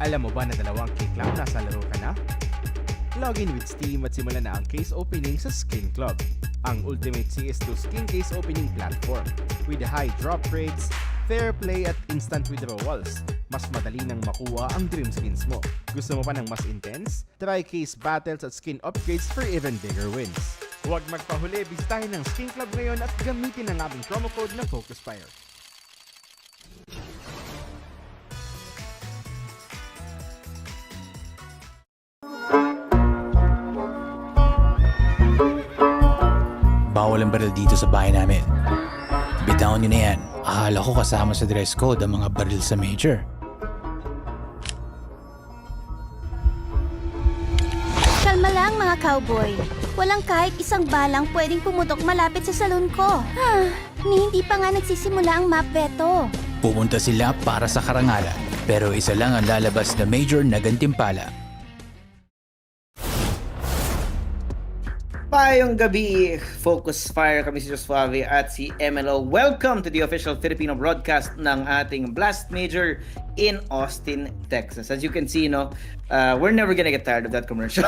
Alam mo ba na 2 cake lang nasa laro ka na? Login with Steam at simulan na ang case opening sa Skin Club, ang ultimate CS2 skin case opening platform. With high drop rates, fair play at instant withdrawals, mas madali nang makuha ang dream skins mo. Gusto mo pa ng mas intense? Try case battles at skin upgrades for even bigger wins. Huwag magpahuli, bisitahin ng Skin Club ngayon at gamitin ang aming promo code na FocusFire. Bawal ang baril dito sa bahay namin. Bitawan nyo na yan. Akala ko kasama sa dress code ang mga baril sa major. Kalma lang mga cowboy. Walang kahit isang balang pwedeng pumutok malapit sa salon ko. Hindi pa nga nagsisimula ang map veto. Pupunta sila para sa karangalan. Pero isa lang ang lalabas na major na gantimpala. Payong gabi, FocusFire, kami si Josfave at si MLO. Welcome to the official Filipino broadcast ng ating Blast Major in Austin, Texas. As you can see, we're never gonna get tired of that commercial.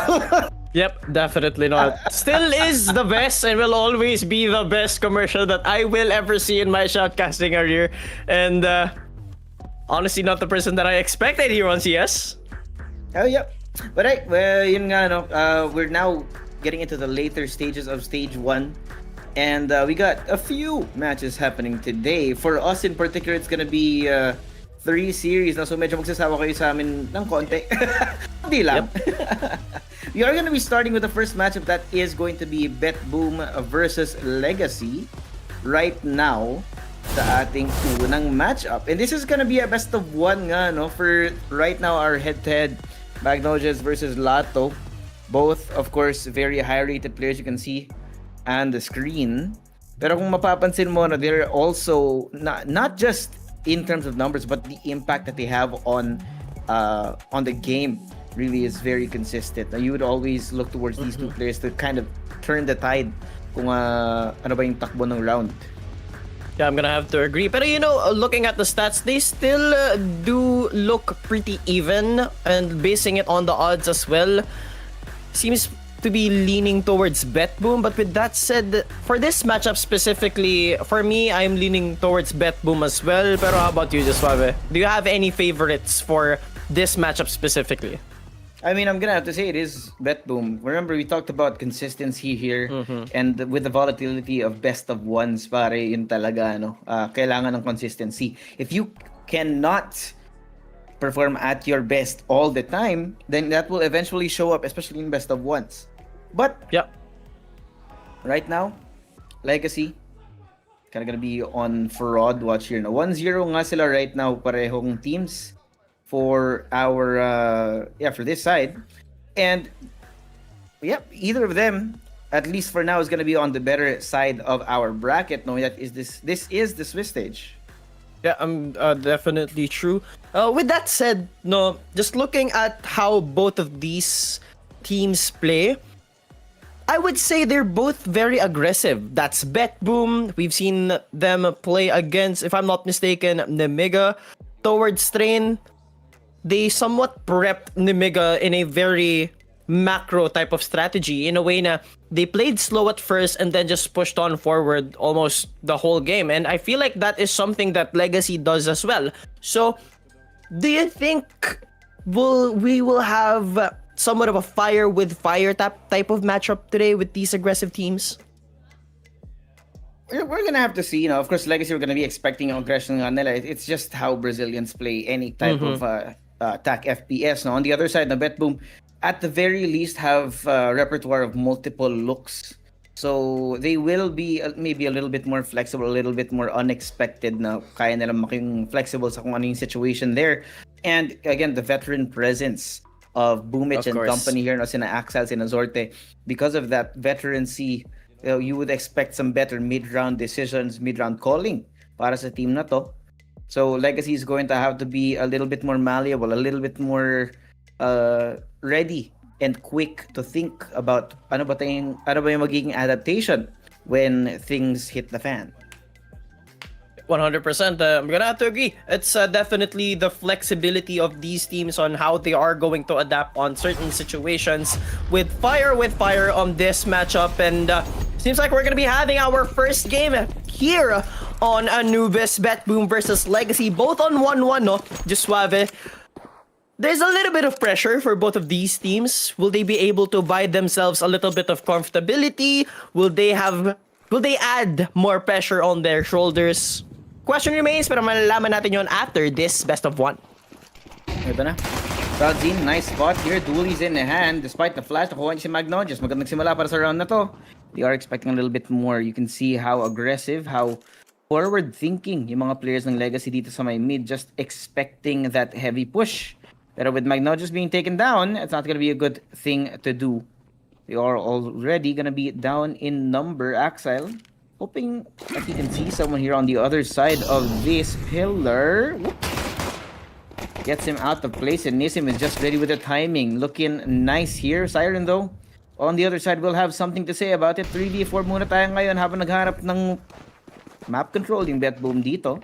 Yep, definitely not. Still is the best and will always be the best commercial that I will ever see in my shoutcasting career. And honestly, not the person that I expected here on CS. Oh, yep. But well, yun nga, we're now getting into the later stages of stage 1, and we got a few matches happening today. For us in particular, it's gonna be 3 series na, so medyo magsasawa kayo sa amin ng konti. Hindi lang. We are gonna be starting with the first matchup that is going to be BetBoom versus Legacy right now sa ating unang matchup. And this is gonna be a best of 1 nga, for right now our head-to-head Magnolias versus Lato. Both, of course, very high-rated players, you can see on the screen. Pero kung mapapansin mo, they're also not just in terms of numbers, but the impact that they have on the game really is very consistent. Now, you would always look towards these two players to kind of turn the tide kung ano ba yung takbo ng round. Yeah, I'm gonna have to agree. Pero looking at the stats, they still do look pretty even, and basing it on the odds as well, seems to be leaning towards BetBoom. But with that said, for this matchup specifically, for me, I'm leaning towards BetBoom as well. Pero how about you, Josfave? Do you have any favorites for this matchup specifically? I mean, I'm gonna have to say it is BetBoom. Remember, we talked about consistency here, and with the volatility of best of ones, pare, yun talaga, kailangan ng consistency. If you cannot perform at your best all the time, then that will eventually show up, especially in best of ones. But yeah, right now, Legacy kind of gonna be on fraud watch here. 1-0 nga sila right now, parehong teams for our for this side, and either of them, at least for now, is gonna be on the better side of our bracket. No, that is this is the Swiss stage. Yeah, definitely true. With that said, just looking at how both of these teams play, I would say they're both very aggressive. That's BetBoom. We've seen them play against, if I'm not mistaken, Nemiga. Towards Strain, they somewhat prepped Nemiga in a very macro type of strategy, in a way na they played slow at first and then just pushed on forward almost the whole game. And I feel like that is something that Legacy does as well. So, do you think we will have somewhat of a fire with fire type of matchup today with these aggressive teams? We're gonna have to see. Of course, Legacy, we're gonna be expecting aggression nga nila. It's just how Brazilians play any type of attack FPS. On the other side, the BetBoom, at the very least, have a repertoire of multiple looks. So they will be maybe a little bit more flexible, a little bit more unexpected, na kaya nila making flexible sa kung ano yung situation there. And again, the veteran presence of Boomich and company here, sina Axel, sina Zorte. Because of that veterancy, you would expect some better mid-round decisions, mid-round calling para sa team na to. So Legacy is going to have to be a little bit more malleable, a little bit more ready and quick to think about ano ba yung magiging adaptation when things hit the fan. 100%. I'm gonna have to agree. It's definitely the flexibility of these teams on how they are going to adapt on certain situations with fire on this matchup. And seems like we're gonna be having our first game here on Anubis. BetBoom versus Legacy, both on 1-1, no? Just suave. There's a little bit of pressure for both of these teams. Will they be able to buy themselves a little bit of comfortability? Will they add more pressure on their shoulders? Question remains, pero malalaman natin yon after this best of 1. Ito na. Radzin, nice spot here. Dualies in the hand. Despite the flash, nakuha niya si Magnodius. Magandang simula para sa round na to. They are expecting a little bit more. You can see how aggressive, how forward-thinking yung mga players ng Legacy dito sa may mid. Just expecting that heavy push. Pero with Magnodius being taken down, it's not gonna be a good thing to do. They are already gonna be down in number. Axile, hoping that he can see someone here on the other side of this pillar. Gets him out of place, and Nissim is just ready with the timing. Looking nice here. Siren though, on the other side, will have something to say about it. 3v4 muna tayo ngayon habang nagharap ng map control yung BetBoom dito.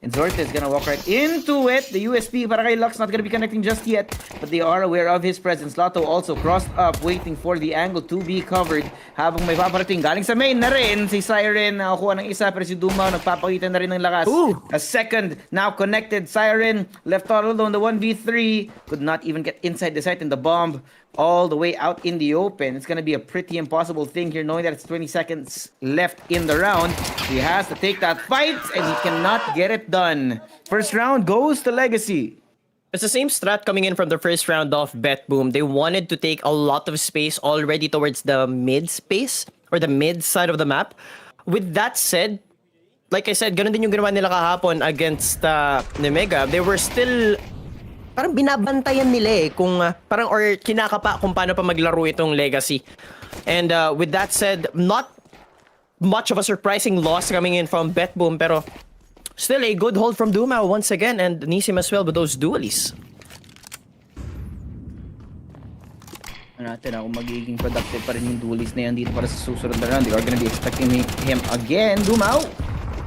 And Zorta is gonna walk right into it. The USP para kay Lux not gonna be connecting just yet, but they are aware of his presence. Lato also crossed up, waiting for the angle to be covered. Habang may paparating, galing sa main na rin. Si Siren nakakuha ng isa, pero si Duma nagpapakita na rin ng lakas. Ooh. A second, now connected. Siren left all alone, the 1v3. Could not even get inside the site, and the bomb all the way out in the open. It's gonna be a pretty impossible thing here, knowing that it's 20 seconds left in the round. He has to take that fight, and he cannot get it done. First round goes to Legacy. It's the same strat coming in from the first round of BetBoom. They wanted to take a lot of space already towards the mid space, or the mid side of the map. With that said, like I said, ganun din yung ginawa nila kahapon against Nemega. They were still parang binabantayan nila kung parang or kinakapa kung paano pa maglaro itong Legacy. And with that said, not much of a surprising loss coming in from BetBoom, pero still a good hold from Duma once again, and Nissim as well with those dualies. Natin kung magiging productive pa rin yung dualies na yan dito para sa susunod na round. They are gonna be expecting him again. Dumao!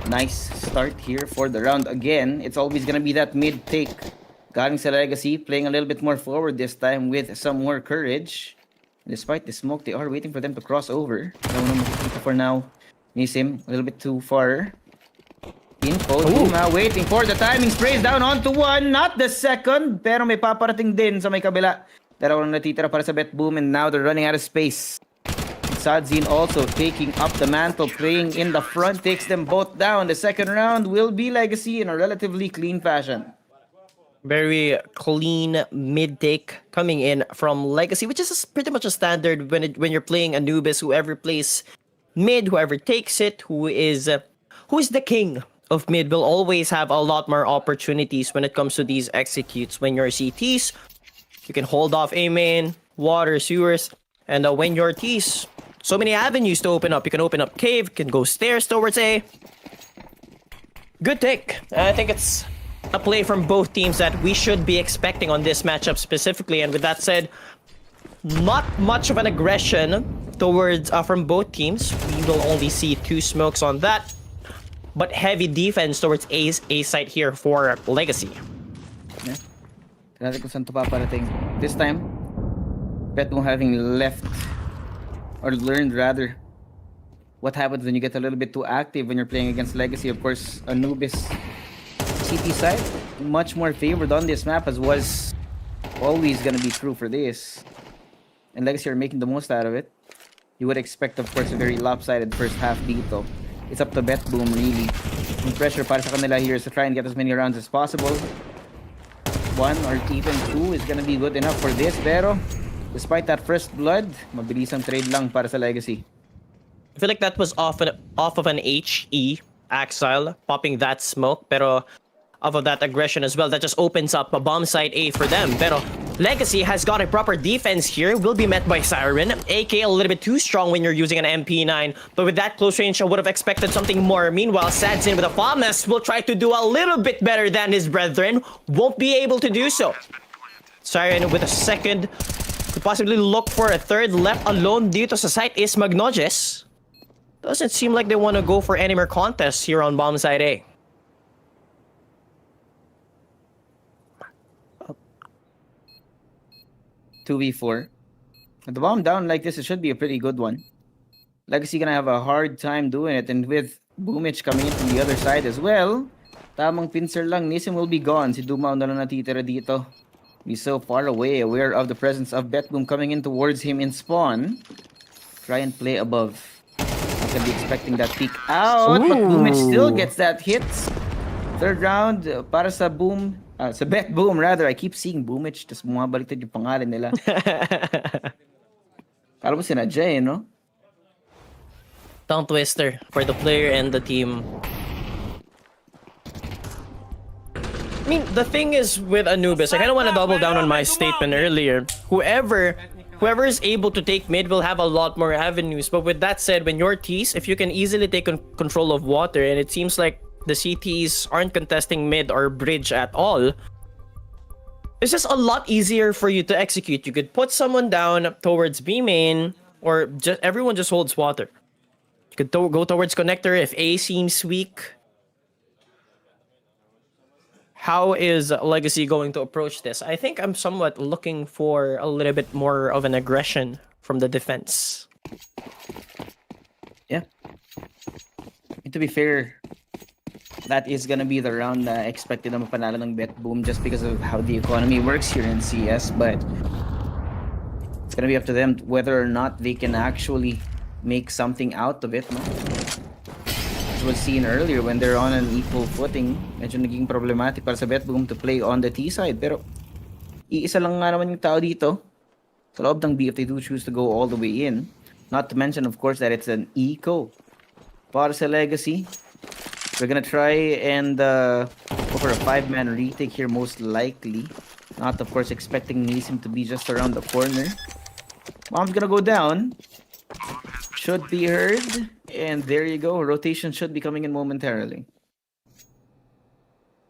Nice start here for the round again. It's always gonna be that mid take. Galing sa Legacy, playing a little bit more forward this time with some more courage. Despite the smoke, they are waiting for them to cross over. No makikita for now. Nissim, a little bit too far. Info, Duma waiting for the timing. Sprays down onto one, not the second. Pero may paparating din sa may kabila. Dalawang natitira para sa BetBoom, and now they're running out of space. Sadzin also taking up the mantle, playing in the front, takes them both down. The second round will be Legacy in a relatively clean fashion. Very clean mid take coming in from Legacy, which is pretty much a standard when you're playing Anubis. Whoever plays mid, whoever takes it, who is the king of mid will always have a lot more opportunities when it comes to these executes. When you're CTs, you can hold off A main, water, sewers, and when you're Ts, so many avenues to open up. You can open up cave, can go stairs towards A. Good take. I think it's a play from both teams that we should be expecting on this matchup specifically. And with that said, not much of an aggression towards from both teams. We will only see 2 smokes on that, but heavy defense towards A side here for Legacy. Yeah. Tignan kung saan ito paparating. This time, BetBoom having left, or learned rather, what happens when you get a little bit too active when you're playing against Legacy. Of course, Anubis CT side, much more favored on this map, as was always gonna be true for this. And Legacy are making the most out of it. You would expect, of course, a very lopsided first half dito. It's up to BetBoom, really. Yung pressure para sa kanila here is to try and get as many rounds as possible. 1 or even 2 is gonna be good enough for this, pero despite that first blood, mabilis ang trade lang para sa Legacy. I feel like that was off of an HE Axile popping that smoke, pero off of that aggression as well, that just opens up a bomb site A for them. Pero Legacy has got a proper defense here, will be met by Siren. AK a little bit too strong when you're using an MP9, but with that close range, I would have expected something more. Meanwhile, Sadzin with a Falmnest will try to do a little bit better than his brethren, won't be able to do so. Siren with a second, could possibly look for a third. Left alone dito sa site is Magnodius. Doesn't seem like they want to go for any more contests here on bomb side A. 2v4. With the bomb down like this, it should be a pretty good one. Legacy gonna have a hard time doing it, and with Boomich coming in from the other side as well, tamang pincer lang, Nissim will be gone. Si Dumao na lang natitira dito. He's so far away, aware of the presence of BetBoom coming in towards him in spawn. Try and play above. Not gonna be expecting that peek out, but Boomich still gets that hit. Third round, para sa Boom, sa BetBoom rather. I keep seeing Boomich, tas bumabaliktad yung pangalan nila. Kala mo sinadya eh, no? Tongue twister for the player and the team. I mean, the thing is with Anubis, I kind of want to double down on my statement earlier. Whoever is able to take mid will have a lot more avenues. But with that said, when you're T's, if you can easily take control of water, and it seems like the CTs aren't contesting mid or bridge at all, it's just a lot easier for you to execute. You could put someone down towards B main, or just everyone just holds water. You could go towards connector if A seems weak. How is Legacy going to approach this? I think I'm somewhat looking for a little bit more of an aggression from the defense. Yeah. And to be fair, that is gonna be the round na expected na mapanalo ng BetBoom just because of how the economy works here in CS, but it's gonna be up to them whether or not they can actually make something out of it, no? As was seen earlier when they're on an equal footing, medyo naging problematic para sa BetBoom to play on the T side, pero iisa lang nga naman yung tao dito sa loob ng B if they do choose to go all the way in. Not to mention, of course, that it's an eco para sa Legacy. We're gonna try and go for a 5-man retake here, most likely. Not, of course, expecting Nissim to be just around the corner. Bomb's gonna go down. Should be heard. And there you go. Rotation should be coming in momentarily.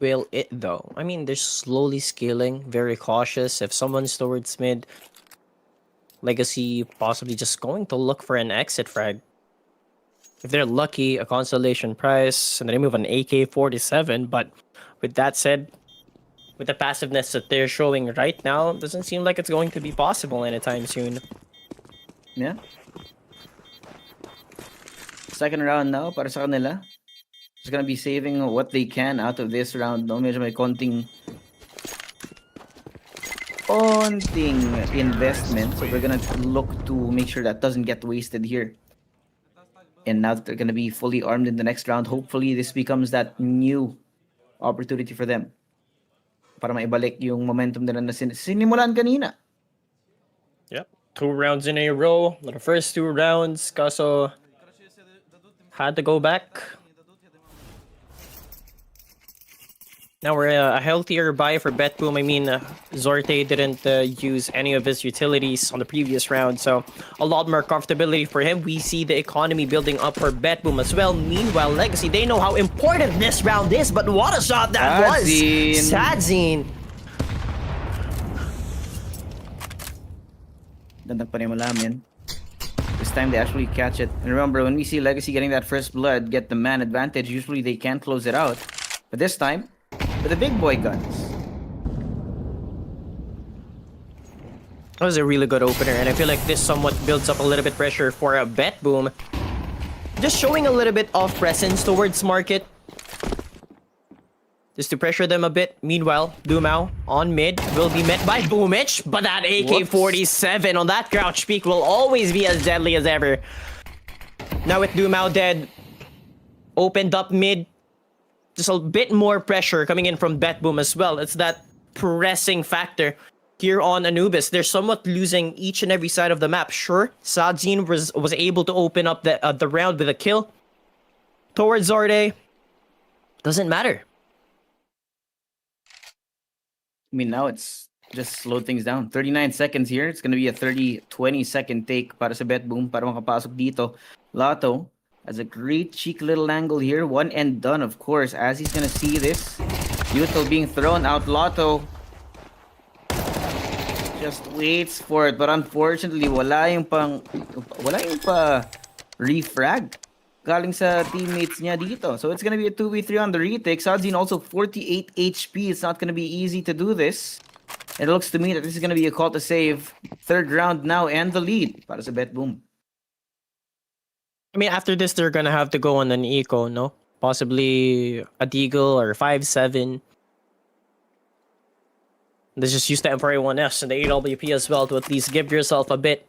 Will it though? I mean, they're slowly scaling, very cautious. If someone's towards mid, Legacy possibly just going to look for an exit frag. If they're lucky, a consolation prize, and they move an AK-47. But with that said, with the passiveness that they're showing right now, it doesn't seem like it's going to be possible anytime soon. Yeah. Second round now para sa kanila. Just gonna be saving what they can out of this round. No, medyo may konting investment. So we're gonna look to make sure that doesn't get wasted here. And now that they're gonna be fully armed in the next round, hopefully this becomes that new opportunity for them. Para maibalik yung momentum nila na sinimulan kanina. Yep. 2 rounds in a row. The first 2 rounds, kaso had to go back. Now we're a healthier buy for BetBoom. I mean, Zorte didn't use any of his utilities on the previous round, so a lot more comfortability for him. We see the economy building up for BetBoom as well. Meanwhile, Legacy, they know how important this round is, but what a shot that was! Sadzine! Dandang panimalamin. This time they actually catch it. And remember, when we see Legacy getting that first blood, get the man advantage, usually they can close it out. But this time, with the big boy guns. That was a really good opener, and I feel like this somewhat builds up a little bit pressure for a BetBoom. Just showing a little bit of presence towards market. Just to pressure them a bit. Meanwhile, Dumao on mid will be met by Boomich, but that AK-47 on that crouch peak will always be as deadly as ever. Now with Dumao dead, opened up mid. Just a bit more pressure coming in from BetBoom as well. It's that pressing factor here on Anubis. They're somewhat losing each and every side of the map. Sure, Sadzine was able to open up the round with a kill towards Zorde. Doesn't matter. I mean, now it's just slowed things down. 39 seconds here. It's going to be a 20 second take para sa BetBoom para makapasok dito. Lato has a great cheek little angle here. One and done, of course, as he's going to see this. Util being thrown out. Lato just waits for it. But unfortunately, wala yung pa refrag galing sa teammates niya dito. So it's going to be a 2v3 on the retake. Sadzine also 48 HP. It's not going to be easy to do this. It looks to me that this is gonna be a call to save. Third round now and the lead para sa BetBoom. I mean, after this, they're gonna have to go on an eco, no? Possibly a Deagle or 5-7. Let's just use the Empire 1S and the AWP as well to at least give yourself a bit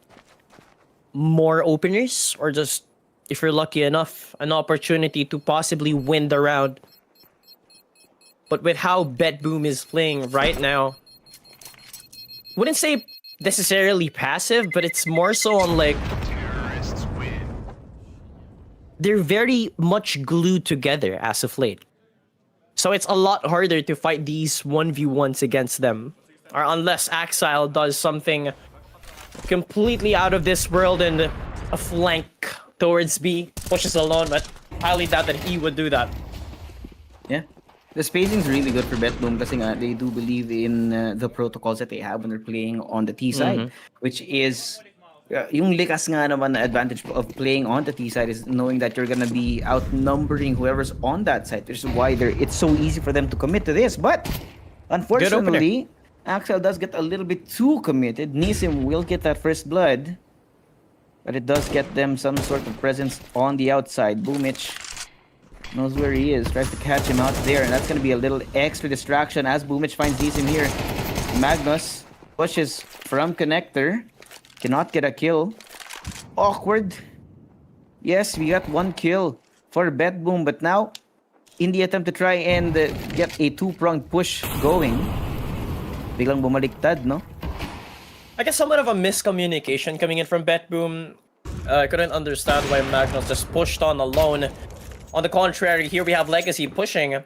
more openers, or just, if you're lucky enough, an opportunity to possibly win the round. But with how BetBoom is playing right now, wouldn't say necessarily passive, but it's more so on like, they're very much glued together as of late. So it's a lot harder to fight these 1v1s against them. Or unless Axile does something completely out of this world and a flank towards B, pushes alone, but highly doubt that he would do that. Yeah. The spacing is really good for BetBoom kasi nga they do believe in the protocols that they have when they're playing on the T side, which is yung likas nga naman na advantage of playing on the T side is knowing that you're gonna be outnumbering whoever's on that side, which is why it's so easy for them to commit to this. But unfortunately, Axel does get a little bit too committed. Nisim will get that first blood, but it does get them some sort of presence on the outside. Boomich knows where he is, tries to catch him out there, and that's gonna be a little extra distraction as Boomich finds Nisim here. Magnus pushes from connector. Cannot get a kill. Awkward. Yes, we got one kill for BetBoom, but now in the attempt to try and get a two-pronged push going, biglang bumaliktad, no? I guess somewhat of a miscommunication coming in from BetBoom. I couldn't understand why Magnus just pushed on alone. On the contrary, here we have Legacy pushing.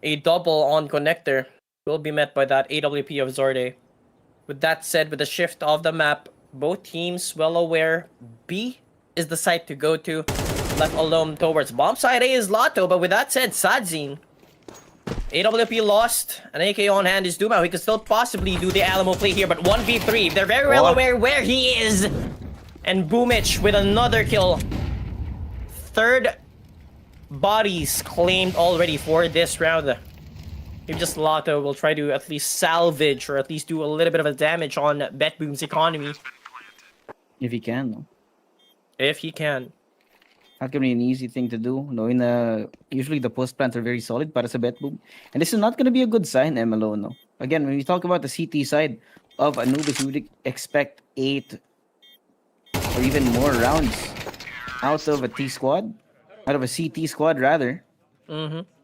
A double on connector will be met by that AWP of Zorde. With that said, with the shift of the map, both teams well aware B is the site to go to. Left alone towards bomb side A is Lotto, but with that said, Sadzin. AWP lost, an AK on hand is Duma. He could still possibly do the Alamo play here, but 1v3. They're very well aware where he is. And Boomich with another kill. Third bodies claimed already for this round. If just Lotto will try to at least salvage or at least do a little bit of a damage on BetBoom's economy. If he can, no? If he can. Not gonna be an easy thing to do, knowing usually the post plants are very solid para sa BetBoom. And this is not gonna be a good sign, MLO, no? Again, when we talk about the CT side of Anubis, we would expect 8 or even more rounds out of a T squad. Out of a CT squad, rather.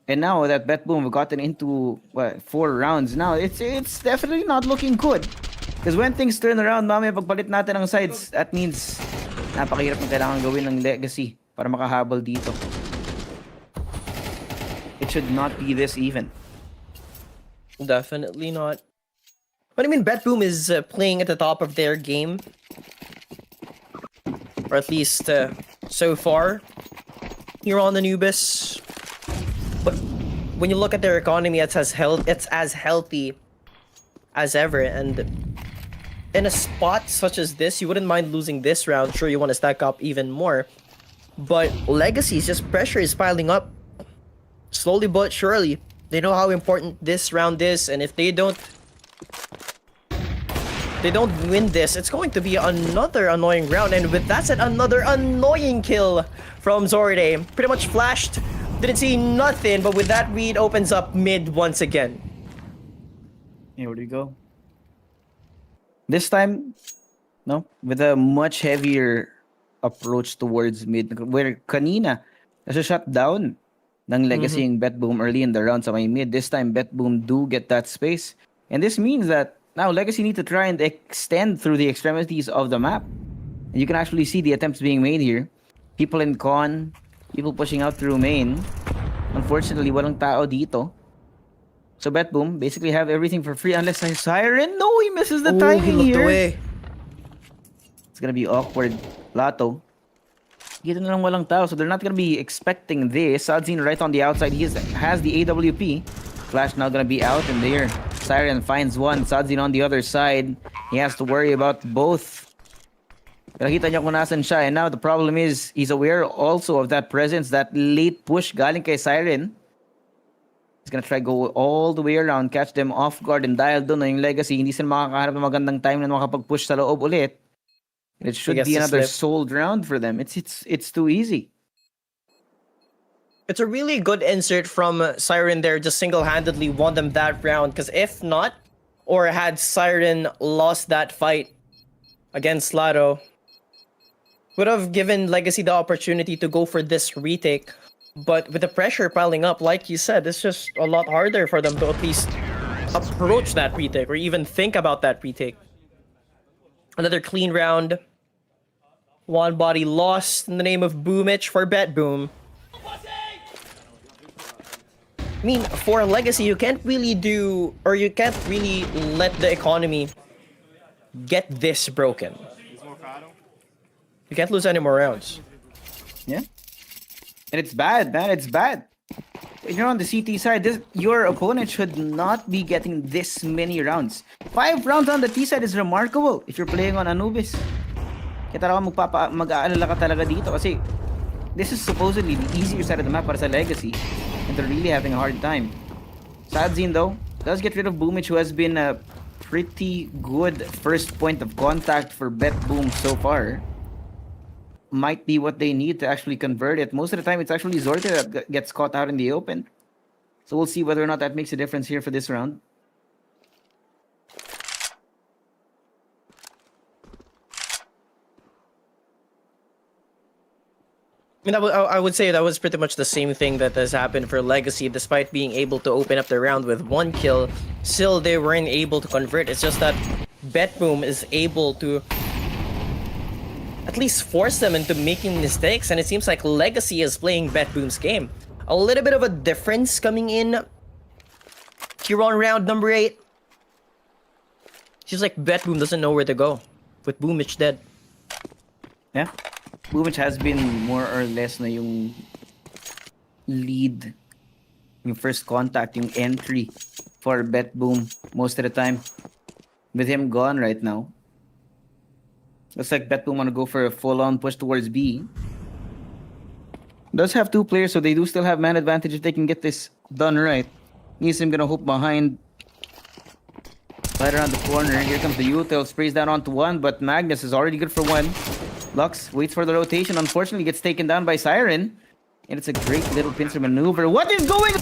And now that BetBoom have gotten into 4 rounds now, it's definitely not looking good. Because when things turn around, mamaya pagpalit natin ng sides, that means napakahirap na kailangan gawin ng Legacy para makahabol dito. It should not be this even. Definitely not. But I mean, BetBoom is playing at the top of their game. Or at least so far. Here on Anubis. But when you look at their economy, it's as healthy as ever. And in a spot such as this, you wouldn't mind losing this round. Sure, you want to stack up even more. But Legacy's just pressure is piling up. Slowly but surely. They know how important this round is. And if they don't win this, it's going to be another annoying round. And with that said, another annoying kill from Zorde. Pretty much flashed. Didn't see nothing, but with that read opens up mid once again. Here we go. This time, no, with a much heavier approach towards mid. Where kanina, nasa shut down ng Legacy yung BetBoom early in the round sa may mid. This time, BetBoom do get that space. And this means that now Legacy need to try and extend through the extremities of the map. And you can actually see the attempts being made here. People in con, people pushing out through main. Unfortunately, walang tao dito. So BetBoom basically have everything for free unless I Siren. No, he misses the timing he looked here. away. It's gonna be awkward. Lato. Dito na lang walang tao, so they're not gonna be expecting this. Sadzin right on the outside. He has the AWP. Flash now gonna be out, and there Siren finds one. Sadzin on the other side. He has to worry about both. Nakita niya kung nasan siya, and now the problem is he's aware also of that presence, that late push galing kay Siren. He's gonna try go all the way around, catch them off guard, and dahil doon na yung Legacy, hindi sila makakahanap ng magandang time na makapag-push sa loob ulit. It should gets be to another slip. sold round for them. It's too easy. It's a really good insert from Siren there, just single-handedly won them that round. Because if not, or had Siren lost that fight against Lado, would have given Legacy the opportunity to go for this retake. But with the pressure piling up, like you said, it's just a lot harder for them to at least approach that retake or even think about that retake. Another clean round. One body lost in the name of Boomich for BetBoom. I mean, for Legacy, you can't really do, or you can't really let the economy get this broken. You can't lose any more rounds. Yeah. And it's bad, man. It's bad. If you're on the CT side, your opponent should not be getting this many rounds. 5 rounds on the T side is remarkable if you're playing on Anubis. Kaya talaga mag-aalala ka talaga dito kasi this is supposedly the easier side of the map para sa Legacy. And they're really having a hard time. Sadzin though, does get rid of Boomich, who has been a pretty good first point of contact for BetBoom so far. Might be what they need to actually convert it. Most of the time, it's actually Zorte that gets caught out in the open. So we'll see whether or not that makes a difference here for this round. I mean, I would say that was pretty much the same thing that has happened for Legacy. Despite being able to open up the round with 1 kill, still they weren't able to convert. It's just that BetBoom is able to at least force them into making mistakes, and it seems like Legacy is playing BetBoom's game. A little bit of a difference coming in here on round number 8. Seems like BetBoom doesn't know where to go with Boomich dead. Yeah. Boomich has been more or less na yung lead, yung first contact, yung entry for BetBoom most of the time. With him gone right now, looks like BetBoom want to go for a full-on push towards B. Does have 2 players, so they do still have man advantage if they can get this done right. Nisim gonna hook behind. Right around the corner. Here comes the Util. Sprays down onto 1, but Magnus is already good for 1. Lux waits for the rotation. Unfortunately, gets taken down by Siren. And it's a great little pincer maneuver. What is going on?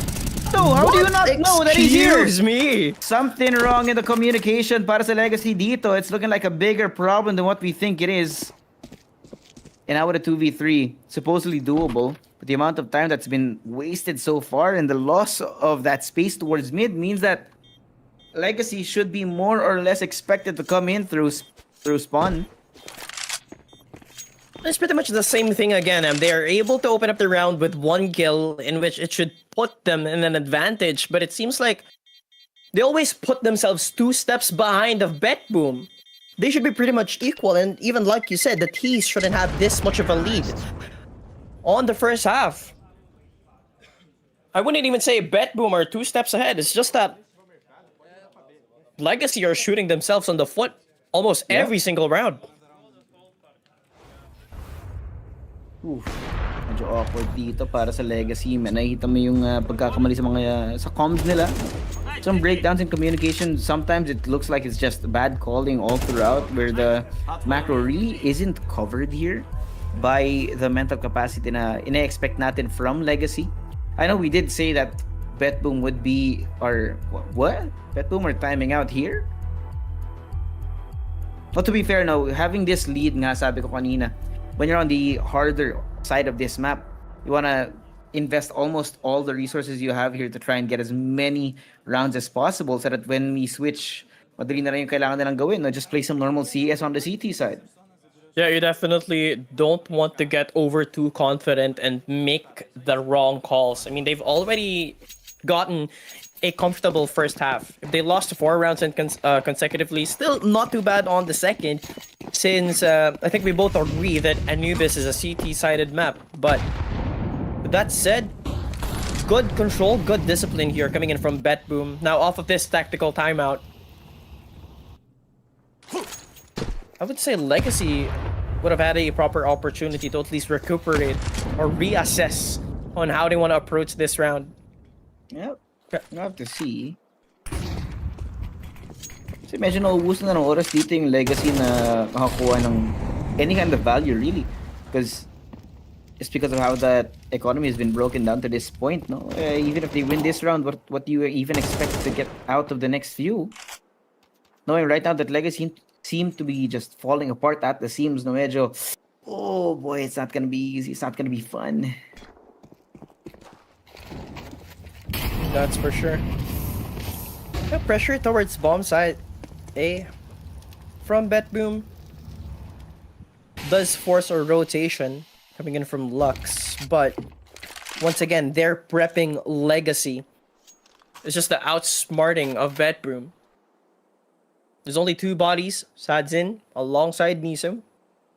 How do you not know that he's here? Excuse me! Something wrong in the communication para sa Legacy dito. It's looking like a bigger problem than what we think it is. And now with a 2v3, supposedly doable. But the amount of time that's been wasted so far and the loss of that space towards mid means that Legacy should be more or less expected to come in through spawn. It's pretty much the same thing again. They are able to open up the round with 1 kill, in which it should put them in an advantage. But it seems like they always put themselves 2 steps behind of BetBoom. They should be pretty much equal. And even like you said, the T's shouldn't have this much of a lead on the first half. I wouldn't even say BetBoom are 2 steps ahead. It's just that Legacy are shooting themselves on the foot almost every single round. Oof. Medyo awkward dito para sa Legacy. Nakikita mo yung pagkakamali sa mga sa comms nila. Some breakdowns in communication. Sometimes it looks like it's just bad calling all throughout, where the macro really isn't covered here by the mental capacity na ina-expect natin from Legacy. I know we did say that BetBoom would be our what? BetBoom are timing out here? But to be fair, no, having this lead nga, sabi ko kanina, when you're on the harder side of this map, you want to invest almost all the resources you have here to try and get as many rounds as possible so that when we switch, madali na lang yung kailangan nilang gawin. No? Just play some normal CS on the CT side. Yeah, you definitely don't want to get over too confident and make the wrong calls. I mean, they've already gotten a comfortable first half. If they lost 4 rounds and consecutively, still not too bad on the second, since I think we both agree that Anubis is a CT-sided map. But with that said, good control, good discipline here coming in from BetBoom. Now off of this tactical timeout, I would say Legacy would have had a proper opportunity to at least recuperate or reassess on how they want to approach this round. Yep. We'll have to see. Kasi medyo nauubos na ng oras dito yung Legacy na makakuha ng any kind of value really. Because it's because of how that economy has been broken down to this point, no? Even if they win this round, what do you even expect to get out of the next few? Knowing right now that Legacy seem to be just falling apart at the seams, no medyo, oh boy, it's not gonna be easy, it's not gonna be fun. That's for sure. The pressure towards bomb side A from BetBoom does force a rotation coming in from Lux, but once again, they're prepping Legacy. It's just the outsmarting of BetBoom. There's only 2 bodies. Sadzin alongside Nisum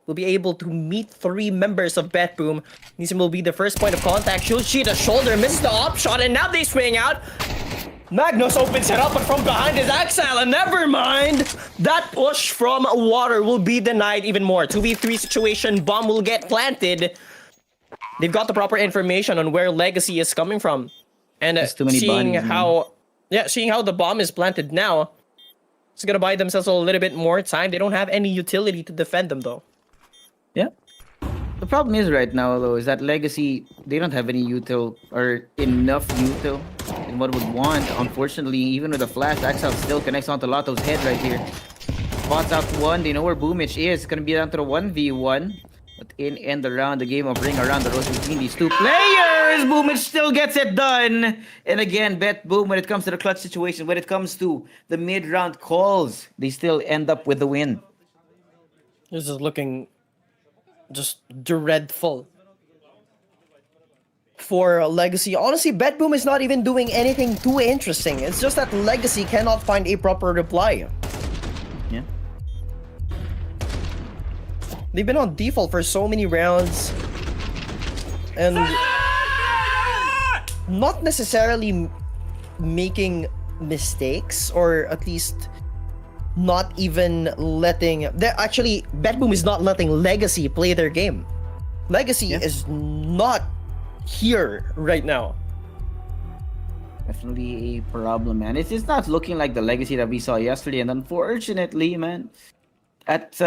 will be able to meet 3 members of BetBoom. Nisum will be the first point of contact. She'll shoot a shoulder, misses the op shot, and now they swing out. Magnus opens it up, but from behind is Exile, and never mind. That push from Water will be denied even more. 2v3 situation, bomb will get planted. They've got the proper information on where Legacy is coming from. And seeing how the bomb is planted now, it's gonna buy themselves a little bit more time. They don't have any utility to defend them though. Yeah. The problem is right now though is that Legacy, they don't have any util or enough util in what would want. Unfortunately, even with the flash, Axel still connects onto Lotto's head right here. Spots out one, they know where Boomich is. It's gonna be down to the 1v1. But in and around the game of Ring Around the Rosy between these 2 players, Boomich still gets it done. And again, BetBoom, when it comes to the clutch situation, when it comes to the mid-round calls, they still end up with the win. This is looking just dreadful for Legacy. Honestly, BetBoom is not even doing anything too interesting. It's just that Legacy cannot find a proper reply. Yeah. They've been on default for so many rounds. And not necessarily making mistakes, or at least not even letting... Actually, BetBoom is not letting Legacy play their game. Legacy is not here right now. Definitely a problem, man. It's not looking like the Legacy that we saw yesterday. And unfortunately, man, at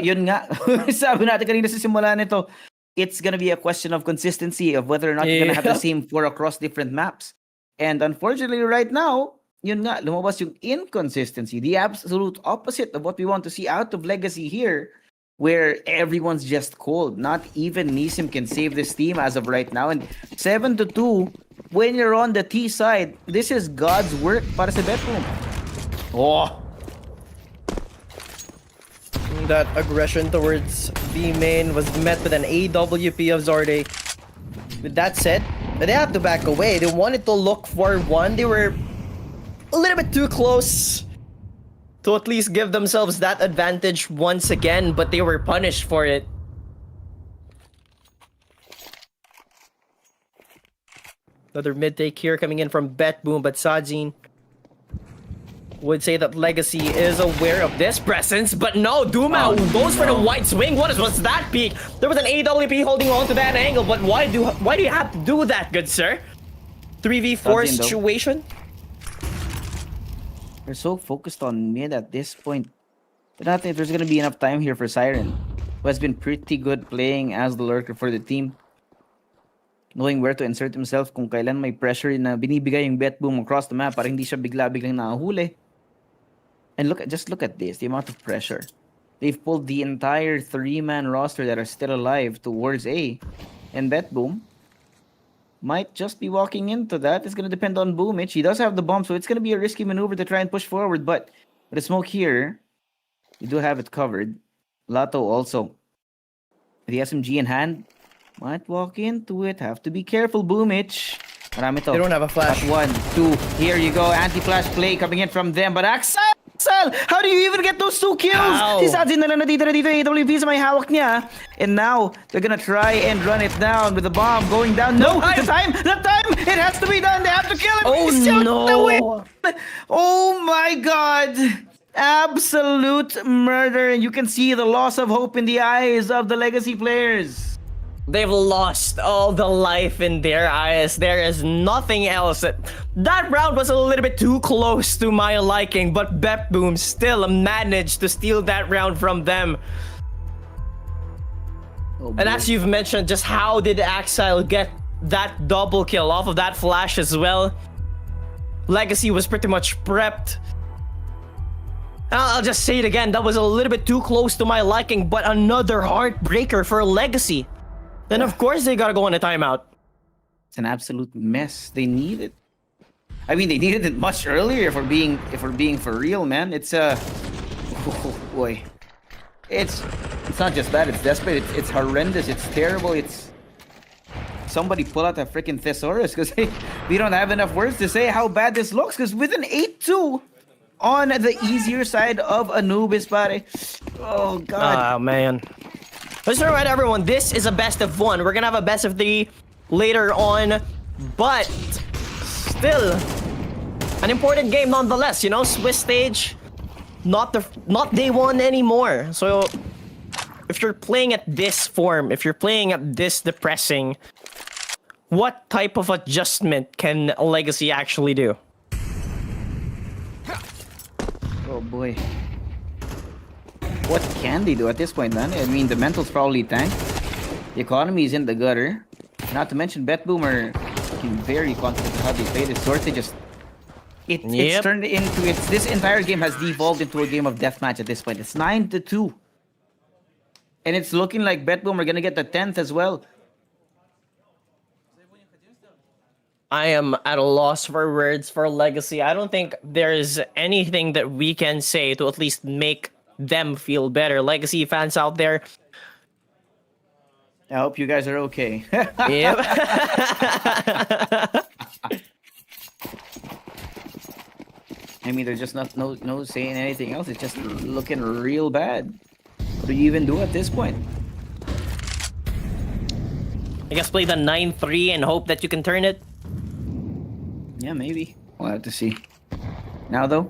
yun nga, sabi natin kanina sa simula nito, it's gonna be a question of consistency of whether or not you're gonna have the same 4 across different maps. And unfortunately, right now, yun nga, lumabas yung inconsistency, the absolute opposite of what we want to see out of Legacy here, where everyone's just cold. Not even Nissim can save this team as of right now. And 7-2, when you're on the T side, this is God's work para sa BetBoom. Oh! That aggression towards B main was met with an AWP of Zarde. With that said, they have to back away. They wanted to look for one. They were a little bit too close to at least give themselves that advantage once again, but they were punished for it. Another mid take here coming in from BetBoom, but Sadzin would say that Legacy is aware of this presence, but no, Duma goes for the white swing. What was that peak? There was an AWP holding on to that angle, but why do you have to do that, good sir? 3v4 situation? They're so focused on mid at this point. I don't think there's gonna be enough time here for Siren, who has been pretty good playing as the lurker for the team. Knowing where to insert himself kung kailan may pressure na binibigay yung BetBoom across the map para hindi siya bigla-biglang nakahuli. And just look at this, the amount of pressure. They've pulled the entire 3-man roster that are still alive towards A. And BetBoom might just be walking into that. It's going to depend on Boomich. He does have the bomb, so it's going to be a risky maneuver to try and push forward. But with the smoke here, you do have it covered. Lato also, with the SMG in hand, might walk into it. Have to be careful, Boomich. Marami to. They don't have a flash. At 1, 2. Here you go. Anti-flash play coming in from them. But Axel! How do you even get those 2 kills? Ow. Si Sadzin na lang natitira dito. AWP sa may hawak niya. And now, they're gonna try and run it down with the bomb going down. No! The time! It has to be done! They have to kill him! Oh He's still no! away. Oh my god! Absolute murder. And you can see the loss of hope in the eyes of the Legacy players. They've lost all the life in their eyes. There is nothing else. That round was a little bit too close to my liking, but BetBoom still managed to steal that round from them. Oh, And as you've mentioned, just how did Axile get that double kill off of that flash as well? Legacy was pretty much prepped. And I'll just say it again, that was a little bit too close to my liking, but another heartbreaker for Legacy. Then of course they gotta go on a timeout. It's an absolute mess. They need it. I mean, they needed it much earlier. If we're being for real, man. It's oh boy. It's not just that. It's desperate. It's horrendous. It's terrible. It's somebody pull out a freaking thesaurus because we don't have enough words to say how bad this looks. Because with an 8-2 on the easier side of Anubis, pare. Oh god. Ah, man. Let's remind everyone, this is a best of 1. We're gonna have a best of 3 later on, but still an important game nonetheless. You know, Swiss stage, not day 1 anymore. So if you're playing at this form, if you're playing at this depressing, what type of adjustment can Legacy actually do? Oh boy. What can they do at this point, man? I mean, the mental's probably tanked. The economy is in the gutter. Not to mention, BetBoom are looking very confident in how they play this. Sorte just... It's turned into... This entire game has devolved into a game of deathmatch at this point. It's 9-2. And it's looking like BetBoom are gonna get the 10th as well. I am at a loss for words for Legacy. I don't think there's anything that we can say to at least make them feel better. Legacy fans out there, I hope you guys are okay. yep. I mean, there's just no saying anything else. It's just looking real bad. What do you even do at this point? I guess play the 9-3 and hope that you can turn it. Yeah, maybe. We'll have to see. Now though,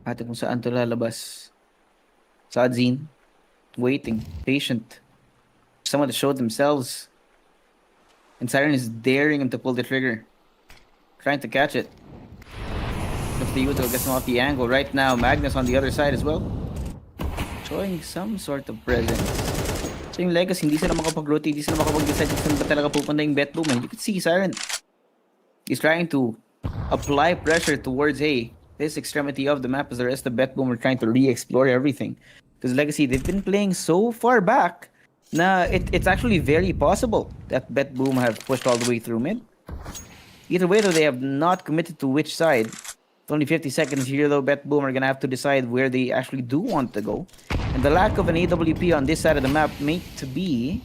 ate kung saan to lalabas. Sadzin, waiting, patient. Someone to show themselves. And Siren is daring him to pull the trigger. Trying to catch it. If the Udo gets him off the angle right now, Magnus on the other side as well. Showing some sort of presence. So yung Legacy, hindi sila makapag-rotate, hindi sila makapag-decide kung saan ba talaga pupunta yung BetBoom. And you can see Siren. He's trying to apply pressure towards, hey, this extremity of the map as the rest of BetBoom are trying to re-explore everything. Because Legacy, they've been playing so far back na it's actually very possible that BetBoom have pushed all the way through mid. Either way, though, they have not committed to which side. It's only 50 seconds here, though. BetBoom are going to have to decide where they actually do want to go. And the lack of an AWP on this side of the map may to be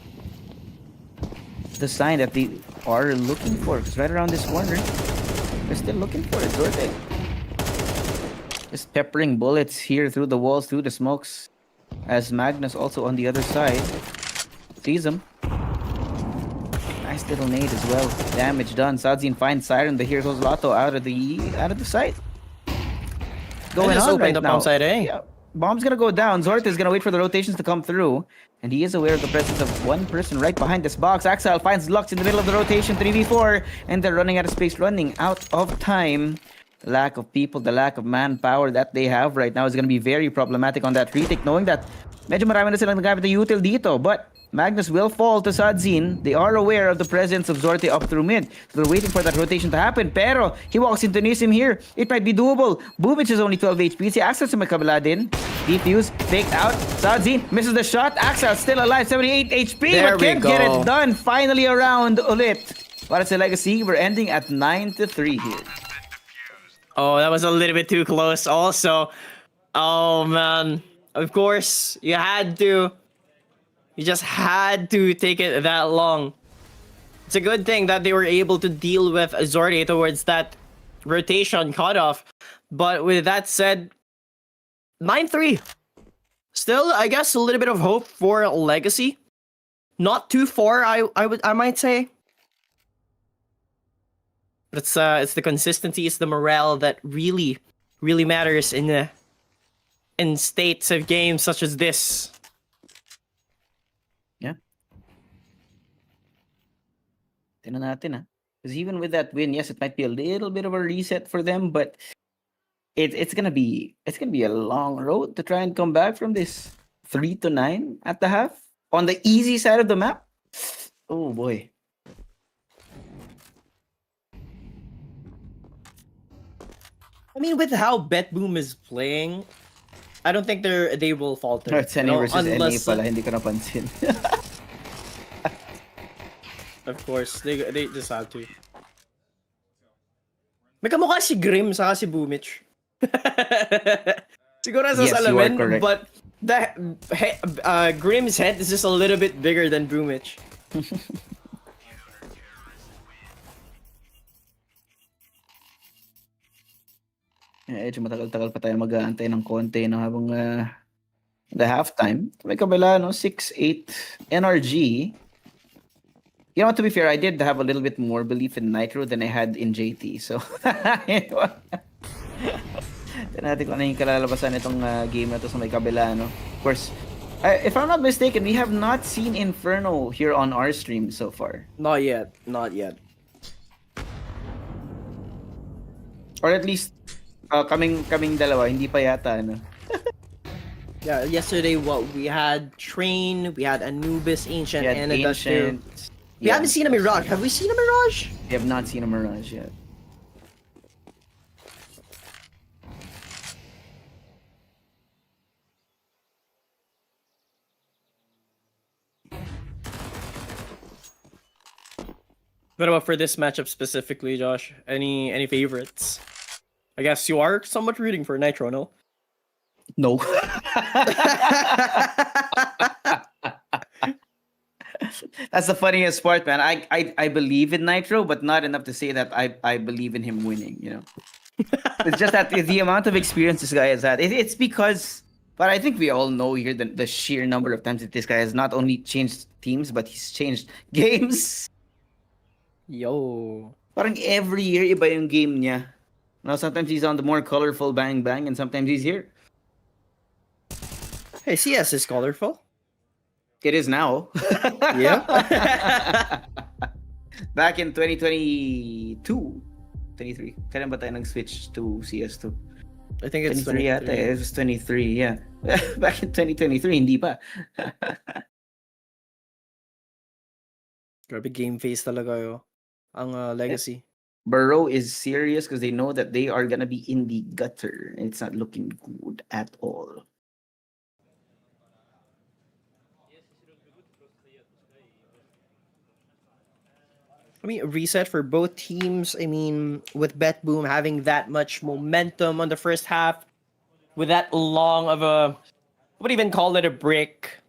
the sign that they are looking for. Because right around this corner, they're still looking for it. Zorte. Just peppering bullets here through the walls, through the smokes. As Magnus also on the other side sees him. Nice little nade as well. Damage done. Sadzin finds Siren, but here goes Lotto out of the sight. Going on right now. Side, eh? Yeah. Bomb's gonna go down. Zort is gonna wait for the rotations to come through. And he is aware of the presence of one person right behind this box. Axel finds Lux in the middle of the rotation, 3v4. And they're running out of space, running out of time. The lack of people, the lack of manpower that they have right now is gonna be very problematic on that retake, knowing that medyo marami na silang nagamit na util dito. But Magnus will fall to Sadzin. They are aware of the presence of Zorte up through mid. So they're waiting for that rotation to happen. Pero he walks into Nisim here. It might be doable. Bubich is only 12 HP. Si Axel sa may kabila din. Defuse, faked out. Sadzin misses the shot. Axel still alive, 78 HP. There but we can't get go. it done. Finally around ulit. Para sa Legacy, we're ending at 9-3 here. Oh, that was a little bit too close also. Oh, man. Of course, you just had to take it that long. It's a good thing that they were able to deal with Zorte towards that rotation cutoff. But with that said, 9-3. Still, I guess a little bit of hope for Legacy. Not too far, I might say. But it's the consistency, it's the morale that really matters in states of games such as this. Tingnan natin, because even with that win, yes, it might be a little bit of a reset for them, but it's gonna be a long road to try and come back from this 3-9 at the half on the easy side of the map. Oh boy. I mean, with how BetBoom is playing, I don't think they will falter. It's NA versus NA pala, hindi ko napansin. Of course, they just have to. May kamukha si Grim saka si Boomich. Siguro sa Yes, you are salamin, correct. but Grim's head is just a little bit bigger than Boomich. Medyo matagal-tagal pa tayo mag-aantay ng konti habang the halftime. May kabila, 6-8 NRG. You know, to be fair, I did have a little bit more belief in Nitro than I had in JT. So, tignan natin kung ano yung kalalabasan itong game na to sa may kabila, Of course, if I'm not mistaken, we have not seen Inferno here on our stream so far. Not yet. Or at least, kaming dalawa, hindi pa yata, Yeah, yesterday we had Train, we had Anubis, Ancient, We had and Ancient. Ancient. We haven't seen a Mirage. Have we seen a Mirage? We have not seen a Mirage yet. What about for this matchup specifically, Josh? Any favorites? I guess you are somewhat rooting for Nitro, no? No. That's the funniest part, man. I believe in Nitro, but not enough to say that I believe in him winning, It's just that the amount of experience this guy has had. It's because, but I think we all know here the sheer number of times that this guy has not only changed teams, but he's changed games. Yo. Parang every year, iba yung game niya. Now, sometimes he's on the more colorful bang bang, and sometimes he's here. Hey, CS is colorful. It is now. Yeah. Back in 2022, 23. Kailan ba tayo nag-switch to CS2? I think it's 23 yata. It was 23, yeah. Back in 2023, hindi pa. Grabe game face talaga yo. Ang legacy. Burrow is serious because they know that they are gonna be in the gutter. It's not looking good at all. I mean, reset for both teams. I mean, with BetBoom having that much momentum on the first half, with that long of a, I would even call it a break.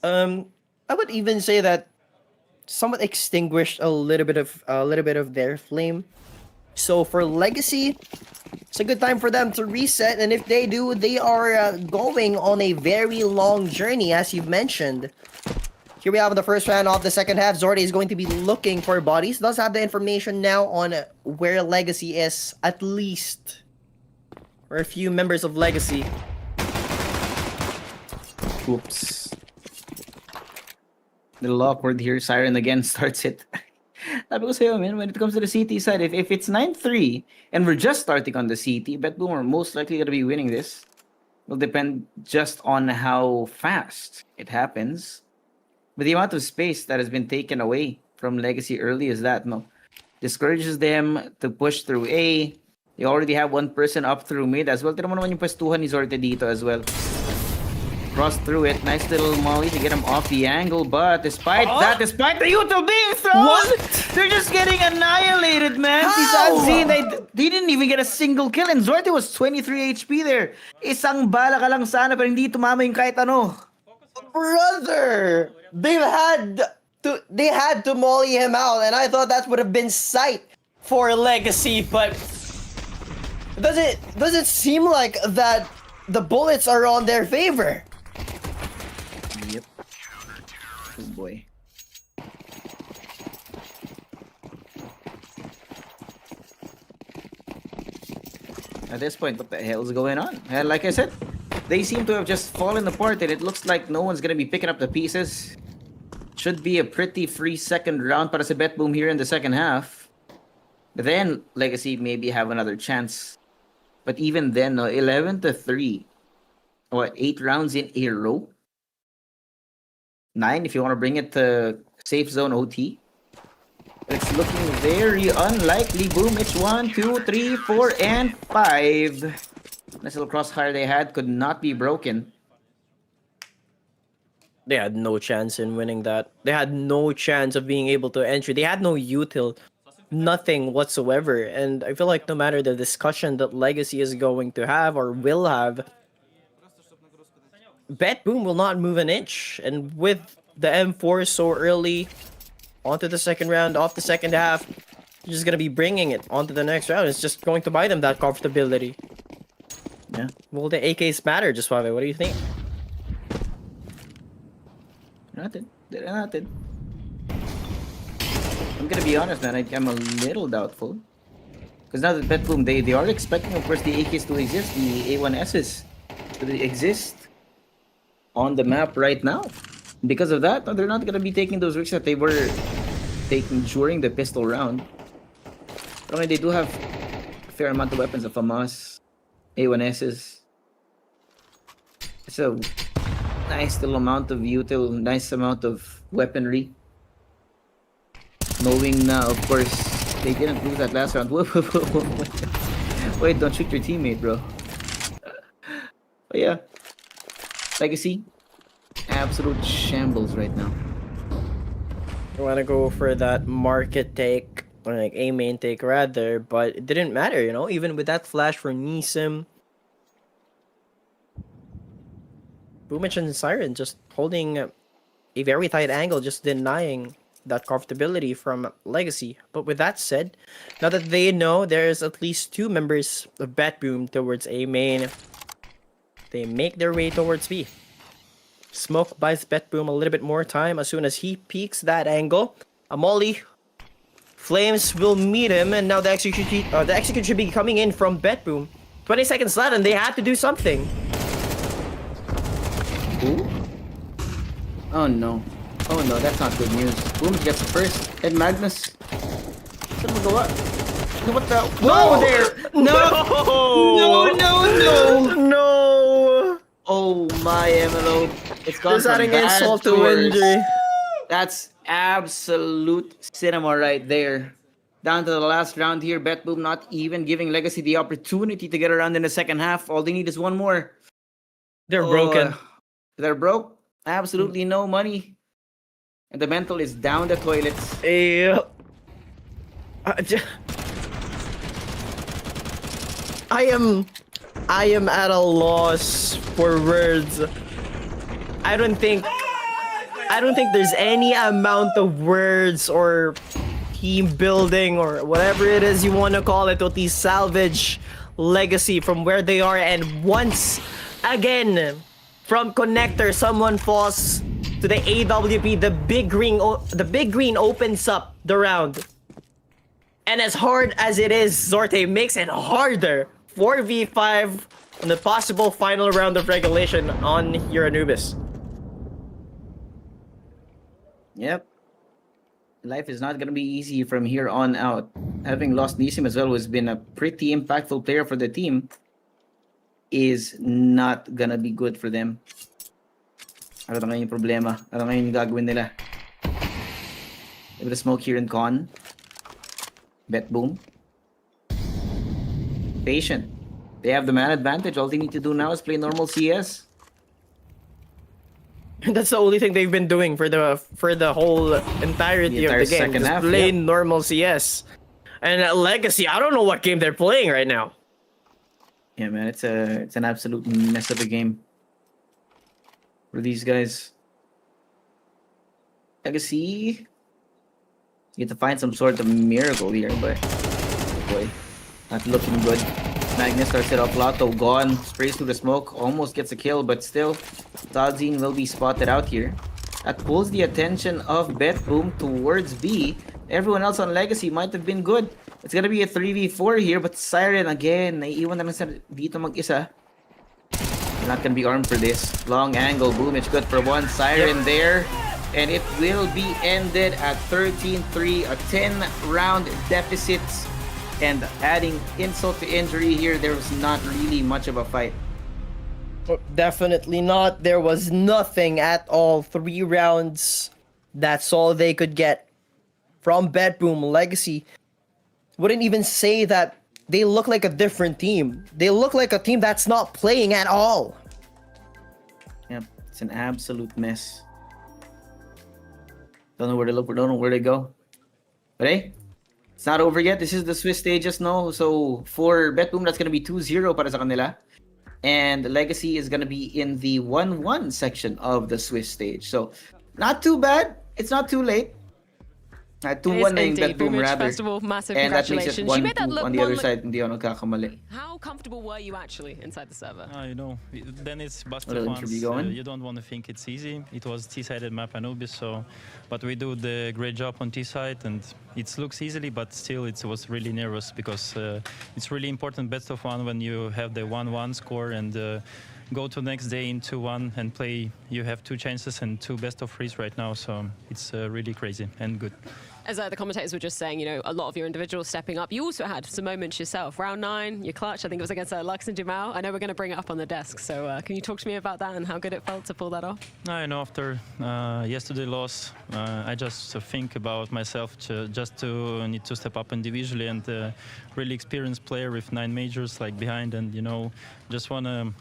I would even say that somewhat extinguished a little bit of their flame. So for Legacy, it's a good time for them to reset, and if they do, they are going on a very long journey, as you've mentioned. Here we have the first round of the second half. Zordy is going to be looking for bodies. Does have the information now on where Legacy is, at least for a few members of Legacy. Oops. Little awkward here. Siren again starts it. Sabi ko sa'yo, man, when it comes to the CT side, if it's 9-3 and we're just starting on the CT, BetBoom are most likely going to be winning this. Will depend just on how fast it happens. But the amount of space that has been taken away from Legacy early is that, discourages them to push through A. They already have one person up through mid as well. Tira mo naman yung pwestuhan ni Zorte dito as well. Cross through it. Nice little molly to get him off the angle. But despite that, despite the Yuto being thrown, What? they're just getting annihilated, man. Si Sanzin, they didn't even get a single kill. And Zorte was 23 HP there. Isang bala ka lang sana, pero hindi tumama yung kahit ano. Brother, they had to molly him out, and I thought that would have been sight for Legacy, but does it seem like that the bullets are on their favor? Yep. Oh boy. At this point, what the hell is going on? Like I said, they seem to have just fallen apart, and it looks like no one's gonna be picking up the pieces. Should be a pretty free second round para sa BetBoom here in the second half. But then, Legacy maybe have another chance. But even then, no, 11-3. What, 8 rounds in a row? 9 if you want to bring it to safe zone OT. It's looking very unlikely. Boom, it's 1, 2, 3, 4, and 5. Nice little crossfire they had could not be broken. They had no chance in winning that. They had no chance of being able to enter. They had no util. Nothing whatsoever. And I feel like no matter the discussion that Legacy is going to have or will have, BetBoom will not move an inch. And with the M4 so early, onto the second round, off the second half, you're just going to be bringing it onto the next round. It's just going to buy them that comfortability. Yeah. Will the AKs matter, just What do you think? Nothing. Nothing. I'm gonna be honest, man. I'm a little doubtful. Because now that BetBoom, they are expecting, of course, the AKs to exist, the A1Ss to exist on the map right now. Because of that, they're not gonna be taking those risks that they were taking during the pistol round. But I mean, they do have a fair amount of weapons of FAMAS, A1Ss. It's a nice little amount of util, nice amount of weaponry. Knowing now, of course, they didn't lose that last round. Wait, don't shoot your teammate, bro. But yeah, Legacy, absolute shambles right now. I want to go for that market take, or like a main take rather, but it didn't matter, even with that flash for Nisim. Boomich and Siren just holding a very tight angle, just denying that comfortability from Legacy. But with that said, now that they know there's at least 2 members of BetBoom towards A main, they make their way towards B. Smoke buys BetBoom a little bit more time as soon as he peeks that angle. A molly. Flames will meet him, and now the execute should be coming in from BetBoom. 20 seconds left, and they have to do something. Ooh. Oh no. Oh no, that's not good news. Boom gets the first. And Magnus. Saan magawa? What the? No! There! No! No! Oh my MLO. It's gone Just from adding bad insult to to worse. injury. That's absolute cinema right there. Down to the last round here. BetBoom not even giving Legacy the opportunity to get around in the second half. All they need is one more. They're broken. They're broke. Absolutely no money. And the mental is down the toilets. I am at a loss for words. I don't think there's any amount of words or team building or whatever it is you want to call it to at least salvage Legacy from where they are. And once again, from connector, someone falls to the AWP. The big green opens up the round. And as hard as it is, Zorte makes it harder. 4v5 on the possible final round of regulation on your Anubis. Yep. Life is not going to be easy from here on out. Having lost Nisim as well, who's been a pretty impactful player for the team, is not going to be good for them. Ano na ngayon yung problema? Ano ngayon yung gagawin nila? Able to smoke here in con. BetBoom. Patient. They have the man advantage. All they need to do now is play normal CS. That's the only thing they've been doing for the whole entirety of the game. second Just half, play yeah. normal CS. And Legacy, I don't know what game they're playing right now. Yeah, man, it's an absolute mess of a game for these guys. Legacy, you get to find some sort of miracle here, but boy, not looking good. Magnus starts it off. Lotto gone, sprays through the smoke, almost gets a kill, but still, Tadzin will be spotted out here. That pulls the attention of BetBoom towards B. Everyone else on Legacy might have been good. It's gonna be a 3v4 here, but Siren again, naiiwan na lang sa dito mag-isa. They're not gonna be armed for this. Long angle, boom, it's good for one. Siren there. and it will be ended at 13-3, a 10-round deficit. And adding insult to injury here, there was not really much of a fight. Definitely not. There was nothing at all. 3 rounds. That's all they could get from BetBoom. Legacy wouldn't even say that they look like a different team. They look like a team that's not playing at all. Yep, it's an absolute mess. Don't know where to look, don't know where to go. But hey, it's not over yet. This is the Swiss stages, no? So for BetBoom, that's gonna be 2-0 para sa kanila. And Legacy is gonna be in the 1-1 section of the Swiss stage. So not too bad. It's not too late. 2-1 na yung indeed. BetBoom Boomage, rather. first of all, massive And that makes it congratulations. You made that 1-2 look on the one other look- side. Hindi ako nagkakamali. How comfortable were you actually inside the server? Then it's best Little of interview ones. going. You don't want to think it's easy. It was T-sided map Anubis, so but we do the great job on T-side, and it looks easily, but still it was really nervous because it's really important best of one when you have the 1-1 score and go to next day in 2-1 and play. You have 2 chances and 2 best of 3s right now, so it's really crazy and good. As the commentators were just saying, you know, a lot of your individuals stepping up. You also had some moments yourself. Round 9, your clutch, I think it was against Lux and Dumao. I know we're going to bring it up on the desk, so can you talk to me about that and how good it felt to pull that off? I know after yesterday loss, I just think about myself just to need to step up individually and really experienced player with 9 majors like behind, and you know, just want to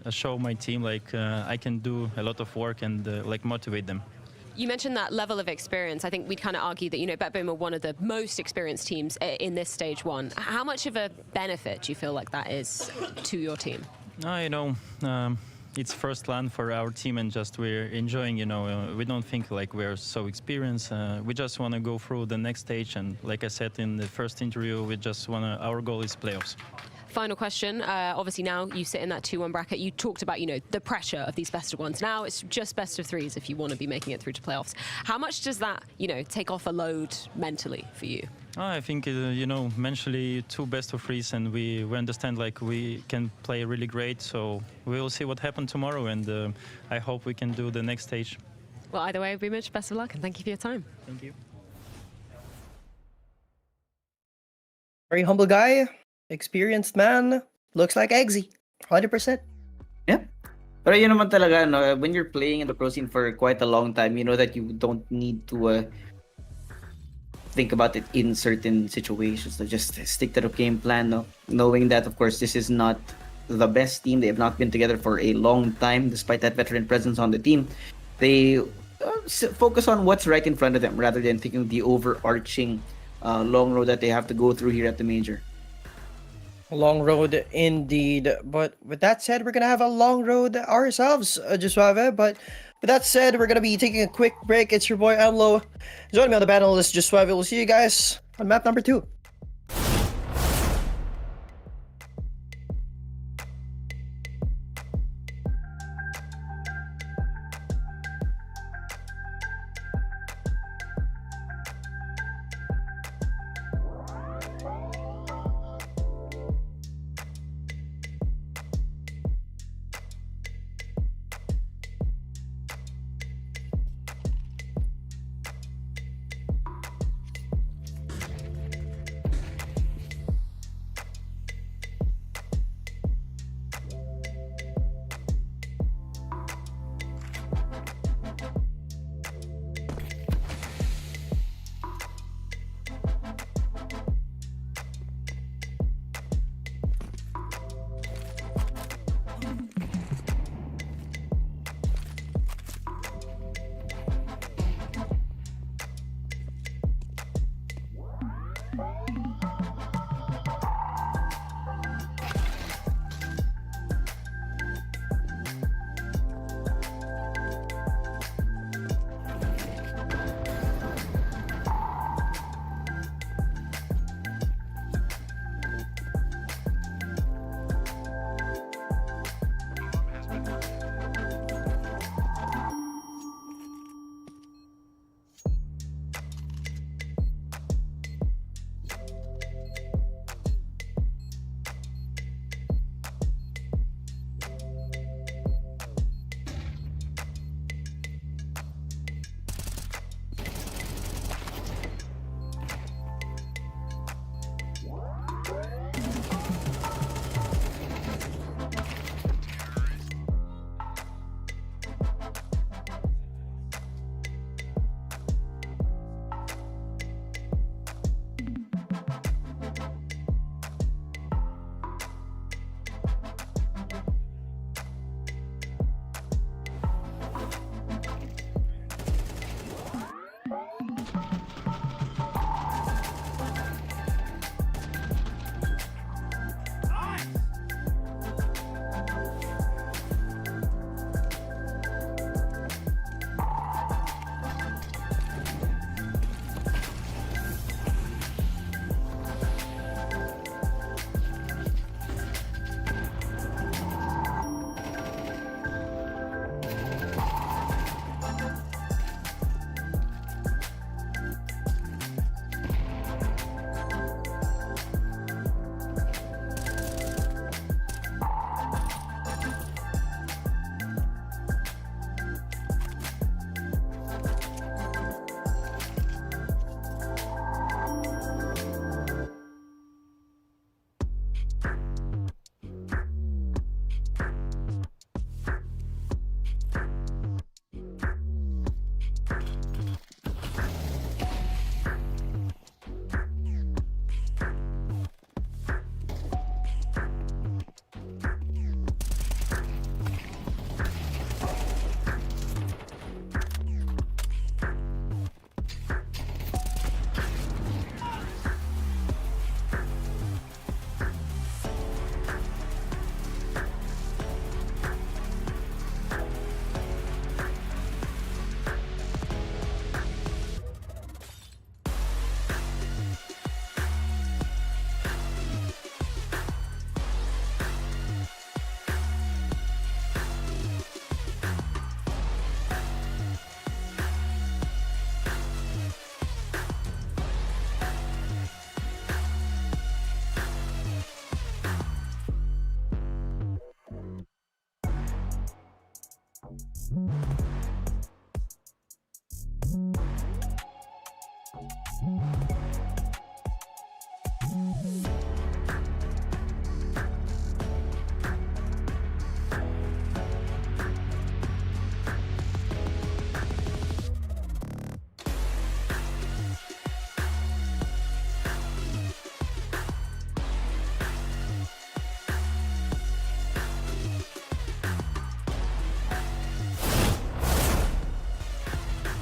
show my team like I can do a lot of work and like motivate them. You mentioned that level of experience. I think we'd kind of argue that, you know, BetBoom are one of the most experienced teams in this stage 1. How much of a benefit do you feel like that is to your team? You know, it's first LAN for our team and just we're enjoying, you know, we don't think like we're so experienced. We just want to go through the next stage, and like I said in the first interview, we just want to, our goal is playoffs. Final question. Obviously now you sit in that 2-1 bracket. You talked about, you know, the pressure of these best of 1s. Now it's just best of 3s if you want to be making it through to playoffs. How much does that, you know, take off a load mentally for you? I think, you know, mentally 2 best of 3s, and we understand like we can play really great. So we'll see what happens tomorrow, and I hope we can do the next stage. Well, either way, Boomage, best of luck and thank you for your time. Thank you. Very humble guy. Experienced man. Looks like Eggsy. 100%. Yeah. Pero yun naman talaga, no, when you're playing in the pro scene for quite a long time, you know that you don't need to think about it in certain situations. So just stick to the game plan, no? Knowing that, of course, this is not the best team. They have not been together for a long time, despite that veteran presence on the team. They focus on what's right in front of them rather than thinking the overarching long road that they have to go through here at the major. Long road indeed. But with that said, we're gonna have a long road ourselves, Josuave. But with that said, we're gonna be taking a quick break. It's your boy Amlo. Join me on the panel list, Josuave. We'll see you guys on map number 2.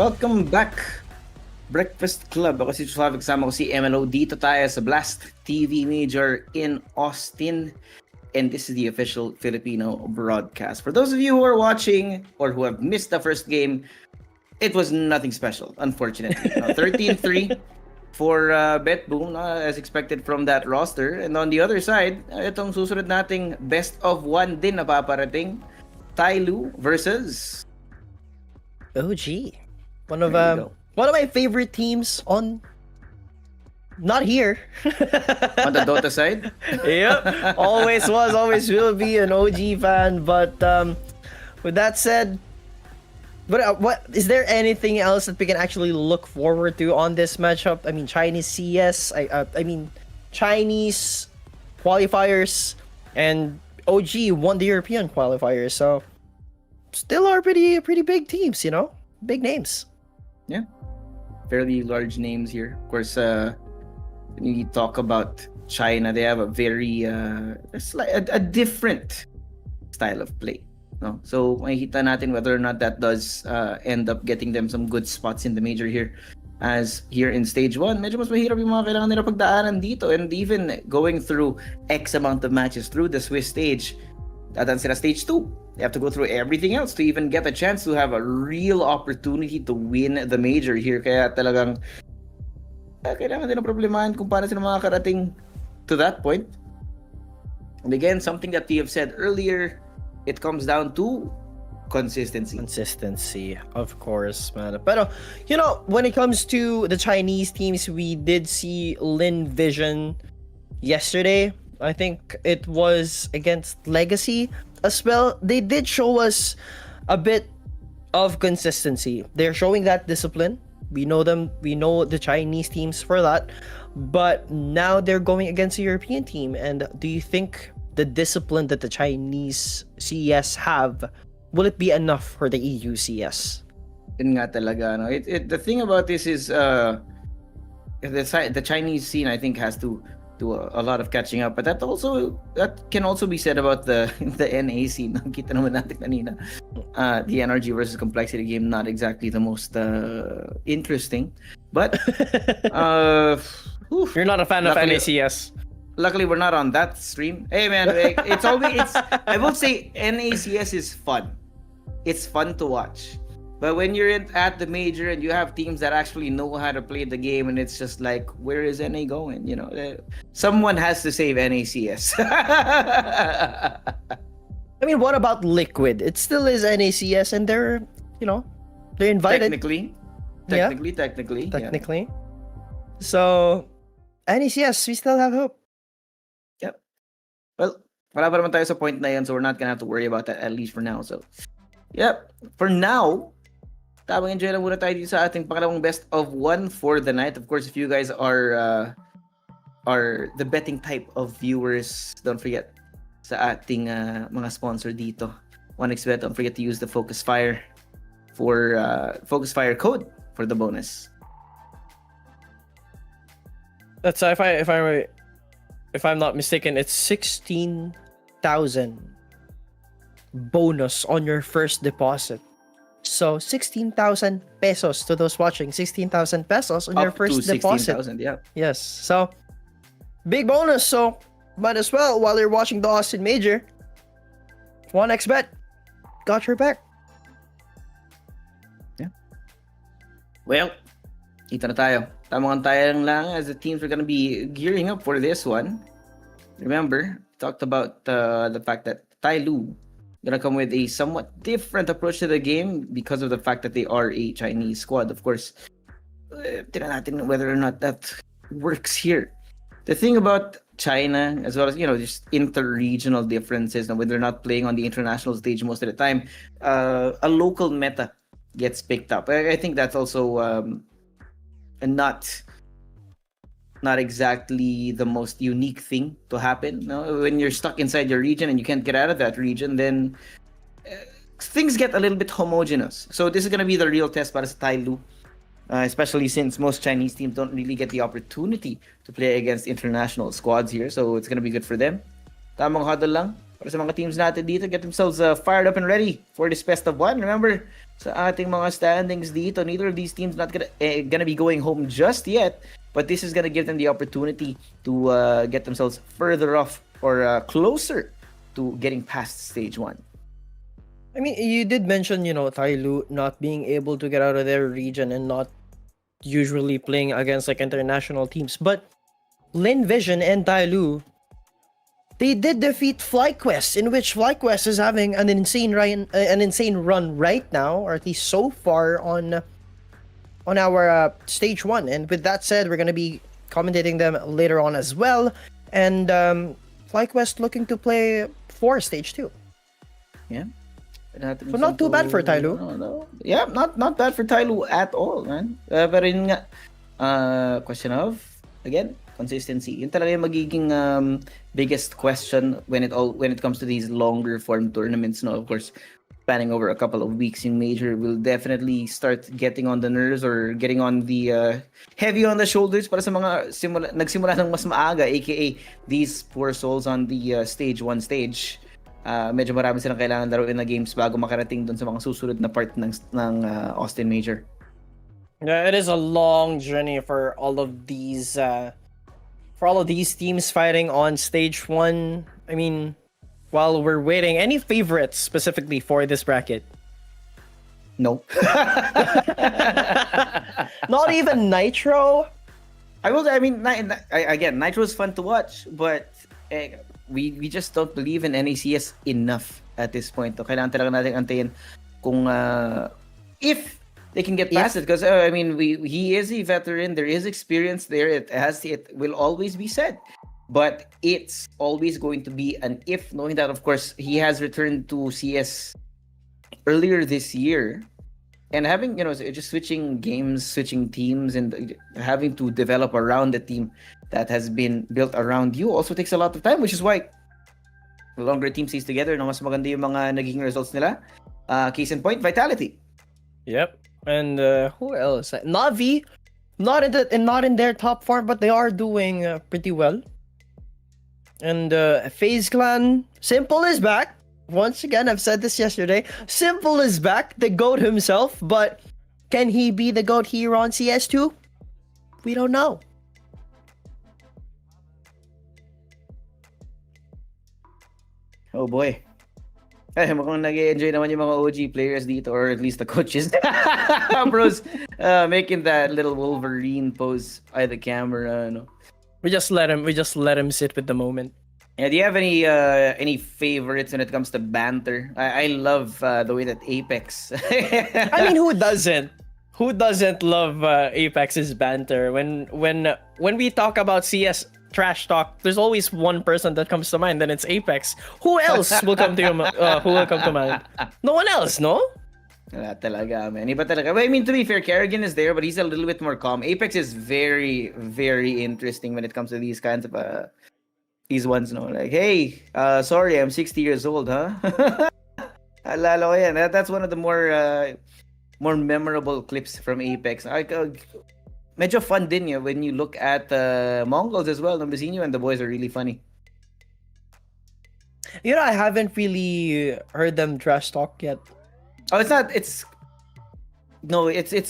Welcome back, Breakfast Club. Ako si Slavic, kasama ko si MLO. Dito tayo sa Blast TV Major in Austin. And this is the official Filipino broadcast. For those of you who are watching or who have missed the first game, it was nothing special, unfortunately. 13-3 for BetBoom, as expected from that roster. And on the other side, itong susunod nating best of one din na paparating. TyLOO versus... OG. One of There you go. one of my favorite teams on not here. On the Dota side. Yep. Always was, always will be an OG fan. But with that said, what is there anything else that we can actually look forward to on this matchup? I mean, Chinese CS. I mean, Chinese qualifiers, and OG won the European qualifiers. So still are pretty big teams, you know, big names. Yeah, fairly large names here. Of course, when you talk about China, they have a very a different style of play. No, so makikita natin whether or not that does end up getting them some good spots in the major here. As here in stage 1, medyo mas mahirap yung mga kailangan nila pagdaanan dito, and even going through X amount of matches through the Swiss stage, dadaan sila stage 2. They have to go through everything else to even get a chance to have a real opportunity to win the major here. Kaya talagang kailangan din ng problemahan kung paano sila makakarating to that point. And again, something that we have said earlier, it comes down to consistency. Consistency, of course, man. Pero, you know, when it comes to the Chinese teams, we did see Lin Vision yesterday. I think it was against Legacy as well. They did show us a bit of consistency. They're showing that discipline. We know them. We know the Chinese teams for that. But now they're going against a European team. And do you think the discipline that the Chinese CS have, will it be enough for the EU CS? Yun nga talaga, no? The thing about this is the Chinese scene, I think, has to do a lot of catching up, but that can also be said about the NA scene. Nakita naman natin kanina, the energy versus complexity game, not exactly the most interesting, but You're not a fan of NACS. Luckily, we're not on that stream. Hey man, it's I will say NACS is fun. It's fun to watch. But when you're at the major and you have teams that actually know how to play the game, and it's just like, where is NA going? You know, someone has to save NACS. I mean, what about Liquid? It still is NACS, and they're invited. Technically. Technically. So, NACS, we still have hope. Yep. Well, wala pa naman tayo sa point na yun, so we're not gonna have to worry about that, at least for now. So, yep. For now, tamang enjoy lang muna tayo dito sa ating pangalawang best of one for the night. Of course, if you guys are the betting type of viewers, don't forget sa ating mga sponsor dito, 1xBet. Don't forget to use the FocusFire for FocusFire code for the bonus. That's if I'm not mistaken, it's 16,000 bonus on your first deposit. So 16,000 pesos to those watching. 16,000 pesos on your first deposit. 16,000, yeah. Yes. So big bonus. So might as well, while you're watching the Austin Major, 1xBet got your back. Yeah. Well, ito na tayo. Tamang tayo lang as the teams are gonna be gearing up for this one. Remember, talked about the fact that TyLOO gonna come with a somewhat different approach to the game because of the fact that they are a Chinese squad. Of course, tingnan natin whether or not that works here. The thing about China, as well as just inter-regional differences. And when they're not playing on the international stage most of the time, a local meta gets picked up. I think that's also not exactly the most unique thing to happen. No? When you're stuck inside your region and you can't get out of that region, then things get a little bit homogenous. So this is going to be the real test para sa TyLOO. Especially since most Chinese teams don't really get the opportunity to play against international squads here. So it's going to be good for them. Tamang huddle lang para sa mga teams natin dito. Get themselves fired up and ready for this best of one. Remember, sa ating mga standings dito, neither of these teams not gonna be going home just yet. But this is going to give them the opportunity to get themselves further off or closer to getting past stage 1. I mean, you did mention, TyLOO not being able to get out of their region and not usually playing against like international teams. But Lin Vision and TyLOO, they did defeat FlyQuest, in which FlyQuest is having an insane run right now, or at least so far on our stage 1. And with that said, we're gonna be commentating them later on as well. And FlyQuest looking to play for stage 2. Yeah. So not too bad for TyLOO. No. Yeah, not bad for TyLOO at all, man. Pero yun nga, question of, again, consistency. Yun talaga yung magiging biggest question when it comes to these longer form tournaments. No, of course, spanning over a couple of weeks in major will definitely start getting on the nerves or getting on the heavy on the shoulders para sa mga nagsimula ng mas maaga, aka these poor souls on the stage 1 stage. Medyo marami silang kailangan laruin na games bago makarating dun sa mga susunod na part ng Austin Major. Yeah, it is a long journey for all of these teams fighting on stage 1. I mean, while we're waiting, any favorites specifically for this bracket? No. Not even Nitro? Again, Nitro is fun to watch, but we just don't believe in NACS enough at this point. So, kailangan talaga natin antayin kung if they can get past it. Because he is a veteran. There is experience there. It will always be said. But it's always going to be an if, knowing that, of course, he has returned to CS earlier this year. And having, just switching games, switching teams, and having to develop around the team that has been built around you also takes a lot of time, which is why the longer team stays together, mas maganda yung mga naging results nila. Case in point, Vitality. Yep. And who else? Navi, not in their top form, but they are doing pretty well. And FaZe Clan, Simple is back. Once again, I've said this yesterday. Simple is back, the GOAT himself, but can he be the GOAT here on CS2? We don't know. Oh boy. Mukhang nag-enjoy naman yung mga OG players dito, or at least the coaches. Bros, making that little Wolverine pose by the camera. No? We just let him sit with the moment. Yeah, do you have any favorites when it comes to banter? I love the way that Apex. I mean, who doesn't? Who doesn't love Apex's banter? When we talk about CS trash talk, there's always one person that comes to mind, and it's Apex. Who else will come to mind? No one else, no? Wala talaga, man. Iba talaga. But I mean, to be fair, Kerrigan is there, but he's a little bit more calm. Apex is very, very interesting when it comes to these kinds of these ones, no? Like, hey, sorry, I'm 60 years old, huh? Alala ko yan. That's one of the more memorable clips from Apex. Medyo fun din yun when you look at Mongols as well. Nambusinho and the boys are really funny. I haven't really heard them trash talk yet. Oh, it's not. It's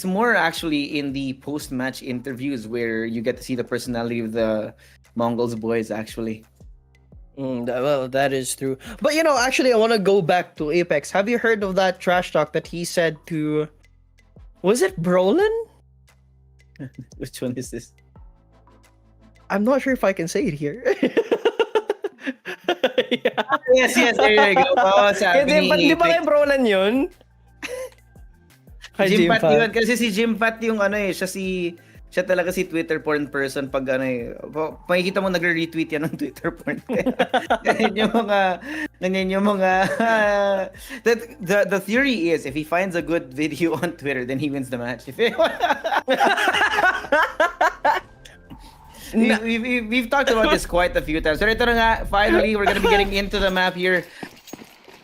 more actually in the post-match interviews where you get to see the personality of the Mongols boys, actually. Well, that is true. But actually, I want to go back to Apex. Have you heard of that trash talk that he said to? Was it Brolin? Which one is this? I'm not sure if I can say it here. Yeah. Yes, there you go. Oh, sabi ni Di ba kay Brolin yun? Jimpat yun. Kasi si Jimpat yung siya Siya talaga si Twitter porn person pag ano eh. Makikita mo nagre-retweet yan ng Twitter porn. Ganyan yung mga the theory is if he finds a good video on Twitter then he wins the match. If we've talked about this quite a few times. So ito na nga, finally we're gonna be getting into the map here.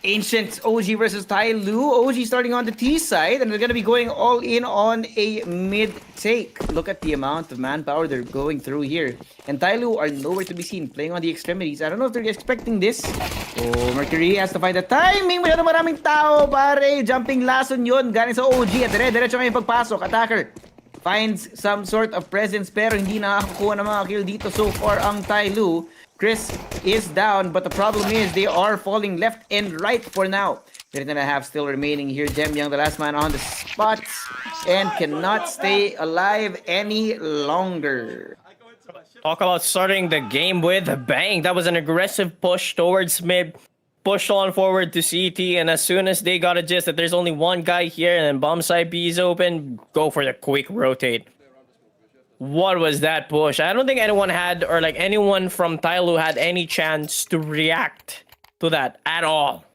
Ancient OG versus TyLOO. OG starting on the T side, and they're gonna be going all in on a mid take. Look at the amount of manpower they're going through here. And TyLOO are nowhere to be seen, playing on the extremities. I don't know if they're expecting this. Oh, Mercury has to find the timing. Maraming tao, pare. Jumping lason yun. Galing sa OG. At diretso ngayon pagpasok. Attacker finds some sort of presence pero hindi nakakakuha ng mga kill dito so far ang TyLOO. Chris is down, but the problem is they are falling left and right for now. 3.5 still remaining here. Young, the last man on the spot, and cannot stay alive any longer. Talk about starting the game with a bang. That was an aggressive push towards mid. Pushed on forward to CT, and as soon as they got a gist that there's only one guy here and then bomb side B is open, go for the quick rotate. What was that push? I don't think anyone had, or like anyone from TyLOO had any chance to react to that at all.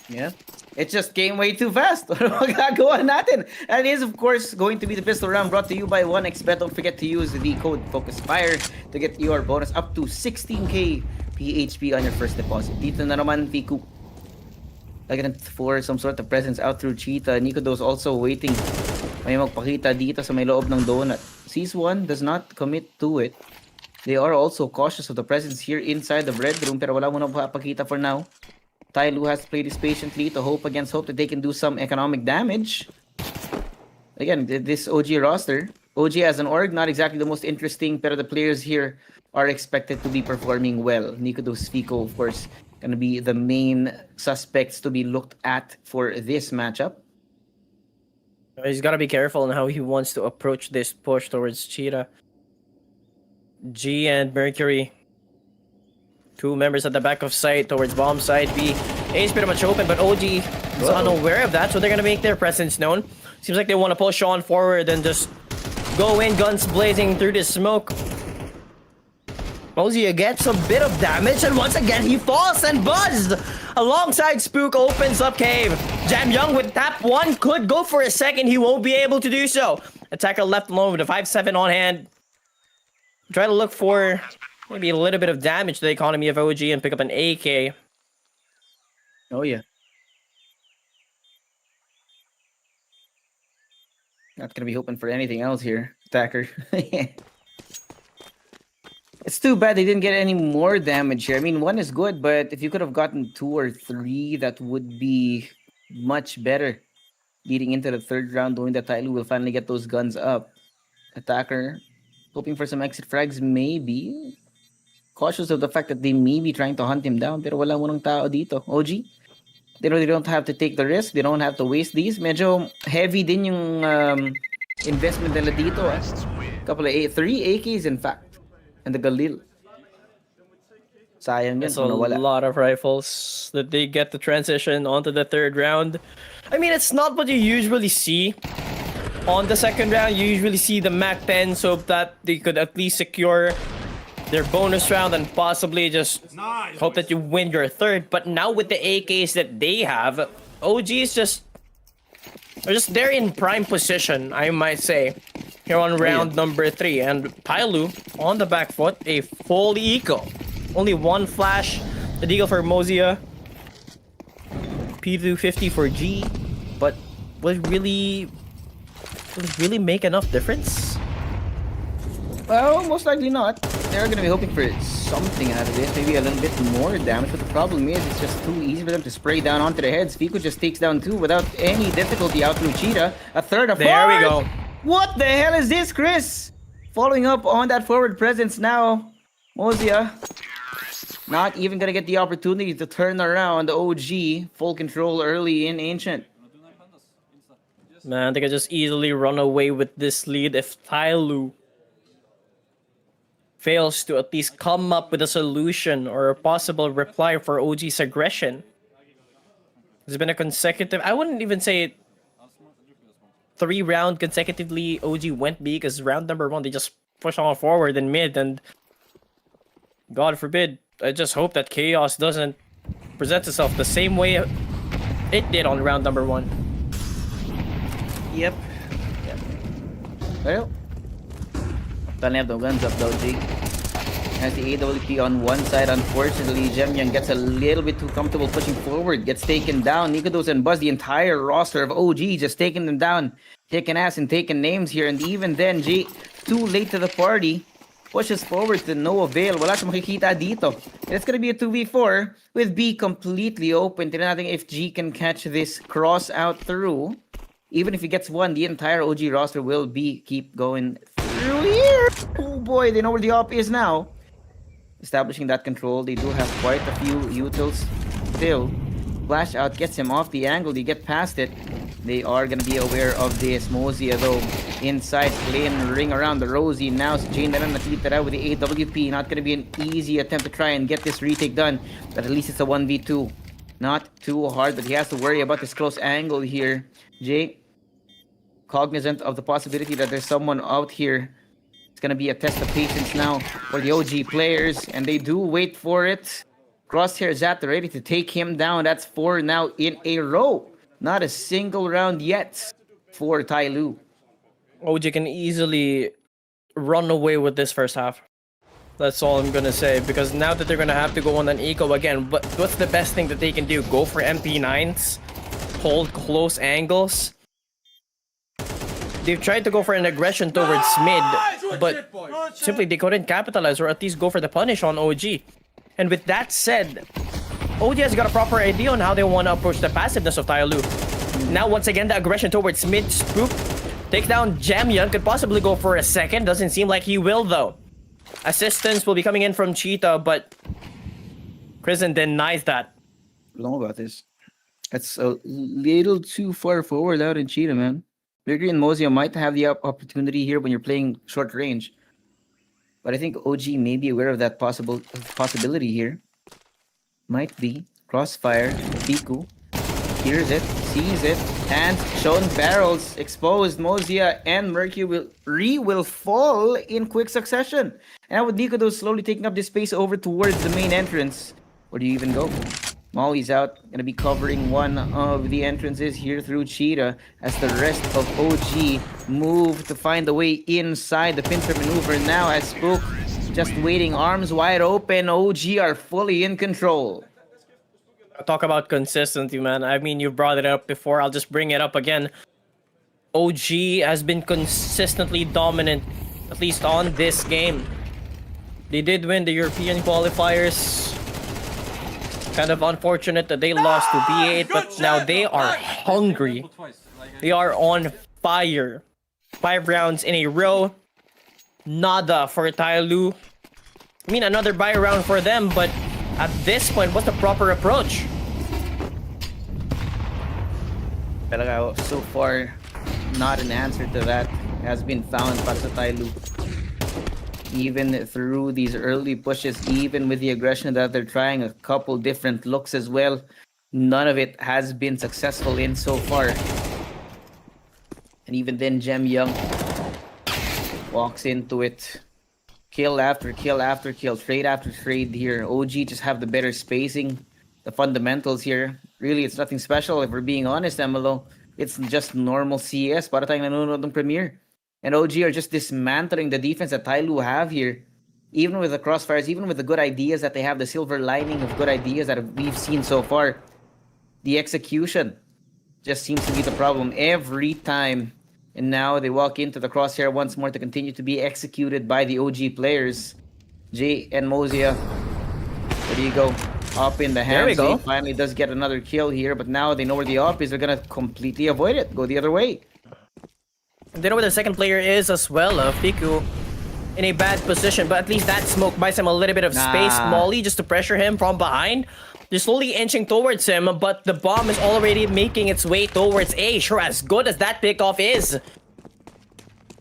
Yeah. It just came way too fast. Magagawa natin. And it is, of course, going to be the pistol round brought to you by 1xBet. Don't forget to use the code FocusFire to get your bonus up to 16k PHP on your first deposit. Dito na naman, Fiku. Lagyan for some sort of presence out through Cheetah. Nikodo's also waiting. May magpakita dito sa may loob ng donut. Sees one, does not commit to it. They are also cautious of the presence here inside the bread room, pero wala mo na papakita for now. TyLOO has to play this patiently to hope against hope that they can do some economic damage. Again, this OG roster, OG as an org, not exactly the most interesting, pero the players here are expected to be performing well. Nikodo's Fico, of course, gonna be the main suspects to be looked at for this matchup. He's got to be careful on how he wants to approach this push towards Cheetah. G and Mercury. Two members at the back of site towards bomb side B. A is pretty much open, but OG is unaware of that, so they're going to make their presence known. Seems like they want to push on forward and just go in, guns blazing through the smoke. Mozia gets a bit of damage, and once again he falls and buzzed. Alongside Spook opens up cave. Young with tap one could go for a second. He won't be able to do so. Attacker left alone with a 5-7 on hand. Try to look for maybe a little bit of damage to the economy of OG and pick up an AK. Oh yeah. Not gonna be hoping for anything else here, Attacker. It's too bad they didn't get any more damage here. I mean, one is good, but if you could have gotten 2 or 3, that would be much better. Leading into the third round, knowing that TyLOO will finally get those guns up. Attacker, hoping for some exit frags, maybe. Cautious of the fact that they may be trying to hunt him down, pero wala mo ng tao dito. OG, they know they don't have to take the risk. They don't have to waste these. Medyo heavy din yung investment nila dito. Couple of 3 AKs, in fact. And the Galil. Sayang It's yun. a lot of rifles that they get to transition onto the third round. I mean, it's not what you usually see on the second round. You usually see the MAC-10 so that they could at least secure their bonus round and possibly just hope that you win your third. But now with the AKs that they have, OG is just they're in prime position, I might say, here on round number 3. And TyLOO on the back foot, a full eco. Only one flash, the deagle for Mozia, P250 for G, but will it really make enough difference? Well, most likely not. They're going to be hoping for something out of this. Maybe a little bit more damage. But the problem is, it's just too easy for them to spray down onto their heads. Fico just takes down 2 without any difficulty out through Cheetah. A third, a fourth. There we go. What the hell is this, Chris? Following up on that forward presence now. Mozia not even going to get the opportunity to turn around. OG, full control early in Ancient. Man, they could just easily run away with this lead if TyLOO fails to at least come up with a solution or a possible reply for OG's aggression. There's been a consecutive, I wouldn't even say 3 round consecutively OG went B because round number 1 they just pushed on forward in mid, and God forbid, I just hope that chaos doesn't present itself the same way it did on round number 1. Yep. Well, don't have the guns up though, G. Has the AWP on one side, unfortunately. Jemyoung gets a little bit too comfortable pushing forward, gets taken down. Nikodos and Buzz, the entire roster of OG, just taking them down, taking ass and taking names here. And even then, G, too late to the party, pushes forward to no avail. Wala siyang makikita dito. It's gonna be a 2v4 with B completely open. Tignan natin if G can catch this cross out through. Even if he gets one, the entire OG roster will be keep going through here. Oh boy, they know where the op is now. Establishing that control, they do have quite a few utils still. Flash out gets him off the angle, they get past it. They are gonna be aware of this. Mozia though, inside playing ring around the Rosie. Now si Jane na lang nakitira with the AWP. Not gonna be an easy attempt to try and get this retake done, but at least it's a 1v2. Not too hard, but he has to worry about this close angle here. Jay, cognizant of the possibility that there's someone out here. It's gonna be a test of patience now for the OG players, and they do wait for it. Crosshair is at the ready to take him down. That's 4 now in a row. Not a single round yet for TyLOO. OG can easily run away with this first half. That's all I'm gonna say, because now that they're gonna have to go on an eco again, but what's the best thing that they can do? Go for MP9s, hold close angles. They've tried to go for an aggression towards mid, but simply they couldn't capitalize or at least go for the punish on OG. And with that said, OG has got a proper idea on how they want to approach the passiveness of TyLOO. Now, once again, the aggression towards mid. Spook takes down Jemyoung. Could possibly go for a second. Doesn't seem like he will, though. Assistance will be coming in from Cheetah, but Prison denies that. I don't know about this. That's a little too far forward out in Cheetah, man. Gregory and Mozia might have the opportunity here when you're playing short range. But I think OG may be aware of that possibility here. Might be. Crossfire. Piku. Hears it. Sees it. And shown barrels. Exposed. Mozia and Mercury will fall in quick succession. And now with Nikodo slowly taking up this space over towards the main entrance. Where do you even go? Molly's out, gonna be covering one of the entrances here through Cheetah as the rest of OG move to find the way inside the pincer maneuver now as Spook just waiting, arms wide open. OG are fully in control. Talk about consistency, man. I mean, you brought it up before. I'll just bring it up again. OG has been consistently dominant, at least on this game. They did win the European qualifiers. Kind of unfortunate that they lost to B8, but now they are hungry. They are on fire. 5 rounds in a row. Nada for TyLOO. I mean, another buy round for them, but at this point, what's the proper approach? So far, not an answer to that has been found para sa TyLOO. Even through these early pushes, even with the aggression that they're trying a couple different looks as well, none of it has been successful in so far. And even then, Jemyoung walks into it. Kill after kill after kill, trade after trade here. OG just have the better spacing, the fundamentals here. Really, it's nothing special if we're being honest, Emelo. It's just normal CS para tayong nanonood ng Premier. And OG are just dismantling the defense that TyLOO have here. Even with the crossfires, even with the good ideas that they have, the silver lining of good ideas that we've seen so far. The execution just seems to be the problem every time. And now they walk into the crosshair once more to continue to be executed by the OG players. Jay and Mozia. There you go. Up in the hands. There we go. Jay finally does get another kill here, but now they know where the op is. They're going to completely avoid it. Go the other way. They know where the second player is as well. Piku in a bad position, but at least that smoke buys him a little bit of space. Molly just to pressure him from behind. They're slowly inching towards him, but the bomb is already making its way towards A. Sure, as good as that pickoff is,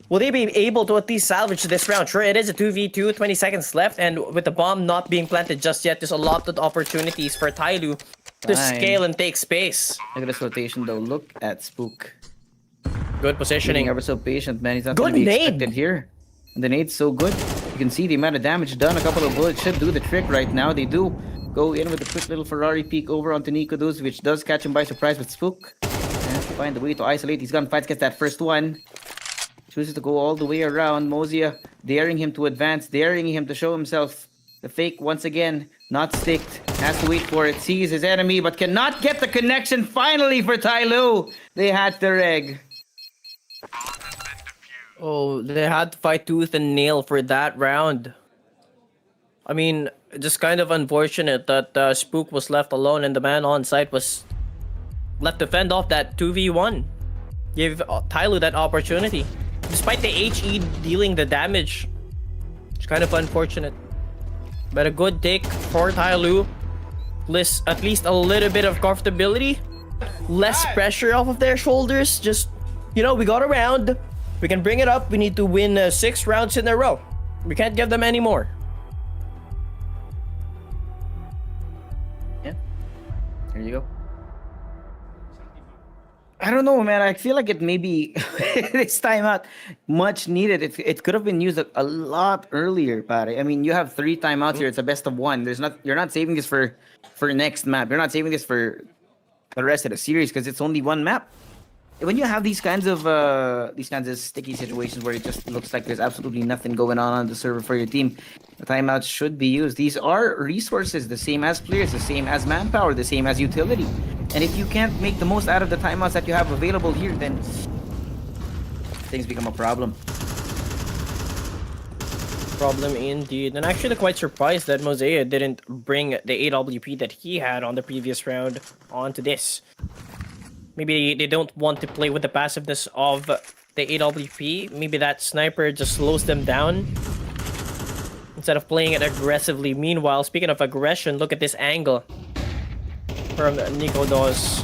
will they be able to at least salvage this round? Sure, it is a 2v2, 20 seconds left, and with the bomb not being planted just yet, there's a lot of opportunities for TyLOO to scale and take space. Look at this rotation though. Look at Spook. Good Being positioning. ever so patient, man. He's not Good going to be nade. expected here. And the nade's so good. You can see the amount of damage done. A couple of bullets should do the trick right now. They do go in with a quick little Ferrari peek over onto Nico Duz, which does catch him by surprise with Spook. And find a way to isolate. He's gunfights, gets that first one. Chooses to go all the way around. Mozia daring him to advance, daring him to show himself. The fake once again, not sticked. Has to wait for it. Sees his enemy, but cannot get the connection finally for TyLOO. They had the reg. Oh, they had to fight tooth and nail for that round. I mean, just kind of unfortunate that Spook was left alone and the man on site was left to fend off that 2v1. Gave TyLOO that opportunity. Despite the HE dealing the damage. It's kind of unfortunate. But a good take for TyLOO. At least a little bit of comfortability. Less pressure off of their shoulders. Just, we got a round. We can bring it up. We need to win 6 rounds in a row. We can't give them any more. Yeah. There you go. I don't know, man. I feel like it may be this timeout much needed. It could have been used a lot earlier, pare. I mean, you have 3 timeouts here. It's a best of 1. You're not saving this for next map. You're not saving this for the rest of the series because it's only 1 map. When you have these kinds of sticky situations where it just looks like there's absolutely nothing going on the server for your team, the timeouts should be used. These are resources, the same as players, the same as manpower, the same as utility. And if you can't make the most out of the timeouts that you have available here, then things become a problem. Problem indeed. And actually quite surprised that Mosea didn't bring the AWP that he had on the previous round onto this. Maybe they don't want to play with the passiveness of the AWP. Maybe that sniper just slows them down instead of playing it aggressively. Meanwhile, speaking of aggression, look at this angle from Nico Duz.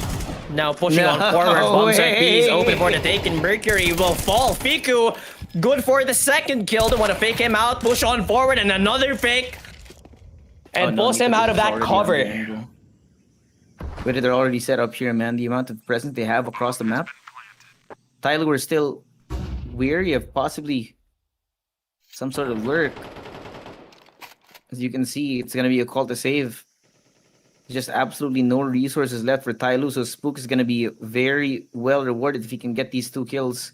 Now pushing on forward. Bombs at B is open for the take, and Mercury will fall. Fiku, good for the second kill. They want to fake him out, push on forward, and another fake. And pulls him out of that cover. But they're already set up here, man. The amount of presence they have across the map. TyLOO are still weary of possibly some sort of lurk. As you can see, it's going to be a call to save. There's just absolutely no resources left for TyLOO, so Spook is going to be very well rewarded if he can get these 2 kills.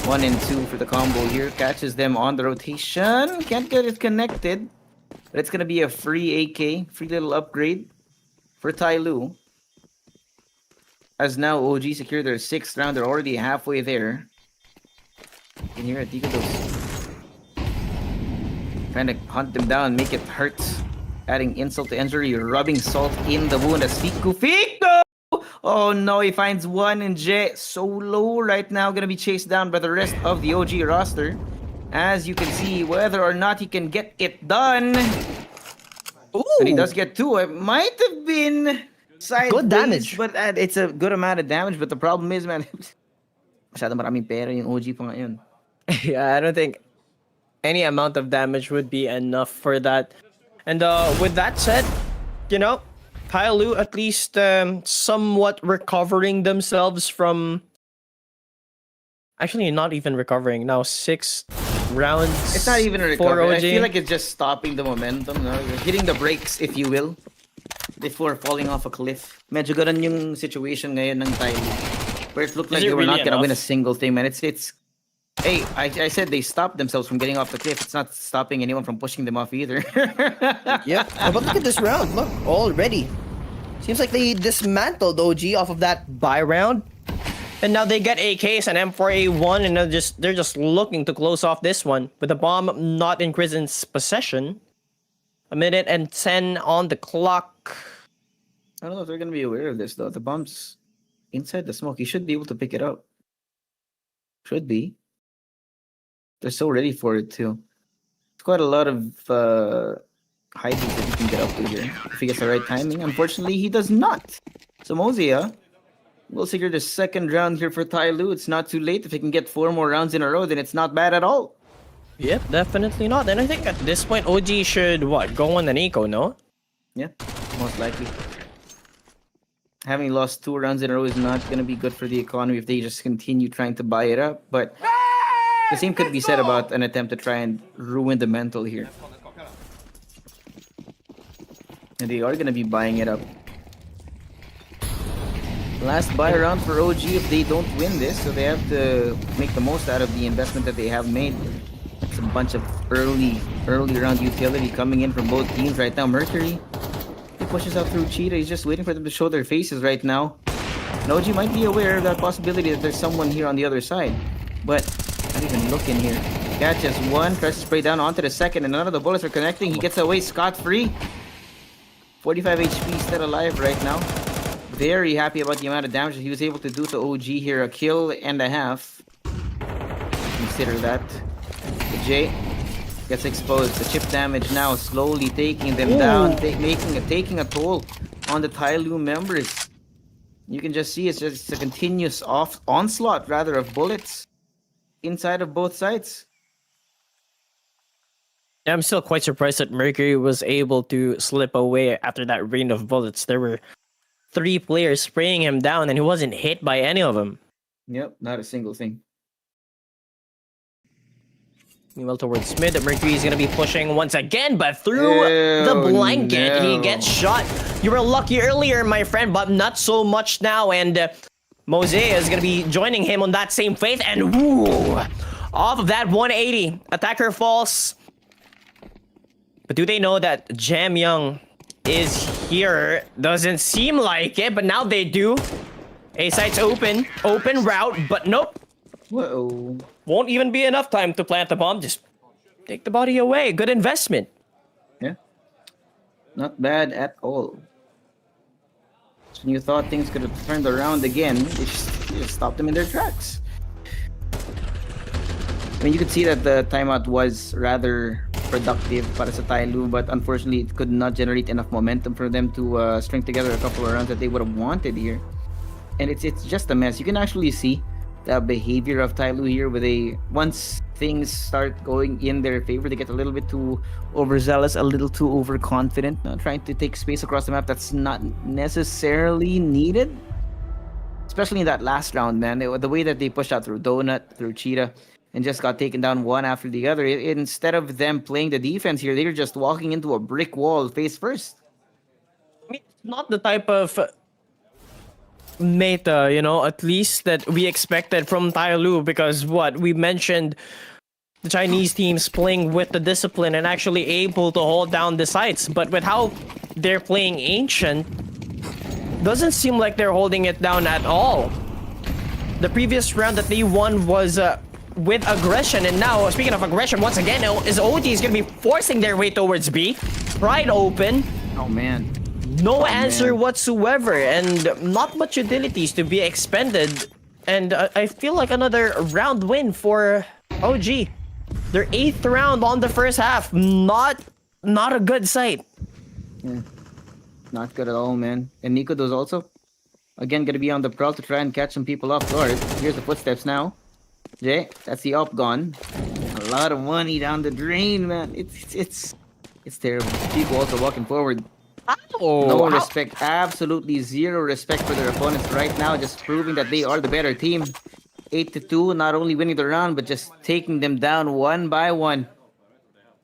1 and 2 for the combo here. Catches them on the rotation. Can't get it connected. But it's going to be a free AK, free little upgrade for TyLOO. As now OG secure their 6th round. They're already halfway there. You can hear it. Trying to hunt them down, make it hurt. Adding insult to injury, rubbing salt in the wound as Fiku. Oh no, he finds 1 and J. So low right now, gonna be chased down by the rest of the OG roster. As you can see, whether or not he can get it done. Ooh. But he does get 2. It might have been sideways, good damage, but it's a good amount of damage. But the problem is, man, masyado maraming pera yung OG pa ngayon. Yeah, I don't think any amount of damage would be enough for that. And with that said, TyLOO at least somewhat recovering themselves from... Actually, not even recovering. Now 6 rounds. It's not even a for recovery. OG. I feel like it's just stopping the momentum. No? You're hitting the brakes, if you will, before falling off a cliff. Medyo ganun yung situation ngayon ng TyLOO, where it looked like they were really not gonna win a enough? single thing, man. It's hey, I said they stopped themselves from getting off the cliff. It's not stopping anyone from pushing them off either. Yep. But look at this round. Look, already. Seems like they dismantled OG off of that Buy round. And now they get AKs and M4A1, and they're just looking to close off this one with the bomb not in Krizen's possession. 1:10 on the clock. I don't know if they're gonna be aware of this though. The bomb's inside the smoke. You should be able to pick it up. Should be. They're so ready for it too. It's quite a lot of hiding that he can get up to here if he gets the right timing. Unfortunately, he does not. So Mozia will secure the 2nd round here for TyLOO. It's not too late. If he can get 4 more rounds in a row, then it's not bad at all. Yep, definitely not. And I think at this point, OG should, go on the Nico, no? Yeah, most likely. having lost 2 rounds in a row is not going to be good for the economy if they just continue trying to buy it up. But the same could be said about an attempt to try and ruin the mental here. And they are going to be buying it up. Last buy round for OG if they don't win this, so they have to make the most out of the investment that they have made. It's a bunch of early round utility coming in from both teams right now. Mercury, he pushes out through Cheetah. He's just waiting for them to show their faces right now. And OG might be aware of that possibility that there's someone here on the other side, but not even looking here. Catches one, tries to spray down onto the second, and none of the bullets are connecting. He gets away scot-free. 45 HP, still alive right now. Very happy about the amount of damage that he was able to do to OG here. A kill and a half. Consider that. The J gets exposed. The chip damage now slowly taking them down, taking a toll on the TyLOO members. You can just see it's a continuous onslaught rather of bullets inside of both sides. I'm still quite surprised that Mercury was able to slip away after that rain of bullets. There were 3 players spraying him down and he wasn't hit by any of them. Yep, not a single thing. Meanwhile, towards mid, Mercury is going to be pushing once again, but through the blanket, he gets shot. You were lucky earlier, my friend, but not so much now. And Mose is going to be joining him on that same faith. And woo, off of that 180, attacker falls. But do they know that Jam Young is here? Doesn't seem like it, but now they do. A site's open route, but nope. Whoa. Won't even be enough time to plant the bomb. Just take the body away. Good investment. Yeah. Not bad at all. So when you thought things could have turned around again, you just stopped them in their tracks. I mean, you could see that the timeout was rather productive para sa TyLOO, but unfortunately it could not generate enough momentum for them to string together a couple of rounds that they would have wanted here. And it's just a mess. You can actually see the behavior of TyLOO here once things start going in their favor, they get a little bit too overzealous, a little too overconfident, trying to take space across the map that's not necessarily needed. Especially in that last round, man. The way that they pushed out through Donut, through Cheetah, and just got taken down one after the other. Instead of them playing the defense here, they're just walking into a brick wall face first. I mean, it's not the type of meta, at least that we expected from TyLOO, because we mentioned the Chinese teams playing with the discipline and actually able to hold down the sites, but with how they're playing Ancient, doesn't seem like they're holding it down at all. The previous round that they won was with aggression, and now, speaking of aggression, once again, is OG is gonna be forcing their way towards B. Pride open. Oh man. No answer whatsoever, and not much utilities to be expended. And I feel like another round win for OG. Their 8th round on the first half. Not a good sight. Yeah. Not good at all, man. And Nico does also. Again, gonna be on the prowl to try and catch some people off guard. Here's the footsteps now. Jay, that's the up gone. A lot of money down the drain, man. It's terrible. People also walking forward. No respect, absolutely zero respect for their opponents right now, just proving that they are the better team. 8-2, not only winning the round, but just taking them down one by one.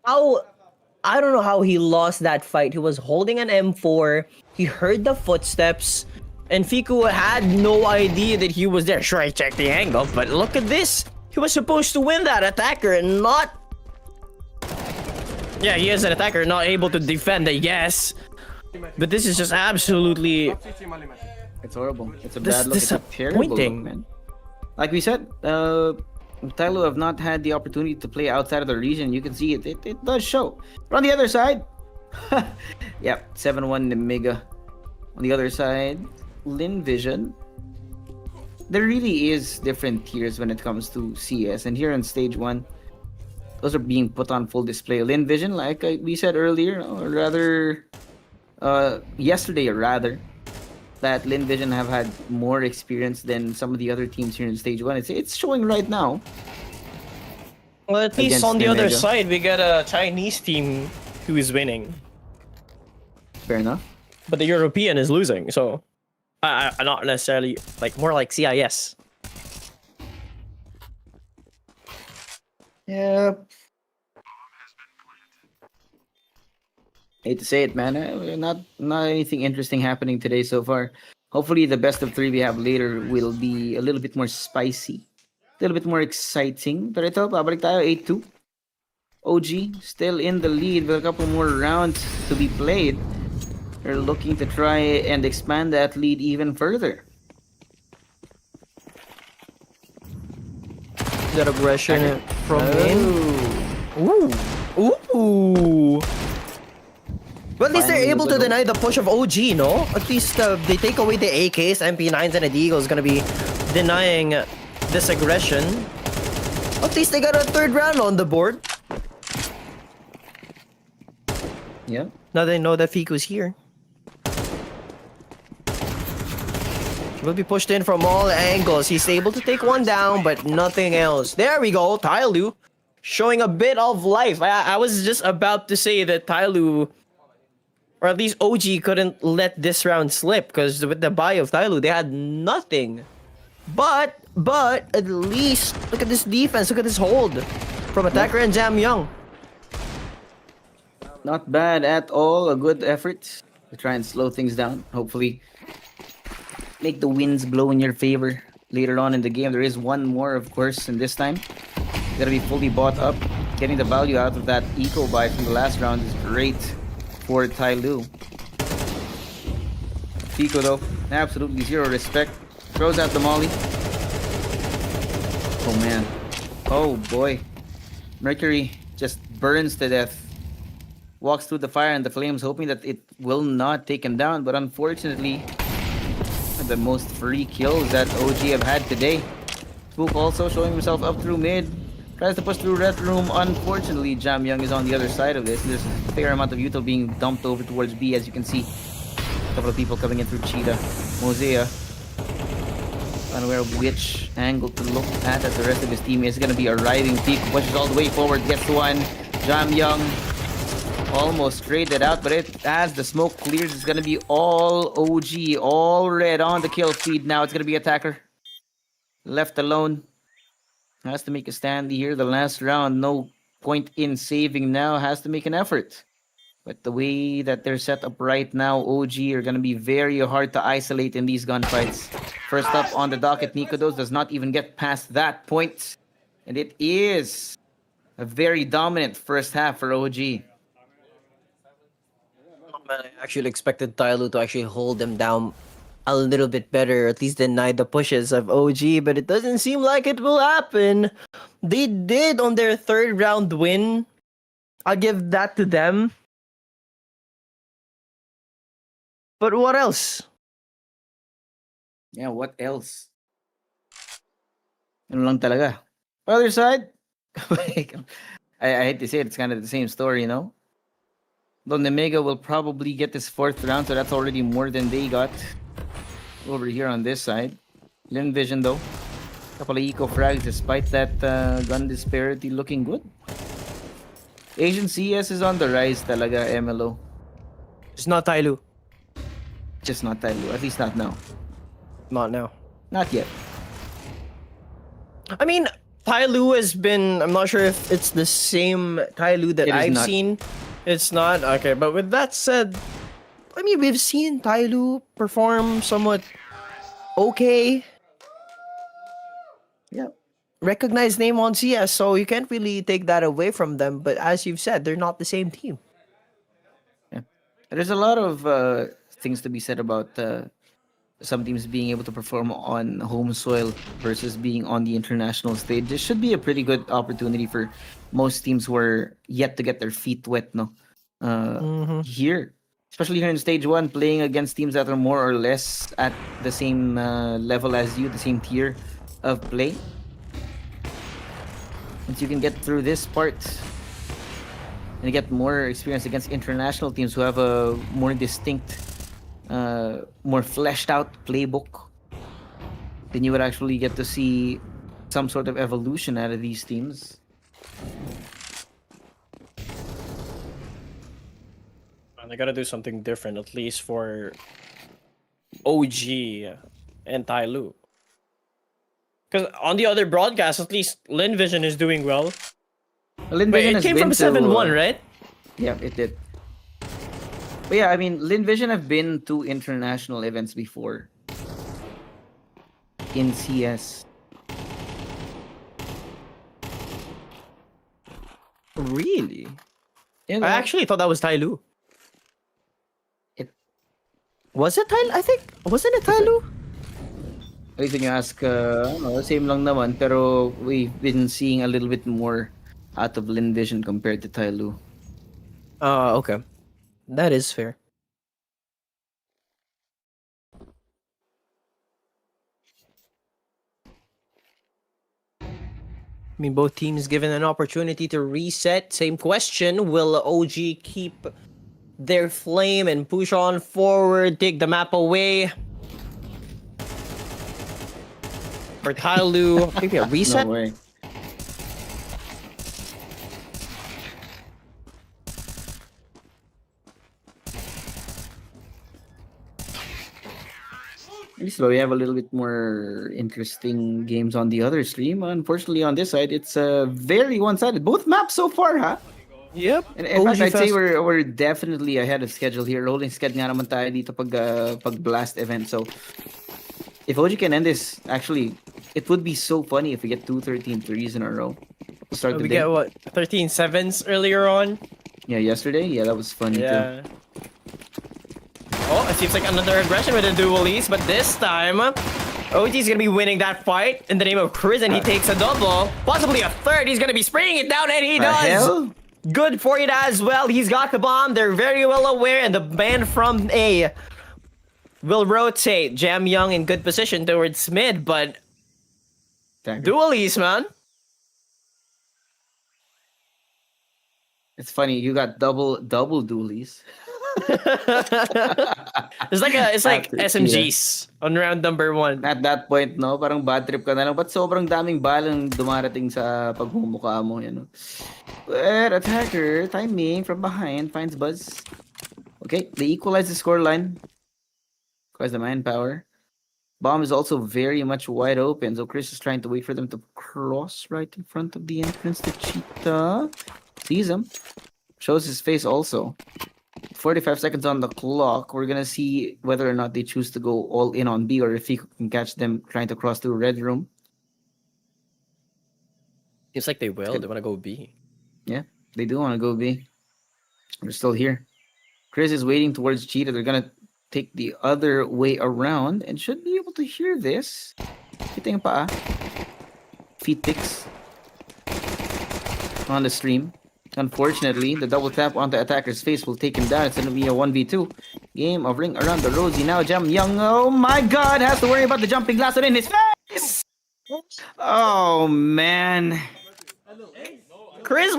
I don't know how he lost that fight. He was holding an M4, he heard the footsteps, and Fiku had no idea that he was there. Sure, I checked the angle, but look at this. He was supposed to win that attacker and not... Yeah, he is an attacker, not able to defend it, yes. But this is just absolutely... It's horrible. It's a bad look. It's a terrible look, man. Like we said, TyLOO have not had the opportunity to play outside of the region. You can see it. It does show. But on the other side, yep, 7-1 Mega. On the other side, Lin Vision. There really is different tiers when it comes to CS. And here in Stage 1, those are being put on full display. Lin Vision, like we said earlier, or rather... yesterday rather, that Lin Vision have had more experience than some of the other teams here in Stage 1. It's showing right now. Well, at least on the other side, we got a Chinese team who is winning. Fair enough. But the European is losing, so... Not necessarily like more like CIS. Yeah. Hate to say it, man. Not anything interesting happening today so far. Hopefully, the best of 3 we have later will be a little bit more spicy, a little bit more exciting. Pero ito, babalik tayo 8-2. OG still in the lead with a couple more rounds to be played. They're looking to try and expand that lead even further. That aggression from main. Ooh. Well, at least they're Finally, able to the deny the push of OG, no? At least they take away the AKs, MP9s, and the Deagle's gonna be denying this aggression. At least they got a 3rd round on the board. Yeah. Now they know that Fiku's here. Will be pushed in from all angles. He's able to take one down, but nothing else. There we go. TyLOO showing a bit of life. I was just about to say that TyLOO, or at least OG, couldn't let this round slip because with the buy of TyLOO, they had nothing. But at least look at this defense. Look at this hold from attacker and Jam Young. Not bad at all. A good effort to try and slow things down. Hopefully, make the winds blow in your favor later on in the game. There is one more, of course, and this time gotta be fully bought up. Getting the value out of that eco buy from the last round is great for TyLOO. Pico though, absolutely zero respect. Throws out the molly. Oh man. Oh boy. Mercury just burns to death. Walks through the fire and the flames, hoping that it will not take him down, but unfortunately, the most free kills that OG have had today. Spook also showing himself up through mid. Tries to push through Red Room. Unfortunately, Jam Young is on the other side of this. There's a fair amount of util being dumped over towards B, as you can see. A couple of people coming in through Cheetah. Mosea, unaware of which angle to look at as the rest of his team is going to be arriving. Peak pushes all the way forward, gets one. Jam Young almost traded out, but as the smoke clears, it's going to be all OG, all red on the kill feed now. It's going to be attacker. Left alone. Has to make a stand here. The last round, no point in saving now. Has to make an effort. But the way that they're set up right now, OG are going to be very hard to isolate in these gunfights. First up on the docket, Nikodos does not even get past that point. And it is a very dominant first half for OG. Man, I actually expected TyLOO to actually hold them down a little bit better, at least deny the pushes of OG, but it doesn't seem like it will happen. They did on their 3rd round win. I'll give that to them. But what else? Yeah, what else? Ano lang talaga. Other side, I hate to say it, it's kind of the same story, you know? Though Nemega will probably get this 4th round, so that's already more than they got over here on this side. Lin Vision though, couple of eco frags despite that gun disparity looking good. Asian CS is on the rise talaga, MLO. It's not TyLOO. Just not TyLOO, at least not now. Not now. Not yet. I mean, TyLOO has been, I'm not sure if it's the same TyLOO that It is I've not. seen. It's not? Okay, but with that said, I mean, we've seen TyLOO perform somewhat okay. Yeah. Recognized name on CS, so you can't really take that away from them. But as you've said, they're not the same team. Yeah. There's a lot of things to be said about some teams being able to perform on home soil versus being on the international stage. This should be a pretty good opportunity for most teams who are yet to get their feet wet, no? Here, especially here in stage 1, playing against teams that are more or less at the same level as you, the same tier of play. Once you can get through this part and you get more experience against international teams who have a more distinct, more fleshed out playbook, then you would actually get to see some sort of evolution out of these teams. They gotta do something different, at least for OG and TyLOO. Because on the other broadcast, at least Lin Vision is doing well. Lin Wait, Vision it has came been from to, 7-1, right? Yeah, it did. But yeah, I mean, Lin Vision have been to international events before in CS. Really? Yeah, I actually thought that was TyLOO. It- Was it TyLOO? I think, wasn't it TyLOO? at least when you ask, same lang naman, pero we've been seeing a little bit more out of Lin Vision compared to TyLOO. Okay. That is fair. I mean, both teams given an opportunity to reset. Same question. Will OG keep their flame and push on forward, take the map away? For TyLOO, maybe a reset? No way. At least we have a little bit more interesting games on the other stream. Unfortunately, on this side, it's very one-sided. Both maps so far, huh? Yep. And in fact, OG I'd say fast. we're definitely ahead of schedule here. Rolling schedule nga naman tayo dito pag blast event. So, if OG can end this, actually, it would be so funny if we get 2 13-3s in a row. To start the We day. get what, 13-7s earlier on? Yeah, yesterday? Yeah, that was funny too. Yeah. Oh, it seems like another aggression with the dualies, but this time, OG's gonna be winning that fight in the name of Chris, and he takes a double, possibly a third. He's gonna be spraying it down, and he The does. hell? Good for it as well. He's got the bomb. They're very well aware, and the man from A will rotate. Jam Young in good position towards mid, but Dagger. dualies, man. It's funny, you got double dualies. It's like After- SMGs on round number 1. At that point, no, parang bad trip ka na lang. Ba't sobrang daming balang dumarating sa pagmumukha mo, you know? But attacker, timing from behind, finds Buzz. Okay, they equalize the scoreline. Requires the manpower. Bomb is also very much wide open, so Chris is trying to wait for them to cross right in front of the entrance to Cheetah. Sees him. Shows his face also. 45 seconds on the clock. We're gonna see whether or not they choose to go all in on B or if he can catch them trying to cross through red room. Seems like they will. They want to go B. Yeah, they do want to go B. We're still here. Chris is waiting towards Cheetah. They're gonna take the other way around and should be able to hear this. Kita yung paa. Feet picks on the stream. Unfortunately, the double tap on the attacker's face will take him down. It's gonna be a 1v2 game of Ring Around the Rosie. Now Jam Young, oh my god, has to worry about the jumping glass in his face. Oh man. Chris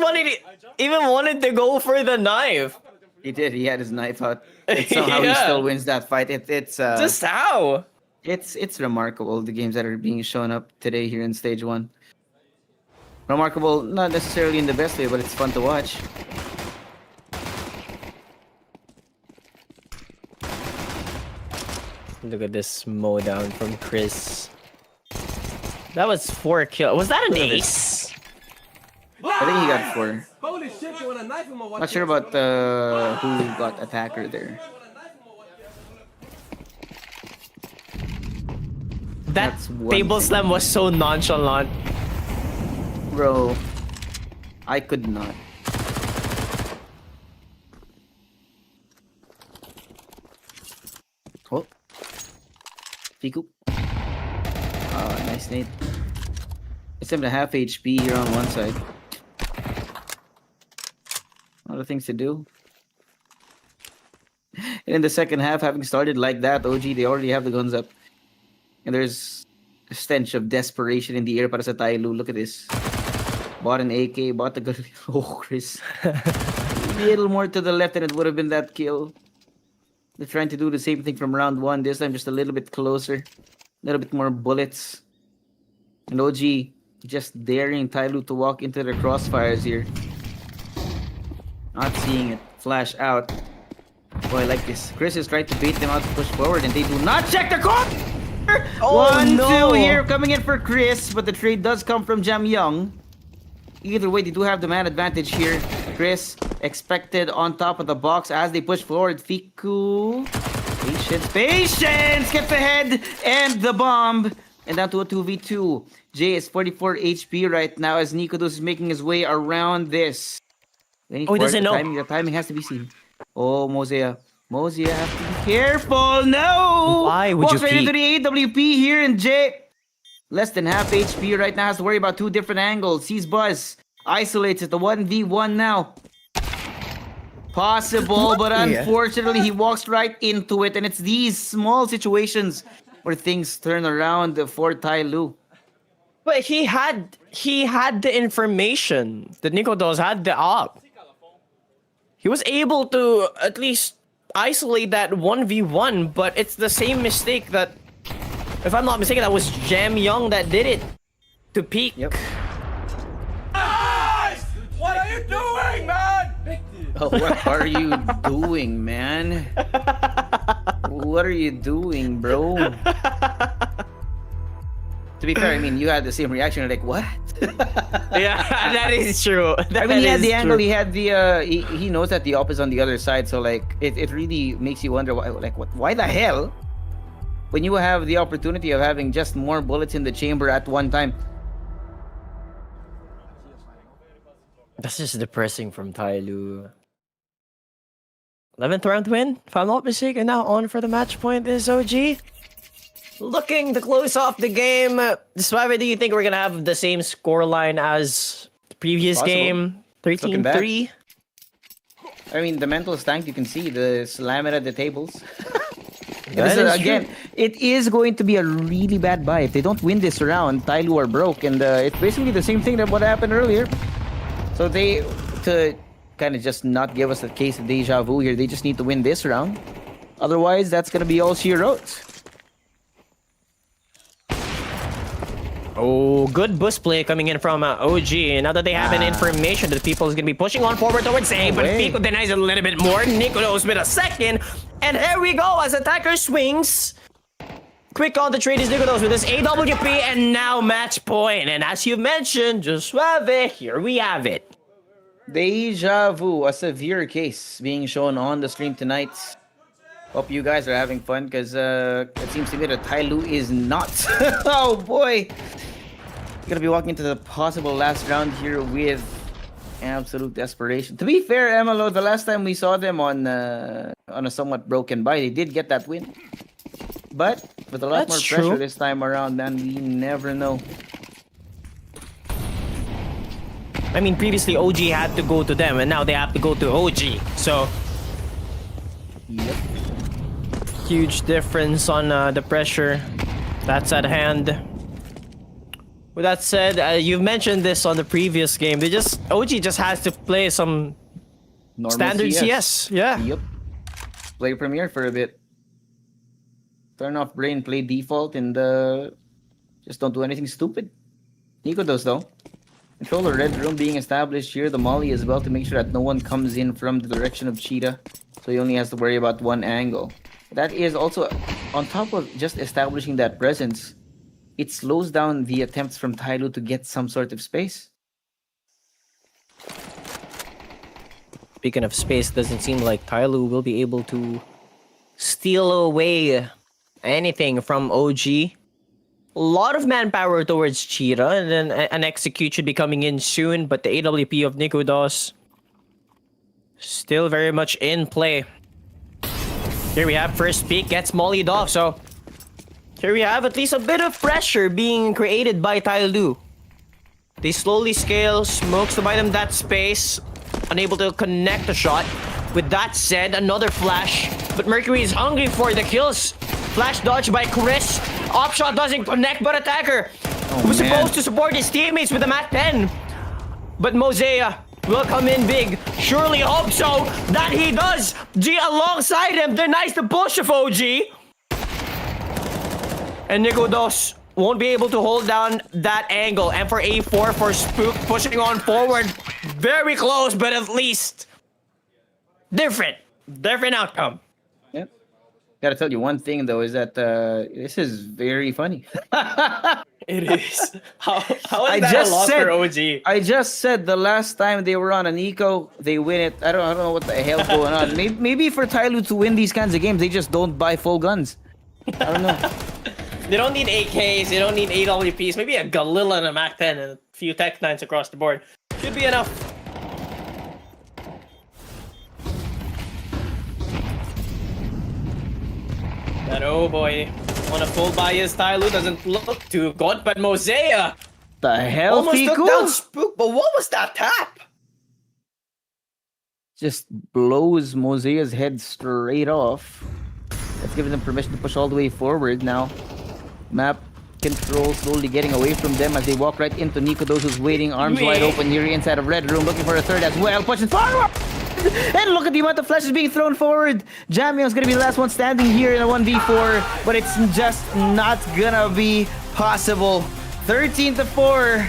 even wanted to go for the knife. He did. He had his knife out. And somehow he Yeah. still wins that fight. It's Just how? it's remarkable, the games that are being shown up today here in stage 1. Remarkable, not necessarily in the best way, but it's fun to watch. Look at this mow down from Chris. That was 4 kills. Was that an ace? I think he got 4. Not sure about who got attacker there. That That's one table thing. slam was so nonchalant. Bro, I could not. Oh. Fiku. Nice nade. It's him to half HP here on one side. A lot of things to do. And in the second half, having started like that, OG, they already have the guns up. And there's a stench of desperation in the air para sa TyLOO. Look at this. Bought an AK, bought the gun. Oh, Chris. A little more to the left and it would have been that kill. They're trying to do the same thing from round 1. This time just a little bit closer. A little bit more bullets. And OG just daring TyLOO to walk into the crossfires here. Not seeing it. Flash out. Boy, I like this. Chris is trying to bait them out to push forward, and they do not check the corner! Oh, 1-2 no. here coming in for Chris, but the trade does come from Jam Young. Either way, they do have the man advantage here. Chris expected on top of the box as they push forward. Fiku. Patience! Gets ahead and the bomb. And down to a 2v2. Jay is 44 HP right now as Nikodos is making his way around this. He doesn't know. The timing has to be seen. Oh, Mosea. Mosea have to be careful. No! Why would Walks you right into peek? the AWP here, and Jay, less than half HP right now, has to worry about two different angles. Sees Buzz. Isolates it. The 1v1 now. Possible, but unfortunately, he walks right into it, and it's these small situations where things turn around for TyLOO. But he had the information that Nikodos had the op. He was able to at least isolate that 1v1, but it's the same mistake that, if I'm not mistaken, that was Jam Young that did it to peak. Yep. What are you doing, man? Oh, what are you doing, man? What are you doing, bro? To be fair, I mean, you had the same reaction. You're like, what? Yeah, that is true. I mean, he had the angle. He had the. He knows that the op is on the other side. So like, it really makes you wonder, why the hell? When you have the opportunity of having just more bullets in the chamber at one time. That's just depressing from TyLOO. 11th round win, if I'm not mistaken. Now on for the match point is OG. Looking to close off the game. Despite, do you think we're gonna have the same scoreline as the previous Possible. game? Looking back. 13-3. I mean, the mental stank, you can see the slam it at the tables. That is Again, true. it is going to be a really bad buy. If they don't win this round, TyLOO are broke. And it's basically the same thing that what happened earlier. So to kind of just not give us a case of deja vu here, they just need to win this round. Otherwise, that's going to be all she wrote. Oh, good boost play coming in from OG. Now that they have an information that people is going to be pushing on forward towards A, but way. Fico denies a little bit more. Nikodos with a second. And here we go as attacker swings. Quick on the trade is Nikodos with his AWP and now match point. And as you mentioned, just suave, here we have it. Deja vu, a severe case being shown on the stream tonight. Hope you guys are having fun because it seems to me that TyLOO is not. Oh boy! Gonna be walking into the possible last round here with absolute desperation. To be fair, MLO, the last time we saw them on a somewhat broken buy, they did get that win. But with a lot That's more pressure true. this time around, man, we never know. I mean, previously OG had to go to them and now they have to go to OG. So, Yep. huge difference on the pressure that's at hand. With that said, you've mentioned this on the previous game. OG just has to play some Normal standard CS. Yeah. Yep. Play Premiere for a bit. Turn off brain, play default, and just don't do anything stupid. Nico does though. Control the red room being established here. The molly as well to make sure that no one comes in from the direction of Cheetah. So he only has to worry about one angle. That is also, on top of just establishing that presence, it slows down the attempts from TyLOO to get some sort of space. Speaking of space, doesn't seem like TyLOO will be able to steal away anything from OG. A lot of manpower towards Cheetah, and then an execute should be coming in soon, but the AWP of Nikodos still very much in play. Here we have first peak, gets mollied off, so here we have at least a bit of pressure being created by TyLOO. They slowly scale, smokes to buy them that space, unable to connect a shot. With that said, another flash, but Mercury is hungry for the kills. Flash dodge by Chris. Op shot doesn't connect, but attacker was supposed to support his teammates with a mat 10. But Mosea will come in big. Surely hope so. That he does. G alongside him denies the push of OG. And Nikodos won't be able to hold down that angle. And for A4 for Spook pushing on forward. Very close, but at least different. different outcome. Yeah. Gotta tell you one thing though is that this is very funny. It is. How I is that just a loss said- for OG? I just said the last time they were on an eco, they win it. I don't know what the hell's going on. Maybe for TyLOO to win these kinds of games, they just don't buy full guns. I don't know. They don't need AKs, they don't need AWPs, maybe a Galila and a MAC-10 and a few Tech-9s across the board. Should be enough. But oh boy, on a full bias, TyLOO doesn't look too good, but Mosea The hell, almost took Fiku? down Spook, but what was that tap? Just blows Mosea's head straight off. That's giving them permission to push all the way forward now. Map control slowly getting away from them as they walk right into Nico. Those who's waiting, arms wide open here inside of red room, looking for a third as well. Pushing forward! And look at the amount of flashes being thrown forward. Jamio's gonna be the last one standing here in a 1v4, but it's just not gonna be possible. 13-4.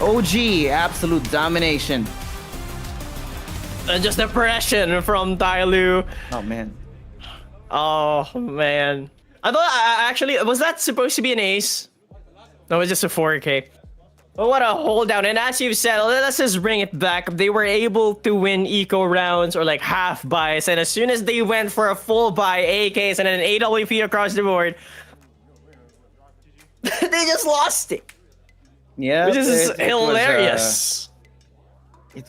OG, absolute domination. And just the pressure from TyLOO. Oh man. Oh man. I thought actually was that supposed to be an ace? No, it was just a 4K. But what a hold down. And as you've said, let's just bring it back. They were able to win eco rounds or like half buys, and as soon as they went for a full buy AKs and an AWP across the board, they just lost it. Yeah, Which is it hilarious. It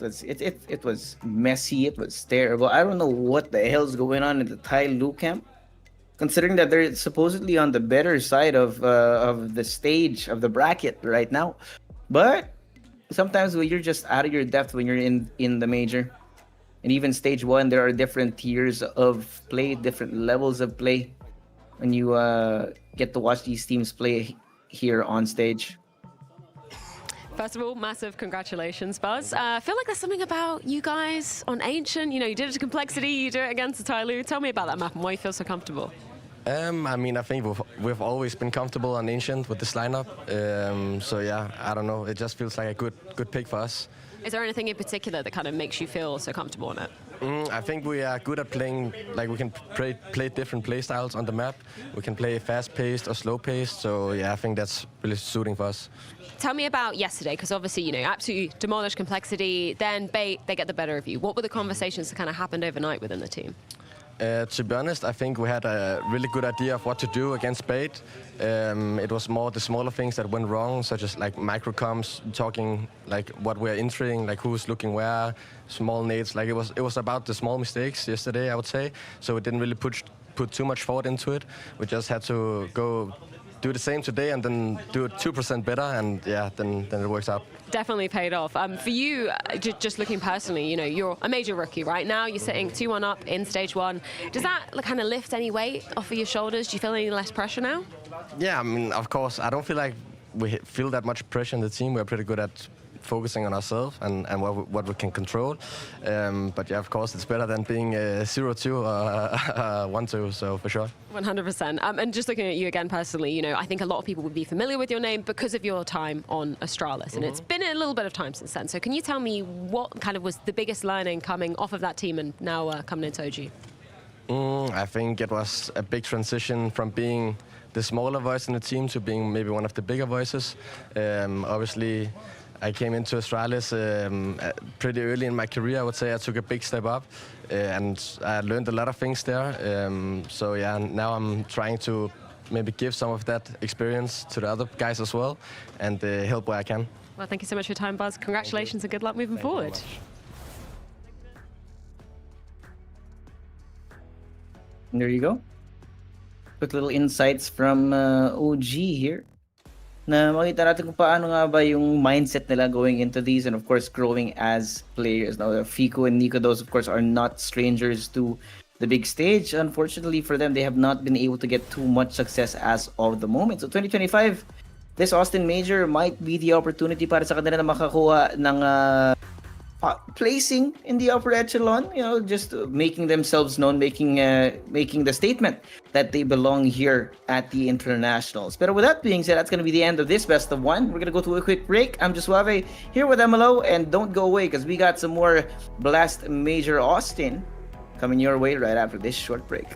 was messy. It was terrible. I don't know what the hell's going on in the TyLOO camp, considering that they're supposedly on the better side of the stage of the bracket right now. But sometimes when you're just out of your depth when you're in the major, and even stage one, there are different tiers of play, different levels of play, when you get to watch these teams play here on stage. First of all, massive congratulations, Buzz. I feel like there's something about you guys on Ancient. You know, you did it to Complexity, you do it against the TyLOO. Tell me about that map and why you feel so comfortable. I mean, I think we've always been comfortable on Ancient with this lineup. So yeah, I don't know. It just feels like a good pick for us. Is there anything in particular that kind of makes you feel so comfortable on it? I think we are good at playing, like we can play different play styles on the map. We can play fast-paced or slow-paced. So yeah, I think that's really suiting for us. Tell me about yesterday, because obviously, you know, absolutely demolished Complexity, then Bait, they get the better of you. What were the conversations that kind of happened overnight within the team? To be honest, I think we had a really good idea of what to do against Bait. It was more the smaller things that went wrong, such as like microcoms, talking like what we're entering, like who's looking where, small nades. Like it was about the small mistakes yesterday, I would say. So we didn't really put too much thought into it. We just had to go do the same today and then do it 2% better, and yeah, then it works out. Definitely paid off. For you, just looking personally, you know, you're a major rookie right now. You're sitting 2-1 up in stage one. Does that kind of lift any weight off of your shoulders? Do you feel any less pressure now? Yeah, I mean, of course, I don't feel like we feel that much pressure in the team. We're pretty good at focusing on ourselves and what we can control. But yeah, of course, it's better than being 0-2 or 1-2, so for sure. 100%. And just looking at you again personally, you know, I think a lot of people would be familiar with your name because of your time on Astralis, and it's been a little bit of time since then. So can you tell me what kind of was the biggest learning coming off of that team and now coming into OG? I think it was a big transition from being the smaller voice in the team to being maybe one of the bigger voices. Obviously, I came into Astralis pretty early in my career. I would say I took a big step up, and I learned a lot of things there. So yeah, now I'm trying to maybe give some of that experience to the other guys as well, and help where I can. Well, thank you so much for your time, Buzz. Congratulations and good luck moving forward. There you go. Quick little insights from OG here. Na makita natin kung paano nga ba yung mindset nila going into these, and of course growing as players. Now Fiku and Nico, those of course are not strangers to the big stage. Unfortunately for them, they have not been able to get too much success as of the moment. So 2025, this Austin Major might be the opportunity para sa kanila na makakuha ng placing in the upper echelon, you know, just making themselves known, making the statement that they belong here at the internationals. But with that being said, that's going to be the end of this best of one. We're going to go to a quick break. I'm Josuave here with MLO, and don't go away because we got some more Blast Major Austin coming your way right after this short break.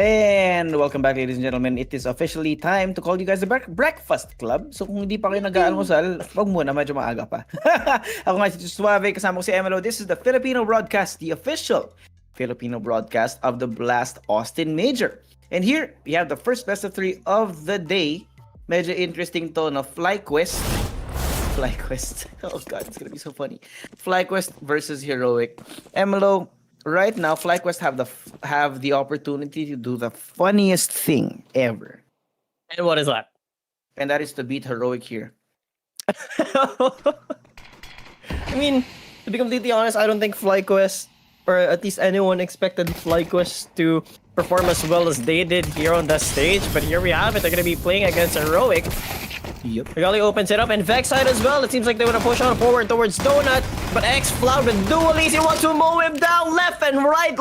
And welcome back, ladies and gentlemen. It is officially time to call you guys the Breakfast Club. So kung hindi pa kayo nag-aalmusal, wag muna, medyo maaga pa. Ako nga si Suave, kasama ko si Emelo. This is the Filipino broadcast, the official Filipino broadcast of the Blast Austin Major. And here, we have the first best of 3 of the day. Medyo interesting to, no? FlyQuest. Oh god, it's gonna be so funny. FlyQuest versus Heroic. Emelo, right now, FlyQuest have the opportunity to do the funniest thing ever. And what is that? And that is to beat Heroic here. I mean, to be completely honest, I don't think FlyQuest, or at least anyone expected FlyQuest to perform as well as they did here on the stage. But here we have it. They're going to be playing against Heroic. Yep. Regali opens it up, and Vexside as well. It seems like they want to push on forward towards Donut. But X-Floud with Dualies, he wants to mow him down left and right,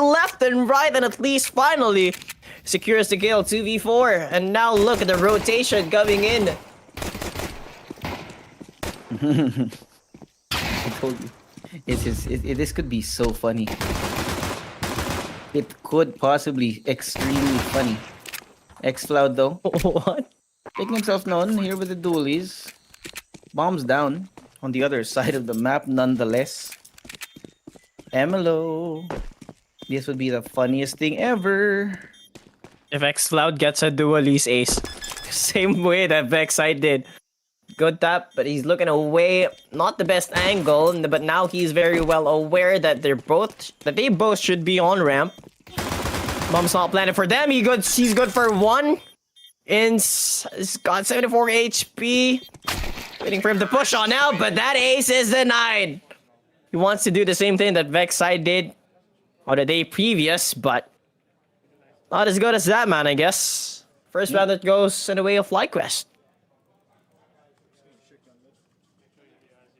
and at least finally secures the kill, 2v4. And now look at the rotation coming in. I told you. This could be so funny. It could possibly extremely funny. X-Cloud though. What? Taking himself known here with the dualies. Bombs down on the other side of the map nonetheless. Emelo. This would be the funniest thing ever. If X-Cloud gets a Dualies ace, same way that Vexside did. Good tap, but he's looking away. Not the best angle, but now he's very well aware that they both should be on ramp. Bomb's not planted for them. He's good for 1. He's got 74 HP. Waiting for him to push on out, but that ace is denied. He wants to do the same thing that Vexside did on the day previous, but not as good as that, man, I guess. First round that goes in the way of FlyQuest.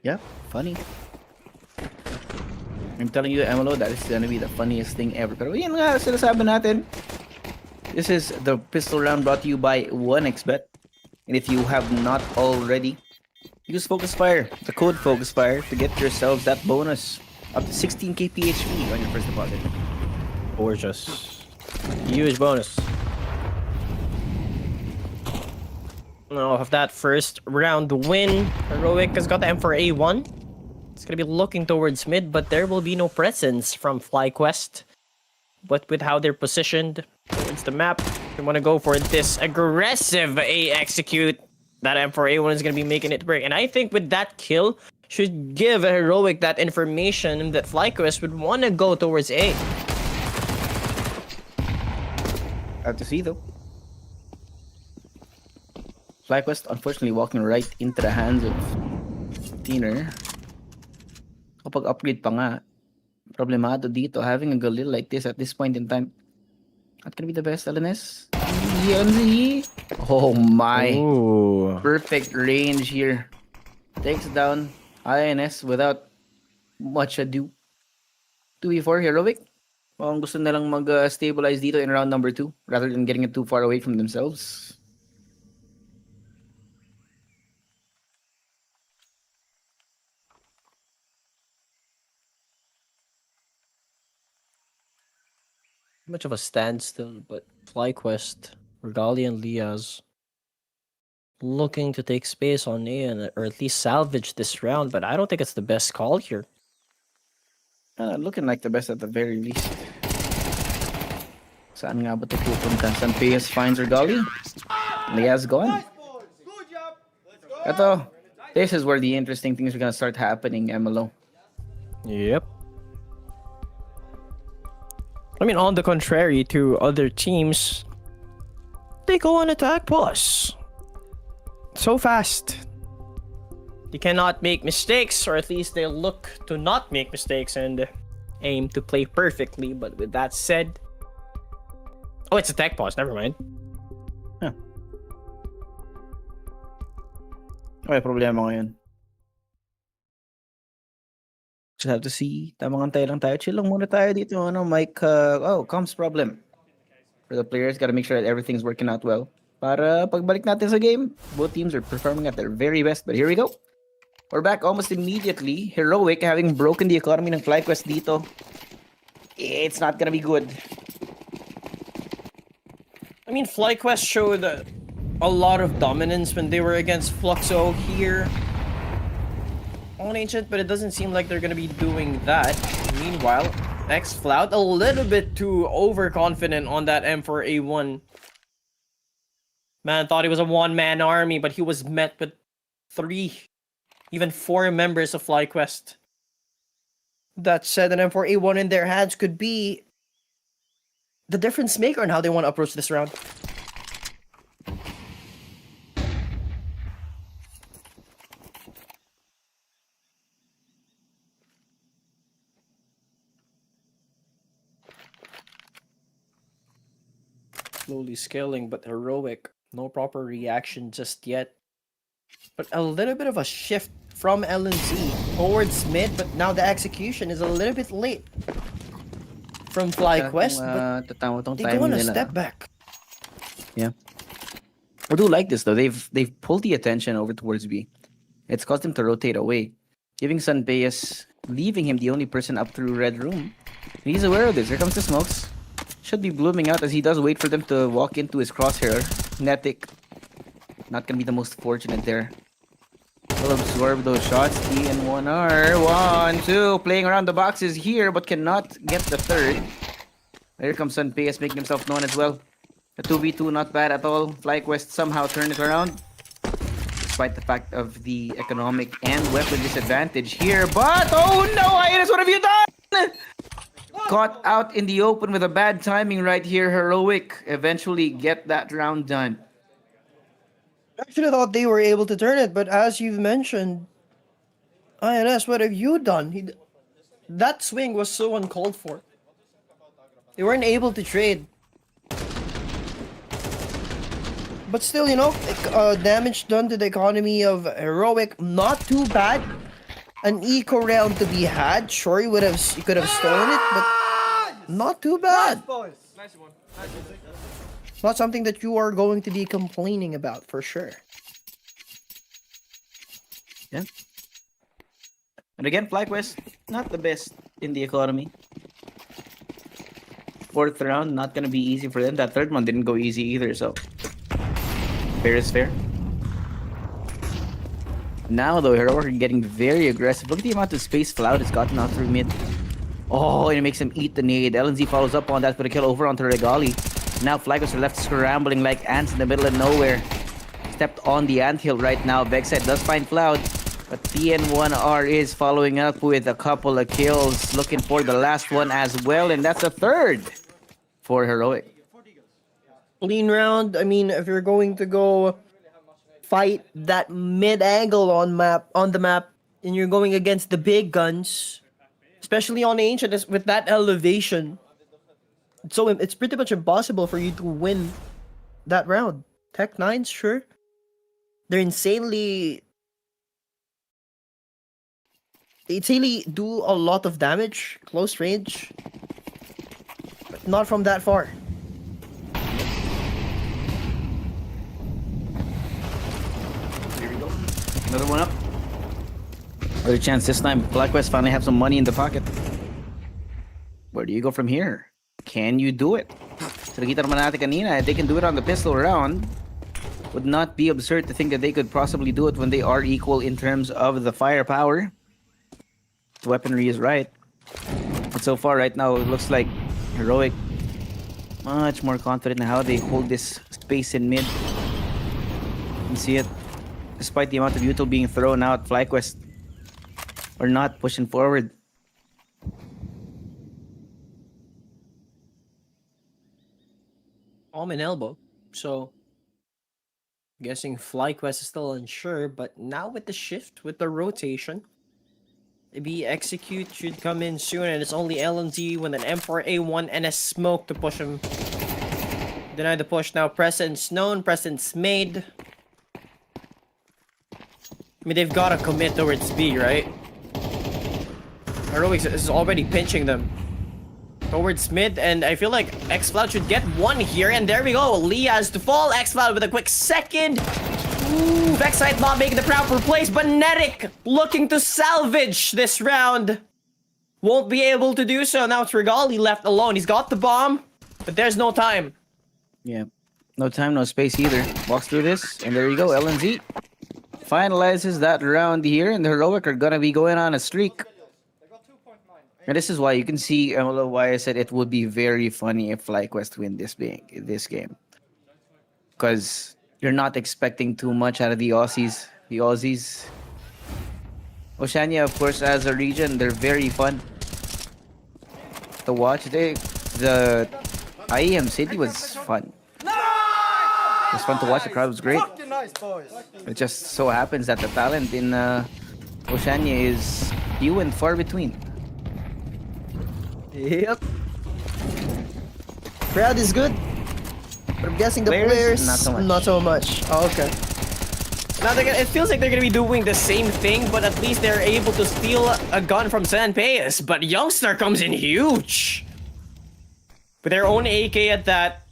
Yeah, funny. I'm telling you, Emelo, that is gonna be the funniest thing ever. Pero yun nga, sinasabi natin. This is the pistol round brought to you by 1xBet. And if you have not already, use FocusFire, the code FocusFire, to get yourselves that bonus up to 16k PHP on your first deposit. Gorgeous. Huge bonus. Now, of that first round win, Heroic has got the M4A1. It's going to be looking towards mid, but there will be no presence from FlyQuest. But with how they're positioned towards the map, they want to go for this aggressive A execute. That M4A1 is going to be making it work. And I think with that kill, should give Heroic that information that FlyQuest would want to go towards A. Hard to see though. FlyQuest unfortunately walking right into the hands of Tiner. Kapag upgrade pa nga, problemado dito having a Galil like this at this point in time. Not gonna be the best, LNS. ENG. Oh my. Ooh. Perfect range here. Takes down INS without much ado. 2v4 Heroic. Well, gusto na lang mag-stabilize dito in round number 2 rather than getting it too far away from themselves. Much of a standstill, but FlyQuest, Regali, and Liaz looking to take space on A or at least salvage this round, but I don't think it's the best call here. Looking like the best at the very least. Saan nga ba ito pupunta? Sanpeas finds Regali. Liaz gone. Ito, this is where the interesting things are gonna start happening, Emelo. Yep. I mean, on the contrary to other teams, they go on attack pause. So fast. They cannot make mistakes, or at least they look to not make mistakes and aim to play perfectly. But with that said... Oh, it's attack pause. Never mind. Huh. May problema ngayon. Just have to see. Tamang antay lang tayo. Chill lang muna tayo dito. Mic, comms problem. For the players, gotta make sure that everything's working out well. Para pagbalik natin sa game, both teams are performing at their very best. But here we go. We're back almost immediately. Heroic having broken the economy ng FlyQuest dito. It's not gonna be good. I mean, FlyQuest showed a lot of dominance when they were against Fluxo here on Ancient, but it doesn't seem like they're gonna be doing that. Meanwhile, xFlout a little bit too overconfident on that M4A1. Man thought he was a one-man army, but he was met with 3, even 4 members of FlyQuest. That said, an M4A1 in their hands could be the difference maker in how they want to approach this round. Slowly scaling, but heroic. No proper reaction just yet. But a little bit of a shift from LNZ towards mid, but now the execution is a little bit late from FlyQuest, but they go on a step back. Yeah. I do like this though. They've pulled the attention over towards B. It's caused him to rotate away, giving Sunbayas, leaving him the only person up through red room. He's aware of this. Here comes the smokes. Should be blooming out as he does wait for them to walk into his crosshair. Netic, not gonna be the most fortunate there. Will absorb those shots. TN1R. 1, 2. Playing around the boxes here, but cannot get the third. There comes Sunbayas making himself known as well. A 2v2, not bad at all. FlyQuest somehow turned it around, despite the fact of the economic and weapon disadvantage here. But, oh no, Hyenas, what have you done? Caught out in the open with a bad timing right here. Heroic eventually get that round done. I actually thought they were able to turn it, but as you've mentioned, INS, what have you done? That swing was so uncalled for. They weren't able to trade. But still, you know, damage done to the economy of Heroic, not too bad. An eco round to be had. Sure, he could have stolen it, but not too bad. Nice one. Not something that you are going to be complaining about, for sure. Yeah. And again, FlyQuest, not the best in the economy. 4th round, not gonna be easy for them. That 3rd one didn't go easy either, so fair is fair. Now though, Heroic are getting very aggressive. Look at the amount of space Flout has gotten out through mid. Oh, and it makes him eat the nade. LNZ follows up on that for a kill over onto Regali. Now FlyQuest are left scrambling like ants in the middle of nowhere. Stepped on the anthill right now. Vexite does find Cloud, but TN1R is following up with a couple of kills, looking for the last one as well, and that's a 3rd for Heroic. Clean round. I mean, if you're going to go fight that mid angle on the map, and you're going against the big guns, especially on Ancient with that elevation, so it's pretty much impossible for you to win that round. Tech 9s, sure, they're insanely do a lot of damage close range, but not from that far. Another one up. Another chance this time. FlyQuest finally have some money in the pocket. Where do you go from here? Can you do it? So nakita naman natin kanina, they can do it on the pistol round. Would not be absurd to think that they could possibly do it when they are equal in terms of the firepower. The weaponry is right. But so far right now, it looks like Heroic much more confident in how they hold this space in mid. You can see it. Despite the amount of util being thrown out, FlyQuest are not pushing forward. Arm and elbow. So, guessing FlyQuest is still unsure, but now with the shift, with the rotation, maybe execute should come in soon, and it's only LNZ with an M4A1 and a smoke to push him. Deny the push now. Presence known, presence made. I mean, they've got to commit towards B, right? Heroic is already pinching them towards mid, and I feel like xFlout should get one here, and there we go. Lee has to fall. xFlout with a quick second. Ooh, Vexite not making the proper place, but Netic looking to salvage this round. Won't be able to do so. Now it's Regali left alone. He's got the bomb, but there's no time. Yeah. No time, no space either. Walks through this, and there you go. LNZ finalizes that round here, and the Heroic are gonna be going on a streak. And this is why you can see why I said it would be very funny if FlyQuest win this game. Because you're not expecting too much out of the Aussies. Oceania, of course, as a region, they're very fun to watch. The IEM City was fun. It was fun to watch. The crowd was great. It just so happens that the talent in Oceania is few and far between. Yep. Crowd is good. But I'm guessing the players not so much. Oh, okay. Now it feels like they're gonna be doing the same thing, but at least they're able to steal a gun from San Payas. But Youngster comes in huge with their own AK at that.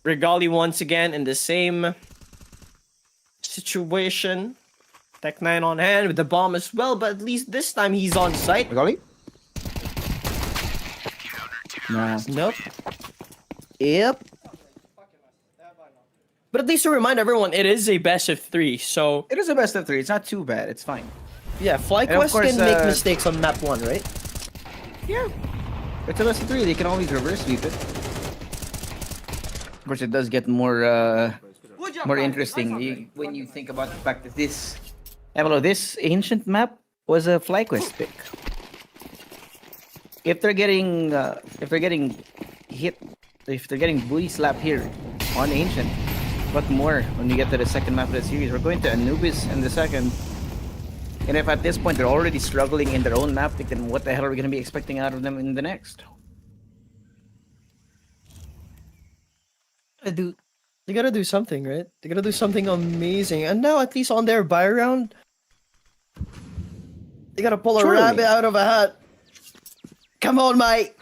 Regali once again in the same situation. Tech 9 on hand with the bomb as well, but at least this time he's on site. Regali? Nah. Nope. Yep. But at least to remind everyone, it is a best of 3, so... It is a best of 3. It's not too bad. It's fine. Yeah, FlyQuest can make mistakes on map 1, right? Yeah. It's a best of 3. They can always reverse sweep it. Of course, it does get more interesting when you think about the fact that this ancient map was a FlyQuest pick. If they're getting hit, if they're getting booty slap here on ancient, what more when you get to the second map of the series? We're going to Anubis in the second. And if at this point they're already struggling in their own map, then what the hell are we going to be expecting out of them in the next? They gotta do something, right? They gotta do something amazing. And now, at least on their buy round, they gotta pull a rabbit out of a hat. Come on, mate.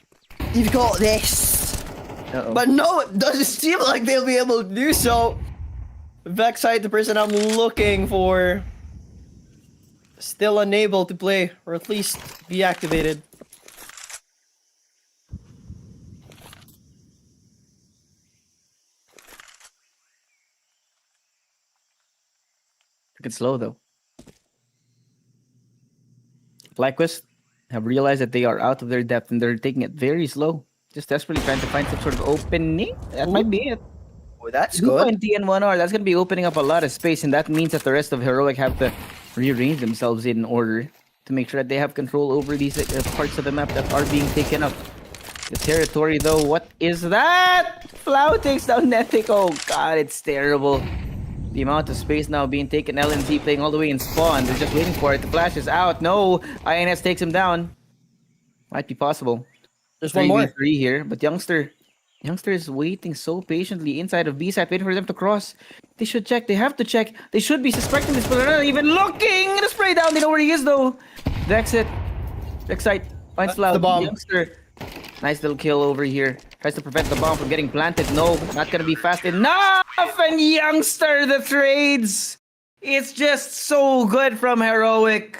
You've got this. But no, it doesn't seem like they'll be able to do so. Vexite, the person I'm looking for, still unable to play, or at least be activated. It's slow though. FlyQuest have realized that they are out of their depth and they're taking it very slow. Just desperately trying to find some sort of opening. That might be it. Oh, that's good. TN1R, that's going to be opening up a lot of space, and that means that the rest of Heroic have to rearrange themselves in order to make sure that they have control over these parts of the map that are being taken up. The territory though, what is that? Flau takes down Nethic. Oh god, it's terrible. The amount of space now being taken. LNZ playing all the way in spawn. They're just waiting for it. The flash is out. No, INS takes him down. Might be possible. There's one more. 3 here, but Youngster is waiting so patiently inside of B site, waiting for them to cross. They should check. They have to check. They should be suspecting this, but they're not even looking. The spray down. They know where he is though. The exit. Vexite finds Flau. The bomb. Youngster. Nice little kill over here. Tries to prevent the bomb from getting planted. No, not gonna be fast enough. And Youngster, the trades. It's just so good from Heroic.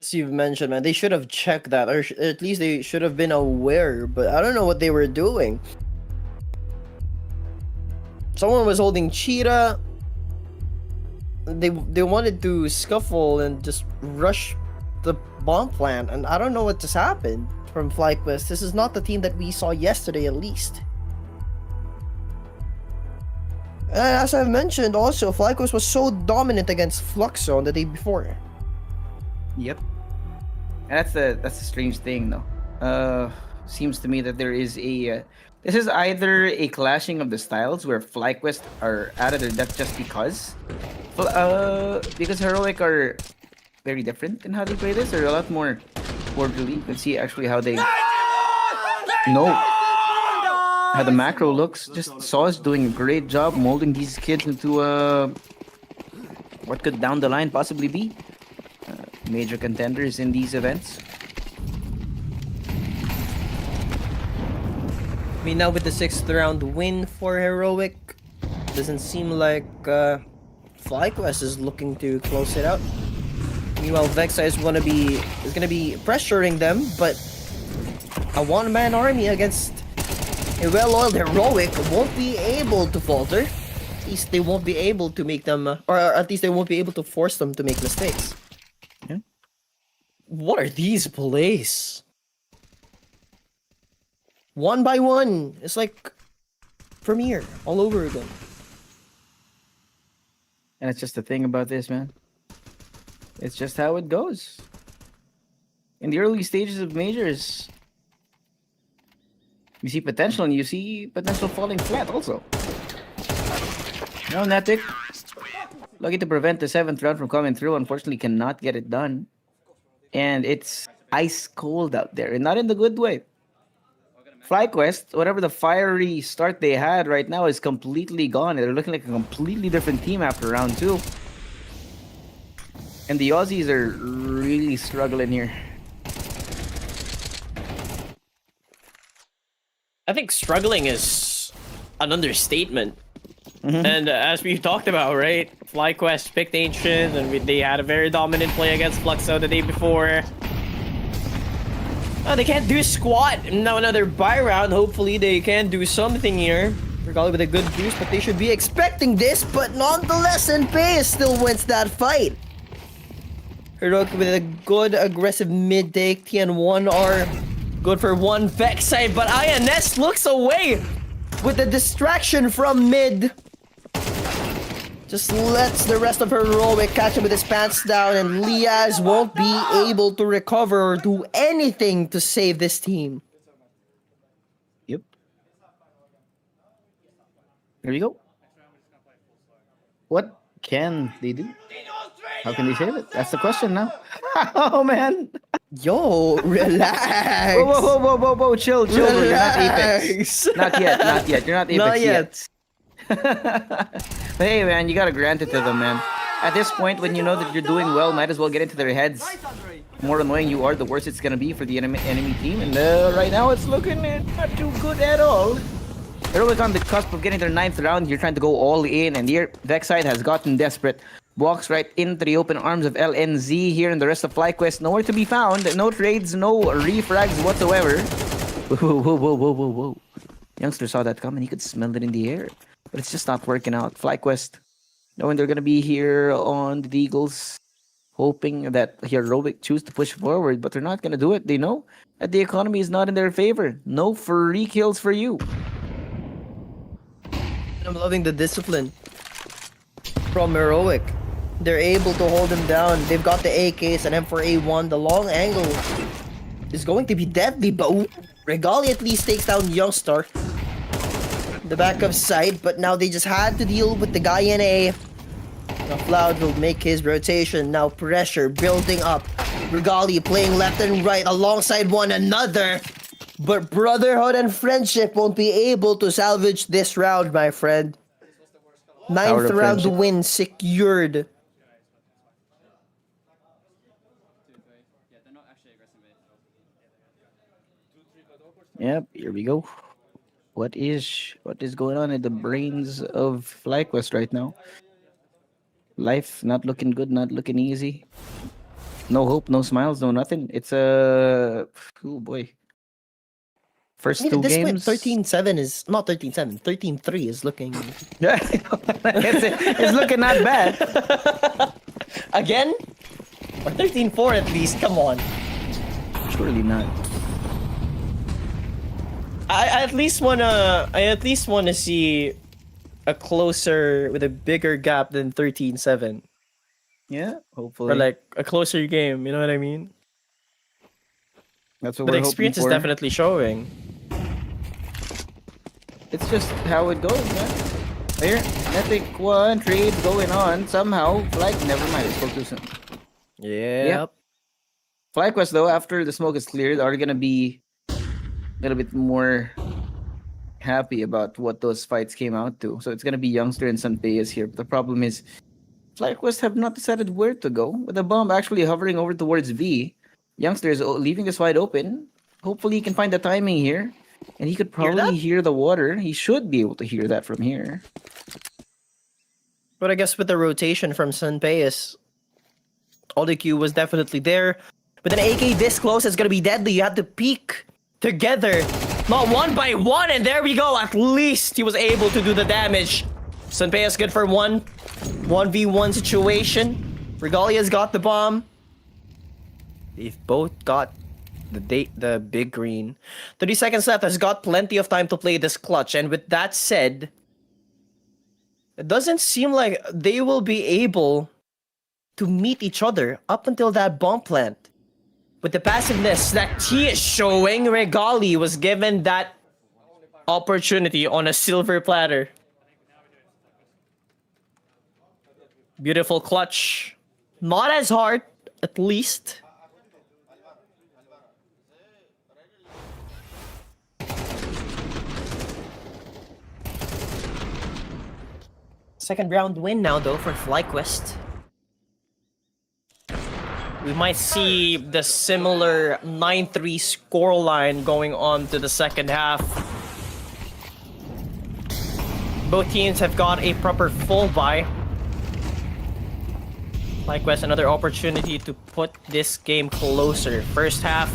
As you've mentioned, man, they should have checked that, or at least they should have been aware. But I don't know what they were doing. Someone was holding Cheetah. They wanted to scuffle and just rush the bomb plant, and I don't know what just happened from FlyQuest. This is not the team that we saw yesterday, at least. And as I've mentioned, also FlyQuest was so dominant against Fluxo on the day before. Yep. And that's a strange thing, though. Seems to me that there is a this is either a clashing of the styles where FlyQuest are out of their depth just because Heroic are very different in how they play this. They're a lot more orderly. Let's see actually how they how the macro looks. Just Saw is doing a great job molding these kids into what could down the line possibly be major contenders in these events. I mean, now with the 6th round win for Heroic, doesn't seem like FlyQuest is looking to close it out. Meanwhile, Vexa is gonna be pressuring them, but a one-man army against a well-oiled heroic won't be able to falter. At least they won't be able to make them, or at least they won't be able to force them to make mistakes. Yeah. What are these plays? One by one. It's like Premiere all over again. And it's just the thing about this, man. It's just how it goes. In the early stages of majors, you see potential and you see potential falling flat also. No, Natic, lucky to prevent the 7th round from coming through. Unfortunately, cannot get it done. And it's ice cold out there, and not in the good way. FlyQuest, whatever the fiery start they had right now is completely gone. They're looking like a completely different team after round 2. And the Aussies are really struggling here. I think struggling is an understatement. And as we've talked about, right? FlyQuest picked Ancient, and they had a very dominant play against Fluxo the day before. Oh, they can't do squat. Now another buy round. Hopefully they can do something here. Regali with a good boost, but they should be expecting this. But nonetheless, Imperial still wins that fight. Heroic with a good aggressive mid take. TN1 are good for one Vex side, but INS looks away with the distraction from mid. Just lets the rest of Heroic catch him with his pants down, and Liaz won't be able to recover or do anything to save this team. Yep. There you go. What can they do? How can they save it? That's the question now. Oh, man. Yo, relax. Whoa. Chill. Bro. You're not Relax. Apex. Not yet. You're not Apex Not yet. But hey, man, you gotta grant it to them, man. At this point, when you know that you're doing well, might as well get into their heads. The more annoying you are, the worse it's gonna be for the enemy team. And right now, it's looking not too good at all. Heroic on the cusp of getting their 9th round. You're trying to go all in, and here, Vexside has gotten desperate. Walks right into the open arms of LNZ here, and the rest of FlyQuest nowhere to be found. No trades, no refrags whatsoever. Whoa. Youngster saw that coming. He could smell it in the air. But it's just not working out. FlyQuest, knowing they're going to be here on the Eagles, hoping that Heroic choose to push forward, but they're not going to do it. They know that the economy is not in their favor. No free kills for you. I'm loving the discipline from Heroic. They're able to hold him down. They've got the AKs and M4A1. The long angle is going to be deadly, but Regali at least takes down Youngstar. The back of side, but now they just had to deal with the guy in A. Now Cloud will make his rotation. Now pressure building up. Regali playing left and right alongside one another. But brotherhood and friendship won't be able to salvage this round, my friend. 9th round win secured. Yep, here we go. What is going on in the brains of FlyQuest right now? Life not looking good, not looking easy. No hope, no smiles, no nothing. It's oh boy. First two games. 13-7 is not 13-7. 13-3 is looking. Yeah, it's looking not bad. Again? Or 13-4 at least. Come on. Surely not. I at least wanna see a closer with a bigger gap than 13-7. Yeah, hopefully. Or like a closer game, you know what I mean? That's what But the we're experience is hoping for. definitely showing. It's just how it goes, man. Here, Epic one trade going on somehow. Never mind, it's too soon. Yep. FlyQuest though, after the smoke is cleared, are gonna be a little bit more happy about what those fights came out to. So it's gonna be Youngster and Sanpeyas here. But the problem is, FlyQuest have not decided where to go. With the bomb actually hovering over towards V, Youngster is leaving this wide open. Hopefully he can find the timing here. And he could probably hear the water. He should be able to hear that from here. But I guess with the rotation from Sanpeyas, Q was definitely there. But an AK this close is gonna be deadly. You have to peek together Not one by one, and there we go. At least he was able to do the damage. Sanpea's good for 1v1 situation. Regalia's got the bomb. They've both got the big green. 30 seconds left. Has got plenty of time to play this clutch. And with that said, it doesn't seem like they will be able to meet each other up until that bomb plant. With the passiveness that he is showing, Regali was given that opportunity on a silver platter. Beautiful clutch. Not as hard, at least. Second round win now, though, for FlyQuest. We might see the similar 9-3 scoreline going on to the second half. Both teams have got a proper full buy. FlyQuest, another opportunity to put this game closer. First half,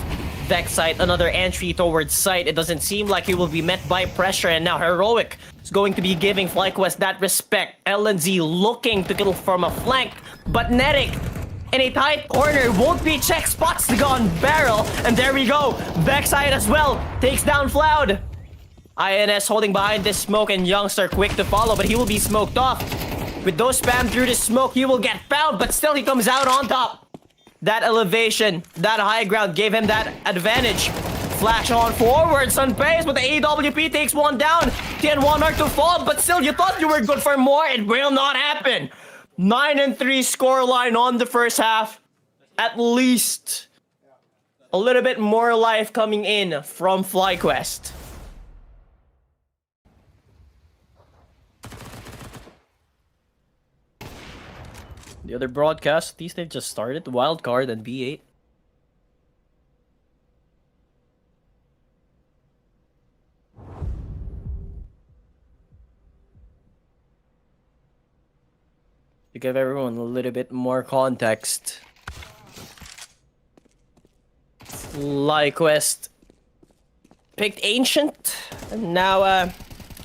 Vex site, another entry towards site. It doesn't seem like he will be met by pressure, and now Heroic is going to be giving FlyQuest that respect. LNZ looking to kill from a flank, but Netic in a tight corner won't be checked, spots the gun barrel, and there we go. Vex site as well, takes down Floud. INS holding behind this smoke, and Youngster quick to follow, but he will be smoked off. With those spam through the smoke, he will get found, but still he comes out on top. That elevation, that high ground gave him that advantage. Flash on forward, Sunpace, but the AWP takes one down. TN1 are to fall, but still you thought you were good for more. It will not happen. 9-3 scoreline on the first half. At least a little bit more life coming in from FlyQuest. The other broadcast, these they've just started. Wildcard and B8. To give everyone a little bit more context, FlyQuest picked Ancient, and now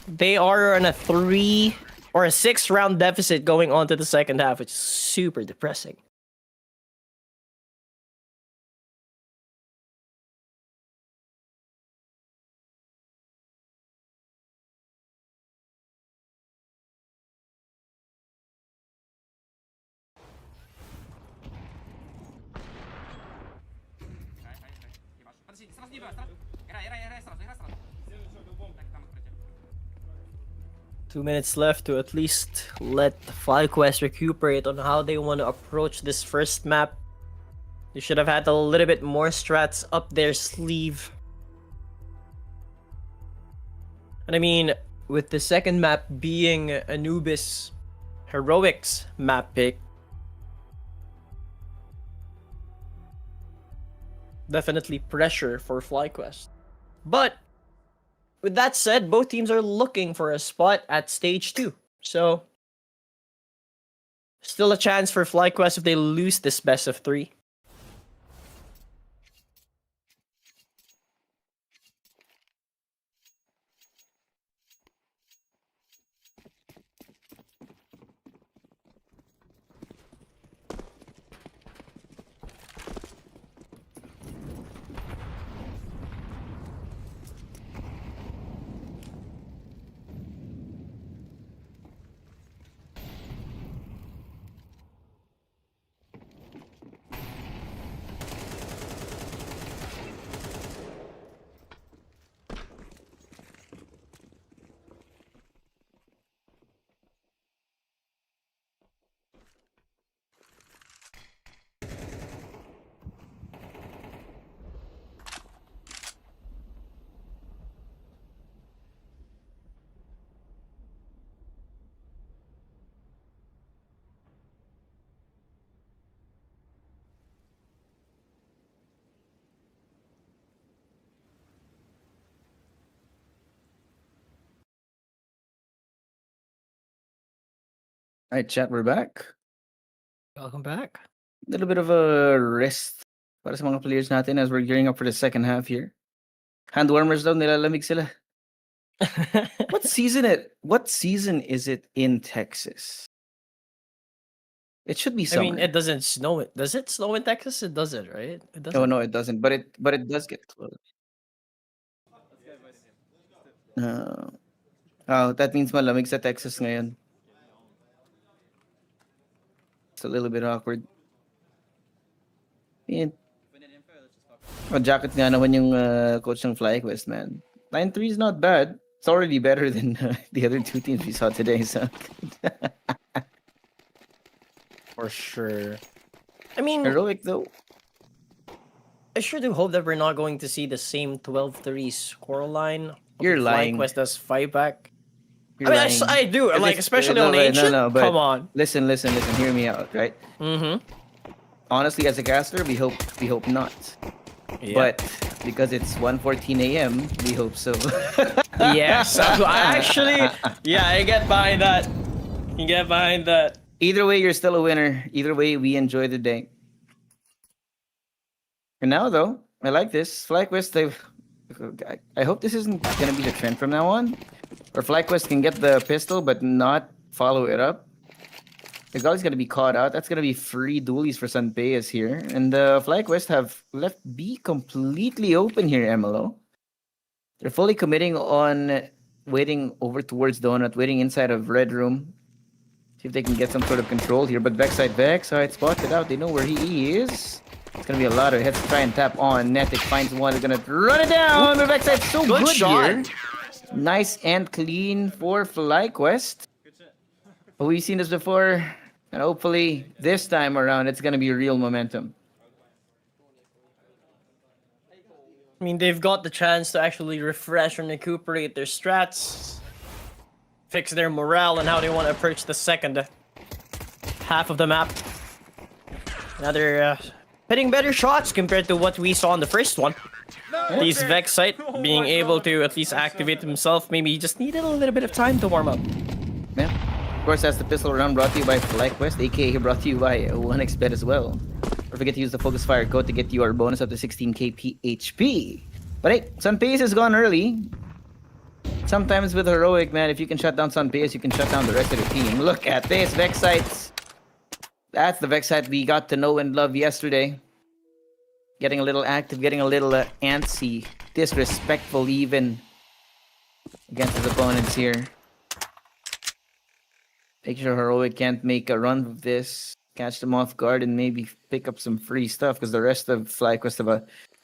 they are on a 3 or a 6 round deficit going on to the second half, which is super depressing. Two minutes left to at least let FlyQuest recuperate on how they want to approach this first map. They should have had a little bit more strats up their sleeve. And I mean, with the second map being Anubis Heroics map pick, definitely pressure for FlyQuest. But with that said, both teams are looking for a spot at stage 2. So, still a chance for FlyQuest if they lose this best of 3. All right, chat, we're back. Welcome back. A little bit of a rest para sa mga players natin as we're gearing up for the second half here. Hand warmers daw, nilalamig sila. What season is it in Texas? It should be I summer. mean, it doesn't snow. Does it snow in Texas? It doesn't, right? It doesn't. Oh no, it doesn't. But it does get close. That means malamig sa Texas ngayon. It's a little bit awkward. And jacket nga naman yung coach ng FlyQuest, man. 9-3 is not bad. It's already better than the other two teams we saw today. So For sure. I mean, heroic though. I sure do hope that we're not going to see the same 12-3 scoreline. You're lying. FlyQuest does fightback. You're I lying. mean, I do. If Like, it's- especially on Ancient. but Come on. Listen. Hear me out, right? Mm-hmm. Honestly, as a caster, we hope not. But because it's 1:14 a.m., we hope so. Yes. Actually, yeah, I get behind that. You get behind that. Either way, you're still a winner. Either way, we enjoy the day. And now, though, I like this. FlyQuest, I hope this isn't going to be the trend from now on. Or FlyQuest can get the pistol, but not follow it up. The guy's going to be caught out. That's going to be free dualies for Sanpeas here. And FlyQuest have left B completely open here, MLO. They're fully committing on waiting over towards Donut, waiting inside of Red Room. See if they can get some sort of control here. But backside spotted out. They know where he is. It's going to be a lot of heads to try and tap on. Netic finds one. They're going to run it down. The backside so good shot. here. Nice and clean for FlyQuest. But we've seen this before. And hopefully, this time around, it's going to be real momentum. I mean, they've got the chance to actually refresh and recuperate their strats, fix their morale, and how they want to approach the second half of the map. Now they're hitting better shots compared to what we saw in the first one. These Vexite being able to at least activate himself, maybe he just needed a little bit of time to warm up. Yeah. Of course, that's the pistol round brought to you by FlyQuest, aka brought to you by 1xBet as well. Don't forget to use the FocusFire code to get your bonus up to 16k PHP. But hey, Sunpace has gone early. Sometimes with Heroic, man, if you can shut down Sunpace, you can shut down the rest of the team. Look at this, Vexite. That's the Vexite we got to know and love yesterday. Getting a little active, getting a little antsy, disrespectful even against his opponents here. Make sure Heroic can't make a run of this, catch them off guard, and maybe pick up some free stuff because the rest of FlyQuest have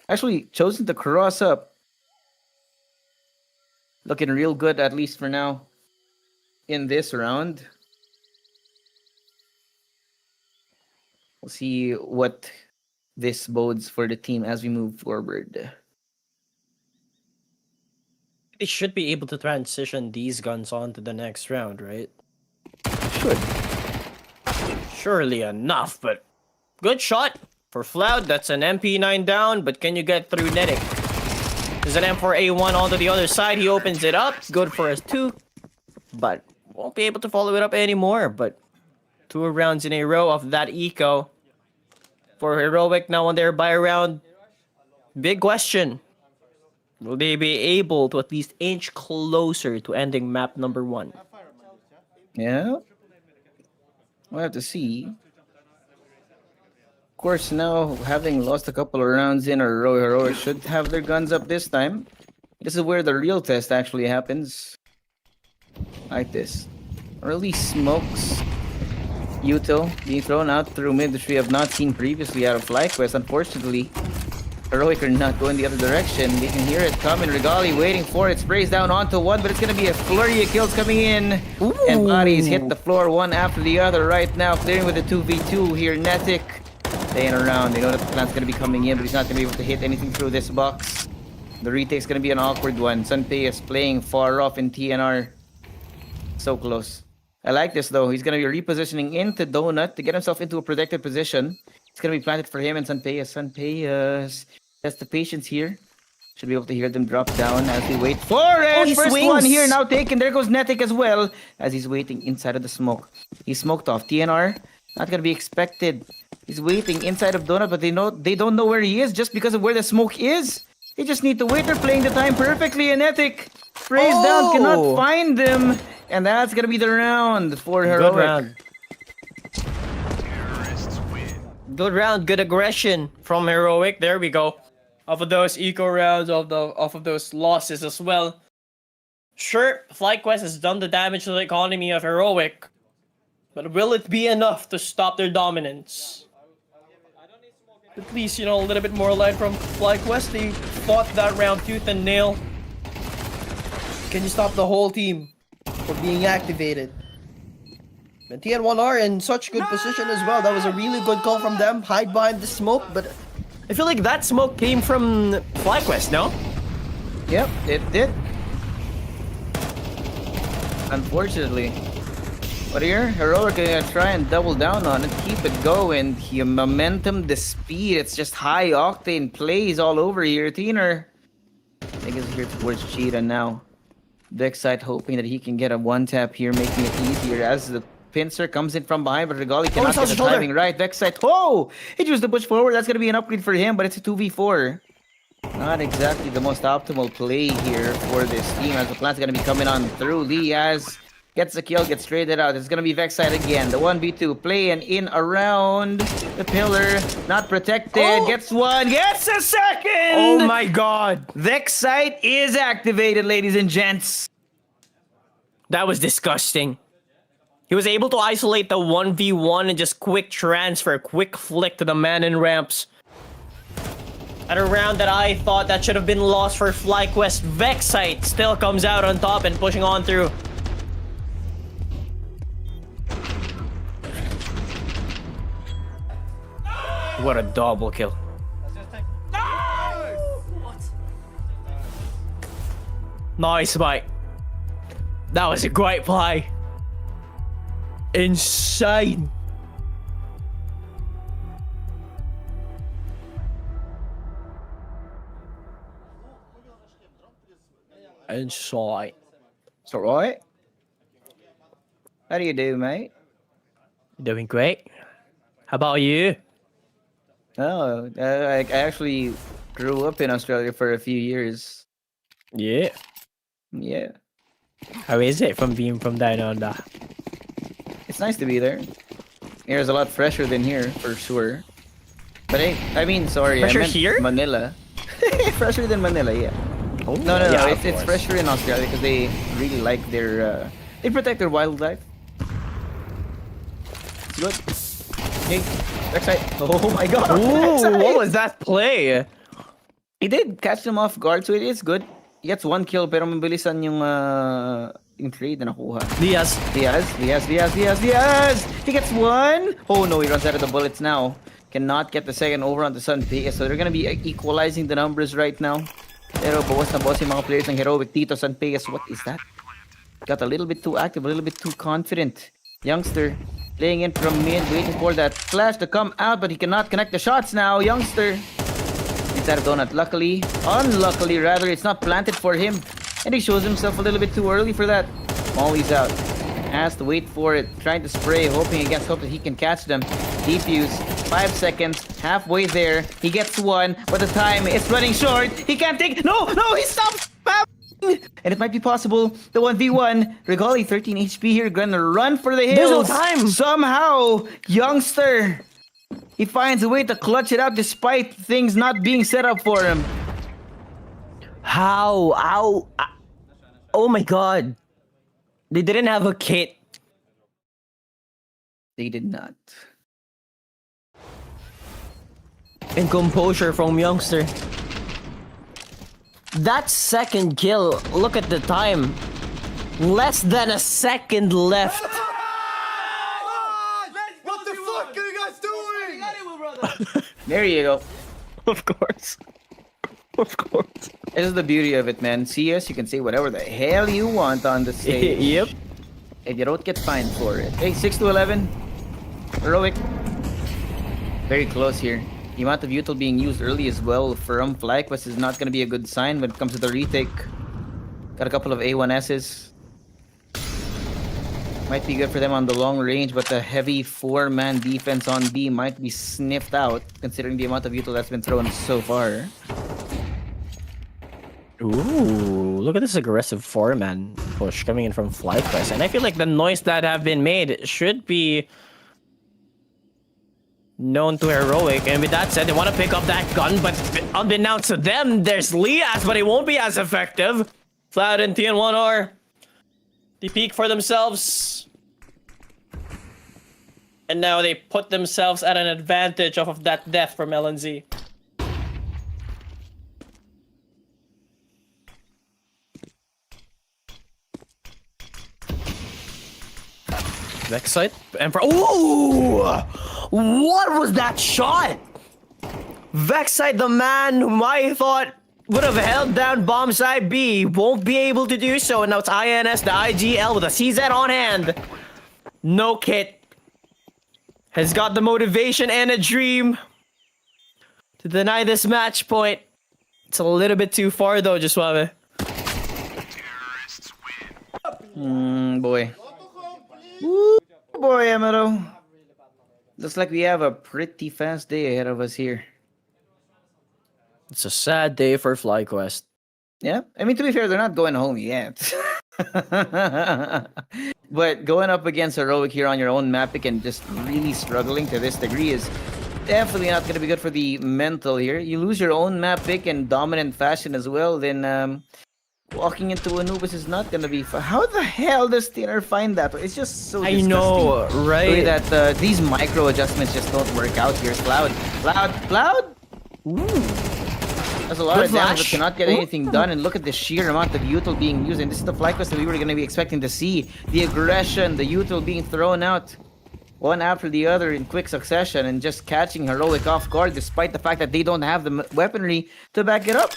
actually chosen to cross up. Looking real good, at least for now, in this round. We'll see what this bodes for the team as we move forward. They should be able to transition these guns on to the next round, right? Should. Surely enough, but good shot for Floud. That's an MP9 down, but can you get through Netic? There's an M4A1 onto the other side. He opens it up. Good for us too, but won't be able to follow it up anymore. But 2 rounds in a row of that eco for Heroic now on their buy round. Big question. Will they be able to at least inch closer to ending map number 1? Yeah. We'll have to see. Of course, now having lost a couple of rounds in a row, Heroic should have their guns up this time. This is where the real test actually happens. Like this. Early smokes. Yuto being thrown out through mid, which we have not seen previously out of FlyQuest. Unfortunately, Heroic are not going the other direction. They can hear it coming. Regali waiting for it. Sprays down onto one, but it's going to be a flurry of kills coming in. Ooh. And bodies hit the floor one after the other right now. Clearing with the 2v2 here. Netic staying around. They know that the plant's going to be coming in, but he's not going to be able to hit anything through this box. The retake's going to be an awkward one. Sunpei is playing far off in TNR. So close. I like this though. He's going to be repositioning into Donut to get himself into a protected position. It's going to be planted for him and Sunpeias. Sunpeias. That's the patience here. Should be able to hear them drop down as we wait for it. Oh, he First swings. one here now taken. There goes Netic as well as he's waiting inside of the smoke. He's smoked off. TNR, not going to be expected. He's waiting inside of Donut, but they don't know where he is just because of where the smoke is. They just need to wait. They're playing the time perfectly. And Ethic sprays down, cannot find them. And that's gonna be the round for Heroic. Good round. Good round, good aggression from Heroic. There we go. Off of those eco rounds, off of those losses as well. Sure, FlyQuest has done the damage to the economy of Heroic, but will it be enough to stop their dominance? At least, you know, a little bit more light from FlyQuest. They fought that round tooth and nail. Can you stop the whole team from being activated? And TN1 are in such good position as well. That was a really good call from them. Hide behind the smoke, but I feel like that smoke came from FlyQuest, no? Yep, it did. Unfortunately. But here, Heroic are gonna try and double down on it, keep it going. The momentum, the speed, it's just high octane plays all over here. Teener, I think it's here towards Cheetah now. Vexite hoping that he can get a one tap here, making it easier as the pincer comes in from behind, but Regali cannot get the timing right. Vexite, oh! He chose the push forward. That's gonna be an upgrade for him, but it's a 2v4. Not exactly the most optimal play here for this team, as the plant's gonna be coming on through. Liaz gets the kill, gets traded out. It's gonna be Vexite again. The 1v2 playing in around the pillar. Not protected. Gets one. Gets a second! Oh my god! Vexite is activated, ladies and gents. That was disgusting. He was able to isolate the 1v1 and just quick transfer, quick flick to the man in ramps. At a round that I thought that should have been lost for FlyQuest, Vexite still comes out on top and pushing on through. What a double kill. Nice, mate. That was a great play. Insane. Insane. So, Roy, how do you do, mate? Doing great. How about you? Oh, I actually grew up in Australia for a few years. Yeah. Yeah. How is it from being from down under? It's nice to be there. Here's a lot fresher than here, for sure. But hey, I mean, sorry, Fresher I meant here? Manila. Fresher than Manila, yeah. Oh, No, yeah, it's fresher in Australia because they really like their, they protect their wildlife. It's good. Hey, backside. Oh my god. Ooh, backside. what was that play? He did catch them off guard, so it is good. He gets one kill, pero mabilisan yung trade na nakuha. Diaz. He gets one. Oh no, he runs out of the bullets now. Cannot get the second over on the Sun Vegas, so they're gonna be equalizing the numbers right now. Pero bawas na bawas yung mga players ng Heroic dito. Sun Vegas, what is that? Got a little bit too active, a little bit too confident. Youngster playing in from mid, waiting for that flash to come out, but he cannot connect the shots now. Youngster inside of Donut. Unluckily rather, it's not planted for him. And he shows himself a little bit too early for that. Molly's out. Has to wait for it. Trying to spray, hoping against hope that he can catch them. Defuse. 5 seconds. Halfway there. He gets one, but the time is running short. He can't take. No! He stops! And it might be possible. The 1v1. Regali 13 HP here. Gonna run for the hills. There's no time. Somehow, Youngster, he finds a way to clutch it out despite things not being set up for him. How? Oh my god. They didn't have a kit. They did not. And composure from Youngster. That second kill, look at the time. Less than a second left. What the fuck are you guys doing? There you go. Of course. Of course. This is the beauty of it, man. CS, you can say whatever the hell you want on the stage. Yep. And you don't get fined for it. Hey, 6-11. Heroic. Very close here. The amount of util being used early as well from FlyQuest is not going to be a good sign when it comes to the retake. Got a couple of A1Ss. Might be good for them on the long range, but the heavy 4-man defense on B might be sniffed out considering the amount of util that's been thrown so far. Ooh, look at this aggressive four-man push coming in from FlyQuest. And I feel like the noise that have been made should be known to Heroic. And with that said, they want to pick up that gun, but unbeknownst to them, there's Lias, but it won't be as effective. Cloud and TN1R, they peek for themselves. And now they put themselves at an advantage off of that death from LNZ. Next side. And ooh! What was that shot? Vexite, the man whom I thought would have held down bomb side B, won't be able to do so. And now it's INS, the IGL with a CZ on hand. No kit. Has got the motivation and a dream to deny this match point. It's a little bit too far though, Jasuave. Boy. Woo, boy, Amaro. Looks like we have a pretty fast day ahead of us here. It's a sad day for FlyQuest. Yeah, I mean, to be fair, they're not going home yet. But going up against Heroic here on your own map and just really struggling to this degree is definitely not going to be good for the mental here. You lose your own map pick in dominant fashion as well, then walking into Anubis is not going to be fun. How the hell does Tinner find that? It's just so disgusting. I know, right? The way that these micro adjustments just don't work out here. Cloud. Ooh. That's a lot Good of damage, but flash. cannot get anything done. And look at the sheer amount of util being used. And this is the FlyQuest that we were going to be expecting to see. The aggression, the util being thrown out one after the other in quick succession and just catching Heroic off guard despite the fact that they don't have the weaponry to back it up.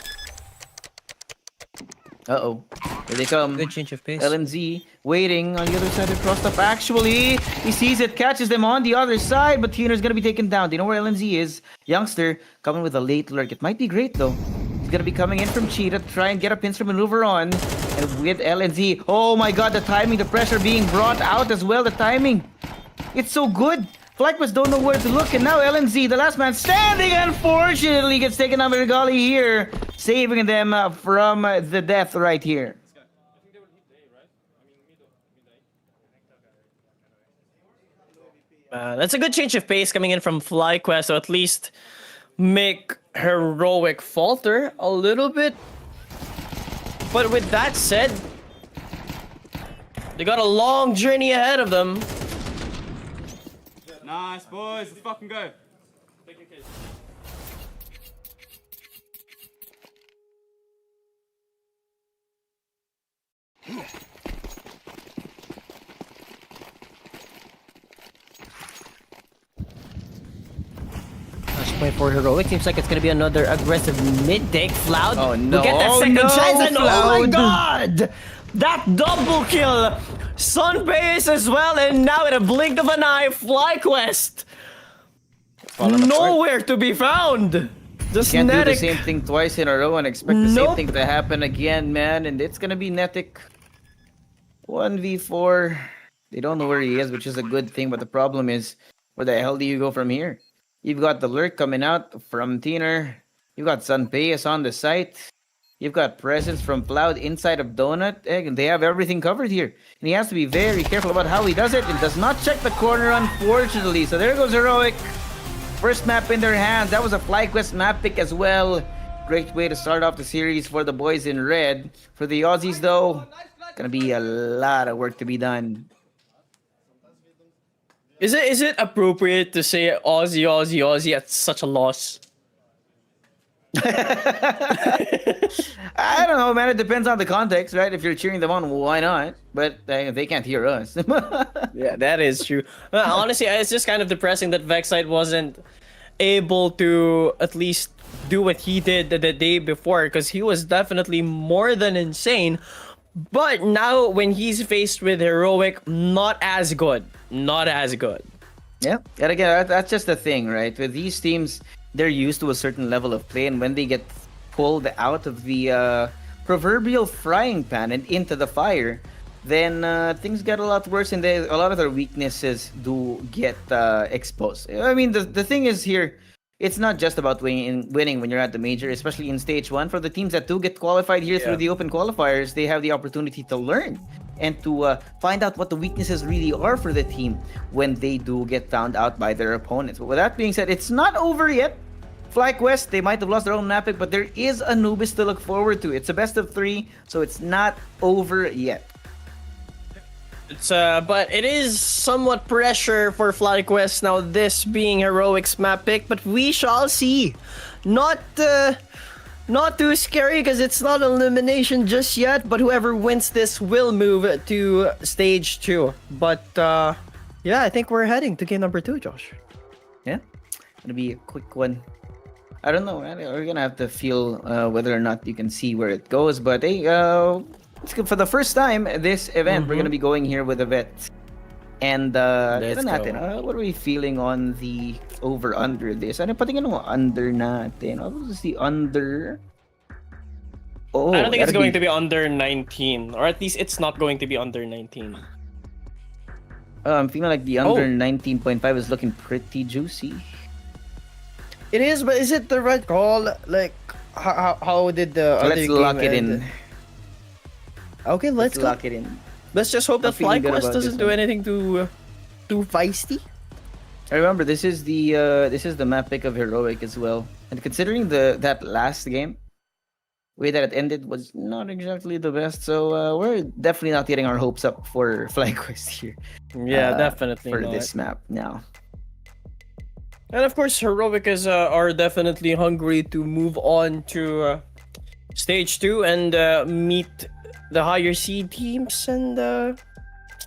Uh-oh. Here they come. Good change of pace. LNZ waiting on the other side of the cross-up. Actually, he sees it, catches them on the other side, but Tuner's gonna be taken down. Do you know where LNZ is? Youngster coming with a late lurk. It might be great though. He's gonna be coming in from Cheetah to try and get a pincer maneuver on. And with LNZ, oh my god, the timing, the pressure being brought out as well, the timing. It's so good. FlyQuest don't know where to look, and now LNZ, the last man standing, unfortunately gets taken out by Regali here, saving them from the death right here. That's a good change of pace coming in from FlyQuest, so at least make Heroic falter a little bit. But with that said, they got a long journey ahead of them. Nice, boys. Let's fucking go. Point for Heroic. Seems like it's gonna be another aggressive mid-take. Cloud Oh, no. will get that Oh, second no, chance, and oh my Cloud. god! That double kill! Sunbase as well, and now in a blink of an eye, FlyQuest nowhere to be found. Just Can't do the Netic. same thing twice in a row and expect the same thing to happen again, man. And it's gonna be Netic 1v4. They don't know where he is, which is a good thing. But the problem is, where the hell do you go from here? You've got the lurk coming out from Tiner. You've got Sunpeas on the site. You've got presence from Cloud inside of Donut. And they have everything covered here. And he has to be very careful about how he does it. And does not check the corner, unfortunately. So there goes Heroic. First map in their hands. That was a FlyQuest map pick as well. Great way to start off the series for the boys in red. For the Aussies, though, gonna be a lot of work to be done. Is it appropriate to say Aussie at such a loss? I don't know, man. It depends on the context, right? If you're cheering them on, why not? But they can't hear us. Yeah, that is true. Honestly, it's just kind of depressing that Vexite wasn't able to at least do what he did the day before, because he was definitely more than insane. But now when he's faced with Heroic, not as good. Not as good. Yeah, and again, that's just the thing, right? With these teams, they're used to a certain level of play, and when they get pulled out of the proverbial frying pan and into the fire, then things get a lot worse, and a lot of their weaknesses do get exposed. I mean, the thing is here, it's not just about winning when you're at the major, especially in stage 1. For the teams that do get qualified here through the open qualifiers, they have the opportunity to learn and to find out what the weaknesses really are for the team when they do get found out by their opponents. But with that being said, it's not over yet. FlyQuest, they might have lost their own map pick, but there is Anubis to look forward to. It's a best of 3, so it's not over yet. It's but it is somewhat pressure for FlyQuest now, this being Heroic's map pick, but we shall see. Not too scary because it's not elimination just yet, but whoever wins this will move to stage 2. But yeah, I think we're heading to game number 2, Josh. Yeah, gonna be a quick one. I don't know. We're gonna have to feel whether or not you can see where it goes. But hey, it's good. For the first time this event, we're gonna be going here with a vet. And Let's ito natin, what are we feeling on the over/under this? Ano patingin mo under natin? What was the under? Oh, I don't think it's gotta going to be under 19, or at least it's not going to be under 19. I'm feeling like the under 19.5 is looking pretty juicy. It is, but is it the right call? Like, how did the other Let's game lock it end? in. Okay, let's go. lock it in. Let's just hope that I'm feeling good FlyQuest about doesn't this do one. anything too feisty. I remember this is the map pick of Heroic as well. And considering that last game, way that it ended was not exactly the best. So we're definitely not getting our hopes up for FlyQuest here. Yeah, definitely for not. this map now. And of course, Heroic are definitely hungry to move on to stage 2 and meet the higher seed teams, and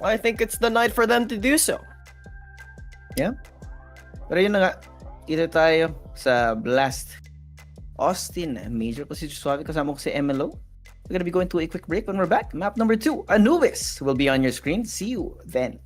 I think it's the night for them to do so. Yeah. Pero yun na nga, dito tayo sa Blast Austin Major. Kasi Suave kasama ko si MLO. We're gonna be going to a quick break. When we're back, map number 2, Anubis, will be on your screen. See you then.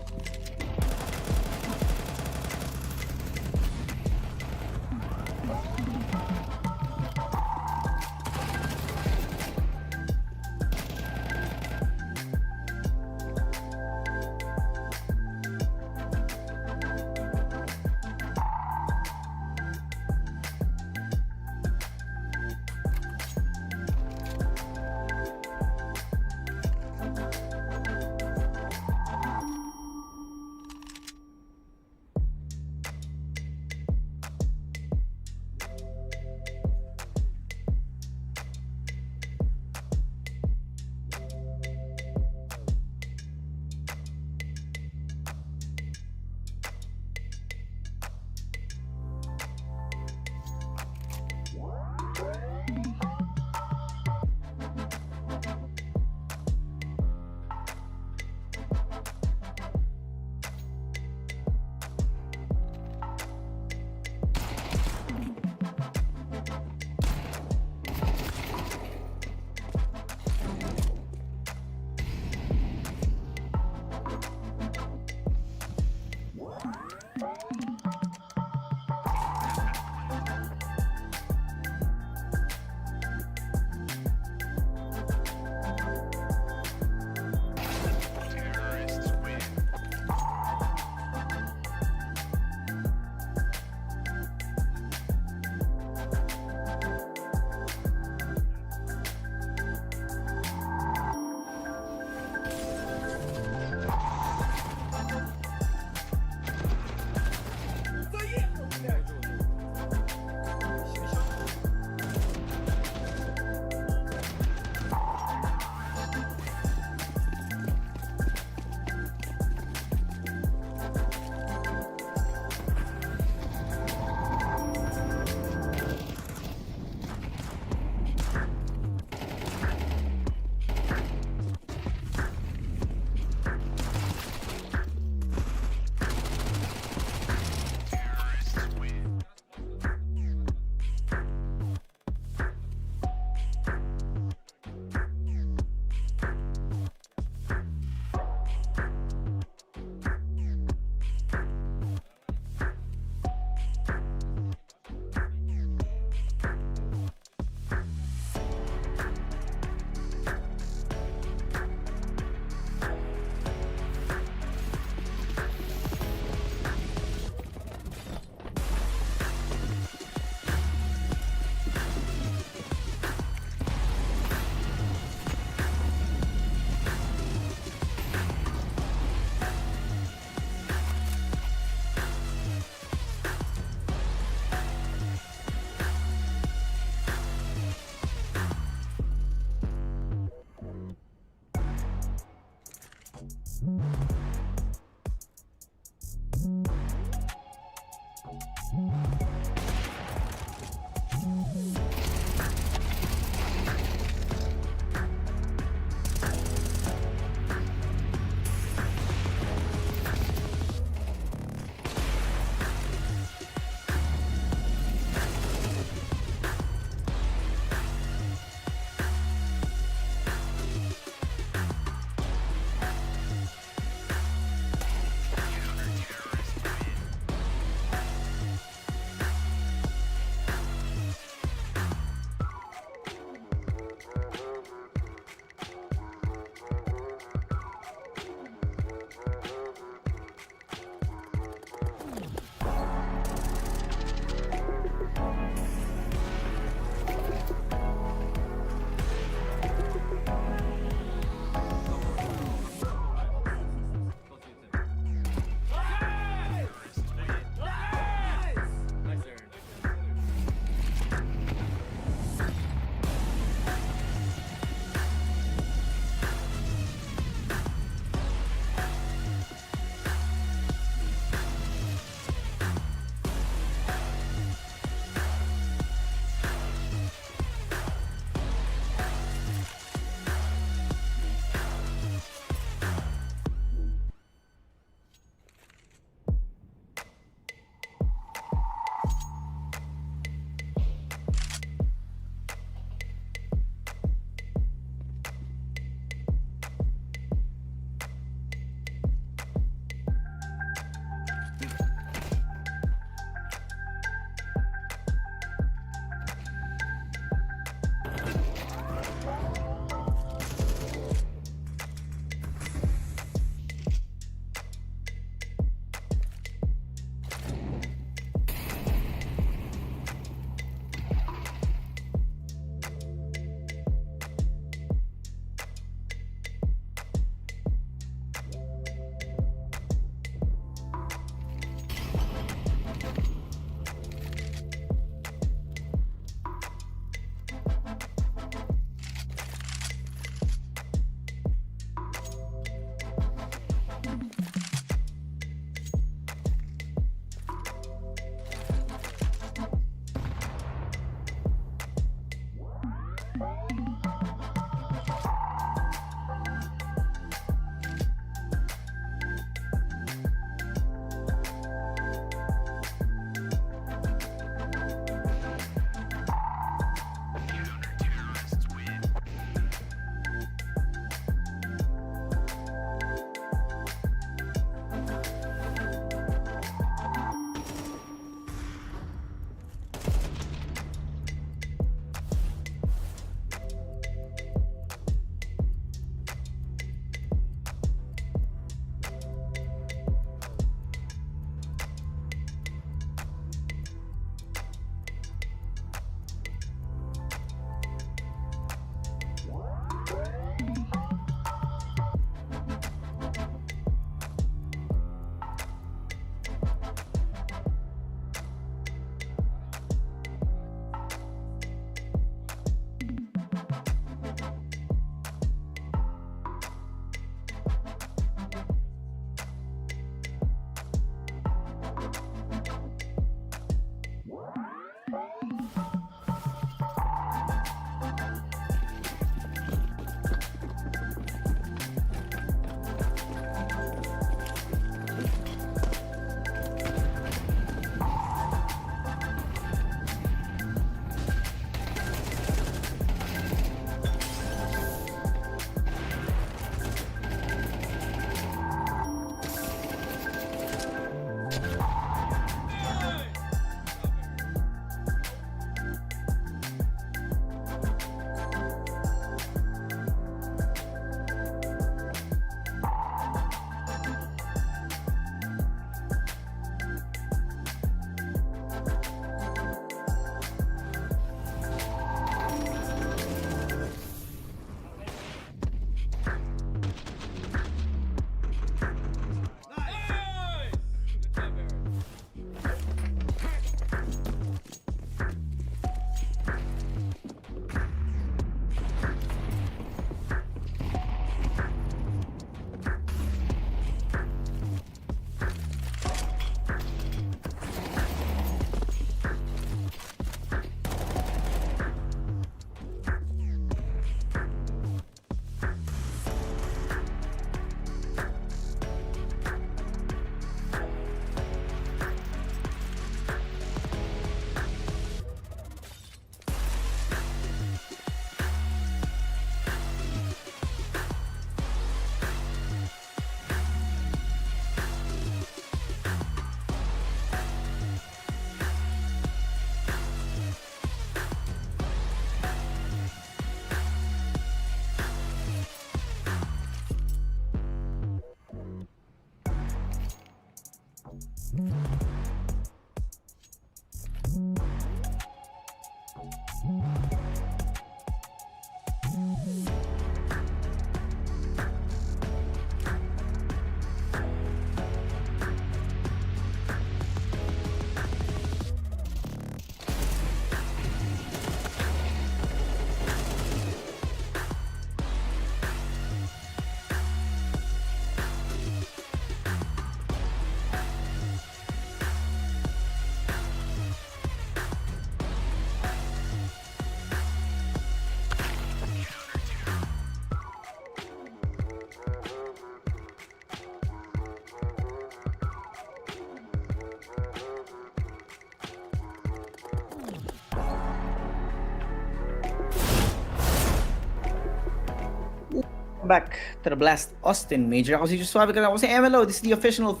back to the Blast Austin Major. Ako si Joshua because ako si MLO. This is the official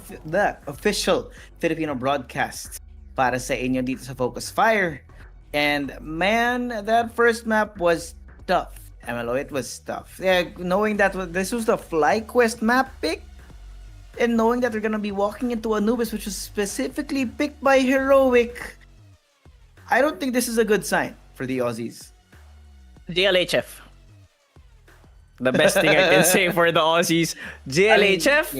Filipino broadcast para sa inyo dito sa FocusFire. And man, that first map was tough. MLO, it was tough. Yeah, knowing that this was the FlyQuest map pick, and knowing that they're gonna be walking into Anubis, which was specifically picked by Heroic, I don't think this is a good sign for the Aussies. GLHF. The best thing I can say for the Aussies, GLHF.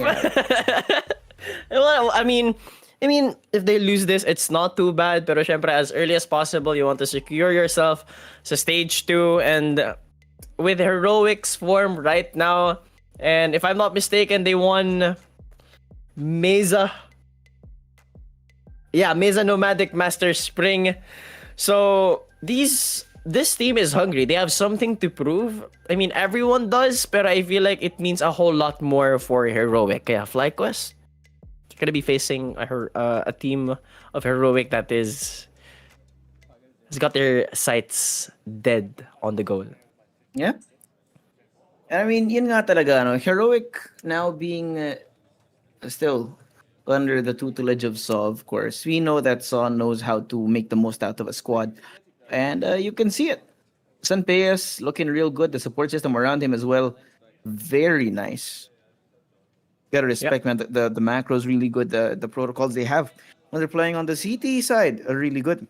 Well, I mean, if they lose this, it's not too bad. Pero syempre, as early as possible, you want to secure yourself sa stage 2. And with Heroic's form right now, and if I'm not mistaken, they won Mesa. Yeah, Mesa Nomadic Master Spring. So this team is hungry. They have something to prove. I mean, everyone does, but I feel like it means a whole lot more for Heroic. Kaya FlyQuest gonna be facing a team of Heroic that has got their sights dead on the goal. Yeah. And I mean, yun nga talaga, no? Heroic now being still under the tutelage of Saw, of course. We know that Saw knows how to make the most out of a squad. And you can see it. Sanpeyas looking real good. The support system around him as well. Very nice. Gotta respect, man. The macros really good. The protocols they have when they're playing on the CT side are really good.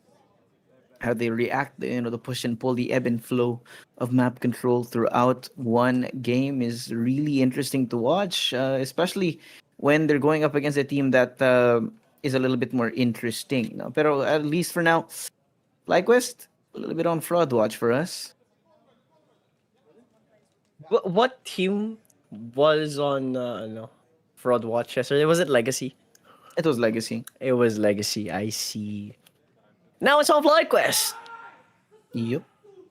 How they react, the push and pull, the ebb and flow of map control throughout one game is really interesting to watch, especially when they're going up against a team that is a little bit more interesting. No? Pero at least for now, FlyQuest, a little bit on fraud watch for us. What team was on fraud watch yesterday? Was it Legacy? It was Legacy. It was Legacy. I see. Now it's on FlyQuest. Yep.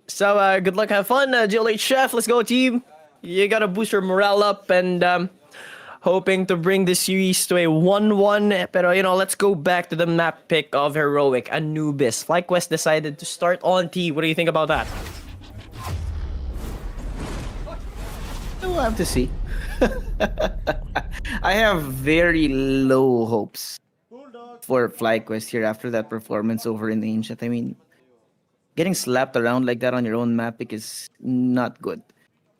So good luck, have fun, GLH Chef. Let's go, team. You gotta boost your morale up and hoping to bring the series to a 1-1. Pero let's go back to the map pick of Heroic Anubis. FlyQuest decided to start on T. What do you think about that? We'll have to see. I have very low hopes for FlyQuest here after that performance over in Ancient. I mean, getting slapped around like that on your own map pick is not good.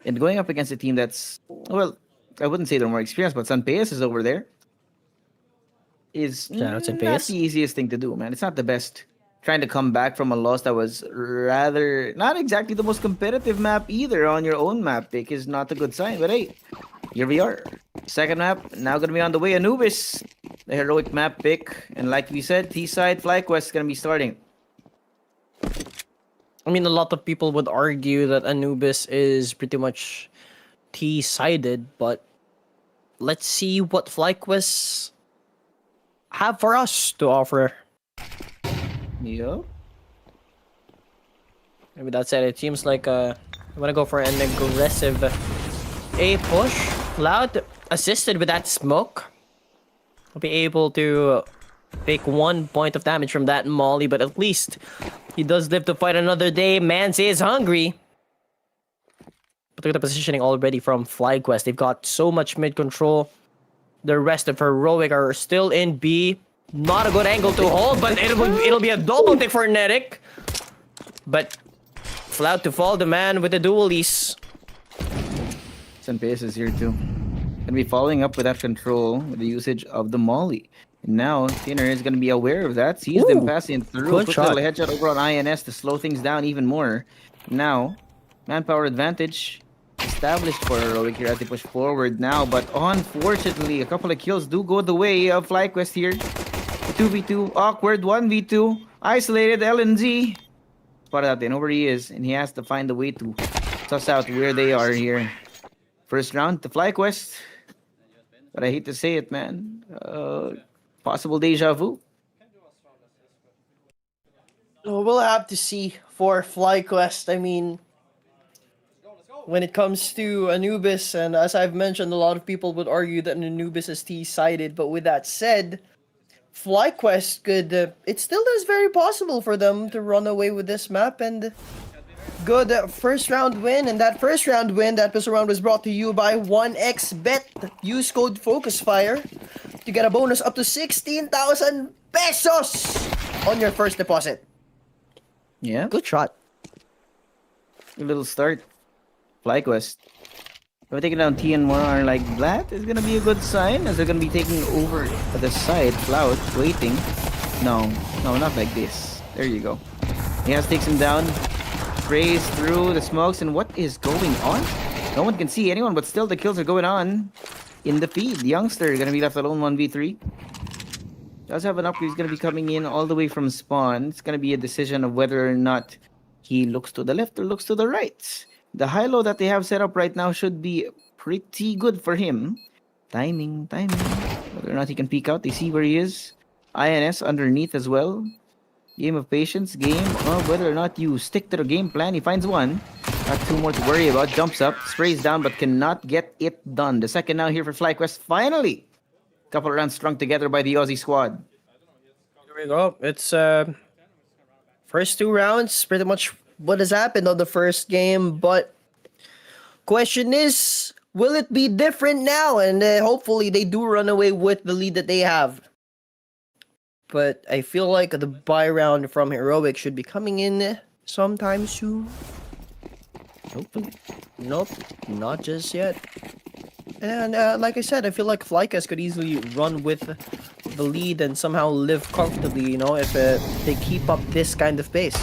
And going up against a team that's, well, I wouldn't say they're more experienced, but Sanpeyas is over there. Is not the easiest thing to do, man. It's not the best. Trying to come back from a loss that was rather not exactly the most competitive map either on your own map pick is not a good sign. But hey, here we are. Second map, now gonna be on the way. Anubis, the Heroic map pick. And like we said, T-side FlyQuest is gonna be starting. I mean, a lot of people would argue that Anubis is pretty much T-sided, but let's see what FlyQuest have for us to offer. Yeah. Maybe that said, it seems like I want to go for an aggressive A push. Loud assisted with that smoke. Will be able to take 1 point of damage from that Molly, but at least he does live to fight another day. Mance is hungry. But look at the positioning already from FlyQuest. They've got so much mid control. The rest of Heroic are still in B. Not a good angle to hold, but it'll be a double tick for Netic. But Flout to fall the man with the dualies. Sanpeyas is here too. Gonna be following up with that control with the usage of the Molly. And now Thinner is gonna be aware of that. Sees them passing through. Good Quick shot. little headshot over on INS to slow things down even more. Now, manpower advantage established for Heroic here as they push forward now. But unfortunately, a couple of kills do go the way of FlyQuest here. 2v2, awkward, 1v2, isolated LNZ. Spotted out, they know where he is, and he has to find a way to suss out where they are here. First round to FlyQuest. But I hate to say it, man. Possible deja vu. We'll have to see for FlyQuest. I mean, when it comes to Anubis, and as I've mentioned, a lot of people would argue that Anubis is T-sided. But with that said, FlyQuest could, it still is very possible for them to run away with this map and Good first round win, and that first round win, that pistol round was brought to you by 1xBet. Use code FocusFire to get a bonus up to 16,000 pesos on your first deposit. Yeah, Good shot. good little start. FlyQuest. We're taking down TN1 like that is gonna be a good sign as they're gonna be taking over the side. Cloud waiting. No, not like this. There you go. Yes, takes him down. Sprays through the smokes, and what is going on? No one can see anyone, but still the kills are going on in the feed. Youngster gonna be left alone 1v3. Does have an upgrade. He's gonna be coming in all the way from spawn. It's gonna be a decision of whether or not he looks to the left or looks to the right. The high-low that they have set up right now should be pretty good for him. Timing. Whether or not he can peek out, they see where he is. INS underneath as well. Game of patience, game of whether or not you stick to the game plan. He finds one. Got two more to worry about. Jumps up, sprays down, but cannot get it done. The second now here for FlyQuest. Finally! Couple of rounds strung together by the Aussie squad. Here we go. It's first two rounds, pretty much what has happened on the first game, but question is, will it be different now? And hopefully they do run away with the lead that they have. But I feel like the buy round from Heroic should be coming in sometime soon. Hopefully. Nope, not just yet. And like I said, I feel like FlyQuest could easily run with the lead and somehow live comfortably, you know, if they keep up this kind of pace.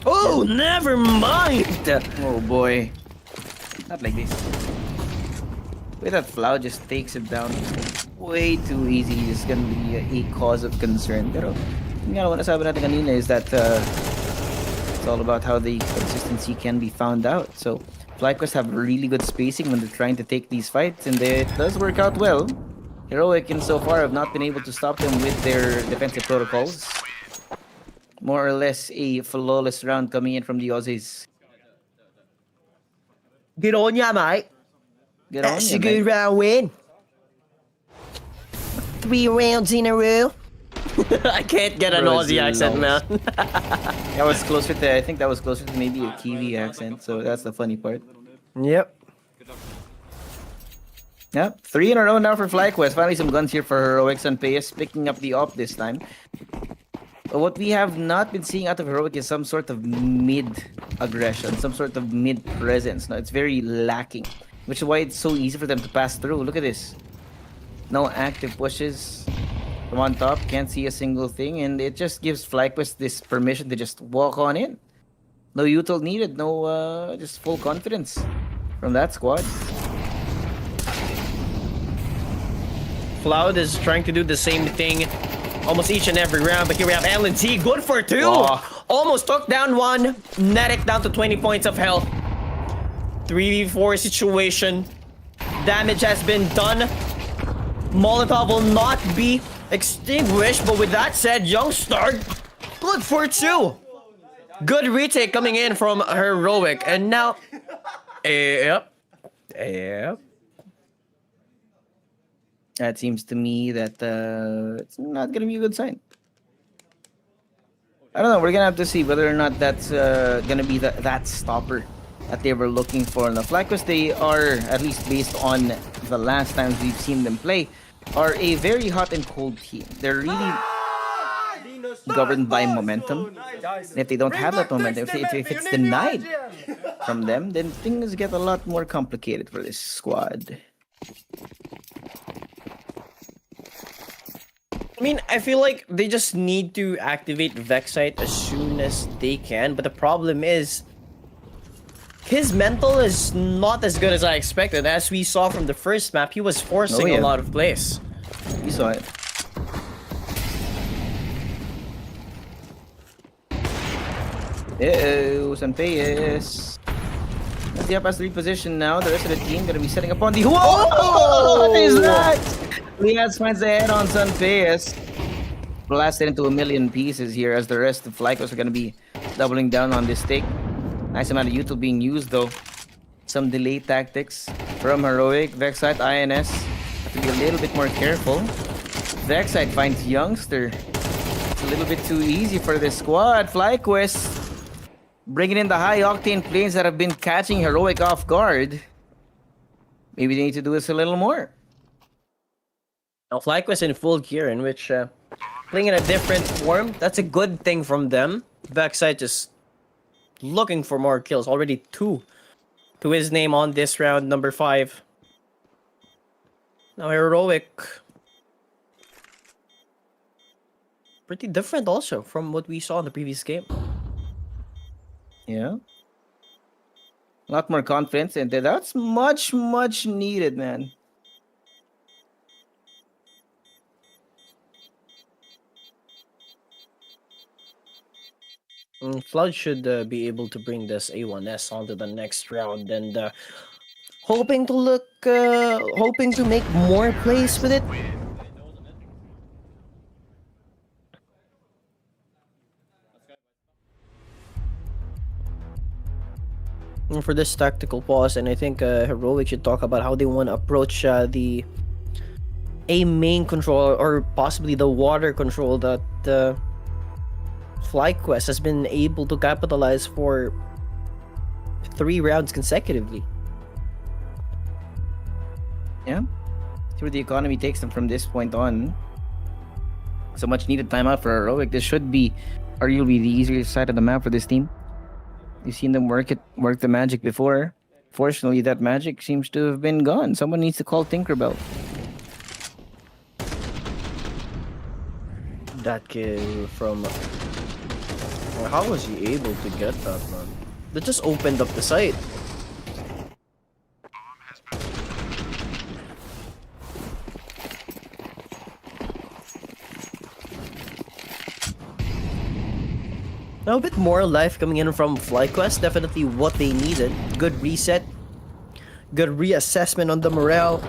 Oh, never mind! Oh boy. Not like this. With that Flow just takes it down way too easy. It's gonna be a cause of concern. Pero yung nga nasabi natin kanina is that it's all about how the consistency can be found out. So FlyQuest have really good spacing when they're trying to take these fights, and it does work out well. Heroic and so far have not been able to stop them with their defensive protocols. More or less a flawless round coming in from the Aussies. Good on ya, mate. Good on That's ya, a good mate. round win. 3 rounds in a row. I can't get an Aussie accent, man. That was closer to, I think that was closer to maybe a Kiwi accent, so that's the funny part. Yep. Yep, 3 in a row now for FlyQuest. Finally some guns here for Heroics and Payas, picking up the op this time. But what we have not been seeing out of Heroic is some sort of mid-aggression, some sort of mid-presence. No, it's very lacking, which is why it's so easy for them to pass through. Look at this. No active pushes from on top, can't see a single thing, and it just gives FlyQuest this permission to just walk on in. No util needed, no just full confidence from that squad. Cloud is trying to do the same thing almost each and every round, but here we have LNT, good for 2! Oh. Almost took down 1, Netic down to 20 points of health. 3v4 situation. Damage has been done. Molotov will not be extinguished, but with that said, Youngstar, good for 2! Good retake coming in from Heroic, and now... Yep. That seems to me that it's not gonna be a good sign. I don't know. We're gonna have to see whether or not that's gonna be that stopper that they were looking for. Now, FlyQuest, they are, at least based on the last times we've seen them play, are a very hot and cold team. They're really governed by momentum. And if they don't have that momentum, if it's denied from them, then things get a lot more complicated for this squad. I mean, I feel like they just need to activate Vexite as soon as they can, but the problem is his mental is not as good as I expected. As we saw from the first map, he was forcing a lot of plays. You saw it. Sanpeyes. As the up has repositioned now, the rest of the team gonna be setting up on the... Whoa! What is that? Liaz finds the head on Sanpeyes. Blasted into a million pieces here as the rest of FlyQuest are gonna be doubling down on this take. Nice amount of util being used though. Some delay tactics from Heroic. Vexite, INS. Have to be a little bit more careful. Vexite finds Youngster. It's a little bit too easy for this squad. FlyQuest bringing in the high-octane plays that have been catching Heroic off guard. Maybe they need to do this a little more. Now, FlyQuest in full gear, in which playing in a different form. That's a good thing from them. Backside just looking for more kills. Already 2 to his name on this round, number 5. Now, Heroic. Pretty different also from what we saw in the previous game. Yeah. A lot more confidence, and that's much, much needed, man. Flood should be able to bring this A1S onto the next round, and hoping to make more plays with it. And for this tactical pause, and I think Heroic should talk about how they want to approach the A main control, or possibly the water control that FlyQuest has been able to capitalize for 3 rounds consecutively. Yeah. See where the economy takes them from this point on. So much needed timeout for Heroic. This should be arguably the easiest side of the map for this team. You've seen them work the magic before. Fortunately, that magic seems to have been gone. Someone needs to call Tinkerbell. That kill from... Well, how was he able to get that, man? That just opened up the site. Now a bit more life coming in from FlyQuest, definitely what they needed. Good reset, good reassessment on the morale.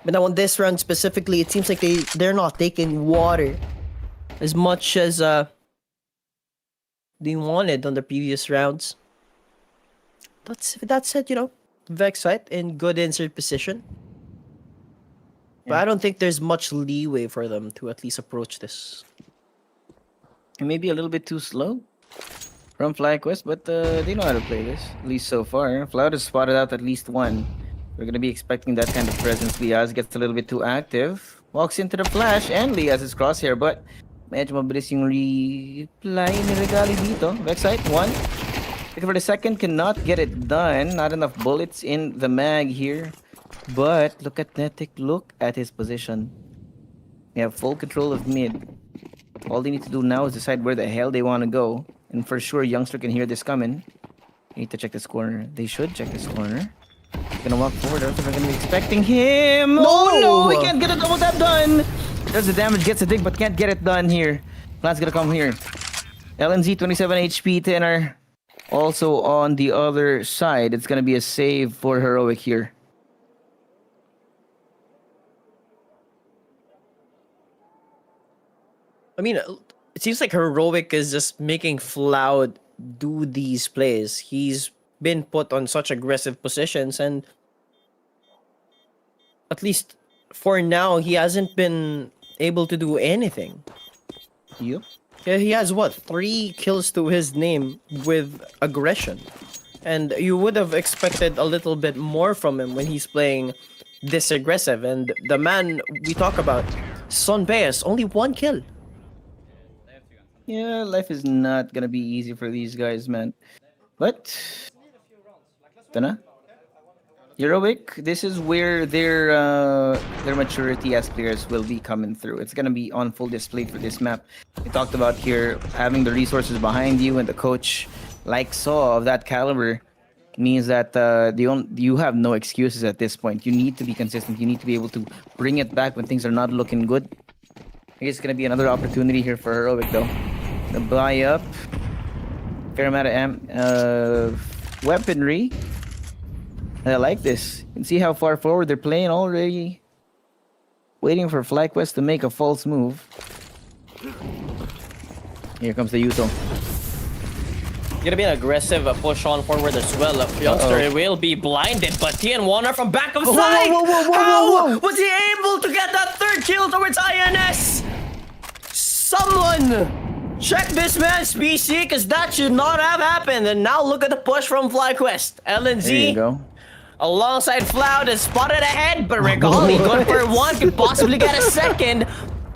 But now on this round specifically, it seems like they're not taking water as much as they wanted on the previous rounds. That said, you know, Vexite in good insert position. But I don't think there's much leeway for them to at least approach this. It may be a little bit too slow from FlyQuest, but they know how to play this, at least so far. Floud has spotted out at least one. We're going to be expecting that kind of presence. Liaz gets a little bit too active. Walks into the flash, and Liaz is crosshair, but medyo mabilis yung reply ni Regali dito. Vexite, 1. Looking for the second, cannot get it done. Not enough bullets in the mag here. But look at Netic, look at his position. They have full control of mid. All they need to do now is decide where the hell they want to go. And for sure, Youngster can hear this coming. They need to check this corner. They should check this corner. Gonna walk forward. I don't think they're gonna be expecting him. No! Oh no! He can't get a double tap done. Does the damage, gets a dig, but can't get it done here. Plan's gonna come here. LNZ 27 HP, Tenor. Also on the other side, it's gonna be a save for Heroic here. I mean, it seems like Heroic is just making Floud do these plays. He's been put on such aggressive positions, and at least for now, he hasn't been able to do anything. Yep. Yeah, he has what, 3 kills to his name with aggression, and you would have expected a little bit more from him when he's playing this aggressive. And the man we talk about, Son Baez, only 1 kill. Yeah, life is not gonna be easy for these guys, man. But Heroic, this is where their maturity as players will be coming through. It's gonna be on full display for this map. We talked about here having the resources behind you, and the coach like Saw of that caliber means that you have no excuses at this point. You need to be consistent. You need to be able to bring it back when things are not looking good. I guess it's gonna be another opportunity here for Heroic though. The buy up, fair amount of weaponry. I like this. You can see how far forward they're playing already. Waiting for FlyQuest to make a false move. Here comes the Yuto. Gonna be an aggressive push on forward as well. Youngster will be blinded, but Tien Warner from back of side. How was he able to get that 3rd kill towards INS? Someone Check this man's PC, because that should not have happened. And now look at the push from FlyQuest. There you LNZ go. alongside Floud is spotted ahead, but Regali going for one, could possibly get a second.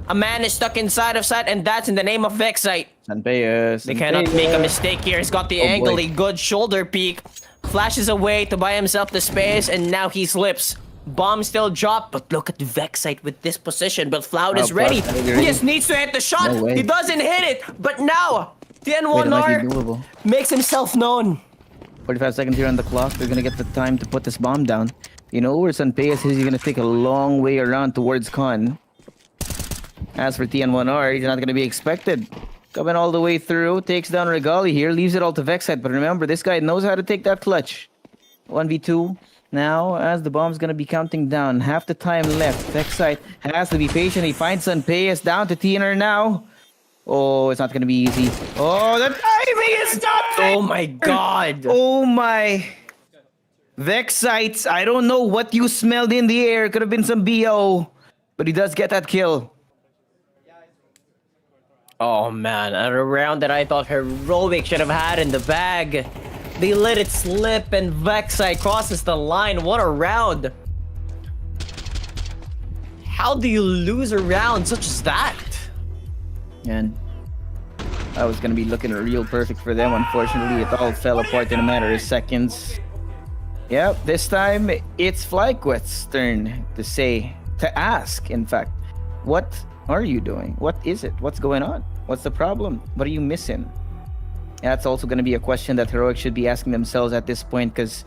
A man is stuck inside of sight, and that's in the name of Vexite. Sanpeyas. They cannot make a mistake here. He's got the Oh, angle, boy. a good shoulder peek. Flashes away to buy himself the space, and now he slips. Bomb still dropped, but look at Vexite with this position. But Floud is Oh, ready. Floud, He just needs to hit the shot. No way. He doesn't hit it, but now Wait, it might TN1R be doable. makes himself known. 45 seconds here on the clock. They're gonna get the time to put this bomb down. You know where Sanpeyas is, he's gonna take a long way around towards Con. As for TN1R, he's not gonna be expected. Coming all the way through, takes down Regali here, leaves it all to Vexite. But remember, this guy knows how to take that clutch. 1v2. Now, as the bomb's gonna be counting down, half the time left. Vexite has to be patient. He finds Sanpeyas down to TNR now. Oh, it's not gonna be easy. Oh, the timing is not there. Oh my god. Oh my. Vexites, I don't know what you smelled in the air. Could have been some BO. But he does get that kill. Oh man, a round that I thought Heroic should have had in the bag. They let it slip and Vexite crosses the line. What a round. How do you lose a round such as that? And that was gonna be looking real perfect for them. Unfortunately, it all fell apart in a matter of seconds. Yep, this time it's FlyQuest's turn to ask, in fact, what are you doing? What is it? What's going on? What's the problem? What are you missing? That's also going to be a question that Heroic should be asking themselves at this point, because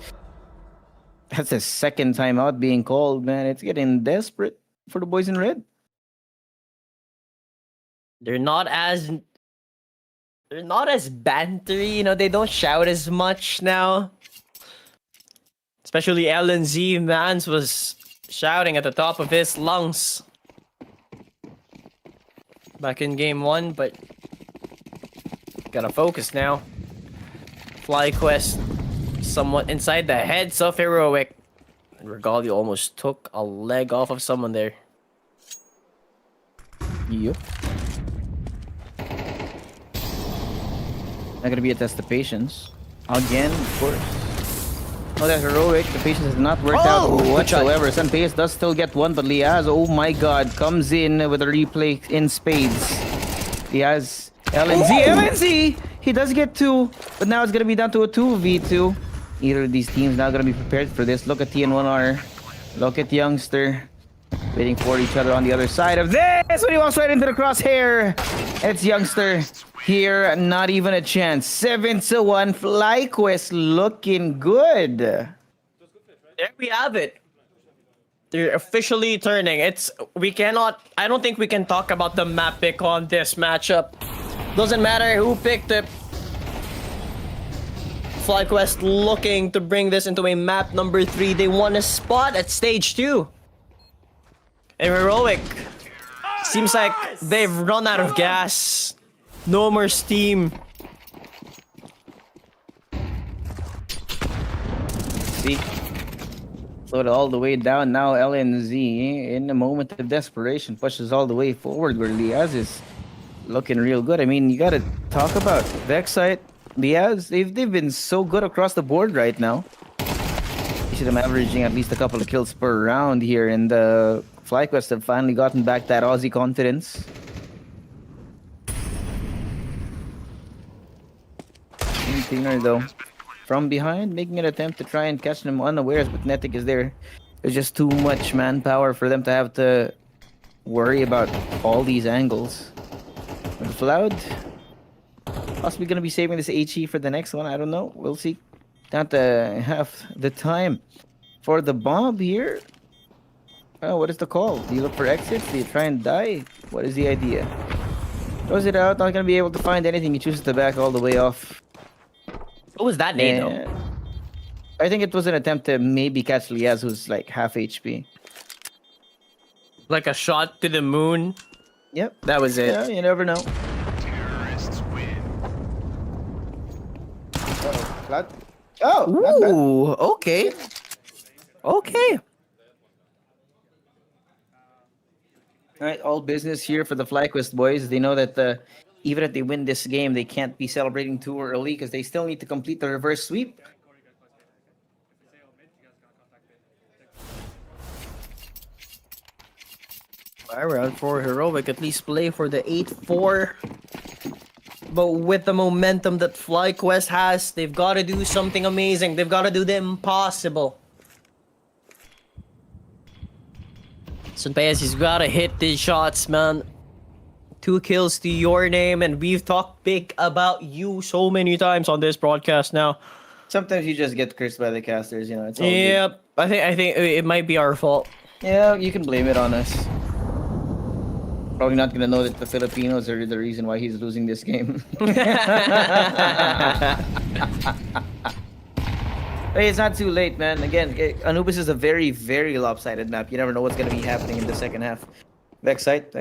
that's the second time out being called, man. It's getting desperate for the boys in red. They're not as bantery, you know, they don't shout as much now. Especially LNZ, Mans was shouting at the top of his lungs back in game 1, but gotta focus now. FlyQuest somewhat inside the heads of Heroic. And Regali almost took a leg off of someone there. Yep. Not gonna be a test of patience. Again, of course. Oh, that Heroic. The patience has not worked out whatsoever. Sanpeyas does still get one, but Liaz, oh my god, comes in with a replay in spades. Liaz, LNZ! He does get two, but now it's gonna be down to a 2v2. Either of these teams now gonna be prepared for this. Look at TN1R. Look at Youngster. Waiting for each other on the other side of this when he walks right into the crosshair. It's Youngster here, not even a chance. 7-1, FlyQuest looking good. There we have it. They're officially turning. I don't think we can talk about the map pick on this matchup. Doesn't matter who picked it. FlyQuest looking to bring this into a map number 3. They won a spot at stage 2. And Heroic, seems like they've run out of gas. No more steam. See? Slowed all the way down. Now LNZ, in a moment of desperation, pushes all the way forward where Liaz is looking real good. I mean, you gotta talk about Vexite, Liaz. They've been so good across the board right now. You see them averaging at least a couple of kills per round here, and FlyQuest have finally gotten back that Aussie confidence. Tinner though, from behind, making an attempt to try and catch them unawares, but Netic is there. There's just too much manpower for them to have to worry about all these angles. But Floud, possibly gonna be saving this HE for the next one. I don't know. We'll see. Down to half the time for the bomb here. Oh, what is the call? Do you look for exits? Do you try and die? What is the idea? Throws it out, not gonna be able to find anything. He chooses to back all the way off. What was that name though? I think it was an attempt to maybe catch Liaz, who's like half HP. Like a shot to the moon. Yep. That was it. Yeah, you never know. Flat. Oh, not bad. Ooh, okay. Okay. All right, all business here for the FlyQuest boys. They know that even if they win this game, they can't be celebrating too early because they still need to complete the reverse sweep. Round 4 Heroic at least play for the 8-4. But with the momentum that FlyQuest has, they've got to do something amazing. They've got to do the impossible. Sunpayas, he's got to hit these shots, man. 2 kills to your name, and we've talked big about you so many times on this broadcast now. Sometimes you just get cursed by the casters, you know. It's all Yep, I think it might be our fault. Yeah, you can blame it on us. Probably not gonna know that the Filipinos are the reason why he's losing this game. Hey, it's not too late, man. Again, Anubis is a very, very lopsided map. You never know what's gonna be happening in the second half. Vexite.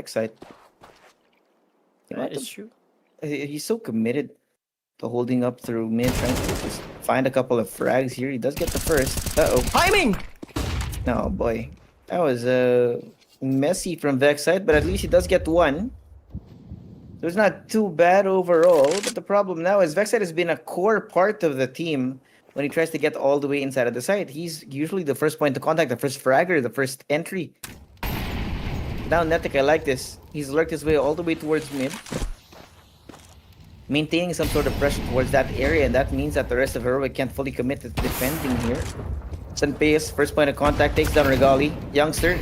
That is true. He's so committed to holding up through mid, trying to just find a couple of frags here. He does get the first. Uh-oh. Timing! No, boy. That was messy from Vexite, but at least he does get one. So it's not too bad overall, but the problem now is Vexite has been a core part of the team when he tries to get all the way inside of the site. He's usually the first point of contact, the first fragger, the first entry. Now Netic, I like this. He's lurked his way all the way towards mid, maintaining some sort of pressure towards that area, and that means that the rest of Heroic can't fully commit to defending here. Sunpayas, first point of contact, takes down Regali. Youngster,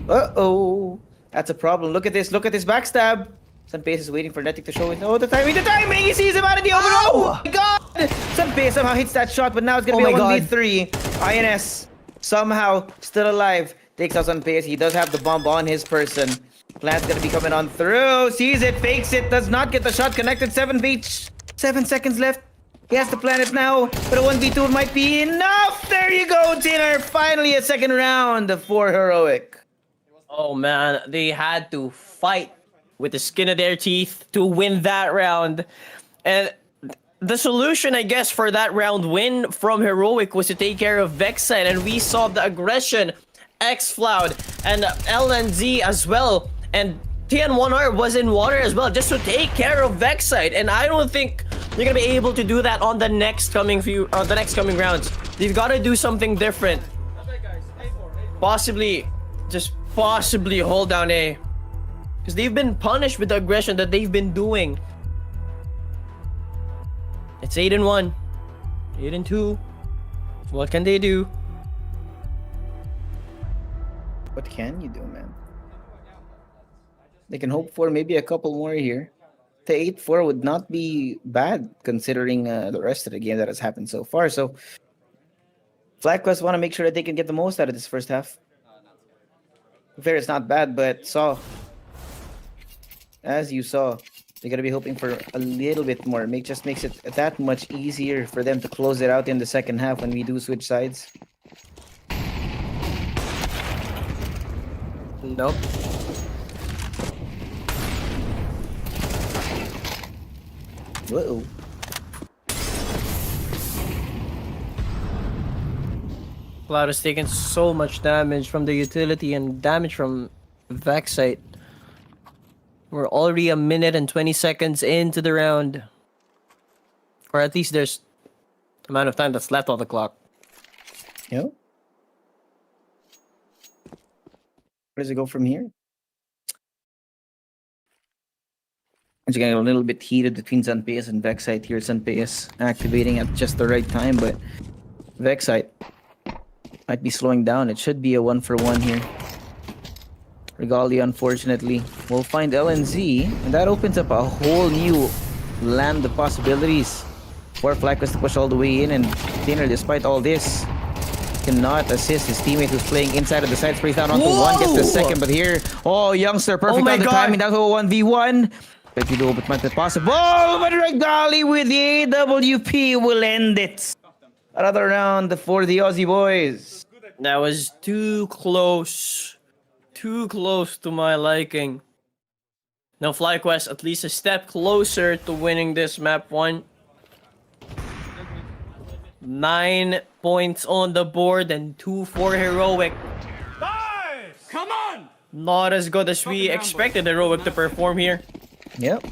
uh-oh. That's a problem. Look at this backstab. Sunpayas is waiting for Netic to show it. Oh, the timing! He sees him out of the open. Oh my god! Sunpayas somehow hits that shot, but now it's gonna be a 1v3. INS somehow still alive. Takes out Sunpayas. He does have the bomb on his person. Plant's gonna be coming on through. Sees it, fakes it, does not get the shot connected. 7 seconds left. He has to plant it now, but a 1v2 might be enough. There you go, Tinner. Finally a second round for Heroic. Oh man, they had to fight with the skin of their teeth to win that round. And the solution, I guess, for that round win from Heroic was to take care of Vexite, and we saw the aggression, X-Floud, and LNZ as well, and TN1R was in water as well, just to take care of Vexite, and I don't think you're gonna be able to do that on the next coming rounds. You've got to do something different. Possibly hold down A, because they've been punished with the aggression that they've been doing. It's 8-1, 8-2. What can they do? What can you do, man? They can hope for maybe a couple more here. The 8-4 would not be bad considering the rest of the game that has happened so far. So FlyQuest want to make sure that they can get the most out of this first half. Fair, it's not bad, but as you saw, they're gonna be hoping for a little bit more. Just makes it that much easier for them to close it out in the second half when we do switch sides. Nope. Uh-oh. Cloud has taken so much damage from the utility and damage from Vexite. We're already 1 minute and 20 seconds into the round. Or at least there's the amount of time that's left on the clock. Yeah. Where does it go from here? It's getting a little bit heated between Sunpayas and Vexite here. Sunpayas activating at just the right time, but Vexite might be slowing down. It should be a 1-for-1 here. Regali, unfortunately, will find LNZ, and that opens up a whole new land of possibilities for FlyQuest to push all the way in, and Tainer, despite all this, cannot assist his teammate who's playing inside of the side. Sprays down onto one, gets the second, but here, Youngster, perfect on the timing, down to a 1v1. But you do what might be possible, but Regali with the AWP will end it. Another round for the Aussie boys. That was too close. Too close to my liking. Now FlyQuest at least a step closer to winning this map 1. 9 points on the board and 2 for Heroic. Nice! Come on! Not as good as we expected Heroic to perform here. Yep.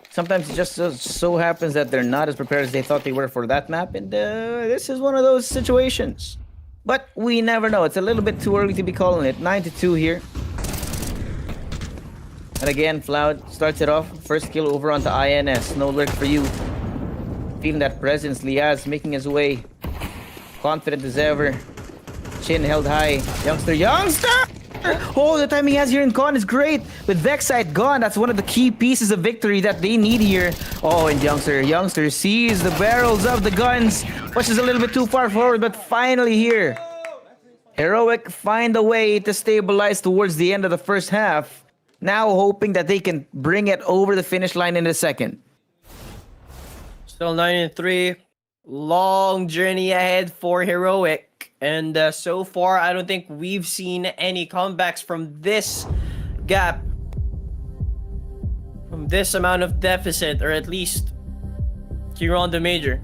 Sometimes it just so happens that they're not as prepared as they thought they were for that map, and this is one of those situations. But we never know. It's a little bit too early to be calling it. 9-2 here. And again, Floud starts it off. First kill over onto INS. No lurk for you. Feeling that presence. Liaz making his way. Confident as ever. Chin held high. Youngster! Oh, the timing he has here in Con is great. With Vexite gone, that's one of the key pieces of victory that they need here. Oh, and Youngster sees the barrels of the guns. Pushes a little bit too far forward, but finally here. Heroic find a way to stabilize towards the end of the first half. Now hoping that they can bring it over the finish line in the second. Still 9-3. Long journey ahead for Heroic. And so far, I don't think we've seen any comebacks from this gap. From this amount of deficit, or at least here on the major.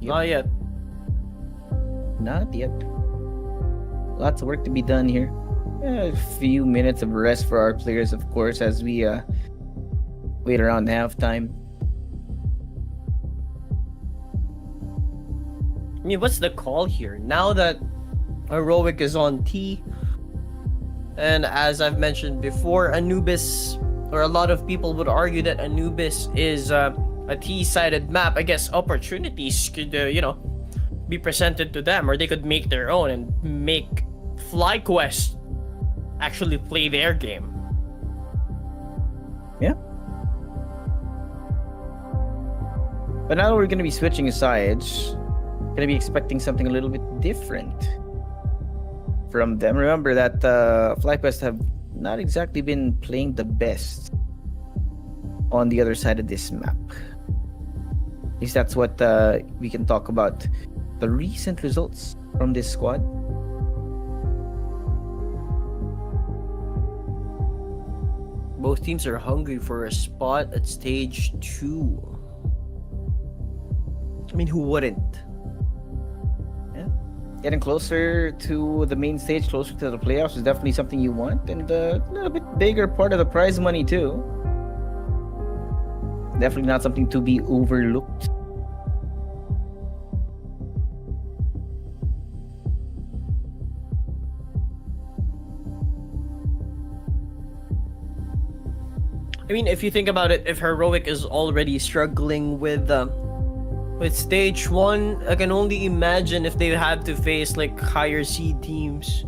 Not yet. Not yet. Lots of work to be done here. A few minutes of rest for our players, of course, as we wait around halftime. I mean, what's the call here? Now that Heroic is on T, and as I've mentioned before, Anubis, or a lot of people would argue that Anubis is a T-sided map. I guess opportunities could, be presented to them, or they could make their own and make FlyQuest actually play their game. Yeah. But now we're going to be switching sides. Going to be expecting something a little bit different from them. Remember that FlyQuest have not exactly been playing the best on the other side of this map. At least that's what we can talk about. The recent results from this squad. Both teams are hungry for a spot at stage 2. I mean, who wouldn't? Getting closer to the main stage, closer to the playoffs is definitely something you want, and a little bit bigger part of the prize money too. Definitely not something to be overlooked. I mean, if you think about it, if Heroic is already struggling with stage 1, I can only imagine if they have to face like higher seed teams.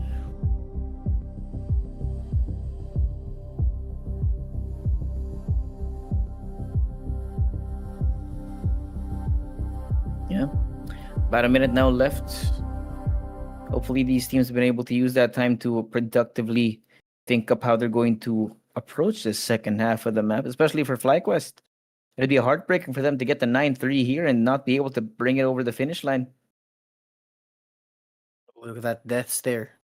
Yeah. About a minute now left. Hopefully these teams have been able to use that time to productively think up how they're going to approach this second half of the map, especially for FlyQuest. It'd be heartbreaking for them to get the 9-3 here and not be able to bring it over the finish line. Look at that death stare.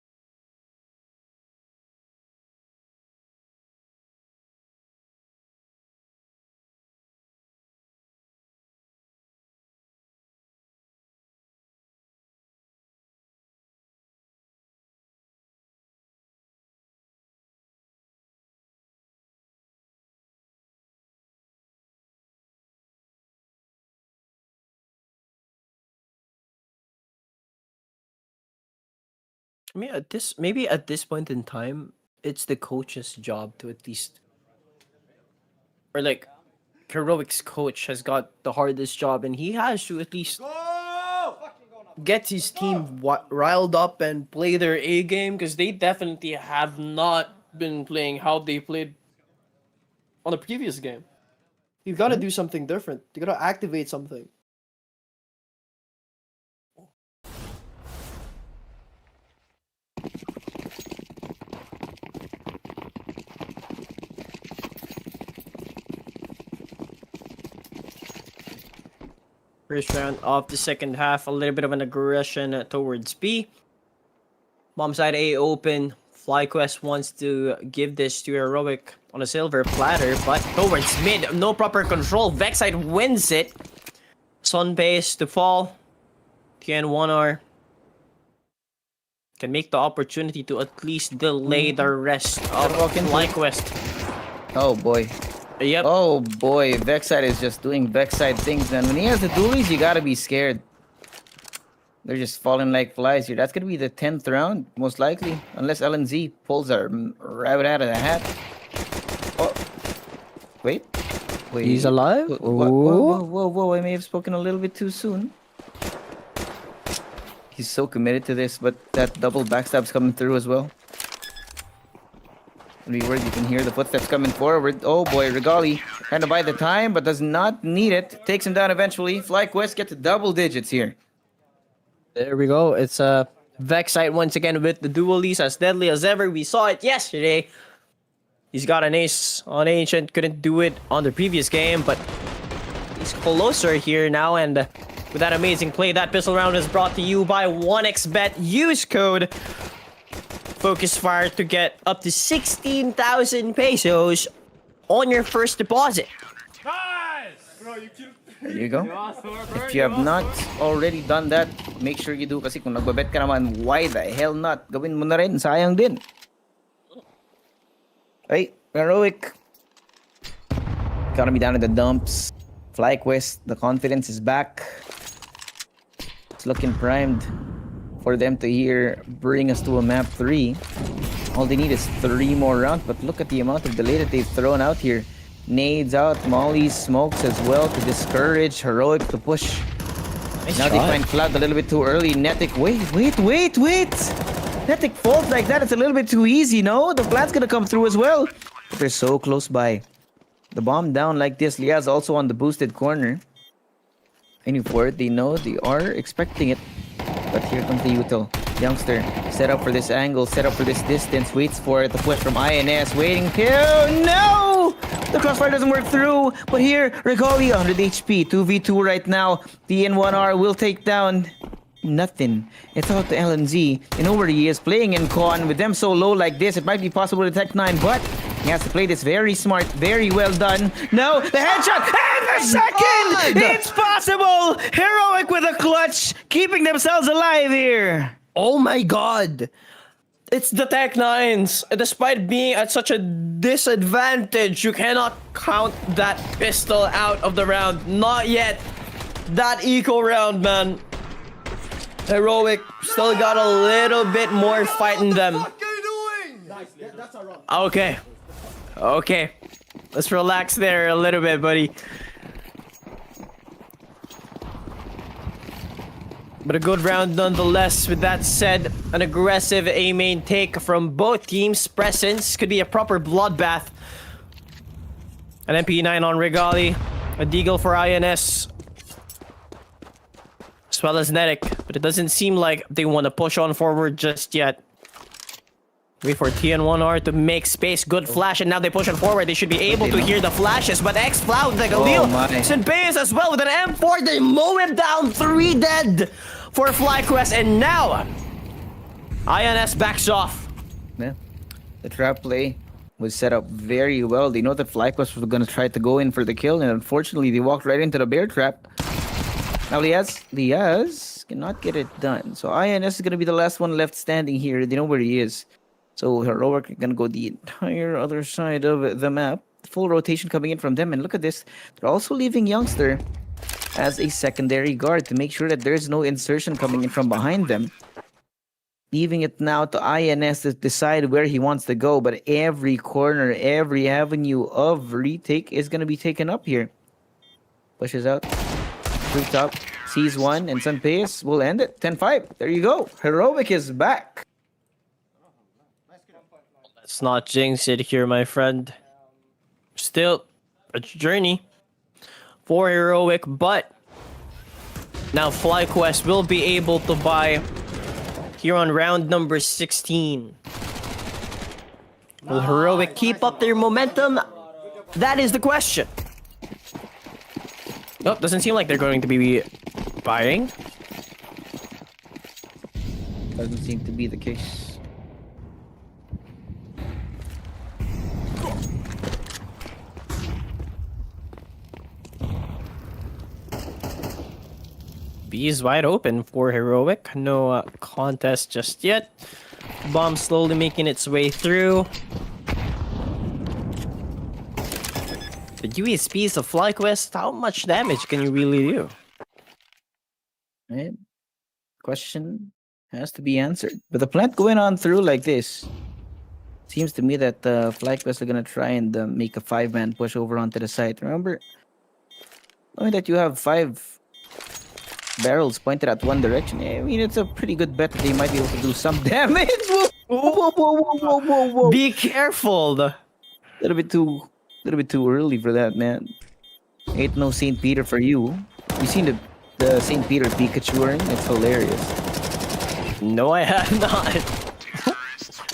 I mean, at this point in time, it's the coach's job to at least, or like, Heroic's coach has got the hardest job, and he has to at least get his team riled up and play their A game, because they definitely have not been playing how they played on the previous game. You've got to do something different. You got to activate something. First round of the second half, a little bit of an aggression towards B. Bomb side A open. FlyQuest wants to give this to Heroic on a silver platter, but towards mid, no proper control. Vexite wins it. Sun base to fall. TN1R can make the opportunity to at least delay the rest of FlyQuest. Oh boy. Yep. Oh boy, Vexside is just doing Vexside things, man. When he has the dualies, you gotta be scared. They're just falling like flies here. That's gonna be the 10th round, most likely. Unless LNZ pulls a rabbit out of the hat. Oh. Wait. He's alive? Whoa. I may have spoken a little bit too soon. He's so committed to this, but that double backstab's coming through as well. Reward, you can hear the footsteps coming forward. Oh boy, Regali trying to buy the time, but does not need it. Takes him down eventually. FlyQuest gets to double digits here. There we go. It's a Vexite once again with the dualies as deadly as ever. We saw it yesterday. He's got an ace on Ancient. Couldn't do it on the previous game, but he's closer here now. And with that amazing play, that pistol round is brought to you by 1xBet. Use code FocusFire to get up to 16,000 pesos on your first deposit. There you go. If you have not already done that, make sure you do kasi kung nagbabet ka naman, why the hell not? Gawin mo na rin, sayang din. Hey, Heroic. Gotta be down in the dumps. FlyQuest, the confidence is back. It's looking primed for them to here bring us to a map 3. All they need is 3 more rounds, but look at the amount of delay that they've thrown out here. Nades out, mollies, smokes as well to discourage Heroic to push. Nice Now shot. they find Cloud a little bit too early. Netic, wait! Netic falls like that, it's a little bit too easy, no? The plant's gonna come through as well. But they're so close by. The bomb down like this, Liaz also on the boosted corner. Aiming for it, they know, they are expecting it. But here comes the util. Youngster, set up for this angle, set up for this distance, waits for it, the push from INS, waiting till... No! The crossfire doesn't work through, but here, Regali, 100 HP, 2v2 right now. The N1R will take down nothing. It's all to LNZ. You know where he is, playing in con. With them so low like this, it might be possible to Tech 9, but he has to play this very smart, very well done. No, the headshot, and the second! It's possible! Heroic with a clutch, keeping themselves alive here. Oh my god! It's the Tech 9s. Despite being at such a disadvantage, you cannot count that pistol out of the round. Not yet. That eco round, man. Heroic still got a little bit more fight in them. What are you doing? Nice. That's a wrong. Okay. Let's relax there a little bit, buddy. But a good round nonetheless. With that said, an aggressive A main take from both teams. Presence could be a proper bloodbath. An MP9 on Regali. A Deagle for INS. As well as Netic. But it doesn't seem like they want to push on forward just yet. Wait for TN1R to make space. Good flash, and now they push on forward. They should be able to hear the flashes, but X-Cloud, like a Leo. St. Baez as well with an M4. They mow him down. 3 dead for FlyQuest, and now INS backs off. Yeah. The trap play was set up very well. They know that FlyQuest was going to try to go in for the kill, and unfortunately, they walked right into the bear trap. Now Liaz cannot get it done. So INS is going to be the last one left standing here. They know where he is. So Heroic are going to go the entire other side of the map. Full rotation coming in from them. And look at this. They're also leaving Youngster as a secondary guard to make sure that there's no insertion coming in from behind them. Leaving it now to INS to decide where he wants to go. But every corner, every avenue of retake is going to be taken up here. Pushes out. Rooftop. Sees one. And Sunpace will end it. 10-5. There you go. Heroic is back. Let's not jinx it here, my friend. Still a journey for Heroic, but now FlyQuest will be able to buy here on round number 16. Will Heroic keep up their momentum? That is the question. Nope, doesn't seem like they're going to be buying. Doesn't seem to be the case. B is wide open for Heroic. No contest just yet. Bomb slowly making its way through. USPs of FlyQuest, how much damage can you really do? Right? Question has to be answered. But the plant going on through like this, seems to me that FlyQuest are gonna try and make a 5-man push over onto the site. Remember, knowing that you have 5 barrels pointed at one direction, I mean, it's a pretty good bet that they might be able to do some damage. Whoa. Be careful. Little bit too early for that, man. Ain't no St. Peter for you. You seen the St. Peter Pikachu ring? It's hilarious. No, I have not.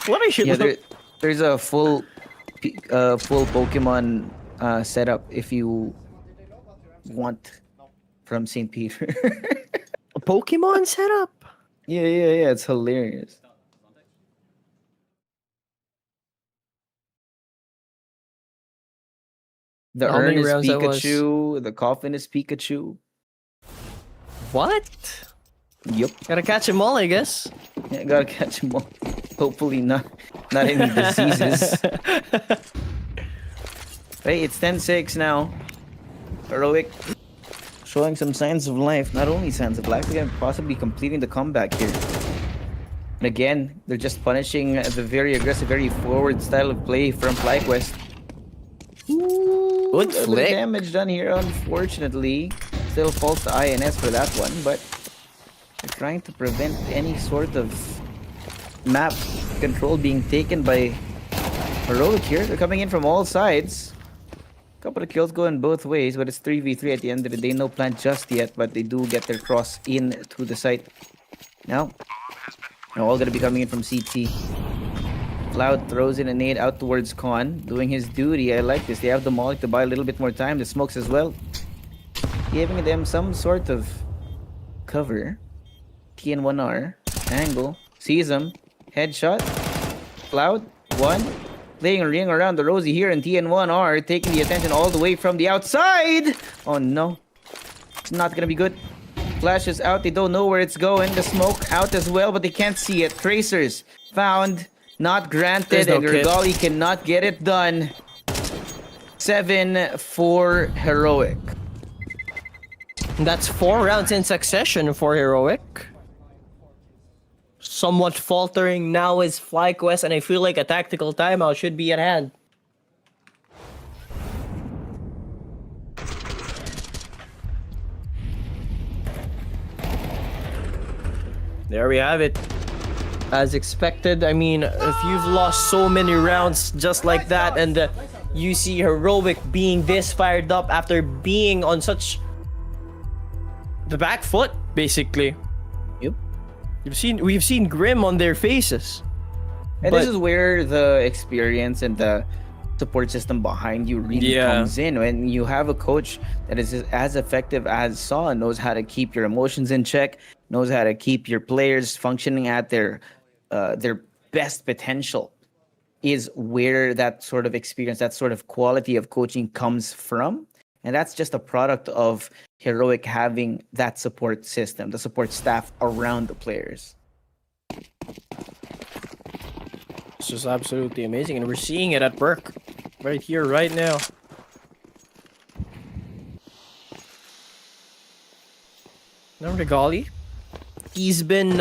What I should look. There's a full Pokemon setup if you want from St. Peter. A Pokemon setup? Yeah, it's hilarious. The How urn many is rounds that was? Pikachu, the coffin is Pikachu. What? Yup. Gotta catch them all, I guess. Yeah, gotta catch them all. Hopefully not any diseases. Hey, it's 10-6 now. Heroic showing some signs of life. Not only signs of life, they're possibly completing the comeback here. And again, they're just punishing the very aggressive, very forward style of play from FlyQuest. Good The flick. damage done here, unfortunately. Still falls to INS for that one, but they're trying to prevent any sort of map control being taken by Heroic here. They're coming in from all sides. Couple of kills going both ways, but it's 3v3 at the end of the day. No plant just yet, but they do get their cross in to the site. Now, they're all gonna be coming in from CT. Cloud throws in a nade out towards Con, doing his duty. I like this. They have the Moloch to buy a little bit more time. The smokes as well, giving them some sort of cover. TN1R angle sees him. Headshot. Cloud 1 playing a ring around the Rosie here, and TN1R taking the attention all the way from the outside. Oh no, it's not gonna be good. Flashes out. They don't know where it's going. The smoke out as well, but they can't see it. Tracers found. Not granted, No and kit. Regali cannot get it done. 7 for Heroic. That's 4 rounds in succession for Heroic. Somewhat faltering now is FlyQuest, and I feel like a tactical timeout should be at hand. There we have it. As expected, I mean, if you've lost so many rounds just like that, and you see Heroic being this fired up after being on such the back foot, basically. Yep. We've seen grim on their faces. And But- this is where the experience and the support system behind you really Yeah. comes in. When you have a coach that is as effective as Saw, knows how to keep your emotions in check, knows how to keep your players functioning at their best potential, is where that sort of experience, that sort of quality of coaching comes from. And that's just a product of Heroic having that support system, the support staff around the players. It's just absolutely amazing, and we're seeing it at work right here, right now. Now Regali, he's been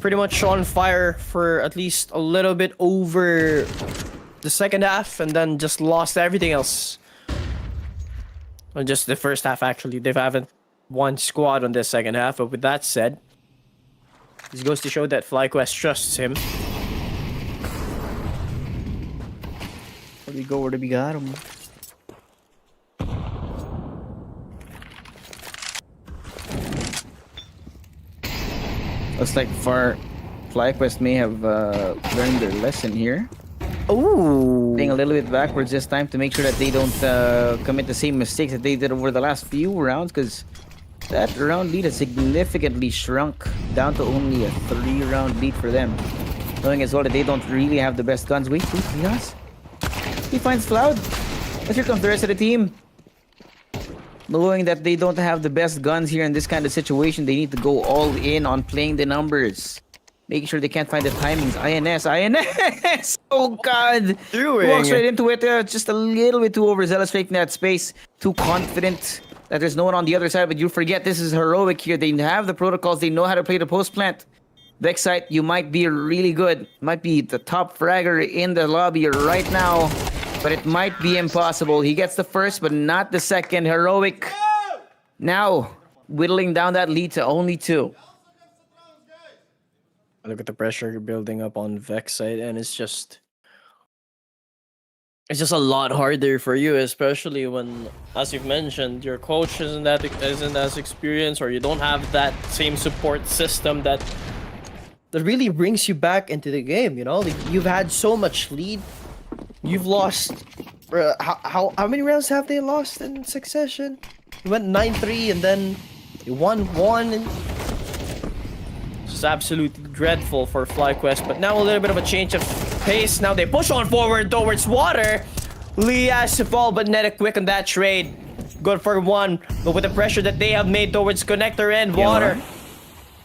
pretty much on fire for at least a little bit over the second half, and then just lost everything else. Well, just the first half, actually. They haven't won squad on this second half, but with that said, this goes to show that FlyQuest trusts him. Where we go? Where do we got him? Looks like FlyQuest may have learned their lesson here. Ooh. Playing a little bit backwards this time to make sure that they don't commit the same mistakes that they did over the last few rounds, because that round lead has significantly shrunk down to only a 3-round lead for them. Knowing as well that they don't really have the best guns. Wait, yes. He finds Cloud. But here comes the rest of the team. Knowing that they don't have the best guns here in this kind of situation, they need to go all in on playing the numbers. Making sure they can't find the timings. INS! Oh God! Doing? Walks right into it. Just a little bit too overzealous, taking that space. Too confident that there's no one on the other side. But you forget this is heroic here. They have the protocols. They know how to play the post plant. Vexite, you might be really good. Might be the top fragger in the lobby right now. But it might be impossible. He gets the first, but not the second. Heroic now whittling down that lead to only 2. Look at the pressure building up on Vexite, and it's just a lot harder for you, especially when, as you've mentioned, your coach isn't as experienced, or you don't have that same support system that really brings you back into the game. You know, like, you've had so much lead, you've lost. How many rounds have they lost in succession? You went 9-3 and then you won 1. And it's absolutely dreadful for FlyQuest, but now a little bit of a change of pace. Now they push on forward towards water. Lee has to fall, but Neta quick on that trade. Good for 1, but with the pressure that they have made towards connector and water.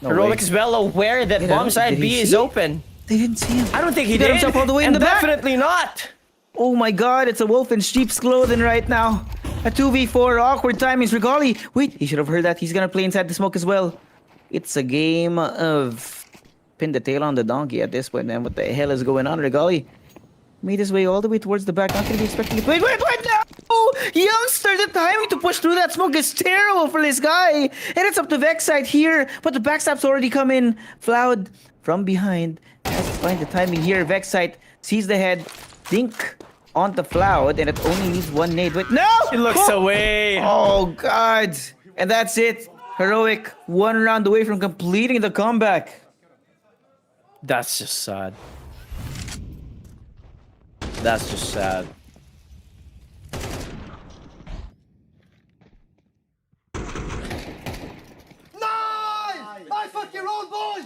No Heroic way. is well aware that bomb side did he B is see? open. They didn't see him. I don't think he got did. himself all the way in And the back. definitely not. Oh my God, it's a wolf in sheep's clothing right now. A 2v4, awkward timings. Regali, wait, he should have heard that. He's gonna play inside the smoke as well. It's a game of pin the tail on the donkey at this point, man. What the hell is going on? Regali made his way all the way towards the back. Not gonna be expecting it. Wait, no! Youngster, the timing to push through that smoke is terrible for this guy. And it's up to Vexite here, but the backstab's already come in. Floud from behind has to find the timing here. Vexite sees the head, dink onto Floud, and it only needs 1 nade. Wait, no! He looks away. Oh God! And that's it. Heroic 1 round away from completing the comeback. That's just sad. That's just sad. Nice! Nice fucking roll, boys!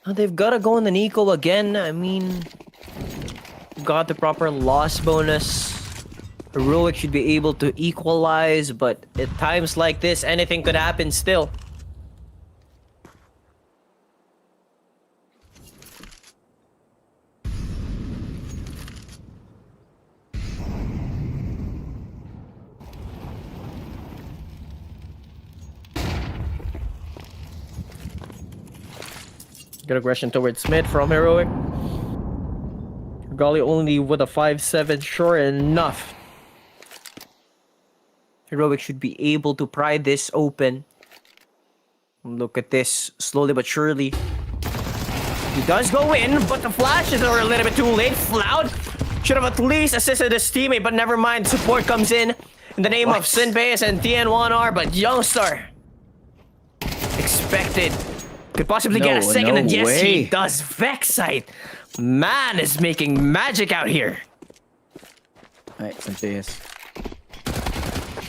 They've got to go in the Nico again. I mean, got the proper loss bonus. Heroic should be able to equalize, but at times like this, anything could happen still. Good aggression towards mid from Heroic. Golly only with a 5-7, sure enough. Heroic should be able to pry this open. Look at this, slowly but surely. He does go in, but the flashes are a little bit too late. Floud should have at least assisted his teammate, but never mind. Support comes in the name of Sinbase and TN1R, but Youngstar expected. Could possibly get a second, and yes, he does. Vexite, man, is making magic out here. Alright, Sinbase.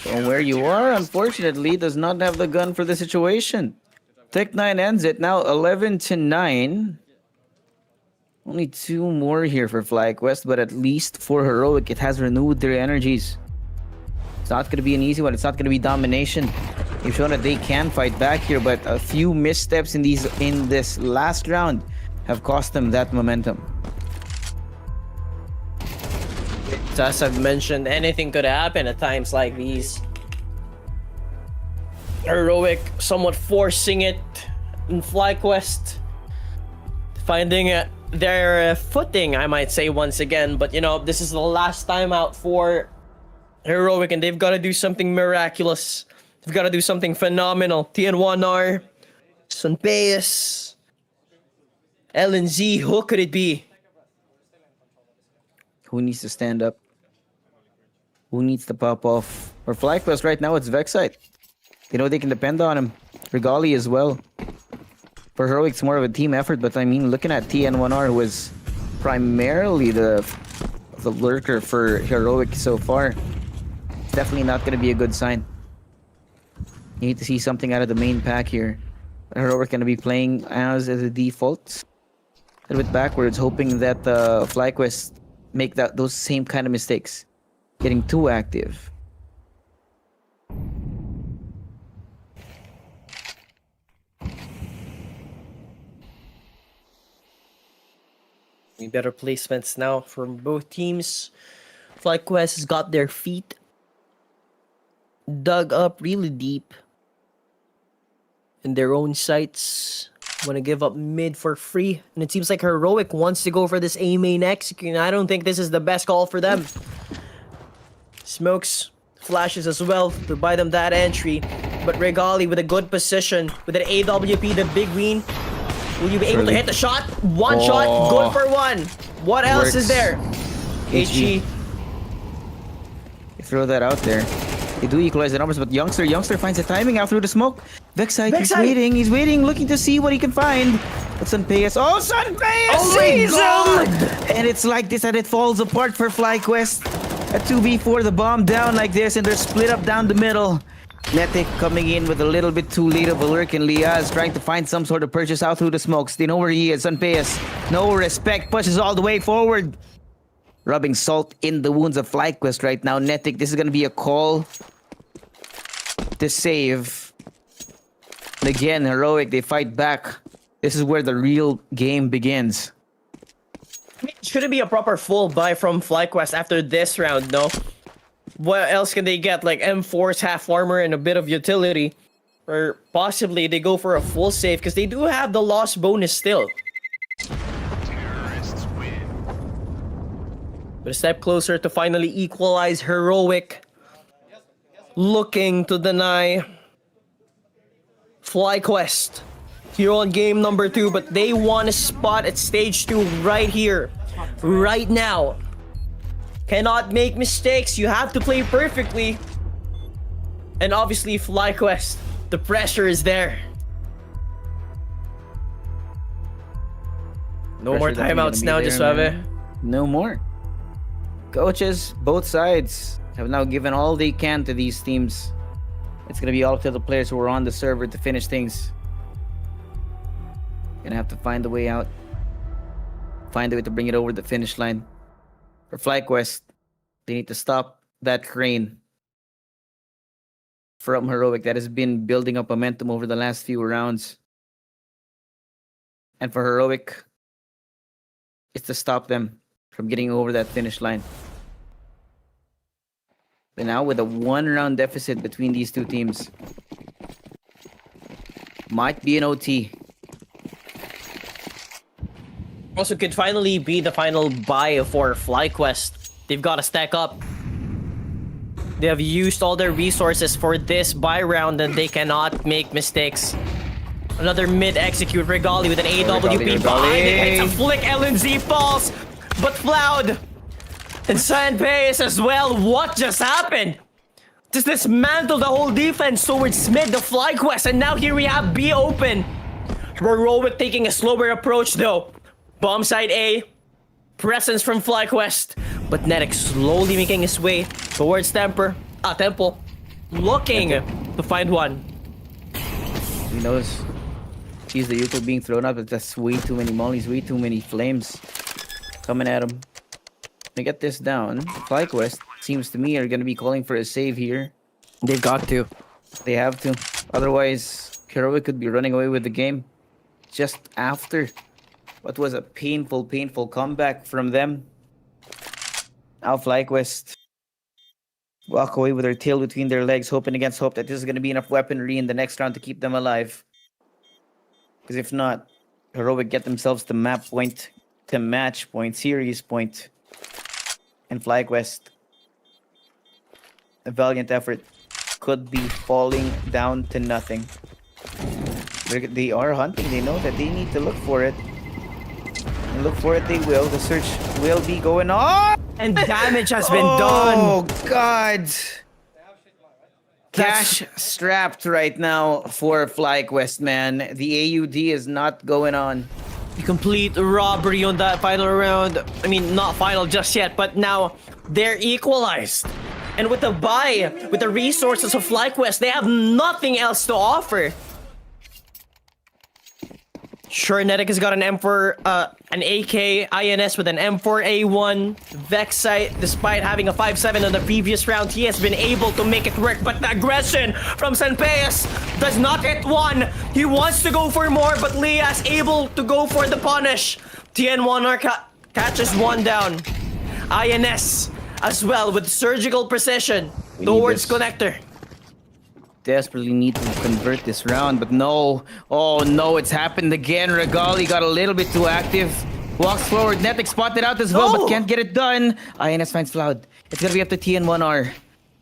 From where you are, unfortunately, does not have the gun for the situation. Tech9 ends it now 11-9. Only 2 more here for FlyQuest, but at least for Heroic, it has renewed their energies. It's not going to be an easy one. It's not going to be domination. They've shown that they can fight back here, but a few missteps in this last round have cost them that momentum. As I've mentioned, anything could happen at times like these. Heroic somewhat forcing it in FlyQuest, finding their footing, I might say, once again. But you know, this is the last time out for Heroic, and they've got to do something miraculous. They've got to do something phenomenal. TN1R, Sunpeus, LNZ, who could it be? Who needs to stand up? Who needs to pop off? For FlyQuest right now, it's Vexite. You know, they can depend on him. Regali as well. For Heroic, it's more of a team effort, but I mean, looking at TN1R, who was primarily the lurker for Heroic so far, it's definitely not going to be a good sign. You need to see something out of the main pack here. Heroic going to be playing as a default. A little bit backwards, hoping that FlyQuest make those same kind of mistakes. Getting too active. Better placements now from both teams. FlyQuest has got their feet dug up really deep in their own sights. Want to give up mid for free, and it seems like Heroic wants to go for this A main execute, and I don't think this is the best call for them. Smokes, flashes as well to buy them that entry, but Regali with a good position with an AWP, the big green. Will you be able to hit the shot? One shot, good for one. What else is there? HG. Throw that out there. They do equalize the numbers, but Youngster finds the timing out through the smoke. Vexite, he's waiting, looking to see what he can find. But Sunpayas, Oh my God! And it's like this that it falls apart for FlyQuest. A 2v4, the bomb down like this, and they're split up down the middle. Netic coming in with a little bit too late of a lurk, and Liaz trying to find some sort of purchase out through the smokes. They know where he is. Sunpayas, no respect, pushes all the way forward. Rubbing salt in the wounds of FlyQuest right now. Netic, this is going to be a call to save. And again, Heroic, they fight back. This is where the real game begins. Shouldn't be a proper full buy from FlyQuest after this round, no? What else can they get? Like M4's half armor and a bit of utility. Or possibly they go for a full save because they do have the loss bonus still. But a step closer to finally equalize. Heroic looking to deny FlyQuest here on game number 2, but they want a spot at stage 2 right here, right now. Cannot make mistakes. You have to play perfectly. And obviously FlyQuest, the pressure is there. No more timeouts now, Josuave. No more. Coaches, both sides, have now given all they can to these teams. It's going to be all up to the players who are on the server to finish things. Gonna have to find a way out. Find a way to bring it over the finish line. For FlyQuest, they need to stop that crane from Heroic that has been building up momentum over the last few rounds. And for Heroic, it's to stop them from getting over that finish line. But now with a 1-round deficit between these two teams, might be an OT. Also could finally be the final buy for FlyQuest. They've got to stack up. They have used all their resources for this buy round and they cannot make mistakes. Another mid-execute Regali with an AWP behind it. It's a flick, LNZ falls. But Floud and Sunpayas as well. What just happened? Just dismantle the whole defense towards mid, the FlyQuest. And now here we have B open. Heroic taking a slower approach though. Bomb side A. Presence from FlyQuest. But Netic slowly making his way towards Temple. Looking to find one. He knows. Sees the Yuko being thrown up, but that's way too many mollies, way too many flames coming at him. To get this down, FlyQuest seems to me are going to be calling for a save here. They've got to. They have to. Otherwise, Heroic could be running away with the game just after what was a painful comeback from them. Now FlyQuest walk away with their tail between their legs, hoping against hope that this is going to be enough weaponry in the next round to keep them alive. Because if not, Heroic get themselves to map point, to match point, series point. And FlyQuest, a valiant effort, could be falling down to nothing. They are hunting. They know that they need to look for it. And look for it they will. The search will be going on. And damage has been done. Oh, God. Cash strapped right now for FlyQuest, man. The AUD is not going on. Complete robbery on that final round. I mean, not final just yet, but now they're equalized. And with the buy, with the resources of FlyQuest, they have nothing else to offer. Sure, Netic has got an M4, an AK, INS with an M4A1, Vexite, despite having a 5-7 in the previous round, he has been able to make it work, but the aggression from Sunpayas does not hit one. He wants to go for more, but Leah's able to go for the punish. TN1 Catches one down. INS as well with surgical precision We need towards this. connector. Desperately need to convert this round, but no. Oh no, it's happened again. Regali got a little bit too active. Walks forward. Netic spotted out as well, No! but can't get it done. INS finds Floud. It's gonna be up to TN1R.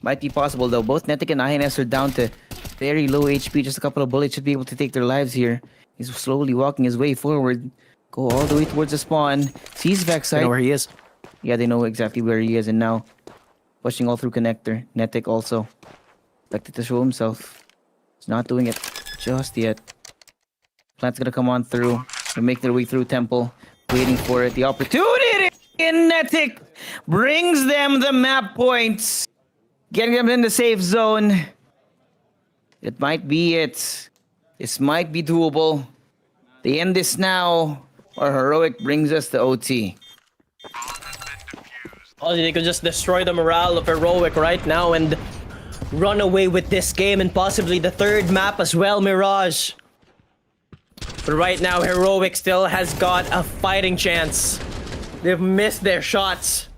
Might be possible though. Both Netic and INS are down to very low HP. Just a couple of bullets should be able to take their lives here. He's slowly walking his way forward. Go all the way towards the spawn. Sees I Vexite. know where he is. Yeah, they know exactly where he is, and now pushing all through connector. Netic also expected to show himself. He's not doing it just yet. Plant's gonna come on through. They make their way through Temple, waiting for it. The opportunity, and Netic brings them the map points, getting them in the safe zone. It might be it. This might be doable. They end this now, or Heroic brings us to OT. Oh, they could just destroy the morale of Heroic right now and run away with this game and possibly the third map as well, Mirage. But right now, Heroic still has got a fighting chance. They've missed their shots.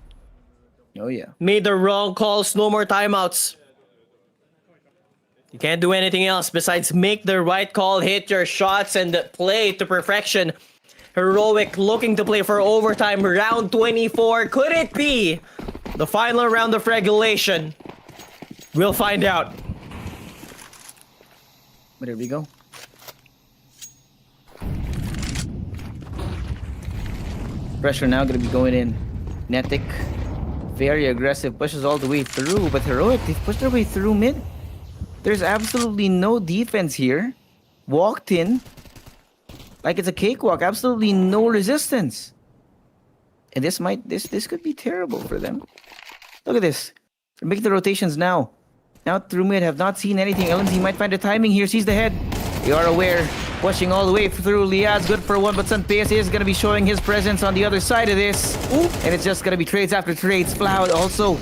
Oh yeah. Made the wrong calls, no more timeouts. You can't do anything else besides make the right call, hit your shots, and play to perfection. Heroic looking to play for overtime, round 24. Could it be the final round of regulation? We'll find out. But here we go. Pressure now gonna be going in. Netic, very aggressive, pushes all the way through, but Heroic, they've pushed their way through mid. There's absolutely no defense here. Walked in like it's a cakewalk, absolutely no resistance. And this could be terrible for them. Look at this. They're making the rotations now. Now through mid, have not seen anything. LMZ might find the timing here, sees the head. They are aware. Pushing all the way through. Liaz, good for one, but Sanpeyas is going to be showing his presence on the other side of this. Ooh. And it's just going to be trades after trades. Floud also.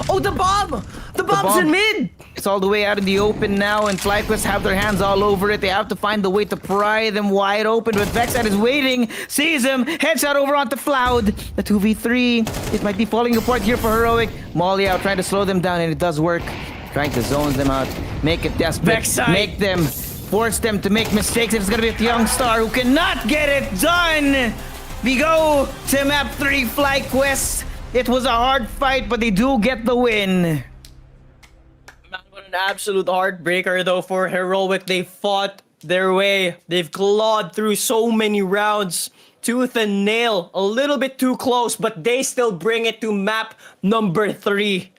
Oh, the bomb! The bomb's in mid! It's all the way out in the open now, and FlyQuest have their hands all over it. They have to find the way to pry them wide open, but Vexite is waiting, sees him, headshot over onto Floud. The 2v3, it might be falling apart here for Heroic. Molly out, trying to slow them down, and it does work. Trying to zone them out, make it desperate, Vexite. make them, force them to make mistakes. It's gonna be a Young Star who cannot get it done. We go to map 3, FlyQuest. It was a hard fight, but they do get the win. Man, what an absolute heartbreaker though for Heroic. They fought their way. They've clawed through so many rounds. Tooth and nail. A little bit too close, but they still bring it to map number 3.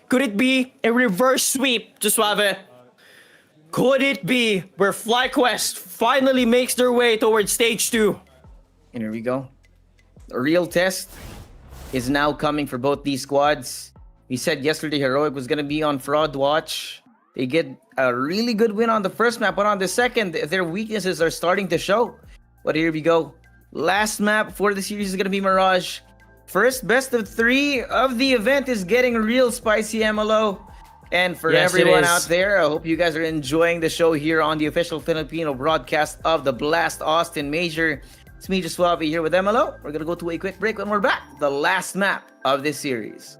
Could it be a reverse sweep, Suave? Could it be where FlyQuest finally makes their way towards stage 2? And here we go. A real test is now coming for both these squads. We said yesterday Heroic was going to be on fraud watch. They get a really good win on the first map, but on the second, their weaknesses are starting to show. But here we go. Last map for the series is going to be Mirage. First best of 3 of the event is getting real spicy, MLO. And for Yes, it everyone is. out there, I hope you guys are enjoying the show here on the official Filipino broadcast of the Blast Austin Major. It's me, Suave, here with MLO. We're going to go to a quick break when we're back. The last map of this series.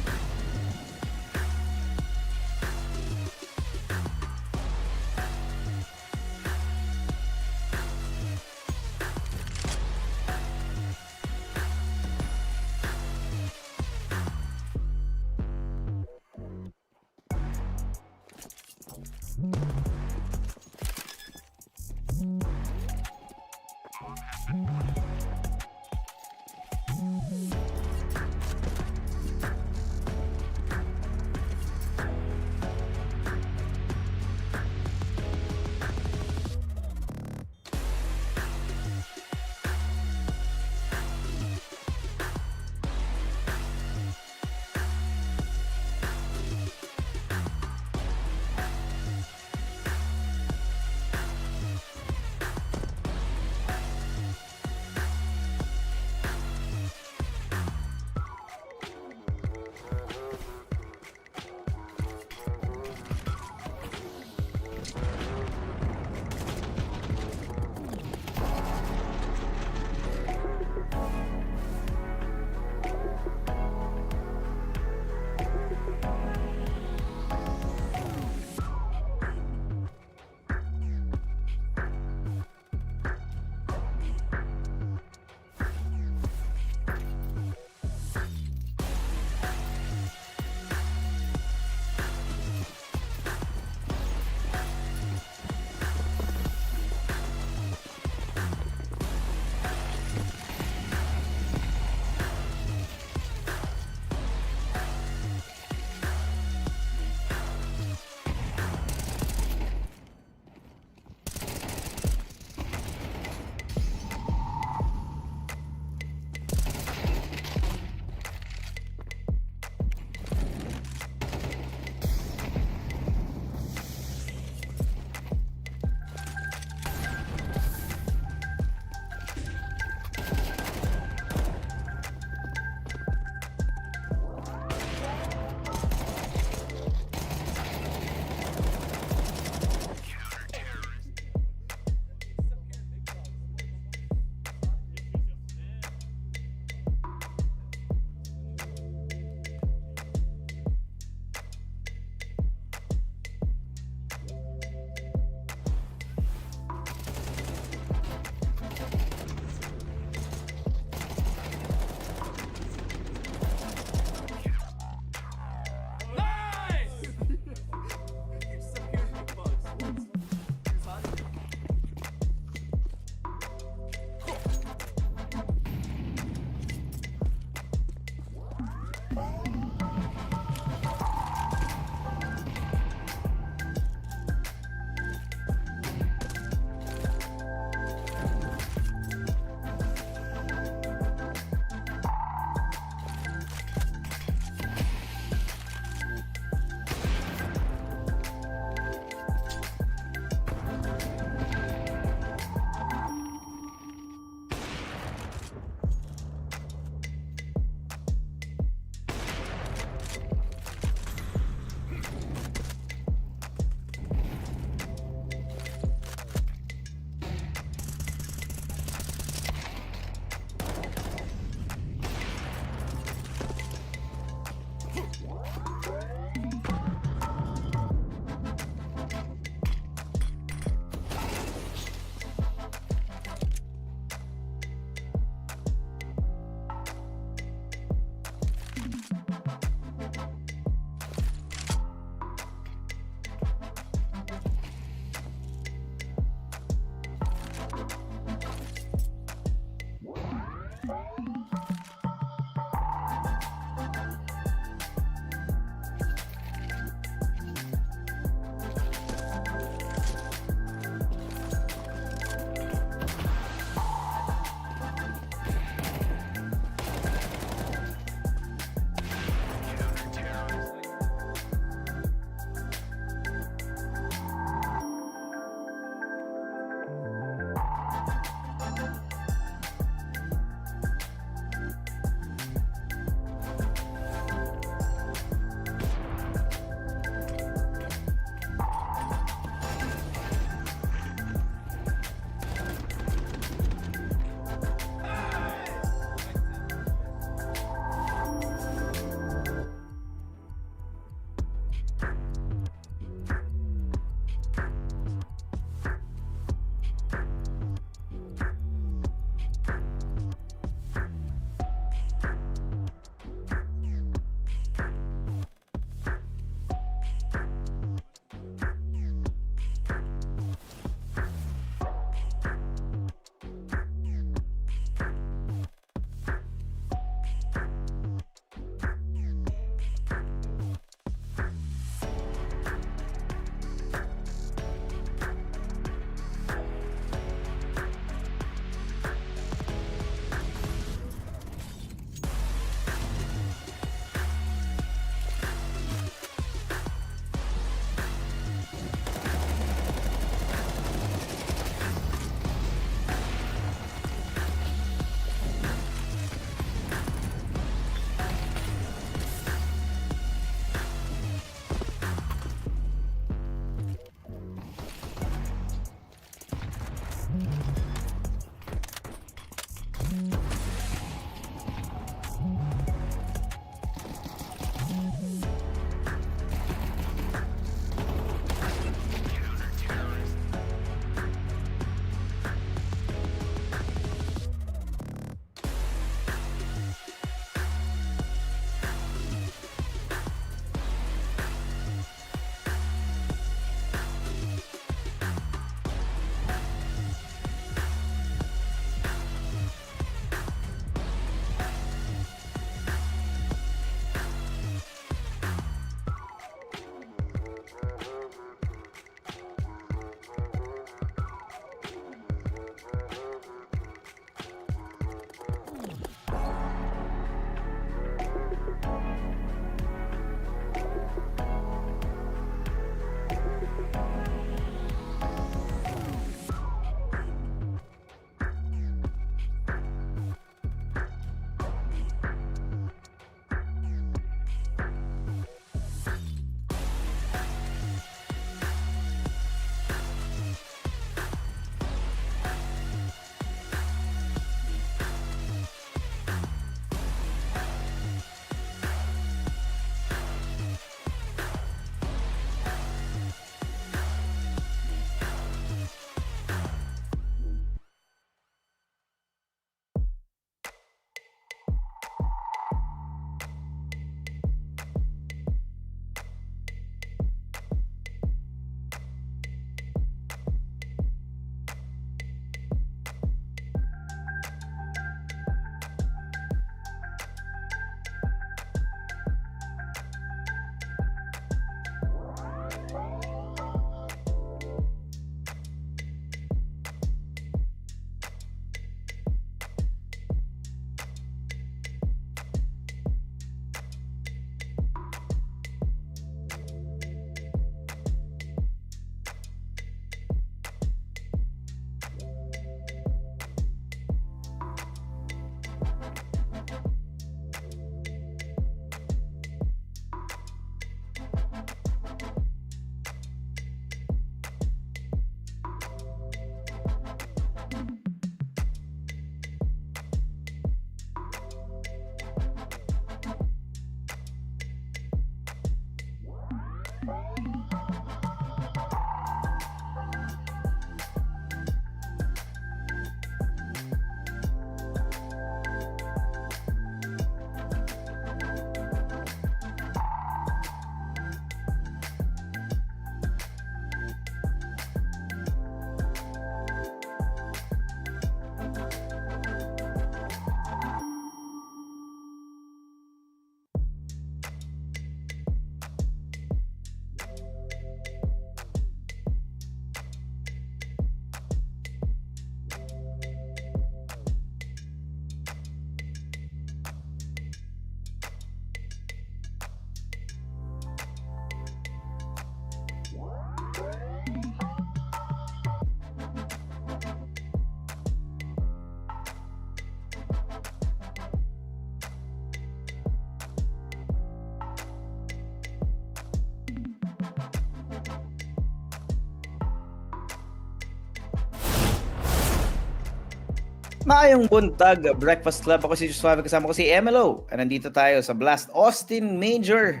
Maayong buntag, Breakfast Club. Ako si Josuave, kasama ko si MLO. At nandito tayo sa Blast Austin Major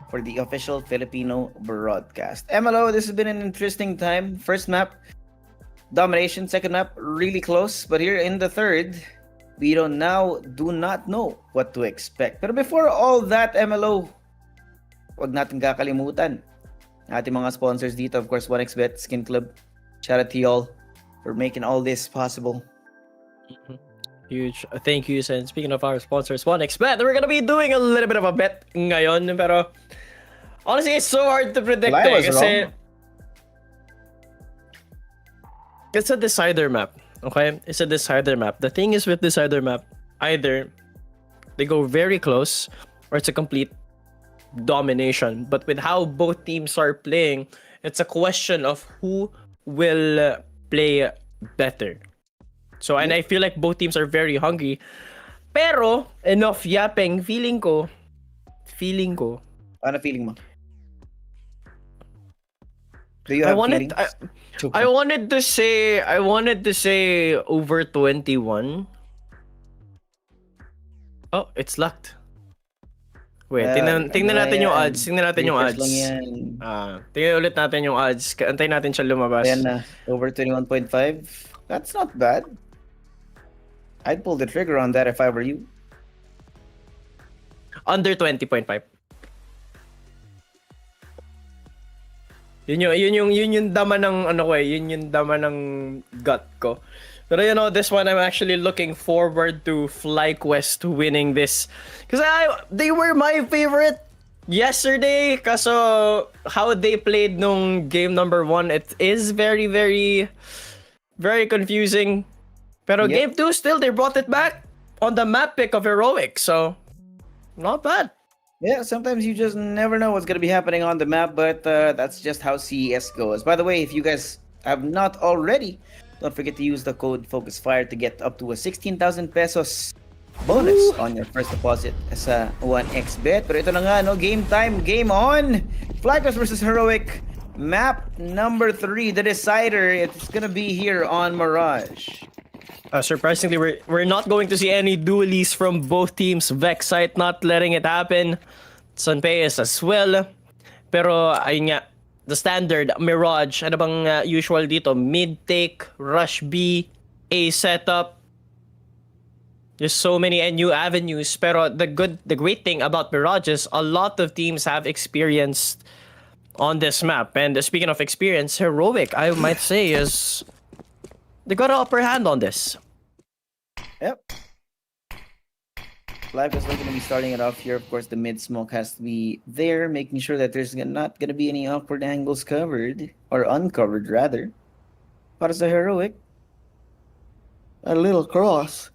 for the official Filipino broadcast. MLO, this has been an interesting time. First map, domination. Second map, really close. But here in the third, we do not know what to expect. Pero before all that, MLO, wag natin kakalimutan ating mga sponsors dito. Of course, 1xBet, Skin Club. Shout out to y'all for making all this possible. Huge thank yous. And speaking of our sponsors, 1xBet, we're gonna be doing a little bit of a bet ngayon. Pero honestly, it's so hard to predict. Well, I was wrong. It's a decider map. Okay? It's a decider map. The thing is with decider map, either they go very close or it's a complete domination. But with how both teams are playing, it's a question of who will play better. So, and I feel like both teams are very hungry. Pero, enough yapping, feeling ko. Ano feeling mo? Do you have feelings? I wanted to say over 21. Oh, it's locked. Wait, tingnan natin yung odds. Tingnan natin yung odds. Tingnan ulit natin yung odds. Antayin natin siya lumabas. Ayan na, over 21.5. That's not bad. I'd pull the trigger on that if I were you. Under 20.5. Yun yung dama ng ano ko yun yung dama ng gut ko. Pero this one I'm actually looking forward to FlyQuest winning this because they were my favorite yesterday, kaso how they played nung game number 1, it is very, very, very confusing. Pero Yep. game 2, still, they brought it back on the map pick of Heroic, so not bad. Yeah, sometimes you just never know what's gonna be happening on the map, but that's just how CES goes. By the way, if you guys have not already, don't forget to use the code FocusFire to get up to a 16,000 pesos bonus on your first deposit sa 1x bet. Pero ito na nga, no? Game time, game on! FlyQuest versus Heroic, map number 3, the decider. It's gonna be here on Mirage. Surprisingly, we're not going to see any dualies from both teams. Vexite not letting it happen. Sunpayas as well. Pero ayun nga, the standard Mirage. Ano bang usual dito? Mid take, rush B, A setup. There's so many new avenues. Pero the great thing about Mirage is a lot of teams have experienced on this map. And speaking of experience, Heroic, I might say, is they got an upper hand on this. Yep. Live is going to be starting it off here. Of course, the mid smoke has to be there, making sure that there's not going to be any awkward angles covered, or uncovered rather. Para sa Heroic, a little cross.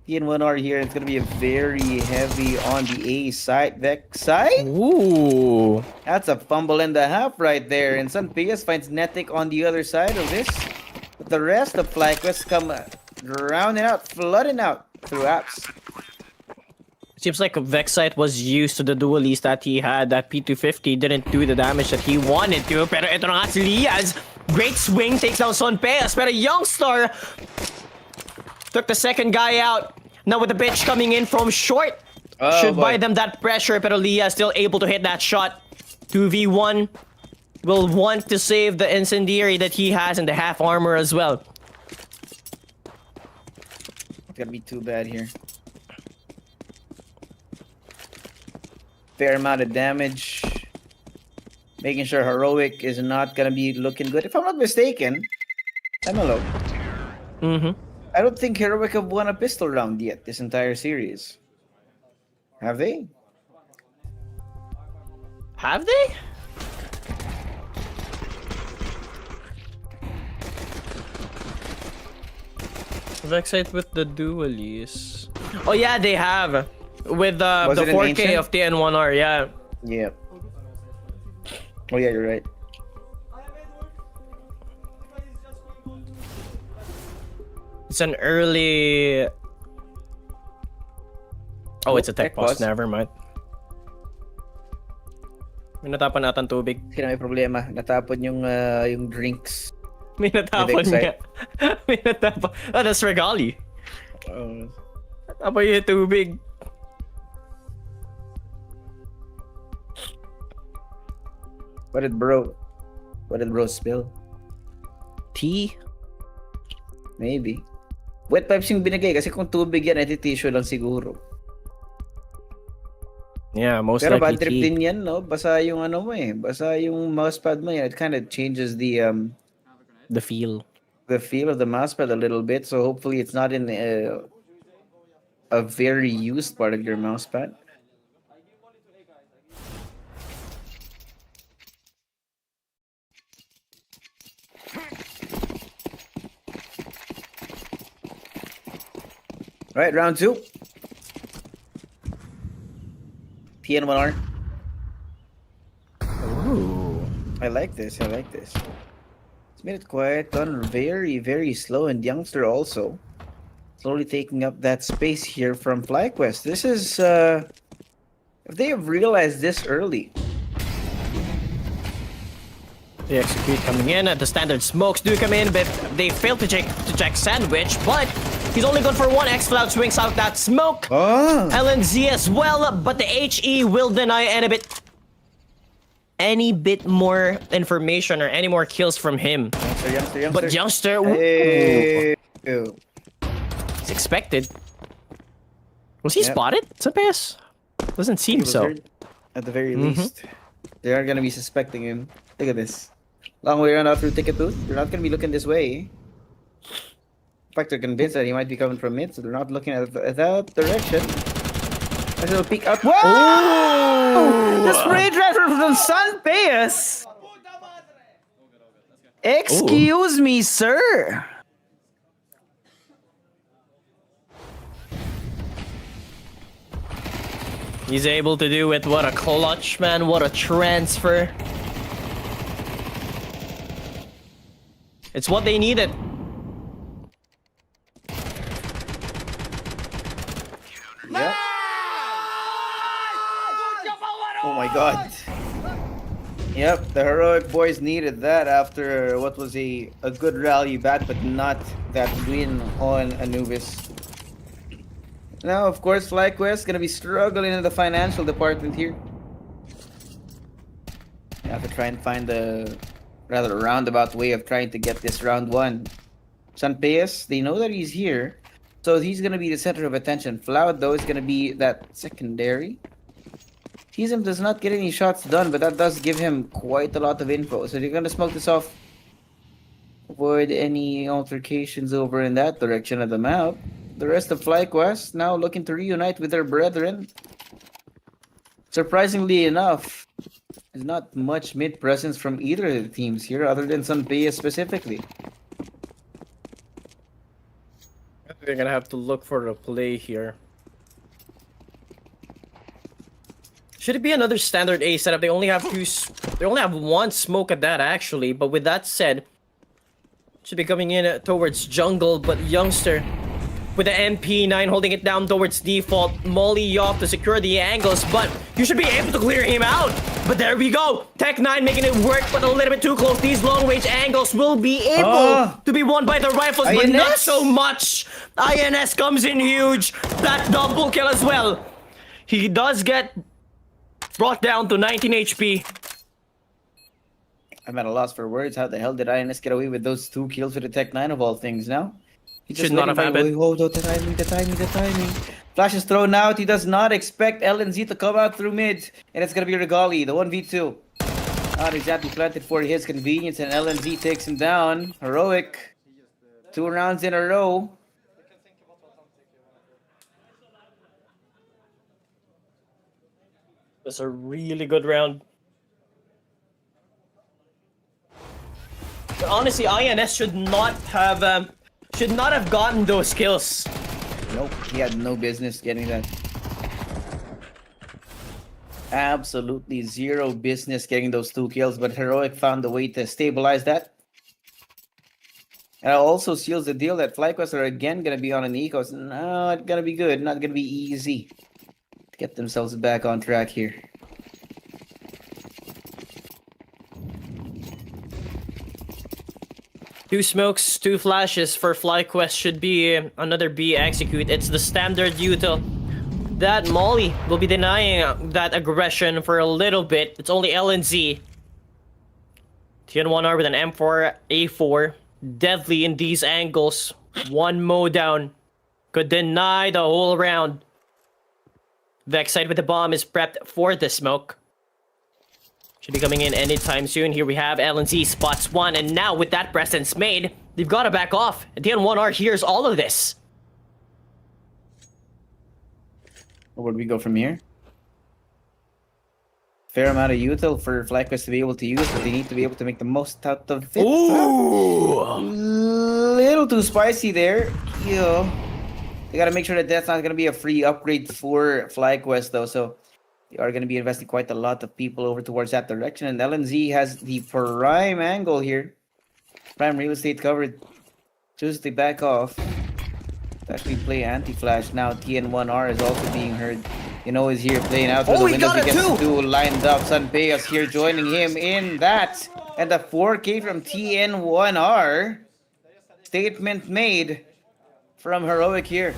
TN1R here. It's going to be a very heavy on the A side. Vex side? Ooh. That's a fumble and a half right there. And Sun PS finds Netic on the other side of this. But the rest of FlyQuest come rounding out, flooding out through apps. Seems like Vexite was used to the dualies that he had. That P250 didn't do the damage that he wanted to. Pero ito na nga si Liaz. Great swing, takes down Sonpeas. Pero Youngstar took the second guy out. Now with the bitch coming in from short. Should buy them that pressure. Pero Liaz still able to hit that shot. 2v1. Will want to save the incendiary that he has and the half armor as well. It's gonna be too bad here. Fair amount of damage. Making sure Heroic is not gonna be looking good. If I'm not mistaken, I'm alone. I don't think Heroic have won a pistol round yet this entire series. Have they? Have they? Vexite with the dualies. Oh yeah, they have. With the 4K of TN1R, yeah. Yeah. Oh yeah, you're right. It's an early... Oh, it's a tech pause. Never mind. May natapan natang tubig. Sino may problema? Natapon yung drinks. May natapon nga. May natapon. Oh, that's Regali. Natapon yung tubig. What did bro spill? Tea? Maybe. Wet pipes yung binigay kasi kung tubig yan, edi tissue lang siguro. Yeah, most Pero likely bad trip tea. din yan, no? Basa yung ano mo eh. Basa yung mousepad mo yan. It kind of changes the feel. The feel of the mousepad a little bit. So hopefully it's not in a very used part of your mousepad. All right, round 2. TN1R. Ooh. I like this. It's made it quiet, done very, very slow, and Youngster also slowly taking up that space here from FlyQuest. This is if they have realized this early. They execute coming in. The standard smokes do come in, but they fail to check Sandwich, but he's only gone for one. X-Cloud swings out that smoke. LNZ as well, but the HE will deny any bit more information or any more kills from him. Youngster. But Youngster, Hey. it's expected. Was he spotted? Sunpass? Doesn't seem so. At the very least, they are gonna be suspecting him. Look at this. Long way around out through Ticket Booth. They're not gonna be looking this way. In fact, they're convinced that he might be coming from mid, so they're not looking at that direction. There's a peek out. Whoa! The spray transfer from San Payas. Excuse me, sir. He's able to do it. What a clutch, man. What a transfer. It's what they needed. Yep. Oh my god. Yep, the heroic boys needed that after what was a good rally back, but not that win on Anubis. Now, of course, FlyQuest gonna be struggling in the financial department here. You have to try and find a rather roundabout way of trying to get this round one. Sanpeas, they know that he's here, so he's gonna be the center of attention. Floud, though, is gonna be that secondary. Teasm does not get any shots done, but that does give him quite a lot of info. So they're gonna smoke this off. Avoid any altercations over in that direction of the map. The rest of FlyQuest now looking to reunite with their brethren. Surprisingly enough, there's not much mid presence from either of the teams here, other than Sanpeya specifically. They're gonna have to look for a play here. Should it be another standard A setup? They only have they only have one smoke at that actually. But with that said, should be coming in towards jungle. But Youngster with the MP9 holding it down towards default. Molly off to secure the angles, but you should be able to clear him out. But there we go. Tech9 making it work, but a little bit too close. These long range angles will be able to be won by the rifles, but INS? not so much. INS comes in huge. That double kill as well. He does get brought down to 19 HP. I'm at a loss for words. How the hell did INS get away with those 2 kills with the Tech9 of all things now? He Should not have happened. Oh, the timing. Flash is thrown out. He does not expect LNZ to come out through mid. And it's going to be Regali, the 1v2. Not exactly planted for his convenience, and LNZ takes him down. Heroic. 2 rounds in a row. That's a really good round. But honestly, INS should not have gotten those kills. Nope, he had no business getting that. Absolutely zero business getting those 2 kills, but Heroic found a way to stabilize that. And it also seals the deal that FlyQuest are again going to be on an ecos. Not going to be good, not going to be easy to get themselves back on track here. Two smokes, 2 flashes for FlyQuest should be another B execute. It's the standard util. That Molly will be denying that aggression for a little bit. It's only LNZ. TN1R with an M4, A4. Deadly in these angles. 1 mow down. Could deny the whole round. Vexite with the bomb is prepped for the smoke. Should be coming in anytime soon. Here we have LNZ spots 1, and now with that presence made, they've got to back off. And TN1R hears all of this. Where do we go from here? Fair amount of util for FlyQuest to be able to use, but they need to be able to make the most out of it. Ooh! Little too spicy there. Yeah. They gotta make sure that that's not gonna be a free upgrade for FlyQuest though, so they are gonna be investing quite a lot of people over towards that direction, and LNZ has the prime angle here. Prime real estate covered. Chooses to back off. To actually play anti-flash now. TN1R is also being heard. You know, is here playing out through the windows. He gets 2 lined up. Sanpeas here joining him in that. And the 4K from TN1R. Statement made from Heroic here.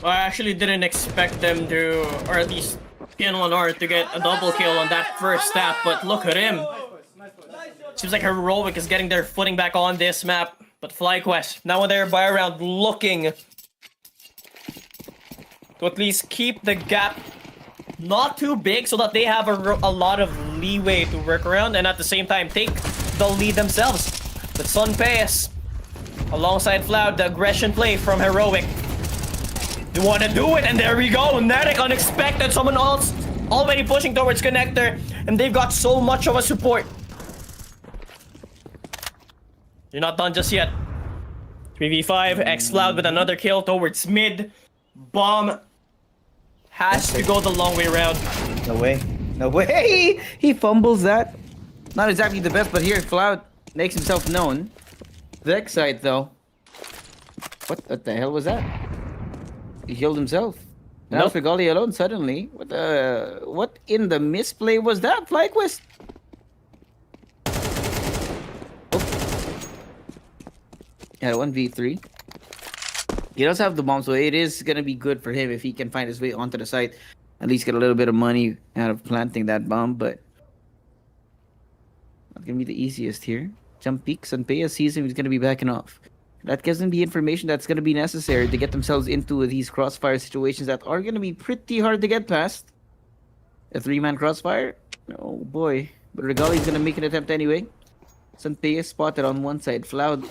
I actually didn't expect them to, or at least TN1R to get a double kill on that first tap, but look at him. Seems like Heroic is getting their footing back on this map, but FlyQuest, now they're by around looking to at least keep the gap not too big so that they have a lot of leeway to work around and at the same time take the lead themselves. But Sunpace, alongside Floud, the aggression play from Heroic. They want to do it, and there we go. Nerek, unexpected. Someone else already pushing towards connector, and they've got so much of a support. You're not done just yet. 3v5, X-Cloud with another kill towards mid. Bomb has to go the long way around. No way. No way! He fumbles that. Not exactly the best, but here Cloud makes himself known. Vex side though. What the hell was that? He killed himself. Now Nope. Figali alone suddenly. What in the misplay was that, FlyQuest? Yeah, 1v3. He does have the bomb, so it is gonna be good for him if he can find his way onto the site. At least get a little bit of money out of planting that bomb, but not gonna be the easiest here. Jump peaks and Paya sees him, he's gonna be backing off. That gives them the information that's gonna be necessary to get themselves into these crossfire situations that are gonna be pretty hard to get past. A 3-man crossfire? Oh boy. But Regali's gonna make an attempt anyway. Sanpea spotted on one side, Floud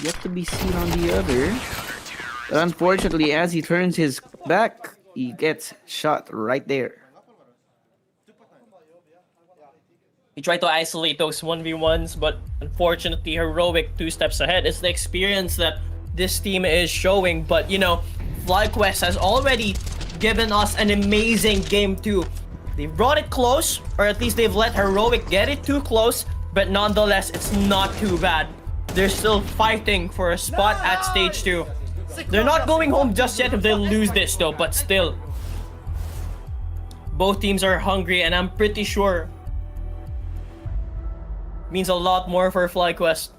yet to be seen on the other. But unfortunately, as he turns his back, he gets shot right there. He tried to isolate those 1v1s, but unfortunately, Heroic 2 steps ahead. It's the experience that this team is showing. But, you know, FlyQuest has already given us an amazing game too. They brought it close, or at least they've let Heroic get it too close, but nonetheless, it's not too bad. They're still fighting for a spot at stage 2. They're not going home just yet if they lose this though, but still. Both teams are hungry, and I'm pretty sure means a lot more for FlyQuest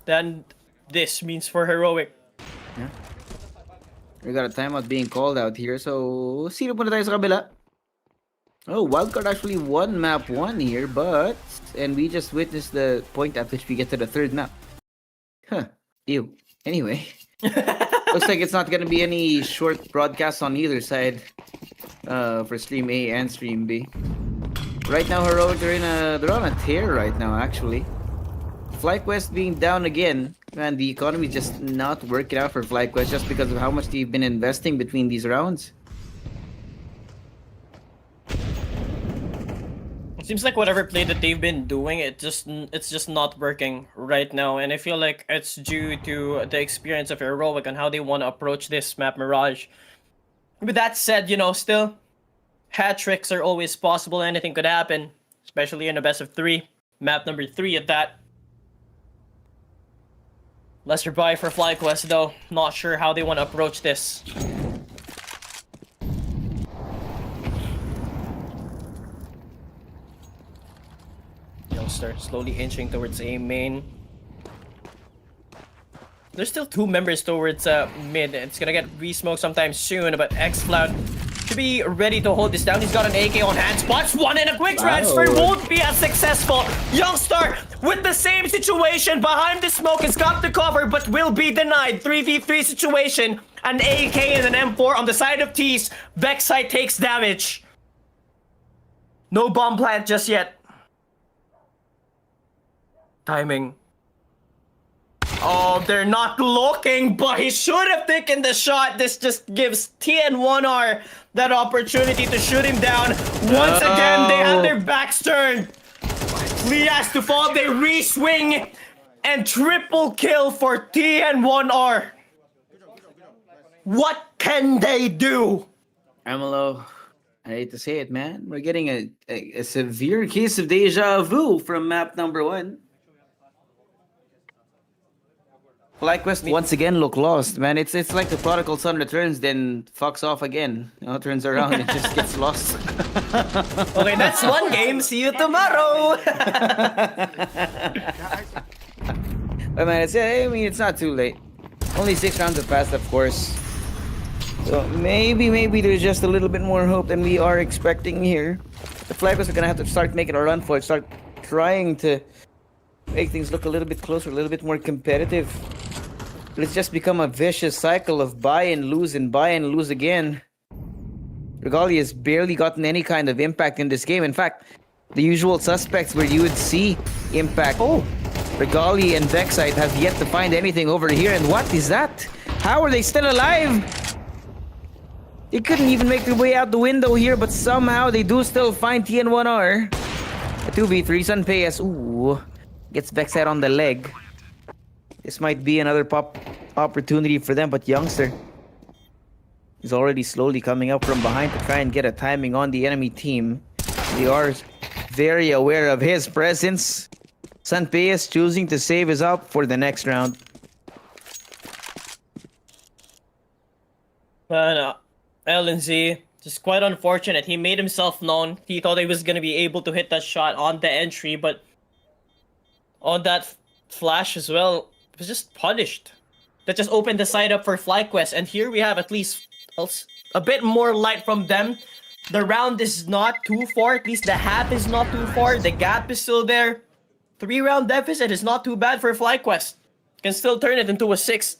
than this means for Heroic. Yeah. We got a timeout being called out here, so sino muna tayo sa kabila? Oh, Wildcard actually won map 1 here, but... And we just witnessed the point at which we get to the third map. Huh. Ew. Anyway. Looks like it's not gonna be any short broadcasts on either side. For Stream A and Stream B. Right now, Heroic, they're on a tear right now, actually. FlyQuest being down again. Man, the economy is just not working out for FlyQuest just because of how much they've been investing between these rounds. It seems like whatever play that they've been doing, it's just not working right now, and I feel like it's due to the experience of Heroic and how they want to approach this map Mirage. With that said, you know, still, hat tricks are always possible. Anything could happen, especially in a best of 3. Map number 3 at that. Lesser buy for FlyQuest though. Not sure how they want to approach this. Youngster slowly inching towards A main. There's still 2 members towards mid. It's gonna get re-smoked sometime soon, but X-Cloud should be ready to hold this down. He's got an AK on hand. Spots one, and a quick transfer won't be as successful. Youngster with the same situation behind the smoke has got the cover, but will be denied. 3v3 situation. An AK and an M4 on the side of T's. Vexite takes damage. No bomb plant just yet. Timing. Oh, they're not looking, but he should have taken the shot. This just gives TN1R that opportunity to shoot him down. Once again, they have their backs turned. Lee has to fall. They re-swing and triple kill for TN1R. What can they do? Amalo, I hate to say it, man. We're getting a severe case of deja vu from map number 1. FlyQuest once again look lost, man. It's like the prodigal son returns, then fucks off again. You know, turns around and just gets lost. Okay, that's one game. See you tomorrow. But man, it's not too late. Only 6 rounds have passed, of course. So maybe there's just a little bit more hope than we are expecting here. The FlyQuest are gonna have to start making a run for it, start trying to make things look a little bit closer, a little bit more competitive. But it's just become a vicious cycle of buy and lose again. Regali has barely gotten any kind of impact in this game. In fact, the usual suspects where you would see impact. Oh, Regali and Vexite have yet to find anything over here. And what is that? How are they still alive? They couldn't even make their way out the window here, but somehow they do still find TN1R. A 2v3, Sunpayas. Ooh. Gets Vexite on the leg. This might be another pop opportunity for them, but Youngster is already slowly coming up from behind to try and get a timing on the enemy team. They are very aware of his presence. Sunpayas choosing to save his up for the next round. LNZ, just quite unfortunate. He made himself known. He thought he was going to be able to hit that shot on the entry, but on that flash as well, it was just punished. That just opened the side up for FlyQuest, and here we have at least a bit more light from them. The round is not too far, at least the half is not too far, the gap is still there. 3-round deficit is not too bad for FlyQuest. Can still turn it into a 6.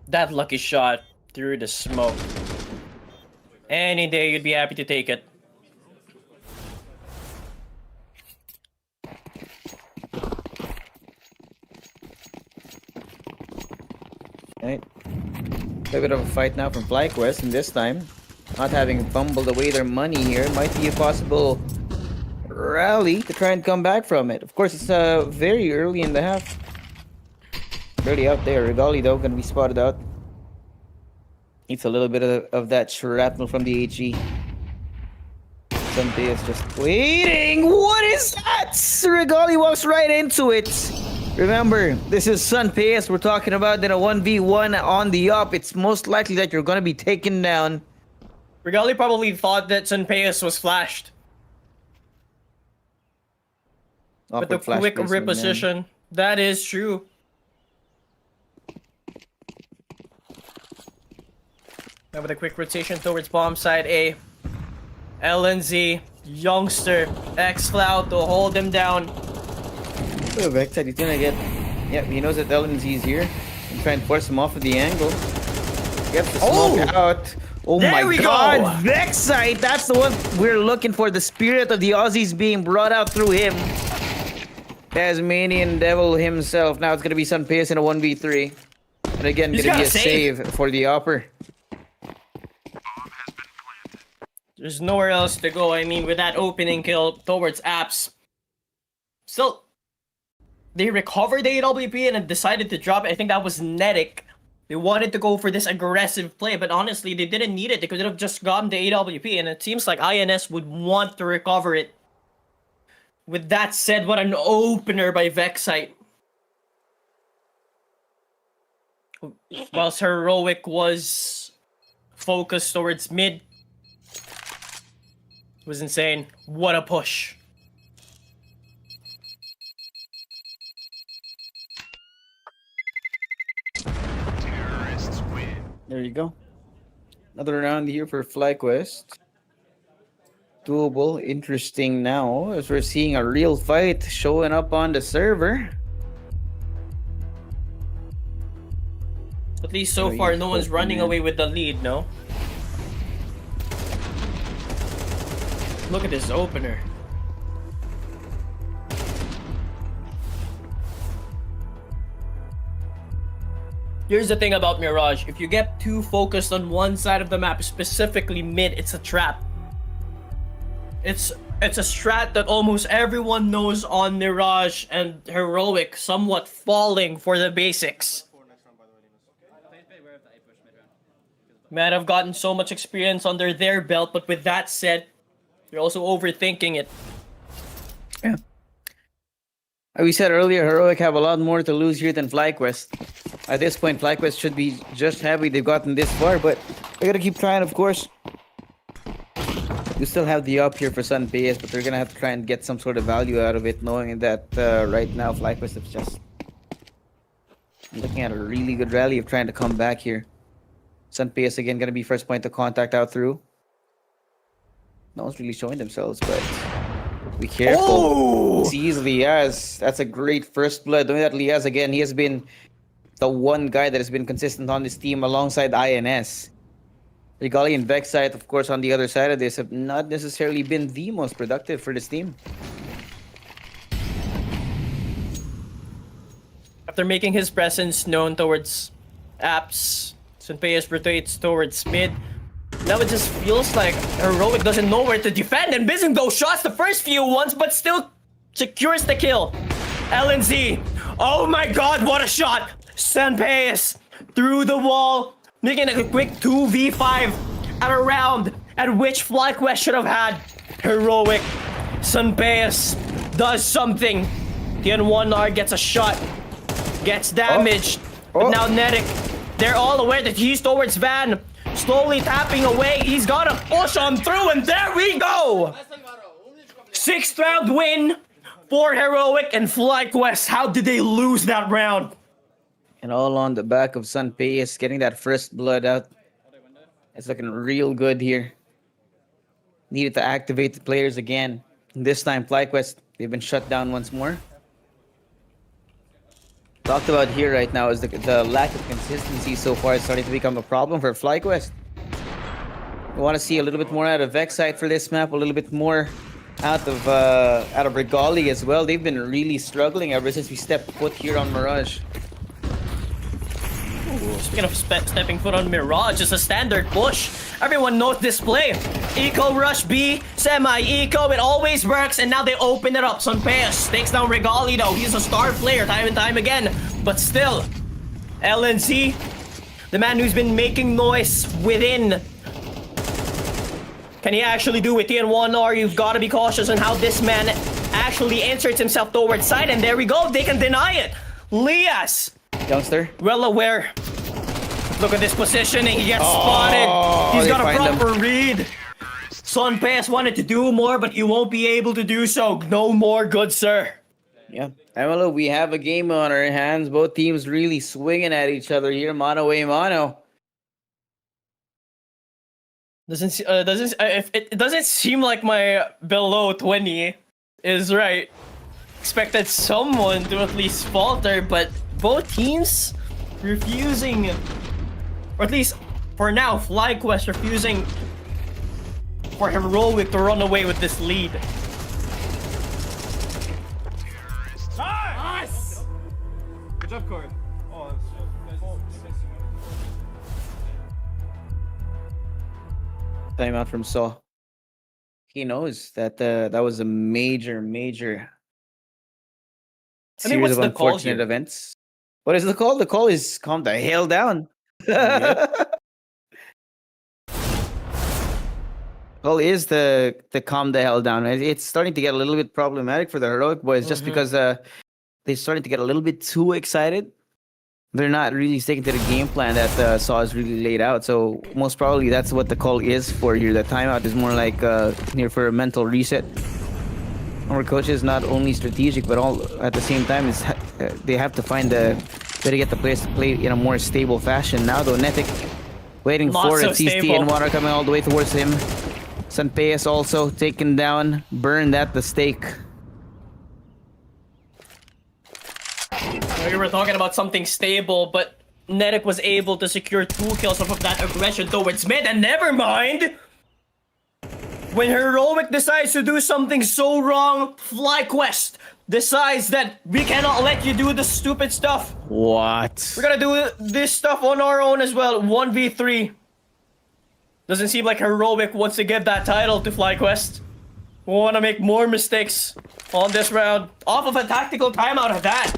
That lucky shot through the smoke. Any day you'd be happy to take it. Right. A bit of a fight now from FlyQuest, and this time, not having fumbled away their money here, might be a possible rally to try and come back from it. Of course, it's very early in the half. Barely out there. Regali, though, gonna be spotted out. Needs a little bit of that shrapnel from the HE. Sunday is just waiting. What is that? Regali walks right into it. Remember, this is Sunpayas we're talking about. Then a 1v1 on the up. It's most likely that you're gonna be taken down. Regali probably thought that Sunpayas was flashed. But the quick reposition, that is true. Now with a quick rotation towards bomb side A. LNZ, Youngster, X-Cloud to hold him down. Vexite, he's gonna get... Yep, he knows that LNZ is here. And try and force him off of the angle. Gets the smoke out. Oh there my god! Vexite! That's the one we're looking for. The spirit of the Aussies being brought out through him. Tasmanian Devil himself. Now it's gonna be Sunpayas in a 1v3. And again, gonna be a save for the upper. There's nowhere else to go. I mean, with that opening kill towards Apps. Still, they recovered the AWP and then decided to drop it. I think that was Netic. They wanted to go for this aggressive play, but honestly, they didn't need it. They could have just gotten the AWP, and it seems like INS would want to recover it. With that said, what an opener by Vexite. Whilst Heroic was focused towards mid. It was insane. What a push. There you go. Another round here for FlyQuest. Doable, interesting now as we're seeing a real fight showing up on the server. At least so far, no one's running away with the lead, no? Look at this opener. Here's the thing about Mirage. If you get too focused on one side of the map, specifically mid, it's a trap. It's a strat that almost everyone knows on Mirage and Heroic, somewhat falling for the basics. Might have gotten so much experience under their belt, but with that said, you're also overthinking it. Yeah. Like we said earlier, Heroic have a lot more to lose here than FlyQuest. At this point, FlyQuest should be just happy they've gotten this far, but they gotta keep trying, of course. You still have the up here for Sunpayas, but they're gonna have to try and get some sort of value out of it, knowing that right now FlyQuest is just looking at a really good rally of trying to come back here. Sunpayas again gonna be first point of contact out through. No one's really showing themselves, but be careful. Oh! Sees Liaz. That's a great first blood. Knowing that Liaz, again, he has been the one guy that has been consistent on this team alongside INS. Regali and Vexite, of course, on the other side of this, have not necessarily been the most productive for this team. After making his presence known towards apps, Sunpeus rotates towards mid. Now it just feels like Heroic doesn't know where to defend and missing those shots the first few ones, but still secures the kill. LNZ, oh my god, what a shot! Sunpeus through the wall, making a quick 2v5 at a round at which FlyQuest should have had. Heroic, Sunpeus does something. TN1R gets a shot, gets damaged, but now Netic, they're all aware that he's towards Van, slowly tapping away. He's gotta push on through, and there we go! 6th round win for Heroic and FlyQuest. How did they lose that round? And all on the back of Sunpeus getting that first blood out. It's looking real good here. Needed to activate the players again. This time, FlyQuest, they've been shut down once more. Talked about here right now is the lack of consistency so far is starting to become a problem for FlyQuest. We want to see a little bit more out of Vexite for this map, a little bit more out of Regali as well. They've been really struggling ever since we stepped foot here on Mirage. Ooh, speaking of stepping foot on Mirage, it's a standard push. Everyone knows this play. Eco rush B, semi-eco, it always works, and now they open it up. Sunpeus takes down Regali though. He's a star player time and time again. But still, LNC, the man who's been making noise within. Can he actually do it? TN1R, you've got to be cautious on how this man actually inserts himself towards side, and there we go. They can deny it. Lias, Youngster. well aware. Look at this positioning. He gets spotted. He's got a proper read. Sunpeus wanted to do more, but he won't be able to do so. No more, good sir. Yeah. Emelo, we have a game on our hands. Both teams really swinging at each other here. Mano a mano. It doesn't seem like my below 20 is right. Expected someone to at least falter, but both teams refusing, or at least for now, FlyQuest refusing for Heroic to run away with this lead. Nice! Good job, Corey. Oh, Timeout from Saw. He knows that that was a major series what's of the call unfortunate here? events. What is the call? The call is calm the hell down. Call is the calm the hell down. It's starting to get a little bit problematic for the Heroic boys just because they're starting to get a little bit too excited. They're not really sticking to the game plan that Saw has really laid out. So most probably that's what the call is for here. The timeout is more like here for a mental reset. Our coach is not only strategic, but all at the same time is they have to find a way to get the players to play in a more stable fashion. Now though, Netic waiting Not for so it. Sees stable. TN1R coming all the way towards him. Sunpeus also taken down, burned at the stake. We were talking about something stable, but Netic was able to secure 2 kills off of that aggression towards mid, and never mind! When Heroic decides to do something so wrong, FlyQuest decides that we cannot let you do the stupid stuff. What? We're gonna do this stuff on our own as well, 1v3. Doesn't seem like Heroic wants to give that title to FlyQuest. We wanna make more mistakes on this round, off of a tactical timeout at that.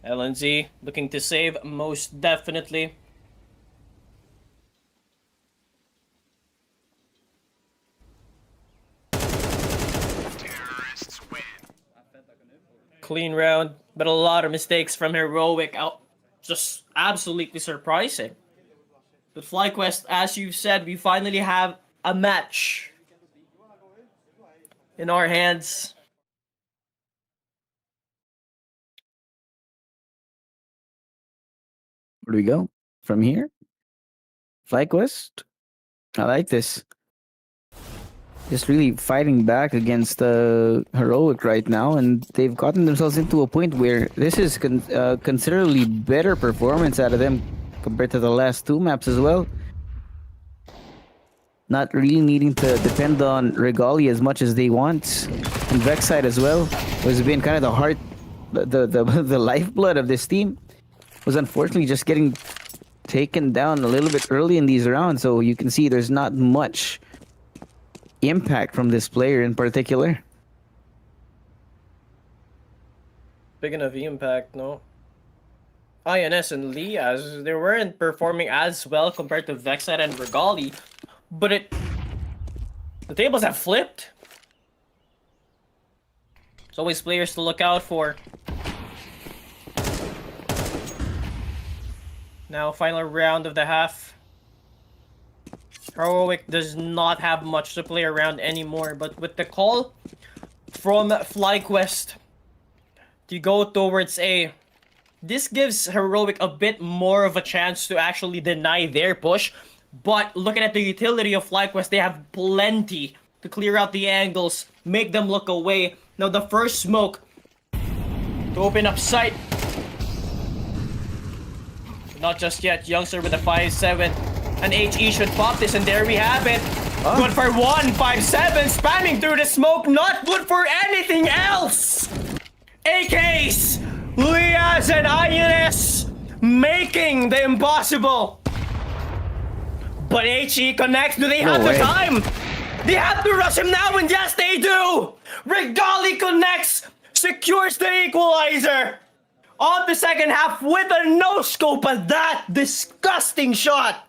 LNZ looking to save most definitely. Clean round, but a lot of mistakes from Heroic out. Just absolutely surprising. But FlyQuest, as you said, we finally have a match in our hands. Where do we go from here? FlyQuest? I like this. Just really fighting back against Heroic right now, and they've gotten themselves into a point where this is considerably better performance out of them compared to the last 2 maps as well. not really needing to depend on Regali as much as they want. And Vexside as well was been kind of the heart, the lifeblood of this team. Was unfortunately just getting taken down a little bit early in these rounds. So you can see there's not much impact from this player in particular. Speaking of impact, no. INS and Lias, they weren't performing as well compared to Vexside and Regali, but the tables have flipped. There's always players to look out for. Now, final round of the half. Heroic does not have much to play around anymore, but with the call from FlyQuest to go towards A, this gives Heroic a bit more of a chance to actually deny their push. But looking at the utility of FlyQuest, they have plenty to clear out the angles, make them look away. Now the first smoke to open up sight. Not just yet. Youngster with a 5-7. And HE should pop this, and there we have it. Good for 1, 5-7, spamming through the smoke. Not good for anything else. AKs, Lias and INS making the impossible. But HE connects. Do they have the time? They have to rush him now, and yes, they do. Regali connects, secures the equalizer. On the second half with a no-scope at that disgusting shot.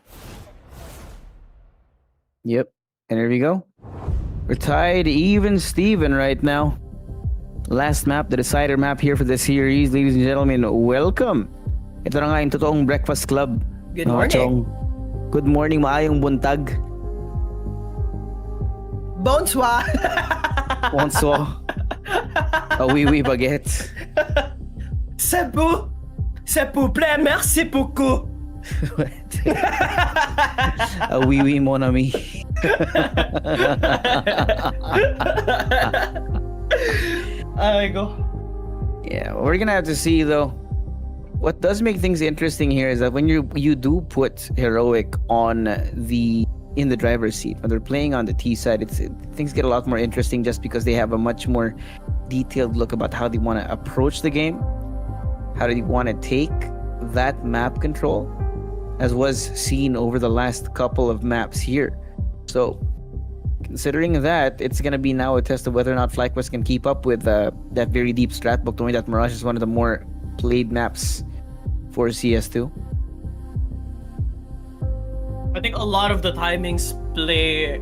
Yep. And there we go. We're tied even Steven right now. Last map, the decider map here for the series. Ladies and gentlemen, welcome. Ito na nga yung totoong breakfast club. Good morning. Good morning, maayong buntag. Bonsoir. Bonsoir. A oui oui baguette. C'est beau. C'est vous plaît. Merci beaucoup. A oui oui mon ami. I go. Yeah, we're gonna have to see though. What does make things interesting here is that when you do put Heroic on in the driver's seat, when they're playing on the T side, things get a lot more interesting just because they have a much more detailed look about how they want to approach the game, how do they want to take that map control, as was seen over the last couple of maps here. So considering that, it's going to be now a test of whether or not FlyQuest can keep up with that very deep strat book, knowing that Mirage is one of the more played maps for CS2. I think a lot of the timings play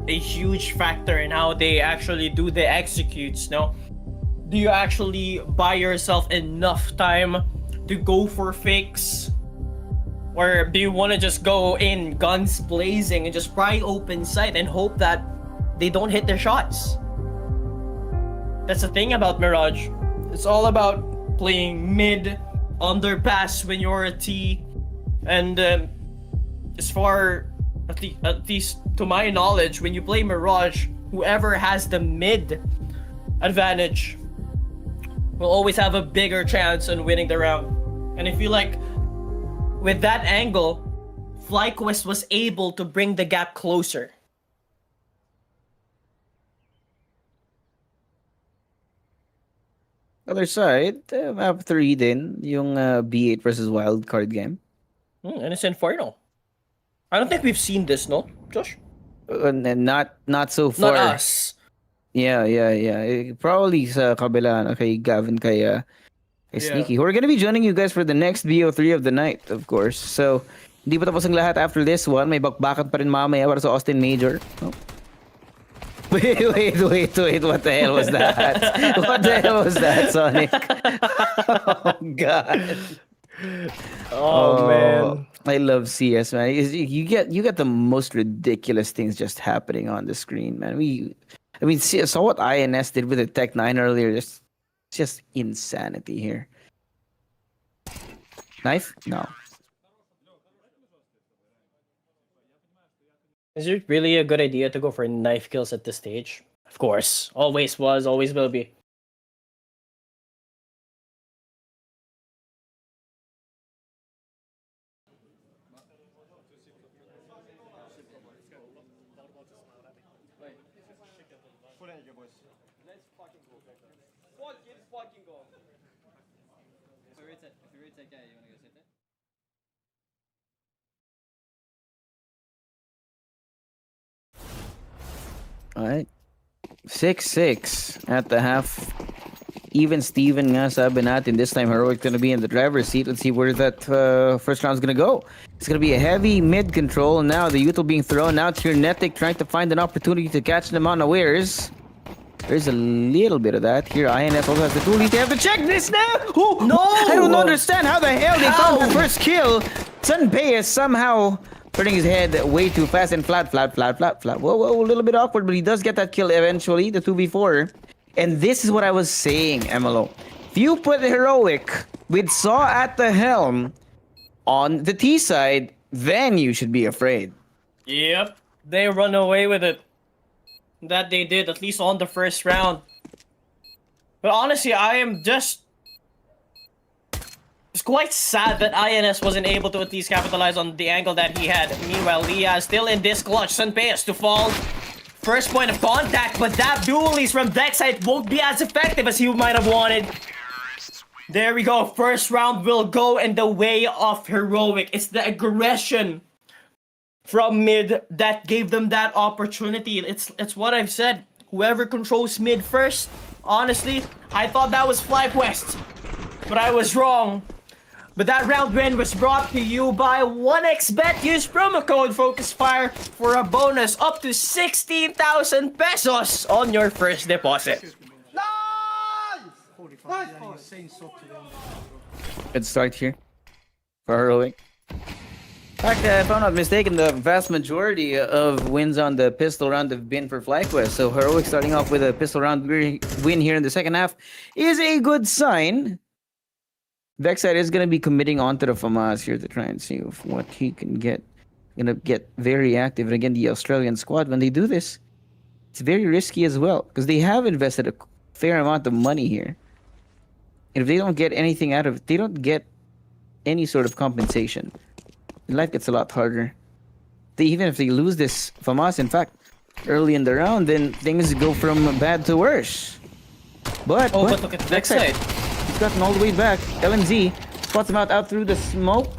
a huge factor in how they actually do the executes. No, do you actually buy yourself enough time to go for fakes, or do you want to just go in guns blazing and just pry open sight and hope that they don't hit their shots? That's the thing about Mirage. It's all about playing mid, underpass when you're a T, and as far at least to my knowledge, when you play Mirage, whoever has the mid advantage will always have a bigger chance on winning the round. And I feel like with that angle, FlyQuest was able to bring the gap closer. Other side, map 3 din, yung B8 versus Wildcard game. And it's Inferno. I don't think we've seen this, no, Josh? And not so far. Not us. Yeah. Probably sa kabila kay Gavin, kay Sneaky. We're gonna be joining you guys for the next BO3 of the night, of course. So, hindi pa tapos ang lahat after this one. May bakbakan pa rin mamaya para sa Austin Major. Oh. Wait. What the hell was that? What the hell was that, Sonic? Oh, God. Oh, man. I love CS, man. You get the most ridiculous things just happening on the screen, man. Saw what INS did with the Tech 9 earlier. Just insanity here. Knife? No. Is it really a good idea to go for knife kills at this stage? Of course. Always was, always will be. Alright. 6-6 at the half. Even Steven nga sabi natin this time Heroic gonna be in the driver's seat. Let's see where that first round's gonna go. It's gonna be a heavy mid control. Now the Util being thrown out here. Netic trying to find an opportunity to catch them unawares. There's a little bit of that. Here INS also has the tool. They have to check this now! Oh, No! I don't understand how the hell they found the first kill. Sunpei is somehow turning his head way too fast and flat. Whoa, a little bit awkward, but he does get that kill eventually, the 2v4. And this is what I was saying, Emelo. If you put Heroic with Saw at the helm on the T side, then you should be afraid. Yep, they run away with it. That they did, at least on the first round. But honestly, I am just... It's quite sad that INS wasn't able to at least capitalize on the angle that he had. Meanwhile, Leah is still in this clutch. Sunpei to fall. First point of contact, but that duelist from Vexite won't be as effective as he might have wanted. There we go. First round will go in the way of Heroic. It's the aggression from mid that gave them that opportunity. It's what I've said. Whoever controls mid first, honestly, I thought that was FlyQuest, but I was wrong. But that round win was brought to you by 1xBet. Use promo code FocusFire for a bonus up to 16,000 pesos on your first deposit. Good start here for Heroic. In fact, if I'm not mistaken, the vast majority of wins on the pistol round have been for FlyQuest. So Heroic starting off with a pistol round win here in the second half is a good sign. Vexite is going to be committing onto the FAMAS here to try and see if what he can get. Going to get very active. And again, the Australian squad, when they do this, it's very risky as well. Because they have invested a fair amount of money here. And if they don't get anything out of it, they don't get any sort of compensation. Life gets a lot harder. Even if they lose this FAMAS, in fact, early in the round, then things go from bad to worse. But look at Vexite. He's gotten all the way back. LNZ spots him out through the smoke.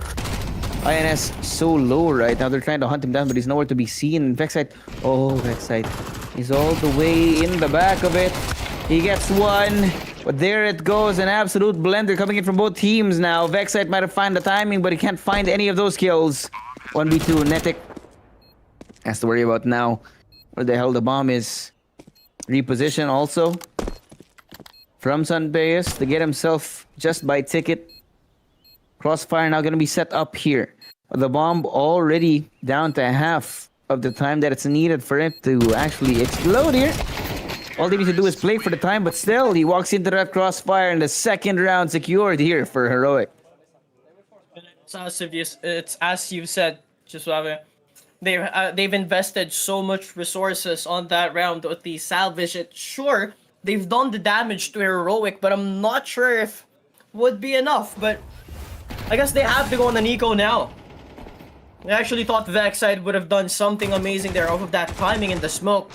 INS so low right now. They're trying to hunt him down, but he's nowhere to be seen. Vexite. Oh, Vexite. He's all the way in the back of it. He gets one. But there it goes. An absolute blender coming in from both teams now. Vexite might have found the timing, but he can't find any of those kills. 1v2. Netic has to worry about now where the hell the bomb is. Reposition also from Sunbayas to get himself just by ticket. Crossfire now going to be set up here. The bomb already down to half of the time that it's needed for it to actually explode here. All they need to do is play for the time, but still, he walks into that crossfire and the second round secured here for Heroic. It's as you said, Jisuave. They've invested so much resources on that round to at least salvage it. Sure, they've done the damage to Heroic, but I'm not sure if would be enough. But I guess they have to go on the Nico now. I actually thought Vexite would have done something amazing there off of that timing in the smoke.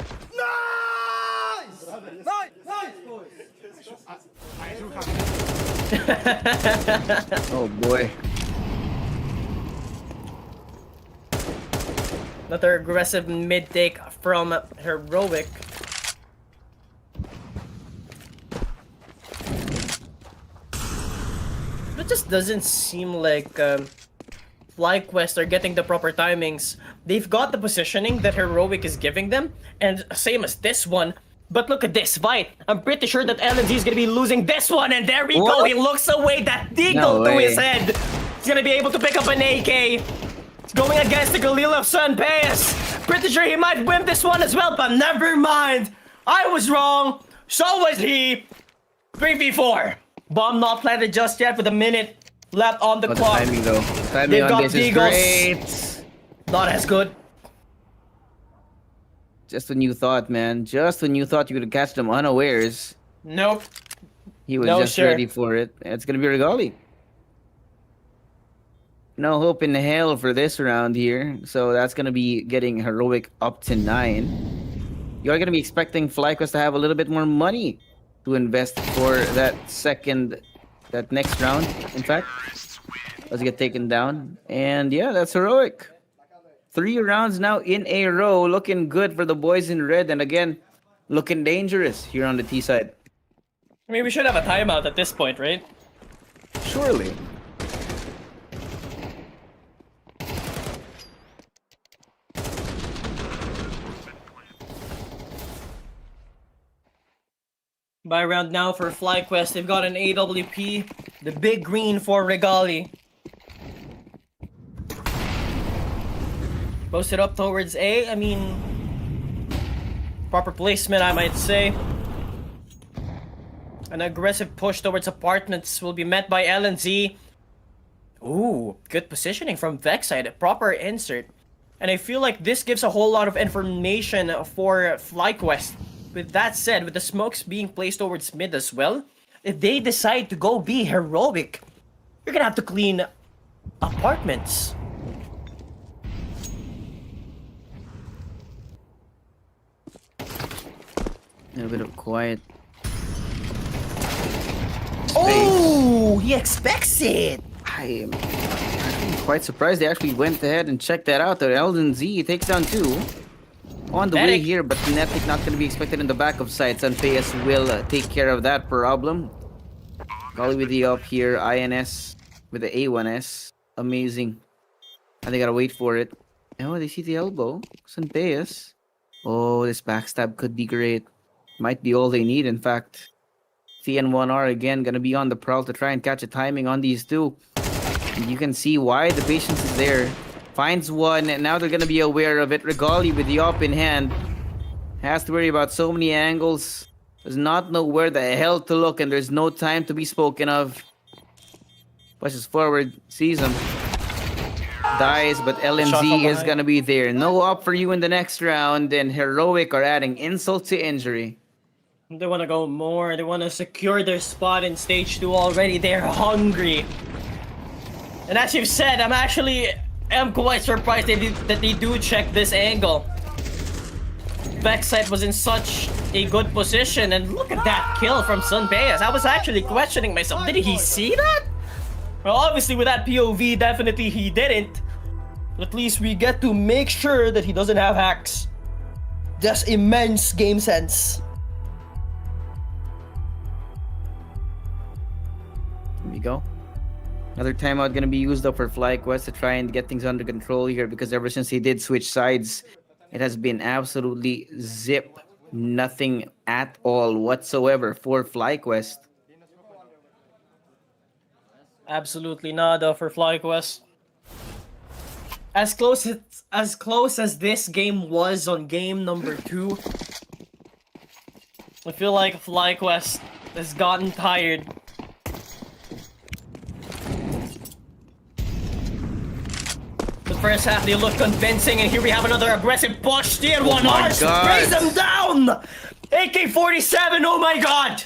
Oh boy. Another aggressive mid take from Heroic. It just doesn't seem like FlyQuest are getting the proper timings. They've got the positioning that Heroic is giving them, and same as this one. But look at this fight. I'm pretty sure that LNG is gonna be losing this one, and there we go. He looks away that deagle to his head. He's gonna be able to pick up an AK. It's going against the Galil of Sunpayas. Pretty sure he might win this one as well, but never mind. I was wrong. So was he. 3v4. Bomb not planted just yet with a minute left on the clock. Timing though. Timing They've on got this is great. Not as good. Just when you thought, man. Just when you thought you could catch them unawares. Nope. He was just ready for it. It's gonna be Regali. No hope in hell for this round here. So that's gonna be getting Heroic up to 9. you're going to be expecting FlyQuest to have a little bit more money to invest for that next round, in fact. Let's get taken down. And yeah, that's heroic. 3 rounds now in a row. Looking good for the boys in red. And again, looking dangerous here on the T side. I mean, we should have a timeout at this point, right? Surely. Buy round now for FlyQuest. They've got an AWP. The big green for Regali. Posted up towards A. I mean, proper placement, I might say. An aggressive push towards apartments will be met by LNZ. Ooh, good positioning from Vex side. A proper insert. And I feel like this gives a whole lot of information for FlyQuest. With that said, with the smokes being placed towards mid as well, if they decide to go be heroic, you're gonna have to clean apartments. A little bit of quiet. Oh, he expects it. I am quite surprised they actually went ahead and checked that out. The Elden Z takes down 2. On the way Medic. here, but Kinetic not going to be expected in the back of sight. Sunfayas will take care of that problem. Golly with the up here. INS with the A1S. Amazing. And they got to wait for it. Oh, they see the elbow. Sunfayas. Oh, this backstab could be great. Might be all they need, in fact. TN1R again going to be on the prowl to try and catch a timing on these two. And you can see why the patience is there. Finds one, and now they're going to be aware of it. Regali with the op in hand. Has to worry about so many angles. Does not know where the hell to look, and there's no time to be spoken of. Pushes forward, sees him. Dies, but LNZ is going to be there. No op for you in the next round, and Heroic are adding insult to injury. They want to go more. They want to secure their spot in stage 2 already. They're hungry. And as you've said, I'm quite surprised that they do check this angle. Backside was in such a good position, and look at that kill from Sunbayas. I was actually questioning myself, did he see that? Well, obviously with that POV, definitely he didn't. But at least we get to make sure that he doesn't have hacks. Just immense game sense. Here we go. Another timeout going to be used up for FlyQuest to try and get things under control here, because ever since he did switch sides, it has been absolutely zip. Nothing at all whatsoever for FlyQuest. Absolutely nada for FlyQuest. As close as this game was on game number 2, I feel like FlyQuest has gotten tired. The first half they look convincing, and here we have another aggressive push. TN1 Arch sprays him down! AK-47, oh my god!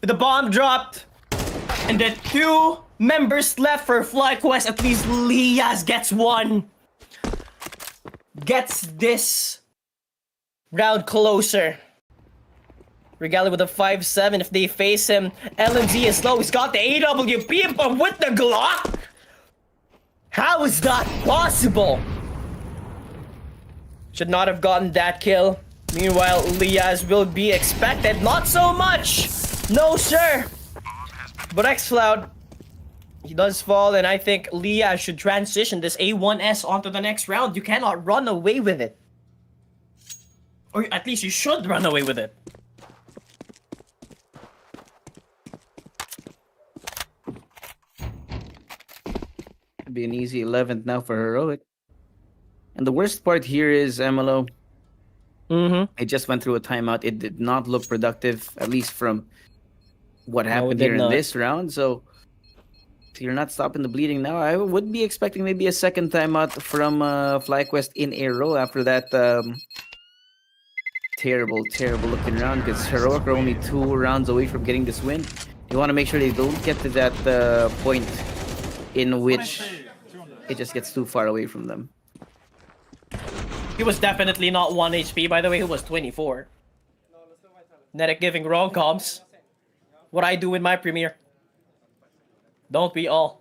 With the bomb dropped, and the 2 members left for FlyQuest, at least Liaz gets one. Gets this round closer. Regali with a 5-7 if they face him. LNZ is low, he's got the AWP, but with the Glock? How is that possible? Should not have gotten that kill. Meanwhile, Liaz will be expected. Not so much! No, sir! But XCloud, he does fall, and I think Liaz should transition this A1S onto the next round. You cannot run away with it. Or at least you should run away with it. Be an easy 11th now for Heroic. And the worst part here is MLO. It just went through a timeout. It did not look productive, at least from what happened here in this round. So you're not stopping the bleeding now. I would be expecting maybe a second timeout from FlyQuest in a row after that terrible looking round, because Heroic are only 2 rounds away from getting this win. You want to make sure they don't get to that point in which it just gets too far away from them. He was definitely not 1 HP, by the way, he was 24. Nedek giving wrong comms. What I do in my premiere. Don't we all?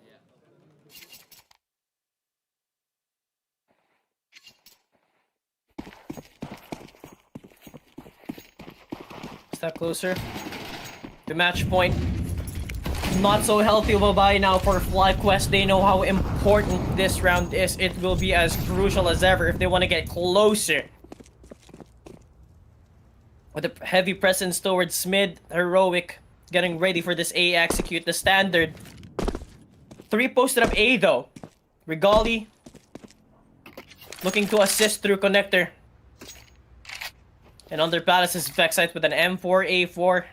Step closer. The match point. Not so healthy of a buy now for FlyQuest. They know how important this round is. It will be as crucial as ever if they want to get closer. With a heavy presence towards mid, Heroic getting ready for this A execute the standard. 3 posted up A though. Regali looking to assist through connector. And under Palace is Vexite with an M4A4.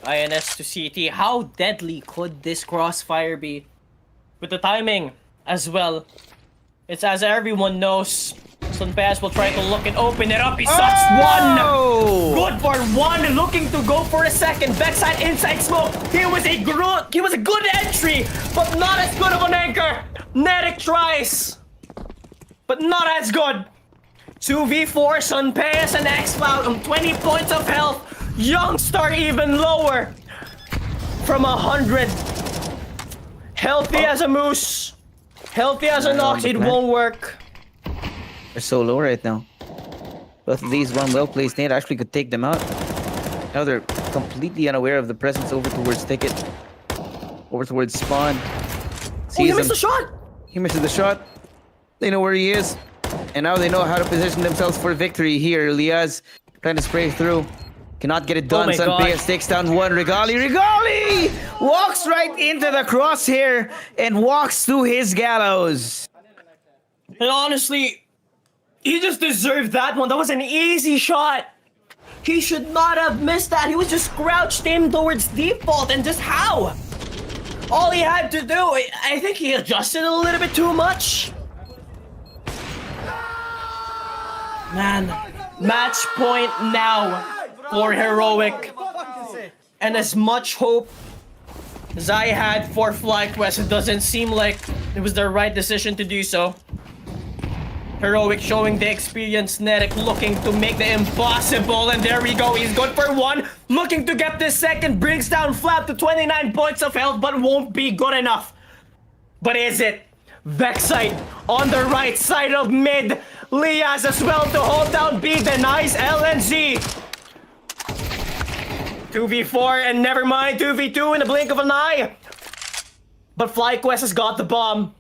INS to CT. How deadly could this crossfire be? With the timing as well. It's as everyone knows. Sunpass will try to look and open it up. He sucks one. Good for one. Looking to go for a second. Backside inside smoke. He was a good entry, but not as good of an anchor. Nedek tries, but not as good. 2v4, Sunpass and X-Cloud on 20 points of health. Youngstar even lower. From 100. Healthy as a moose. Healthy as an ox, it won't work. They're so low right now. Both of these, one well-placed nade actually could take them out. Now they're completely unaware of the presence over towards Ticket. Over towards Spawn. Oh, he missed the shot! He misses the shot. They know where he is. And now they know how to position themselves for victory here. Liaz trying to spray through. Cannot get it done. Sunpass takes down one. Regali walks right into the crosshair and walks to his gallows. And honestly, he just deserved that one. That was an easy shot. He should not have missed that. He was just crouched in towards default, and just how? All he had to do, I think he adjusted a little bit too much. Man, match point now for Heroic. And as much hope as I had for FlyQuest, it doesn't seem like it was the right decision to do so. Heroic showing the experience. Nedek looking to make the impossible, and there we go. He's good for one. Looking to get this second. Brings down Flap to 29 points of health, but won't be good enough. But is it? Vexite on the right side of mid. Liaz as well to hold down B. Denies LNZ. 2v4 and never mind 2v2 in the blink of an eye. But FlyQuest has got the bomb.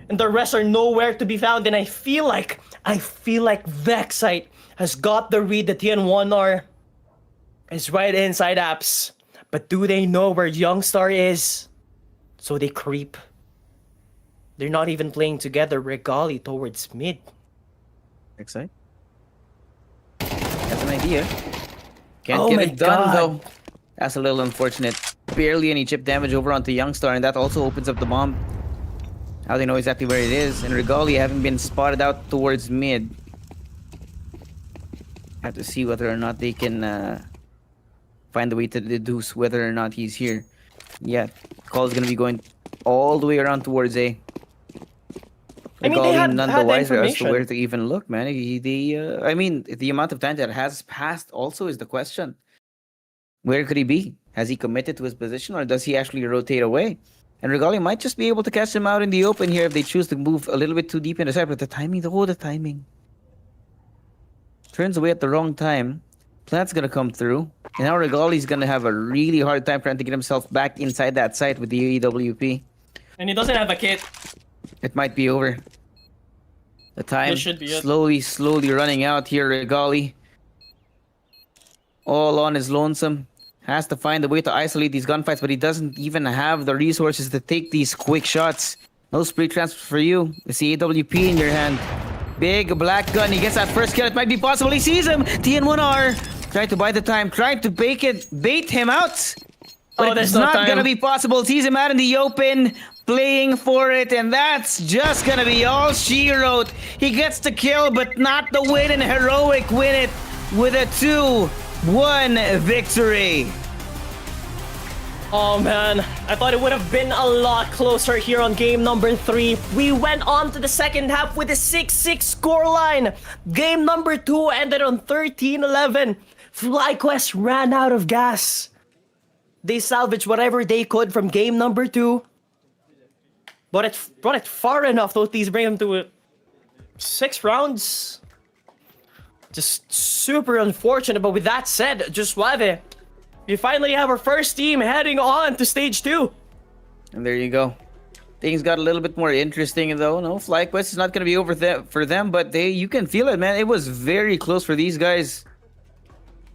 And the rest are nowhere to be found. And I feel like Vexite has got the read that TN1 are is right inside apps. But do they know where Youngstar is? So they creep. They're not even playing together. Regali towards mid. Vexite has an idea. Can't get it done though. That's a little unfortunate. Barely any chip damage over onto Youngstar, and that also opens up the bomb. Now they know exactly where it is, and Regali having been spotted out towards mid. Have to see whether or not they can find a way to deduce whether or not he's here. Yeah, call is gonna be going all the way around towards A. I mean, they had none the the wiser as to information. where to even look, man. I mean, the amount of time that has passed also is the question. Where could he be? Has he committed to his position, or does he actually rotate away? And Regali might just be able to catch him out in the open here if they choose to move a little bit too deep in the side. But the timing, the timing. Turns away at the wrong time. Plant's gonna come through. And now Regali's gonna have a really hard time trying to get himself back inside that site with the AEWP. And he doesn't have a kit. It might be over. The time This should be it. slowly running out here. Regali, all on his lonesome, has to find a way to isolate these gunfights, but he doesn't even have the resources to take these quick shots. No spray transfer for you. It's the AWP in your hand. Big black gun. He gets that first kill. It might be possible. He sees him. TN1R trying to buy the time, trying to bait him out. But there's it's no not time. gonna be possible. Sees him out in the open, playing for it, and that's just gonna be all she wrote. He gets the kill, but not the win, and Heroic win it with a 2-1 victory. Oh man, I thought it would have been a lot closer here on game number 3. We went on to the second half with a 6-6 scoreline. Game number 2 ended on 13-11. FlyQuest ran out of gas. They salvaged whatever they could from game number 2. Brought it far enough to at least bring them to 6 rounds. Just super unfortunate, but with that said, just suave. We finally have our first team heading on to stage 2. And there you go. Things got a little bit more interesting though. No, FlyQuest is not going to be over for them, but you can feel it, man. It was very close for these guys.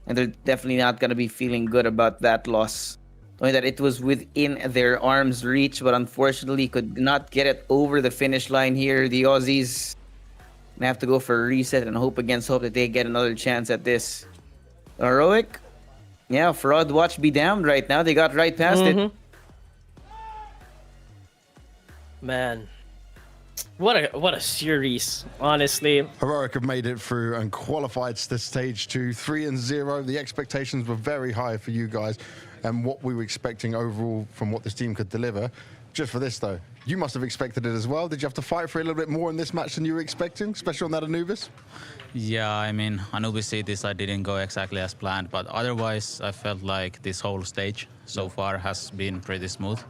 And they're definitely not going to be feeling good about that loss. Only that it was within their arm's reach, but unfortunately could not get it over the finish line here. The Aussies gonna have to go for a reset and hope against hope that they get another chance at this. Heroic. Yeah, fraud watch be damned right now. They got right past it. Man, what a series, honestly. Heroic have made it through and qualified to stage 2, 3-0. The expectations were very high for you guys and what we were expecting overall from what this team could deliver. Just for this though, you must have expected it as well. Did you have to fight for it a little bit more in this match than you were expecting, especially on that Anubis? Yeah, I mean, Anubis Cities I didn't go exactly as planned, but otherwise I felt like this whole stage so far has been pretty smooth.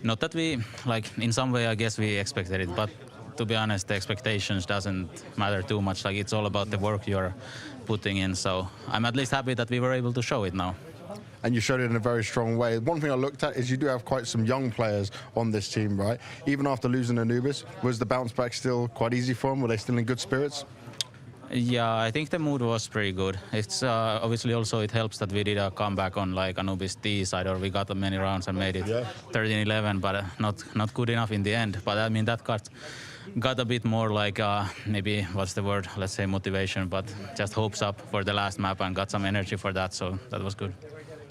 Not that we, like, in some way I guess we expected it, but to be honest, the expectations doesn't matter too much. Like, it's all about the work you're putting in, so I'm at least happy that we were able to show it now. And you showed it in a very strong way. One thing I looked at is you do have quite some young players on this team, right? Even after losing Anubis, was the bounce back still quite easy for them? Were they still in good spirits? Yeah, I think the mood was pretty good. It's obviously also it helps that we did a comeback on like Anubis T side, or we got many rounds and made it 13-11, but not good enough in the end. But I mean that got a bit more like maybe what's the word? Let's say motivation, but just hopes up for the last map and got some energy for that. So that was good.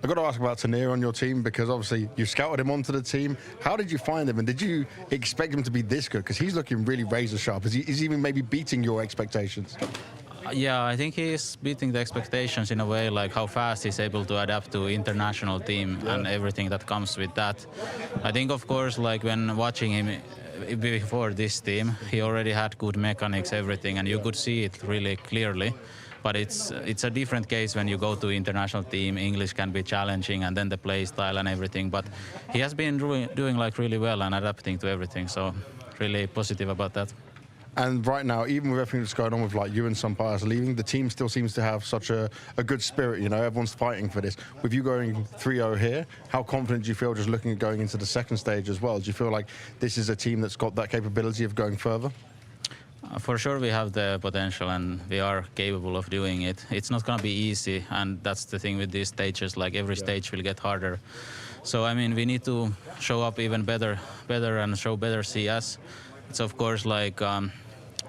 I've got to ask about Tanir on your team because obviously you scouted him onto the team. How did you find him and did you expect him to be this good? Because he's looking really razor sharp. Is he even maybe beating your expectations? Yeah, I think he's beating the expectations in a way, like how fast he's able to adapt to international team and everything that comes with that. I think, of course, like when watching him before this team, he already had good mechanics, everything, and you could see it really clearly. But it's a different case when you go to international team. English can be challenging, and then the play style and everything. But he has been doing like really well and adapting to everything. So really positive about that. And right now, even with everything that's going on with like you and some players leaving, the team still seems to have such a good spirit. You know, everyone's fighting for this. With you going 3-0 here, how confident do you feel just looking at going into the second stage as well? Do you feel like this is a team that's got that capability of going further? For sure we have the potential and we are capable of doing it. It's not going to be easy, and that's the thing with these stages, like every stage will get harder. So I mean, we need to show up even better and show better CS. It's of course like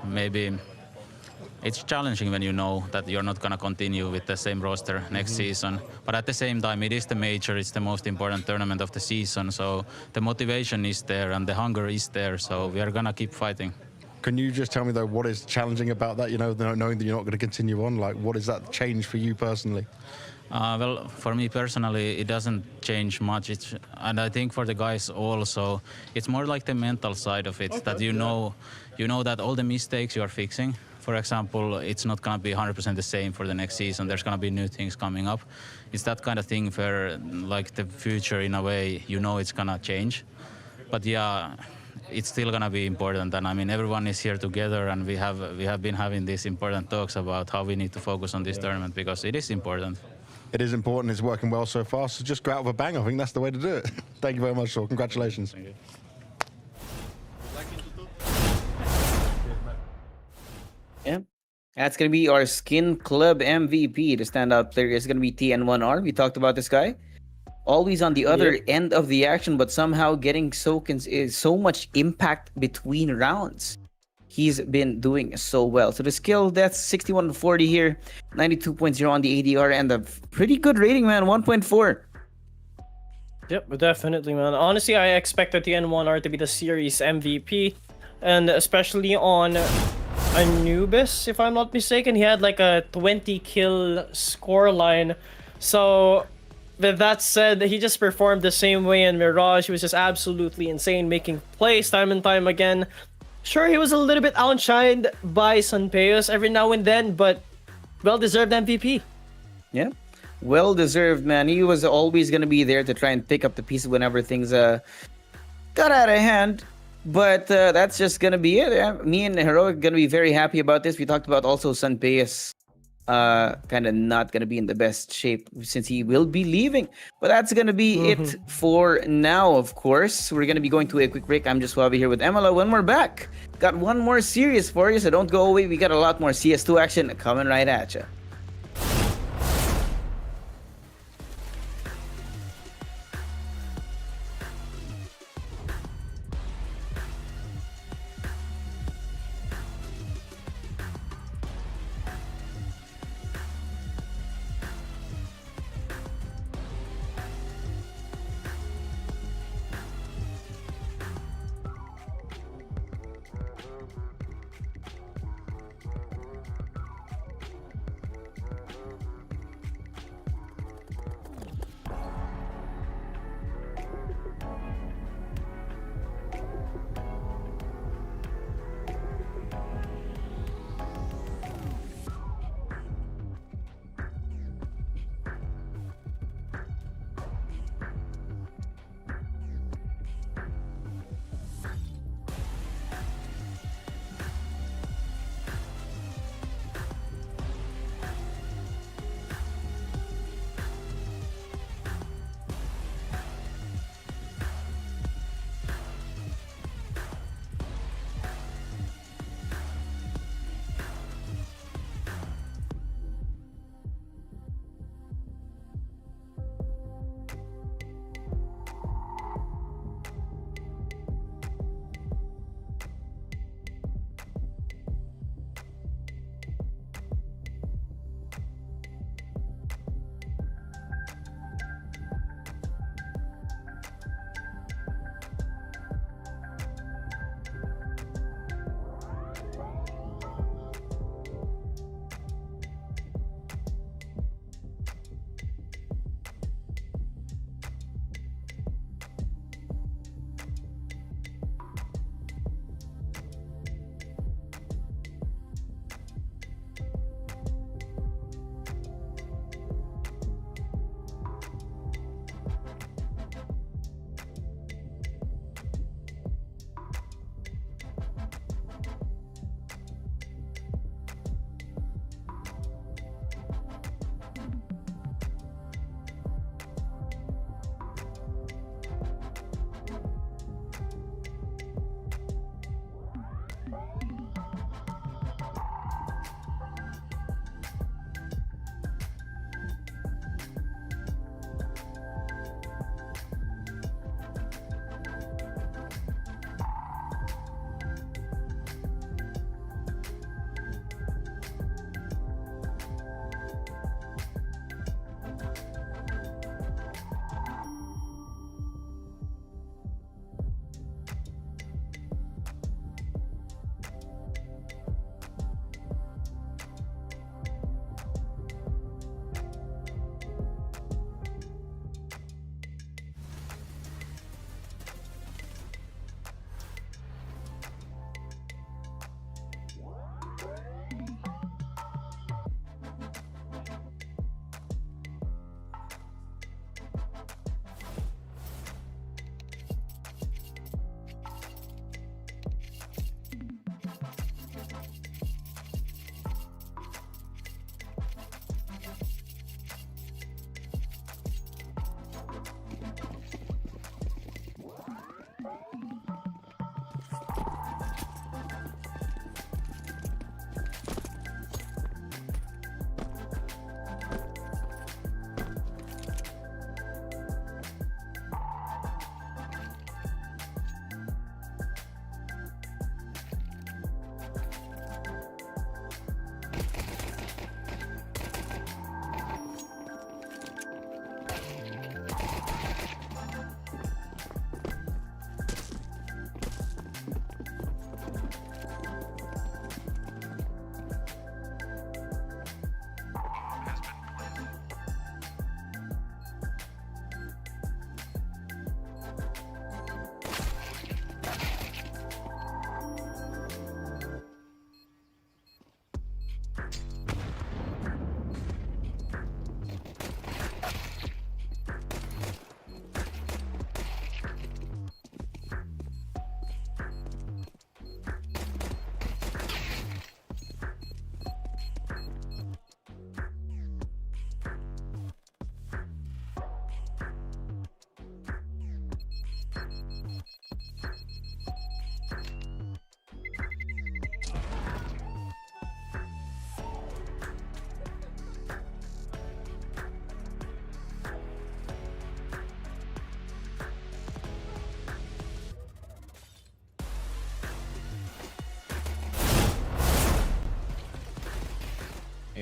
maybe it's challenging when you know that you're not going to continue with the same roster next season. But at the same time, it is the major, it's the most important tournament of the season. So the motivation is there and the hunger is there. So we are going to keep fighting. Can you just tell me, though, what is challenging about that, you know, knowing that you're not going to continue on? Like, what does that change for you personally? Well, for me personally, it doesn't change much. And I think for the guys also, it's more like the mental side of it, that you know that all the mistakes you are fixing, for example, it's not going to be 100% the same for the next season. There's going to be new things coming up. It's that kind of thing where, like, the future, in a way, you know it's going to change. But yeah, it's still going to be important. And I mean, everyone is here together, and we have been having these important talks about how we need to focus on this tournament, because it is important. It is important. It's working well so far. So just go out with a bang. I think that's the way to do it. Thank you very much, Saul. Congratulations. Thank you. Yeah. That's going to be our Skin Club MVP. The standout player is going to be TN1R. We talked about this guy. Always on the other end of the action, but somehow getting so much impact between rounds. He's been doing so well. So the skill, that's 61-40 here, 92.0 on the ADR, and a pretty good rating, man, 1.4. Yep, definitely, man. Honestly, I expected the N1R to be the series MVP, and especially on Anubis, if I'm not mistaken, he had like a 20 kill scoreline. So with that said, he just performed the same way in Mirage. He was just absolutely insane, making plays time and time again. Sure, he was a little bit outshined by Sanpeos every now and then, but well-deserved MVP. Yeah, well deserved, man. He was always gonna be there to try and pick up the pieces whenever things got out of hand. But that's just gonna be it. Me and Heroic gonna be very happy about this. We talked about also Sanpeos kind of not gonna be in the best shape since he will be leaving. But that's gonna be it for now. Of course, we're gonna be going to a quick break. I'm just Wabi here with Emila. When we're back, got one more series for you, so don't go away. We got a lot more CS2 action coming right at you.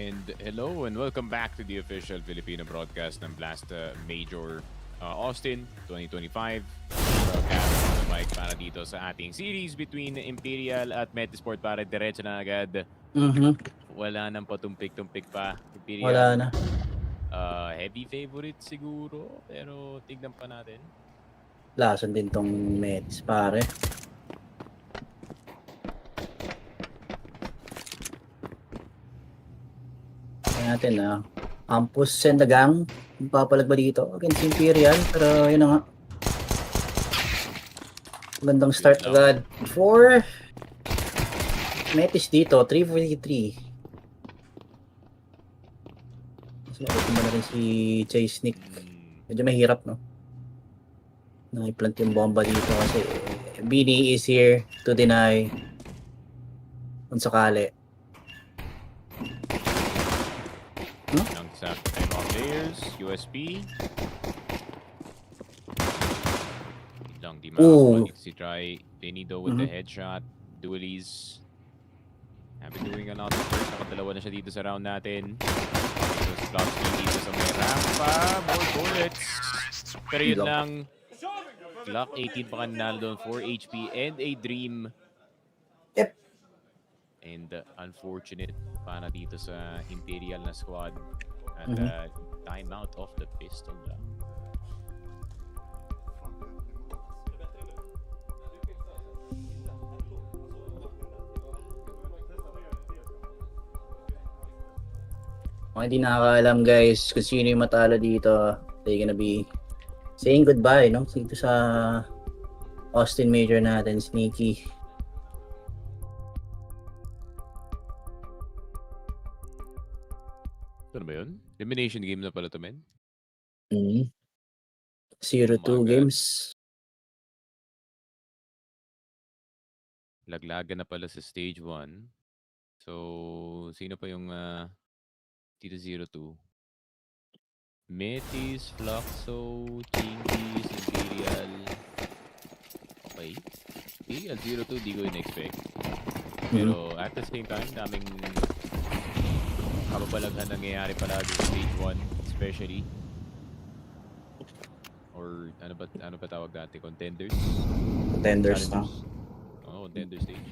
And hello and welcome back to the official Filipino broadcast ng Blast Major Austin 2025. Broadcast on the mic para dito sa ating series between Imperial at Metizport para diretso na agad. Wala nang patumpik-tumpik pa. Imperial, Wala na. heavy favorite siguro, pero tignan pa natin. Lason din tong Mets, pare. Natin Campus Sendagang papalag ba dito against Imperial, pero yun na nga, magandang start agad for Metis dito. 343. Mas makikita na rin si Chase Nick. Medyo mahirap, no? Nakiplant yung bomba dito kasi BD is here to deny kung sakali. Ang sa time of players, USP. Lang di makakuha si Try. Benito with the headshot. Dualies. Have been doing a lot of work. Nakadalawa na siya dito sa round natin. So si Flopsky dito sa may rampa. More bullets. Pero yun lang. Glock 18 pa kanina doon. 4 HP and a dream. Yep. And unfortunate para dito sa Imperial na squad. At timeout of the pistol lang. Kung hindi nakakaalam guys kung sino yung matalo dito, they're gonna be saying goodbye, no? Dito sa Austin Major natin, Sneaky. Ano ba yun? Elimination game na pala to, men? 0-2 games. Laglagan na pala sa stage 1. So, sino pa yung dito 0-2? Metis, Fluxo, Chinkies, Imperial. Okay. Imperial 0-2, di ko in-expect. Pero at the same time, daming kababalaghan nangyayari palagi sa stage 1, especially. Or ano ba tawag dati? Contenders? Contenders na. Oo, contender stage.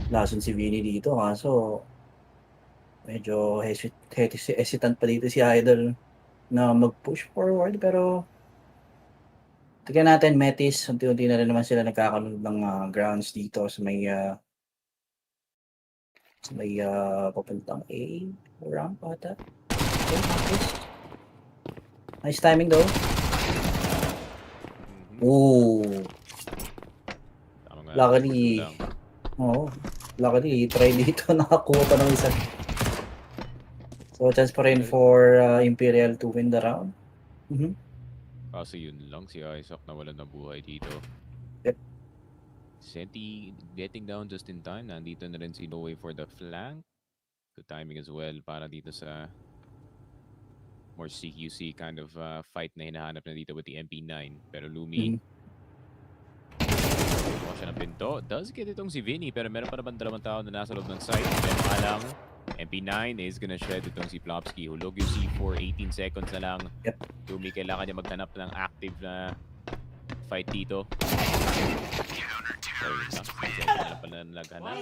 Lason si Vinny dito, kaso medyo hesitant pa dito si Idol na mag-push forward, pero tignan natin. Metis, unti-unti na rin naman sila nagkakaroon ng grounds dito sa may papuntang A ramp ata. Okay, Metis. Nice timing though. Luckily, luckily try dito nakakuha pa ng isa. So chance pa rin for Imperial to win the round. Kaso yun lang, si Isaac nawalan ng buhay dito. Yep. Senti getting down just in time. Nandito na rin si Noe for the flank. Good timing as well para dito sa more CQC kind of fight na hinahanap na dito with the MP9. Pero Lumi, buka siya ng pinto. Does get itong si Vinny, pero meron pa naman 2 tao na nasa loob ng site. Pero alang, MP9 is gonna shed itong si Plopsky. Hulog yung C4, 18 seconds na lang. Lumi, kailangan niya maghanap ng active na fight dito. So yun lang. Wala pa na naghanap.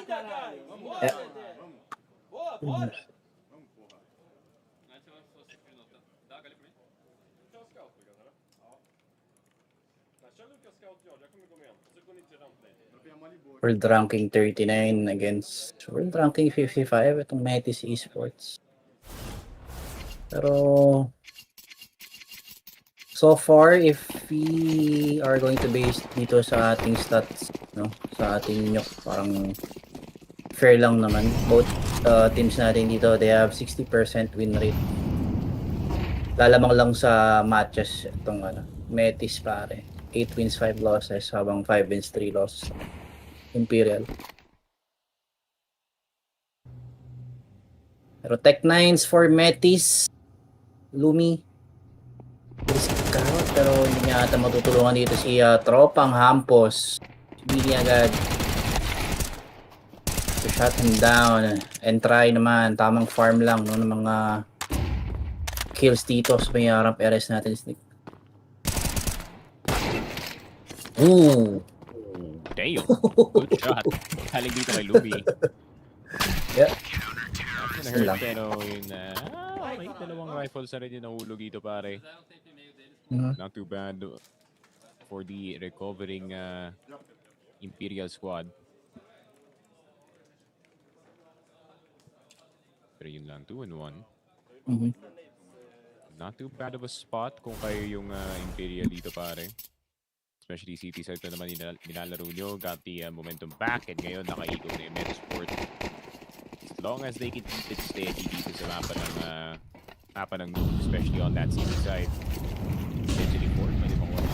World ranking 39 against world ranking 55 itong Metis Esports. Pero so far, if we are going to base dito sa ating stats, no, sa ating nyok, parang fair lang naman. Both teams natin dito, they have 60% win rate. Lalamang lang sa matches itong Metis pare. 8 wins, 5 losses, habang 5 wins, 3 losses. Imperial. Pero Tech 9s for Metis, Lumi, pero hindi niya ata matutulungan dito si Tropang Hampos. Hindi agad to shut him down and try naman tamang farm lang no, ng mga kills dito sa may ramp areas natin. Ooh! Damn! Good shot. Galing dito kay Lumi. Yeah. That's gonna hurt, pero yun okay, dalawang rifles na rin yung nahulog dito, pare. Not too bad for the recovering Imperial squad. Pero yun lang, 2-1. Not too bad of a spot kung kayo yung Imperial dito, pare. Especially city side na naman nilalaro nyo. Got the momentum back, and ngayon nakaikot na yung Metizport. As long as they can keep it steady dito sa mapa ng Nook, especially on that city side. Essentially 4, pwede makuha.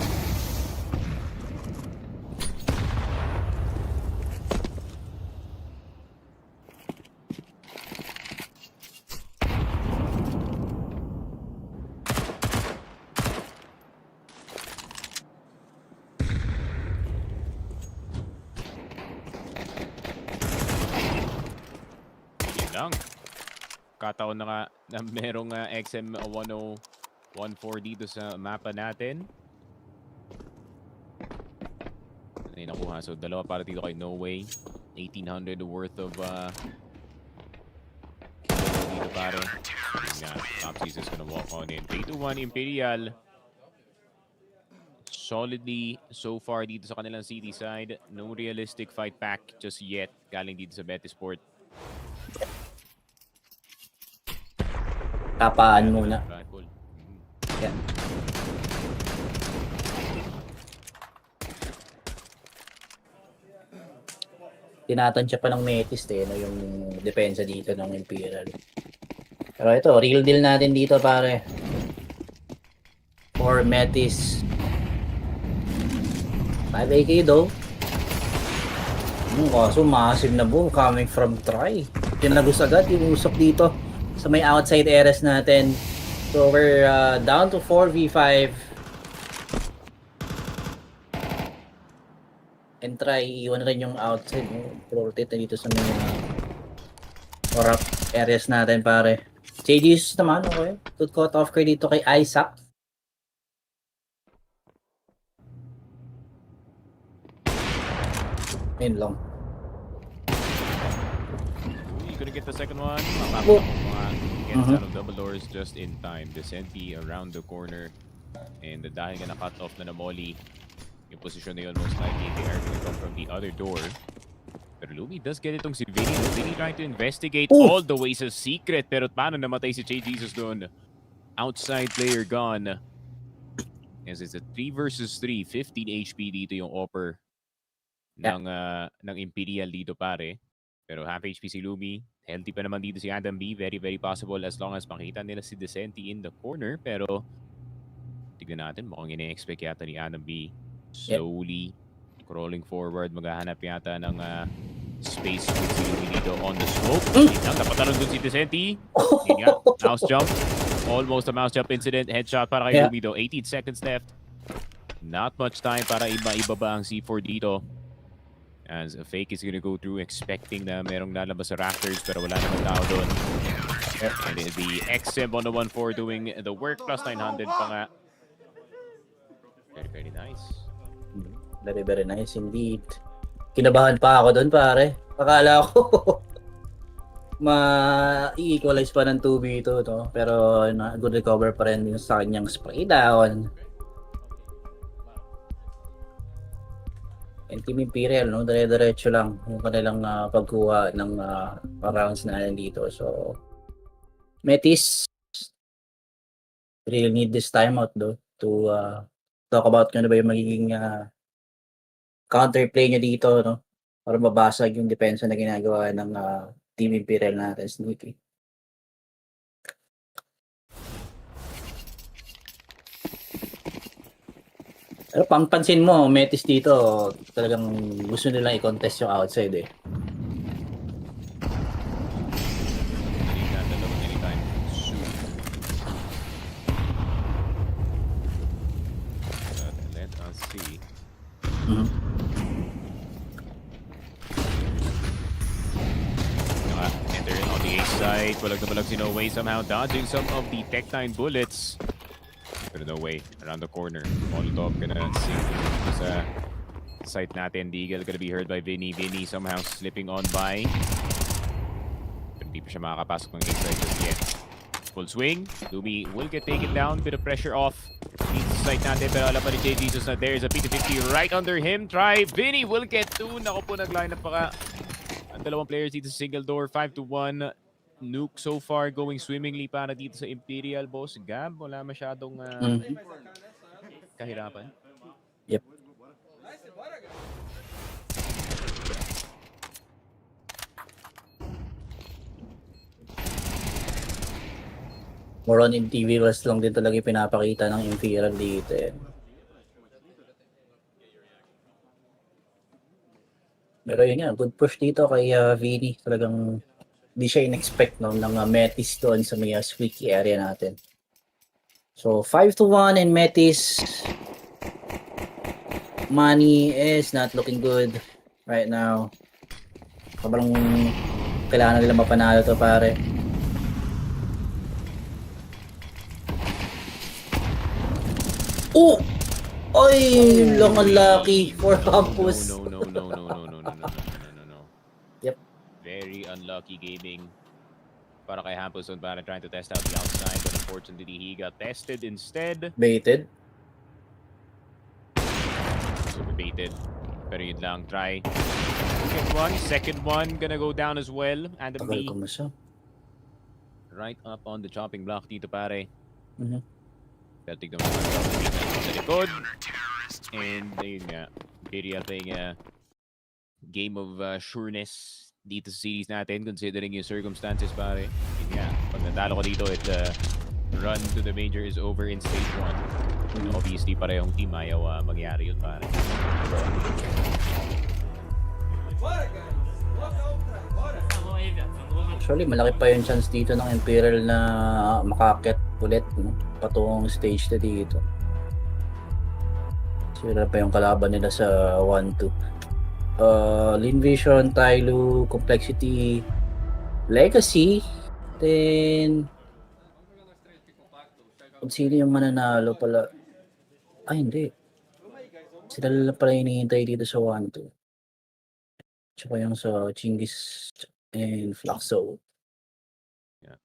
Kataon na nga na merong XM1014 dito sa mapa natin. Ano yung nakuha? So, dalawa para dito kay No Way. 1,800 worth of dito pare. Yun nga, Top Season's gonna walk on in. 3-1 Imperial. Solidly so far dito sa kanilang city side. No realistic fight back just yet. Galing dito sa Metizport. Kapaan muna. Yeah. Tinatansya pa ng Metis no, yung depensa dito ng Imperial. Pero ito, real deal natin dito pare. For Metis. 5 AK though. Kaso massive na boom coming from try. Tinagos agad yung usok dito sa may outside areas natin. So we're down to 4v5. And try iwan rin yung outside. Rotate na dito sa mga corrupt areas natin pare. JD's naman okay. Good cut off card dito kay Isaac. Ayun lang. Couldn't get the second one. Gets out of double doors just in time. Descenti around the corner. And dahil nga na-cut off na Molly, yung position na yun most likely they are going to come from the other door. Pero Lumi does get itong si Vinny. Vinny trying to investigate all the ways of secret. Pero paano namatay si J. Jesus doon? Outside player gone. As it's a 3 versus 3. 15 HP dito yung offer ng Imperial dito pare. Pero half HP si Lumi. Healthy pa naman dito si Adam B. Very, very possible as long as makita nila si Descenti in the corner. Pero tignan natin. Mukhang ine-expect yata ni Adam B. Slowly crawling forward. Maghahanap yata ng space with si Lumi dito on the smoke. Napatalon dun si Descenti. Yun nga. Mouse jump. Almost a mouse jump incident. Headshot para kay Lumi though. 18 seconds left. Not much time para ibaba ang C4 dito. As a fake is gonna go through expecting na merong lalabas sa rafters pero wala naman tao doon. And the XM1014 doing the work plus 900 pa nga. Very, very nice. Very, very nice indeed. Kinabahan pa ako doon pare. Akala ko ma-equalize pa ng 2v2 to. Pero good recover pa rin yung sa kanyang spray down. And Team Imperial, no? Dire-diretso lang yung kanilang pagkuha ng rounds na dito. So, Metis really need this timeout though to talk about kung ano ba yung magiging counterplay niya dito, no? Para mabasag yung depensa na ginagawa ng Team Imperial natin, Sneaky. Pero pansin mo, Metis dito, talagang gusto nilang i-contest yung outside eh. see. Enter on the A side. Balag na balag si No Way, somehow dodging some of the Tech-9 bullets. Pero No Way, around the corner. Molotov gonna sink sa site natin. Deagle gonna be heard by Vinny. Vinny somehow slipping on by. Pero hindi pa siya makakapasok ng A side just yet. Full swing. Lumi will get taken down. Bit of pressure off. Needs to site natin. Pero alam pa ni J. Jesus na there's a P250 right under him. Try. Vinny will get 2. Naku po, nag-line up pa ka. Ang dalawang players dito sa single door. 5-1. Nuke so far going swimmingly para dito sa Imperial. Boss Gab, wala masyadong kahirapan. Yep. More on in TV was lang din talaga yung pinapakita ng Imperial dito eh. Pero yun nga, good push dito kay Vinny. Talagang hindi siya in-expect no, ng Metis doon sa may squeaky area natin. So 5-1 and Metis. Money is not looking good right now. Sobrang kailangan nila mapanalo to pare. Oh! Ay, long unlucky for Campus. No. Yep. Very unlucky gaming para kay Hampus on para trying to test out the outside, but unfortunately he got tested instead. Baited. Super baited. Pero yun lang, try. Second one gonna go down as well. And the B right up on the chopping block dito pare. Pero tignan mo sa likod. And ayun nga, Imperial playing a game of sureness dito sa series natin considering yung circumstances pare. Yun nga, pag natalo ko dito, run to the major is over in stage 1. And obviously parehong team ayaw mangyari yun pare. Actually, malaki pa yung chance dito ng Imperial na makakit ulit no? Patungong stage na dito. Sila pa yung kalaban nila sa 1-2. Lean Vision, TyLOO, Complexity, Legacy, then kung sino yung mananalo pala. Ay, hindi. Sila lang pala hinihintay dito sa 1-2. Tsaka yung sa Chinggis and Fluxo. Yeah.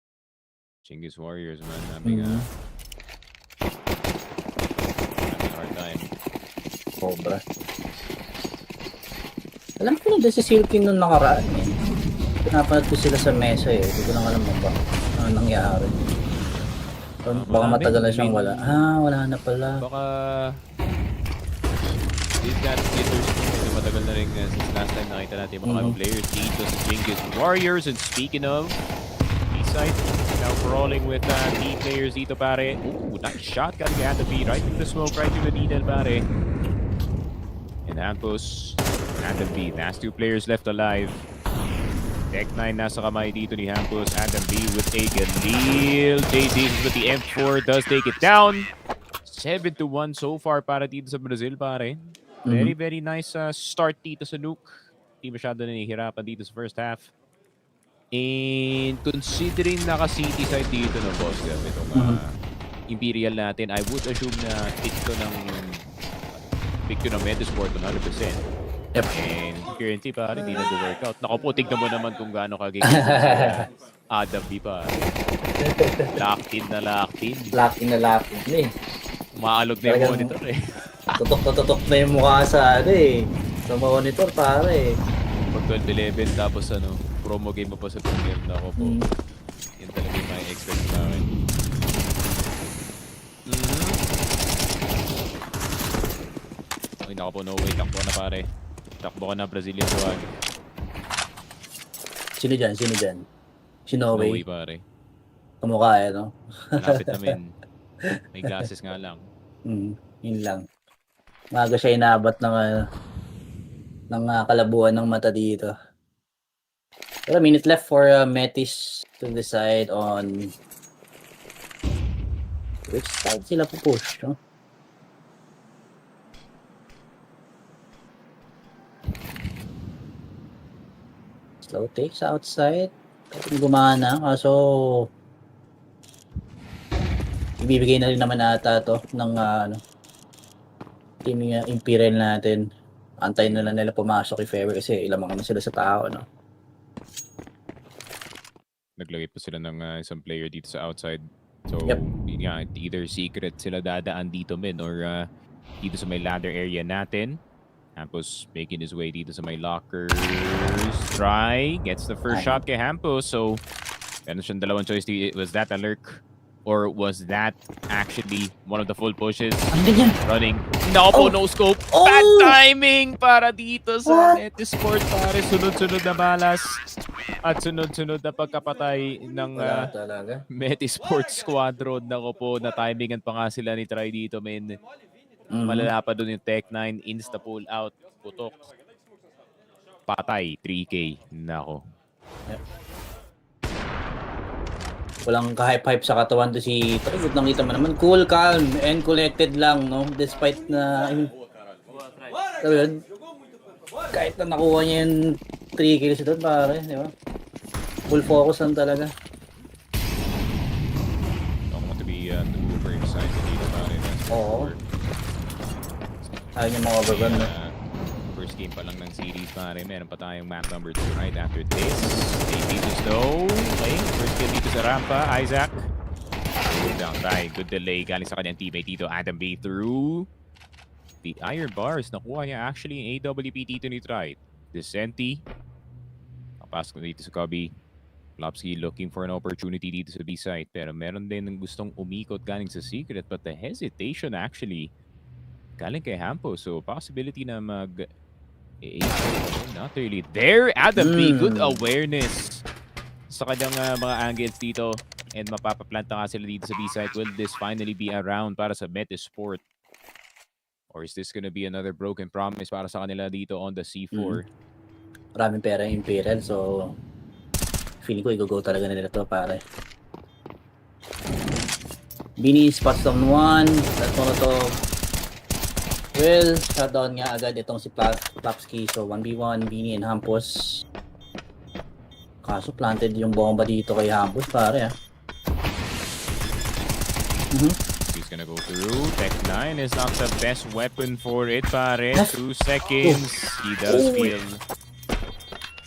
Chinggis Warriors, man. Having a hard time. Cobra. Alam ko na si Silking nung nakaraan eh. Pinapanood ko sila sa mesa eh. Hindi ko lang alam mo ba ano nangyari. Baka matagal na siyang wala. Wala na pala. Baka these guys matagal na rin since last time nakita natin yung mga players dito sa Chinggis Warriors. And speaking of B-side, now crawling with B players dito pare. Ooh, nice shot. Gotta get the B right through the smoke, right through the needle pare. And Hampus and the B. Last 2 players left alive. Tech-9 nasa kamay dito ni Hampus. Adam B with a Galil. JD with the M4 does take it down. 7-1 so far para dito sa Brazil pare. Very, very nice start dito sa Nuke. Hindi masyado nanihirapan dito sa first half. And considering naka-city side dito ng boss gab itong Imperial natin, I would assume na pick ko ng Metizport 100%. Yep. And currently pare, hindi nag-workout. Naku po, tignan mo naman kung gaano kagiging Adam B pa. Locked in na eh. Umaalog na yung monitor eh. Tutok na yung mukha sa sa monitor pare. Pag 12-11 tapos promo game mo pa sa game na ako po. Yan talaga yung may expect sa akin. Ay nako po, no way. Takbo na pare. Takbo ka na, Brazilian swag. Sino dyan? Si No Way. No way pare. Kamukha no? Malapit namin. May glasses nga lang. Yun lang. Maga siya inabot ng kalabuan ng mata dito. Pero minute left for Metis to decide on which side sila pupush, no? Slow takes outside. Gumana, kaso ibibigay na rin naman ata to ng team Imperial natin. Antayin na lang nila pumasok if ever kasi ilamang na sila sa tao, no? Naglagay pa sila ng isang player dito sa outside. So, Yep. yun nga, either secret sila dadaan dito mid or dito sa may ladder area natin. Hampus making his way dito sa may lockers. Try. Gets the first shot kay Hampus. So, meron siyang dalawang choice. Was that a lurk? Or was that actually one of the full pushes? Running. No po, no scope. Bad timing para dito sa Metizport. Pare, sunod-sunod na balas. At sunod-sunod na pagkapatay ng Metizport squadron. Nako po, na timingan pa nga sila ni Try dito, men. Malala pa doon yung Tech9. Insta pull out. Putok. Patay. 3K. Nako. Walang ka-hype-hype sa katawan to si Try. Nakita mo naman, cool, calm, and collected lang, no? Despite na, sabi yun, kahit na nakuha niya yung 3 kills doon, pare, di ba? Full focus lang talaga. Don't want to be too very excited dito, pare. Oo. Ayaw niya ma-overrun, no? First game pa lang ng series, pare. Meron pa tayong map number 2 right after this. Dito slow. Okay, first kill dito sa rampa. Isaac. Down, right. Good delay. Galing sa kanyang teammate dito. Adam B through the iron bars. Nakuha niya actually yung AWP dito ni Try. Decenti. Napasok na dito sa Cubby. Lopsky looking for an opportunity dito sa B-side. Pero meron din ng gustong umikot galing sa secret. But the hesitation actually galing kay Hampo. So possibility na not really there. Adam B, good awareness sa kanyang mga angles dito. And mapapaplanta nga sila dito sa B-side. Will this finally be a round para sa Metizport? Or is this gonna be another broken promise para sa kanila dito on the C4? Maraming pera yung Imperial, so feeling ko i-go talaga nila to, pare. Bini spots on 1. That's one to. Well, shutdown nga agad itong si Plapsky. So 1v1, Bini and Hampus. Kaso planted yung bomba dito kay Hampus, pare. He's gonna go through. Tech9 is not the best weapon for it, pare. 2 seconds. He does feel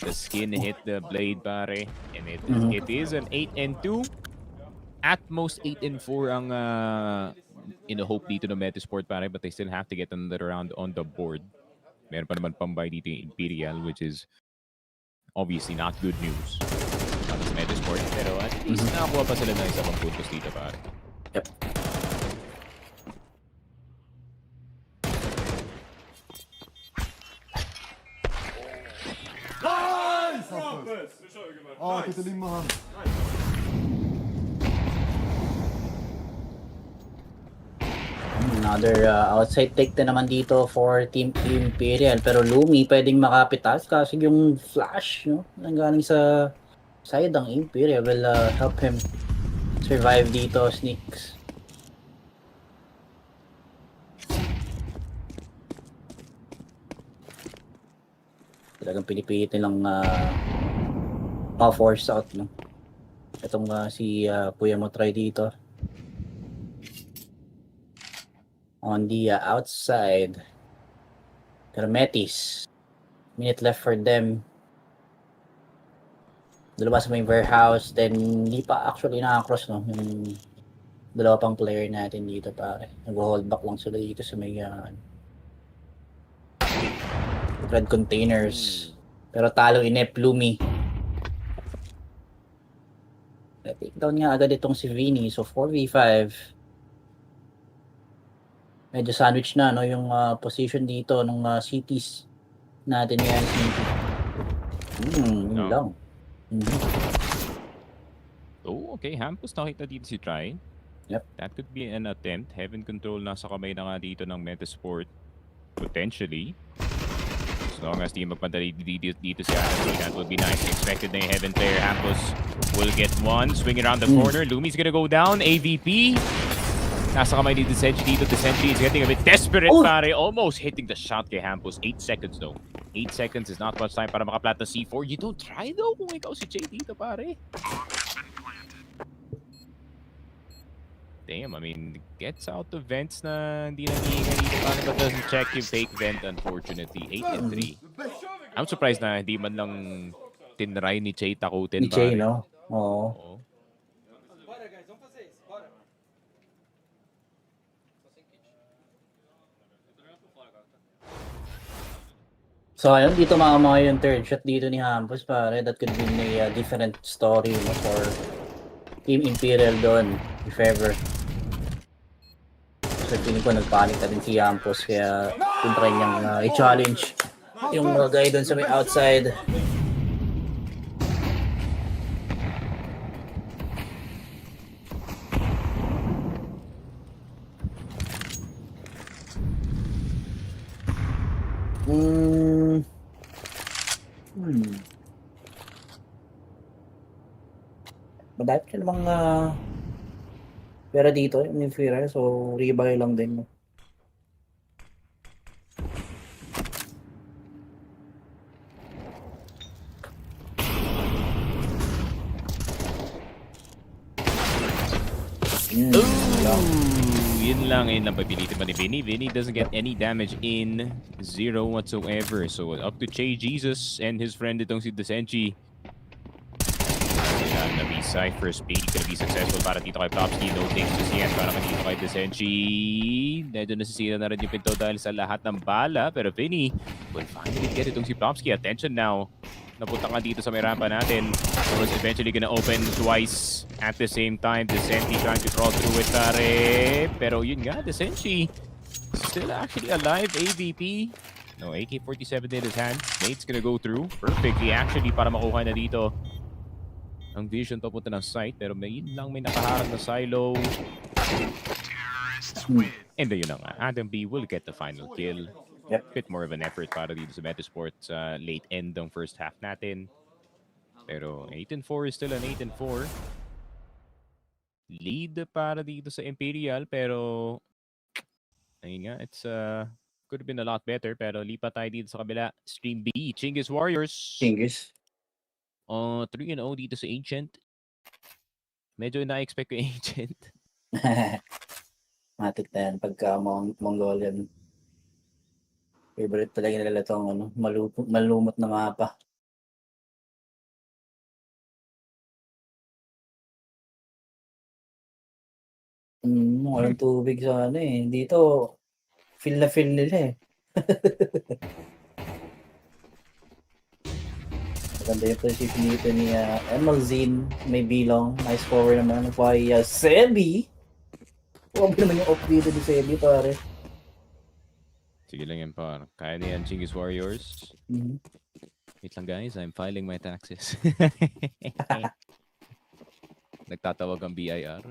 the skin hit the blade, pare. And it is an 8-2. At most 8-4 ang in-hope dito ng Metizport, pare. But they still have to get another round on the board. Meron pa naman pambay dito yung Imperial, which is obviously not good news. Para sa Metizport. Pero at least nakakuha pa sila ng isa pang puntos dito, pare. Yep. Titiling mo, ha? Another outside take na naman dito for Team Imperial. Pero Lumi pwedeng makapitas kasi yung flash, no? Nanggaling sa side ng Imperial will help him survive dito, Sneaks. Talagang pinipilit nilang ma-force out, no? Itong si Puya mo try dito. On the outside. Pero Metis. Minute left for them. Dalawa sa may warehouse. Then, hindi pa actually nakakross, no? Yung dalawa pang player natin dito, pare. Nag-hold back lang sila dito sa may red containers. Pero talo inep, Lumi. Take down nga agad itong si Vini. So, 4v5. Medyo sandwich na, no? Yung position dito ng cities natin yan. Yun lang. Oh, okay. Hampus nakita dito si Try. Yep. That could be an attempt. Heaven control nasa kamay na nga dito ng Metizport. Potentially. As long as di magpadali dito si Adam, that would be nice. Expected na yung Heaven player. Hampus will get one. Swing around the corner. Lumi's gonna go down. AVP. Nasa kamay ni Desenchi dito. Desenchi is getting a bit desperate, pare. Almost hitting the shot kay Hampus. 8 seconds, though. 8 seconds is not much time para makaplat ng C4. You don't try, though, kung ikaw si Jay dito, pare. Damn, I mean, gets out the vents na hindi nangihinga dito, pare, but doesn't check yung fake vent, unfortunately. 8 and 3. I'm surprised na hindi man lang tinry ni Jay takutin, Ni Jay, pare. no? Oo. So ayun, dito mga yung third shot dito ni Hampus, pare. That could be a different story, no, for Team Imperial doon, if ever. So feeling ko nagpanik na din si Hampus, kaya try niyang i-challenge yung mga guy doon sa may outside. Madami siya namang pera dito, yung Imperial, so rebuy lang din. Yun lang papilitin pa ni Vinny. Vinny doesn't get any damage in. 0 whatsoever. So up to Che Jesus and his friend itong si Desenchi. Na be Cypher. Spade gonna be successful para dito kay Popsky. No things to see para dito kay Desenchi. Medyo nasisira na rin yung pinto dahil sa lahat ng bala. Pero Vinny will finally get itong si Popsky. Attention now. Napunta ka dito sa may rampa natin. So it's eventually gonna open twice at the same time. Desenchi trying to crawl through it, pare. Pero yun nga, Desenchi still actually alive. AVP. No, AK-47 in his hand. Nate's gonna go through perfectly actually para makuha na dito ang vision papunta ng site. Pero may nakaharang na silo. And then yun na nga. Adam B will get the final kill. Yep. Bit more of an effort para dito sa Metizport sa late end ng first half natin. Pero 8-4 is still an 8-4. Lead para dito sa Imperial, pero ayun nga, it's could have been a lot better. Pero lipat tayo dito sa kabila. Stream B, Chinggis Warriors. Chinggis. 3-0 dito sa Ancient. Medyo na-expect ko yung Ancient. Matik na yan pagka Mongolian. Favorite talaga nila itong malumot na mapa. Walang tubig sa dito, feel na feel nila Maganda yung position dito ni Emalzine. May bilong. Nice forward naman. By Sebi. Huwag naman yung off dito ni Sebi, pare. Sige lang yan, par. Kaya na yan, Chinggis Warriors. Wait lang, guys. I'm filing my taxes. Nagtatawag ang BIR.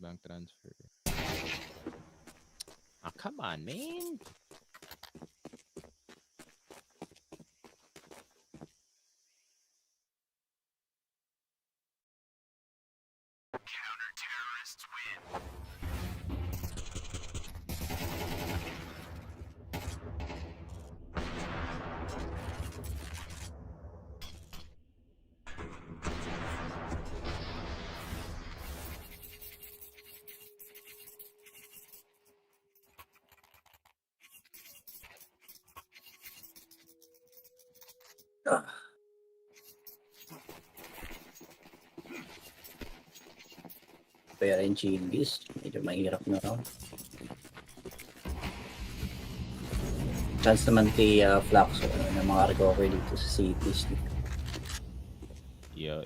Bank transfer. Come on, man. Counter-terrorists win. Pero yung Chinggis, medyo mahirap na raw. Chance naman kay Flaxo na mga recover dito sa cities. Yeah.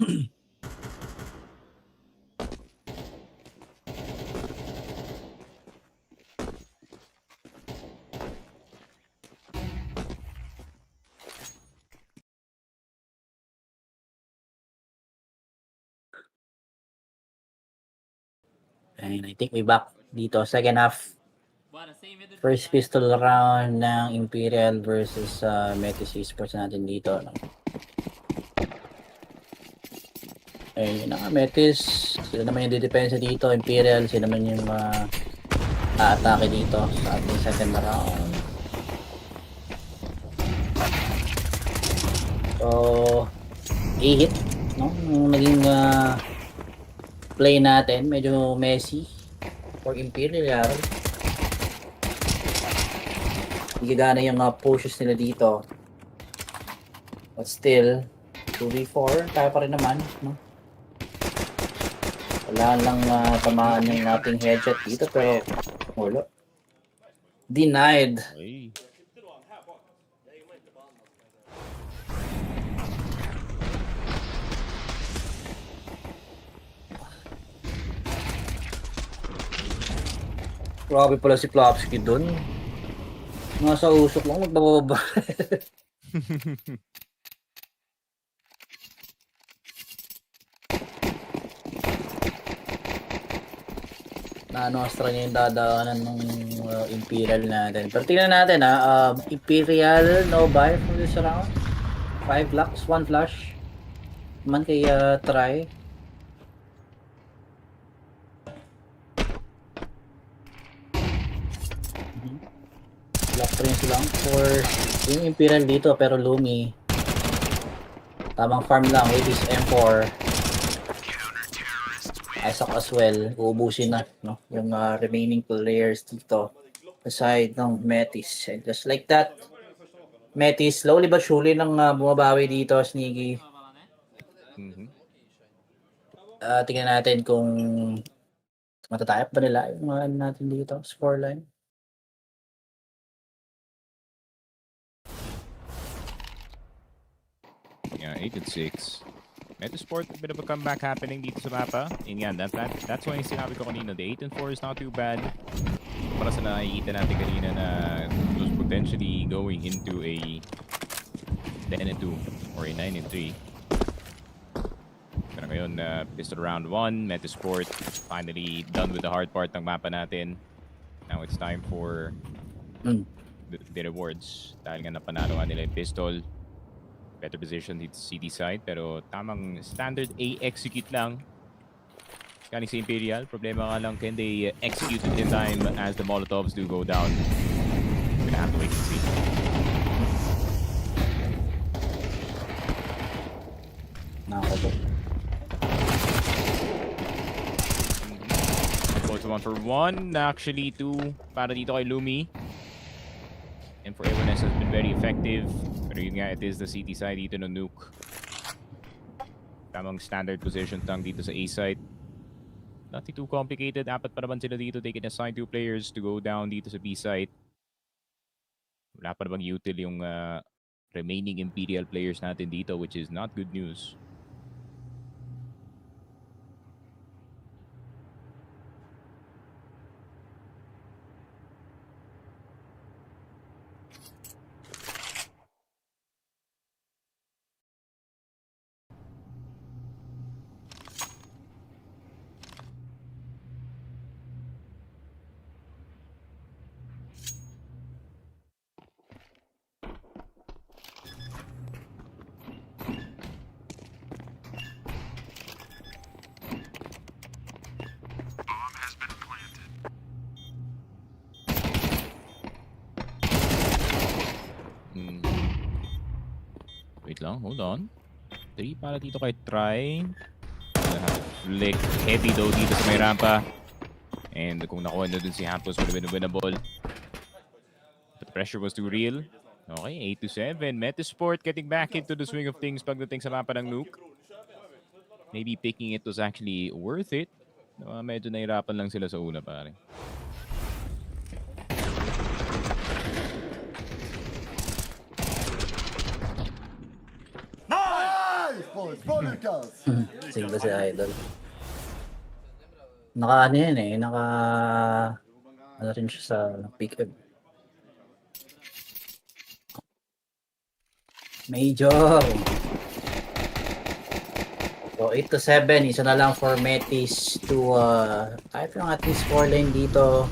And I think we back dito. Second half. First pistol round ng Imperial versus Metizport natin dito. No? Ayun yun nga, Metis. Sila naman yung didepensa dito. Imperial, sila naman yung aatake dito sa ating second round. So, i-hit. No? Yung naging play natin, medyo messy for Imperial. Hindi gana yung pushes nila dito. But still, 2v4, tayo pa rin naman. No? Wala lang tamaan yung ating headshot dito, pero wala. Denied. Ay. Grabe pala si Plopsky dun. Nasa usok lang, magbababa. Na-nostra niya yung dadaanan ng Imperial natin. Pero tingnan natin Imperial, no buy for this round. 5 locks, 1 flash. Man kay try. Lock range lang for yung Imperial dito, pero Lumi. Tamang farm lang with his M4. Isaac as well, uubusin na no? Yung remaining players dito aside ng Metis. And just like that, Metis slowly but surely nang bumabawi dito, Sneaky. Tingnan natin kung matatayap ba nila yung mga natin dito, scoreline. Yeah, 8-6. Metizport, a bit of a comeback happening dito sa mapa. And yan, that's why yung sinabi ko kanina, the 8-4 is not too bad. Para sa nakikita natin kanina na was potentially going into a 10-2 or a 9-3. Pero ngayon, pistol round 1, Metizport finally done with the hard part ng mapa natin. Now it's time for the rewards. Dahil nga napanalo nga nila yung pistol. Better position dito sa CD side, pero tamang standard A execute lang. Galing sa Imperial, problema nga lang, can they execute it in time as the Molotovs do go down? We're gonna have to wait and see. Nakakabo. Goes 1 for 1, actually 2 para dito kay Lumi. And for Evanes has been very effective. Pero yun nga, it is the CT side dito ng nuke. Tamang standard position lang dito sa A side. Nothing too complicated. Apat pa naman sila dito. They can assign 2 players to go down dito sa B side. Wala pa namang util yung remaining Imperial players natin dito, which is not good news. Wait lang, hold on. 3 para dito kay Try. Flick heavy though dito sa may rampa. And kung nakuha na dun si Hampos, would have been winnable. But the pressure was too real. Okay, 8-7. Metizport getting back into the swing of things pagdating sa mapa ng nuke. Maybe picking it was actually worth it. Medyo nahirapan lang sila sa una, pare. Single si Idol. Naka ano yan eh, naka ano rin siya sa pick up. Major. So 8-7, isa na lang for Metis to type lang ating scoreline dito.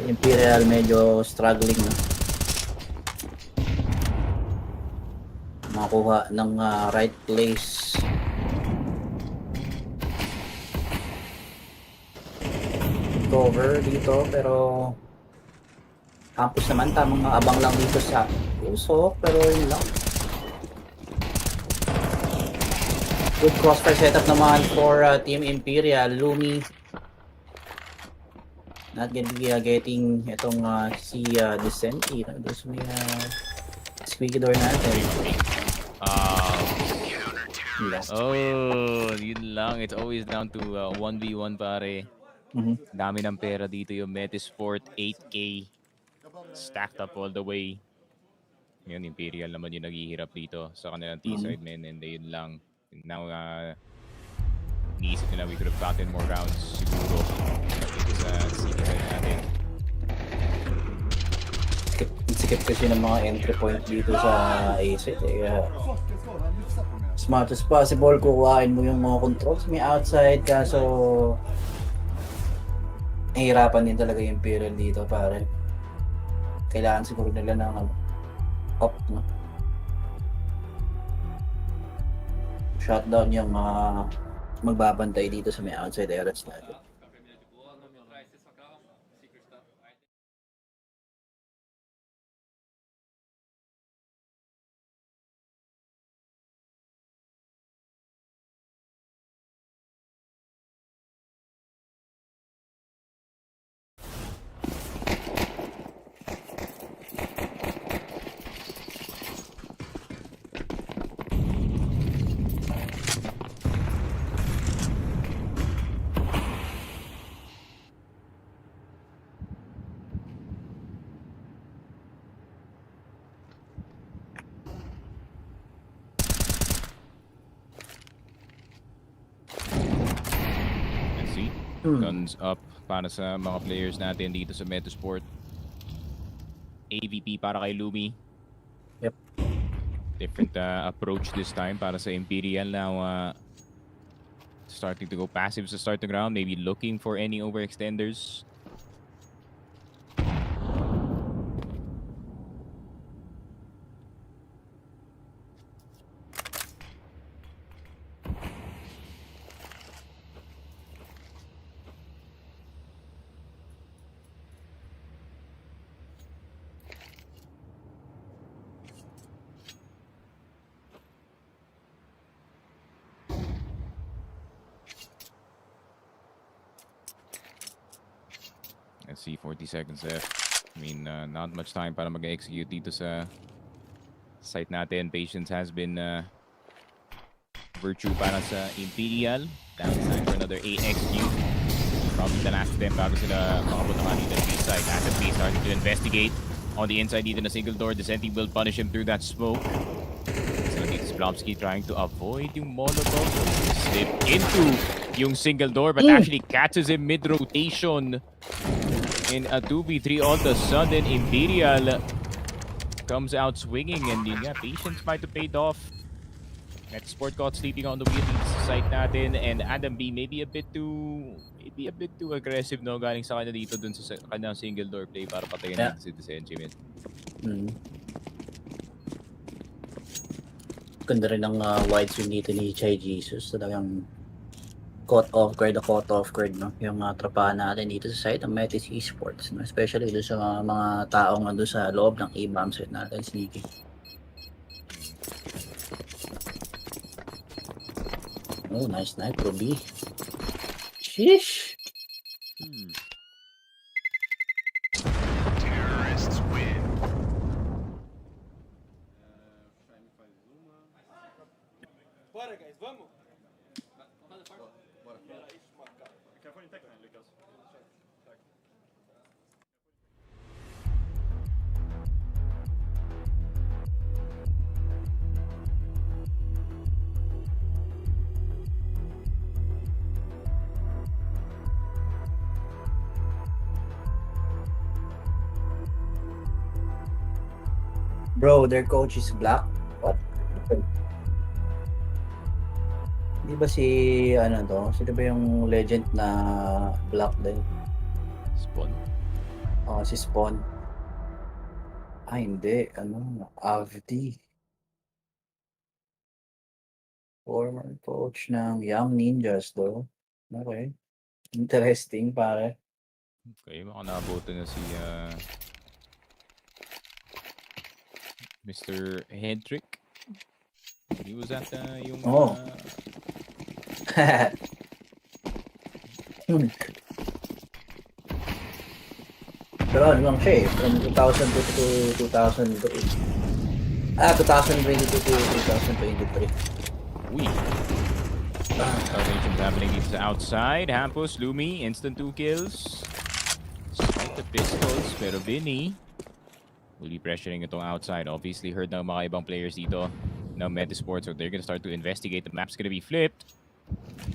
Imperial medyo struggling na. Makakuha ng right place. Cover dito pero campus naman tamang abang lang dito sa usok pero yun lang. Good crossfire setup naman for Team Imperial. Lumi not gonna be getting itong si Decenti doon sa may squeaky door natin. Oh, yun lang. It's always down to 1v1 pare. Dami ng pera dito yung Metizport, 8K. Stacked up all the way. Yun, Imperial naman yung naghihirap dito sa kanilang T-side men. And yun lang. Now, iniisip nila we could have gotten more rounds siguro dito sa C-side natin. Sikip kasi ng mga entry point dito sa A-side as much as possible kukuhain mo yung mga controls may outside kaso nahihirapan din talaga yung Imperial dito pare. Kailangan siguro nila ng up no? Shutdown yung mga magbabantay dito sa may outside areas natin. Guns up para sa mga players natin dito sa Metizport. AVP para kay Lumi. Yep. Different approach this time para sa Imperial. Now, starting to go passive sa starting round. Maybe looking for any overextenders. Let's see, 40 seconds left. I mean, not much time para mag-execute dito sa site natin. Patience has been virtue para sa Imperial. Now it's time for another AXQ. Probably the last of them bago sila makabot naman dito sa B-side. Asset B starting to investigate. On the inside dito na single door. Descenti will punish him through that smoke. So dito si Blomsky trying to avoid yung molotov. Slip into yung single door but actually catches him mid-rotation. In a 2v3 all of a sudden, Imperial comes out swinging and yun nga, Patience might have paid off. Metizport caught sleeping on the wheel dito sa site natin and Adam B maybe a bit too aggressive no galing sa kanya dito dun sa kanyang single door play para patayin natin si Desentiment. Ganda rin ang wide swing dito ni Chai Jesus. Talagang caught off guard no yung trapahan natin dito sa site ng Metis Esports no? Especially doon sa mga taong doon sa loob ng A-bomb set natin sneaky. Oh, nice night pro B. Sheesh. Terrorists win. Bora guys, vamos. Bro, their coach is black? What? Di ba si, ano to? Sino ba yung legend na black din? Spawn. Si Spawn. Hindi. Ano? Avdi. Former coach ng Young Ninjas, though. Okay. Interesting, pare. Okay, baka naabuto na si Mr. Hendrick. He was at yung... Oh. Pero ano lang siya eh, from 2002 to 2022 to 2023. Uy. Salvation happening dito sa outside. Hampus, Lumi, instant 2 kills. Spike the pistols, pero Vinny will be pressuring itong outside. Obviously heard ng mga ibang players dito ng Metizport, so they're gonna start to investigate. The map's gonna be flipped.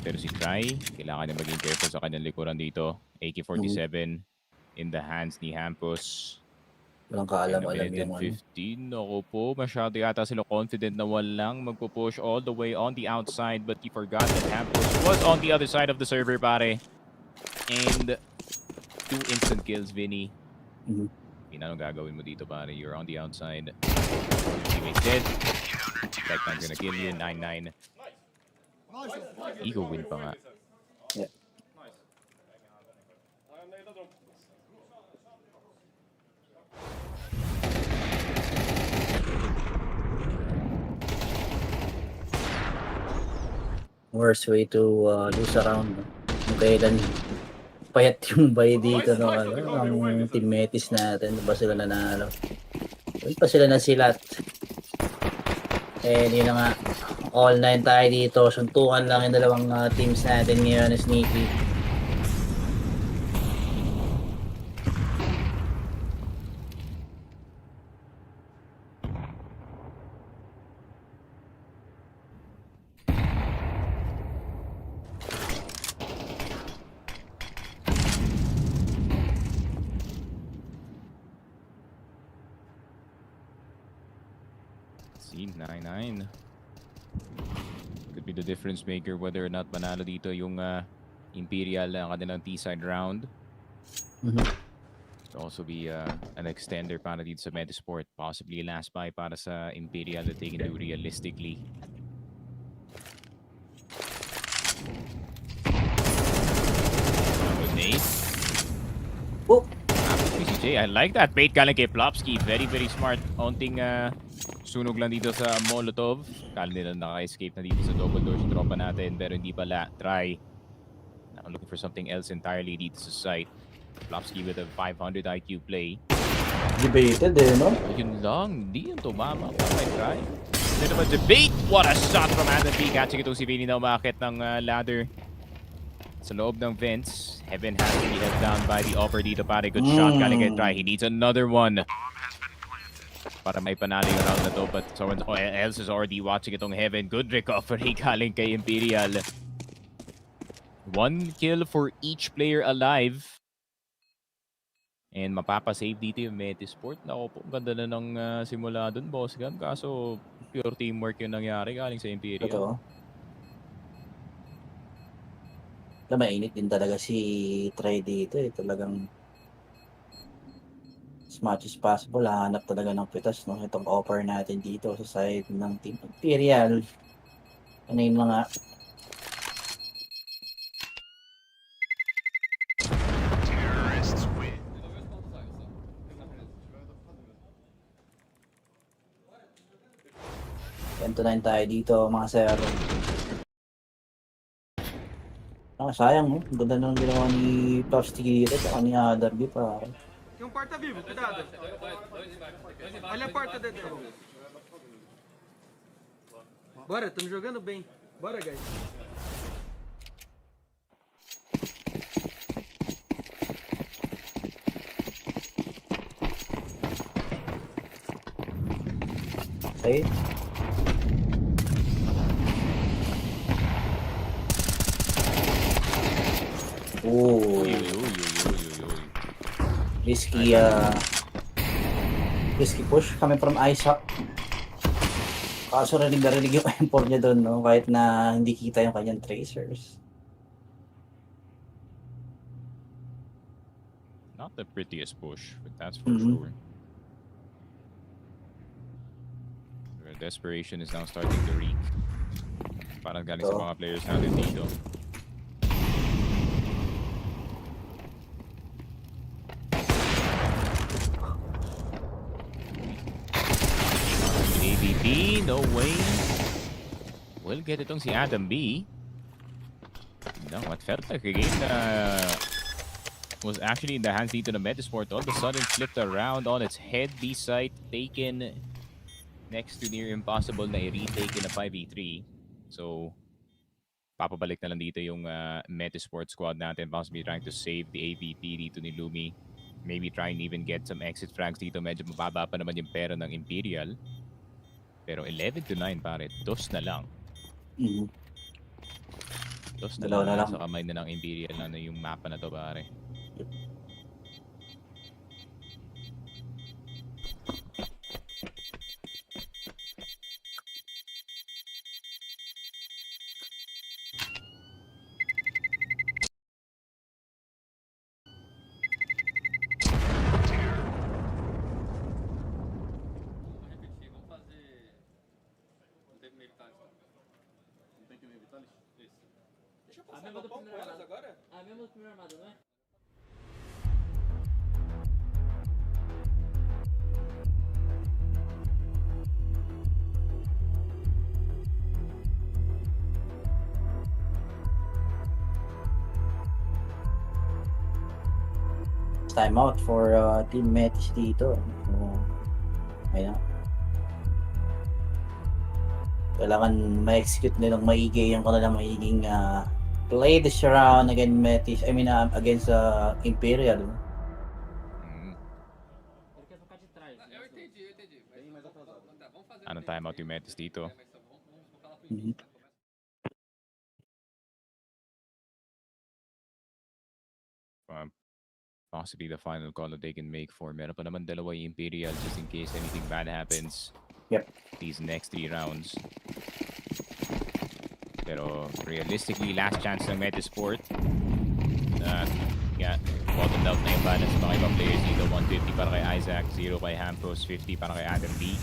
Pero si Try, kailangan niya maging careful sa kanyang likuran dito. AK-47 in the hands ni Hampus. Walang kaalam-alam yung 15. Ako po, masyado yata sila confident na walang magpo-push all the way on the outside, but he forgot that Hampus was on the other side of the server, pare. And 2 instant kills, Vinny. Anong gagawin mo dito, pare? You're on the outside. Teammate's dead. Techman's gonna kill you. 9-9. Ego win pa nga. Yeah. Worst way to lose a round. Kung kailan payat yung bay dito no, ang teammates natin, ba sila nanalo? Doon pa sila nasilat. Eh, yun na nga. All 9 tayo dito. Suntukan lang yung dalawang teams natin ngayon, Sneaky. See, 9-9. Could be the difference maker whether or not manalo dito yung Imperial ang kanilang T-side round. Could also be an extender para dito sa Metizport. Possibly last buy para sa Imperial that they can do realistically. Oh. PCJ, I like that bait galing kay Plopsky. Very, very smart. Onting sunog lang dito sa Molotov. Kala nila naka-escape na dito sa double door sa tropa natin, pero hindi pala. Try. Now looking for something else entirely dito sa site. Plopsky with a 500 IQ play. Debated eh, no? Yun lang. Hindi yung tumama. May try. Then naman debate. What a shot from Adam B. Catching itong si Vinny na umakit ng ladder sa loob ng vents. Heaven has to be held down by the upper dito, pare. Good shot galing kay Try. He needs another one para may panalo yung round na to, but someone else is already watching itong Heaven. Good recovery galing kay Imperial. 1 kill for each player alive. And mapapasave dito yung Metizport. Naku po, ganda na ng simula dun, Boss Gam. Kaso pure teamwork yung nangyari galing sa Imperial. Totoo. Mainit din talaga si Try dito eh. Talagang as much as possible, hahanap talaga ng pitas, no? Itong offer natin dito sa side ng Team Imperial. Ano yung mga Terrorists win. 10-9 tayo dito, mga sir. Sayang, no? Ang ganda nang ginawa ni Plopsky dito, saka ni Adarby pa. Yung porta vivo, cuidado. Olha a porta, Dedé. Bora, estamos jogando bem. Bora, guys. Okay. Risky Risky push coming from Isaac. Kaso rinig na rinig yung M4 niya doon, no? Kahit na hindi kita yung kanyang tracers. Not the prettiest push, but that's for Mhm. sure. The desperation is now starting to reek. Parang galing sa Oo. mga players natin dito. AVP, no way. Will get itong si Adam B. No, what felt like a game was actually in the hands dito ng Metizport. All of a sudden flipped around on its head. B site taken next to near impossible na i-retake in a 5v3. So, papabalik na lang dito yung Metizport squad natin. Possibly trying to save the AVP dito ni Lumi. Maybe trying to even get some exit frags dito. Medyo mababa pa naman yung pera ng Imperial. Pero 11-9 pare. Dos na lang. Mhm. Dos na Dalawa na lang. lang. Sa kamay na ng Imperial na yung mapa na to pare. Timeout for Team Metis dito. So, ayun. Kailangan ma-execute nilang maigi yung kanilang magiging play this round against Metis. I mean, against Imperial. Anong timeout yung Metis dito? Mhm. Possibly the final call that they can make for. Meron pa naman dalawa yung Imperial just in case anything bad happens. Yep. These next 3 rounds. Pero realistically, last chance ng Metizport. Yeah, bottomed out na yung balance ng mga ibang players dito. 150 para kay Isaac, 0 kay Hampros, 50 para kay Adam B.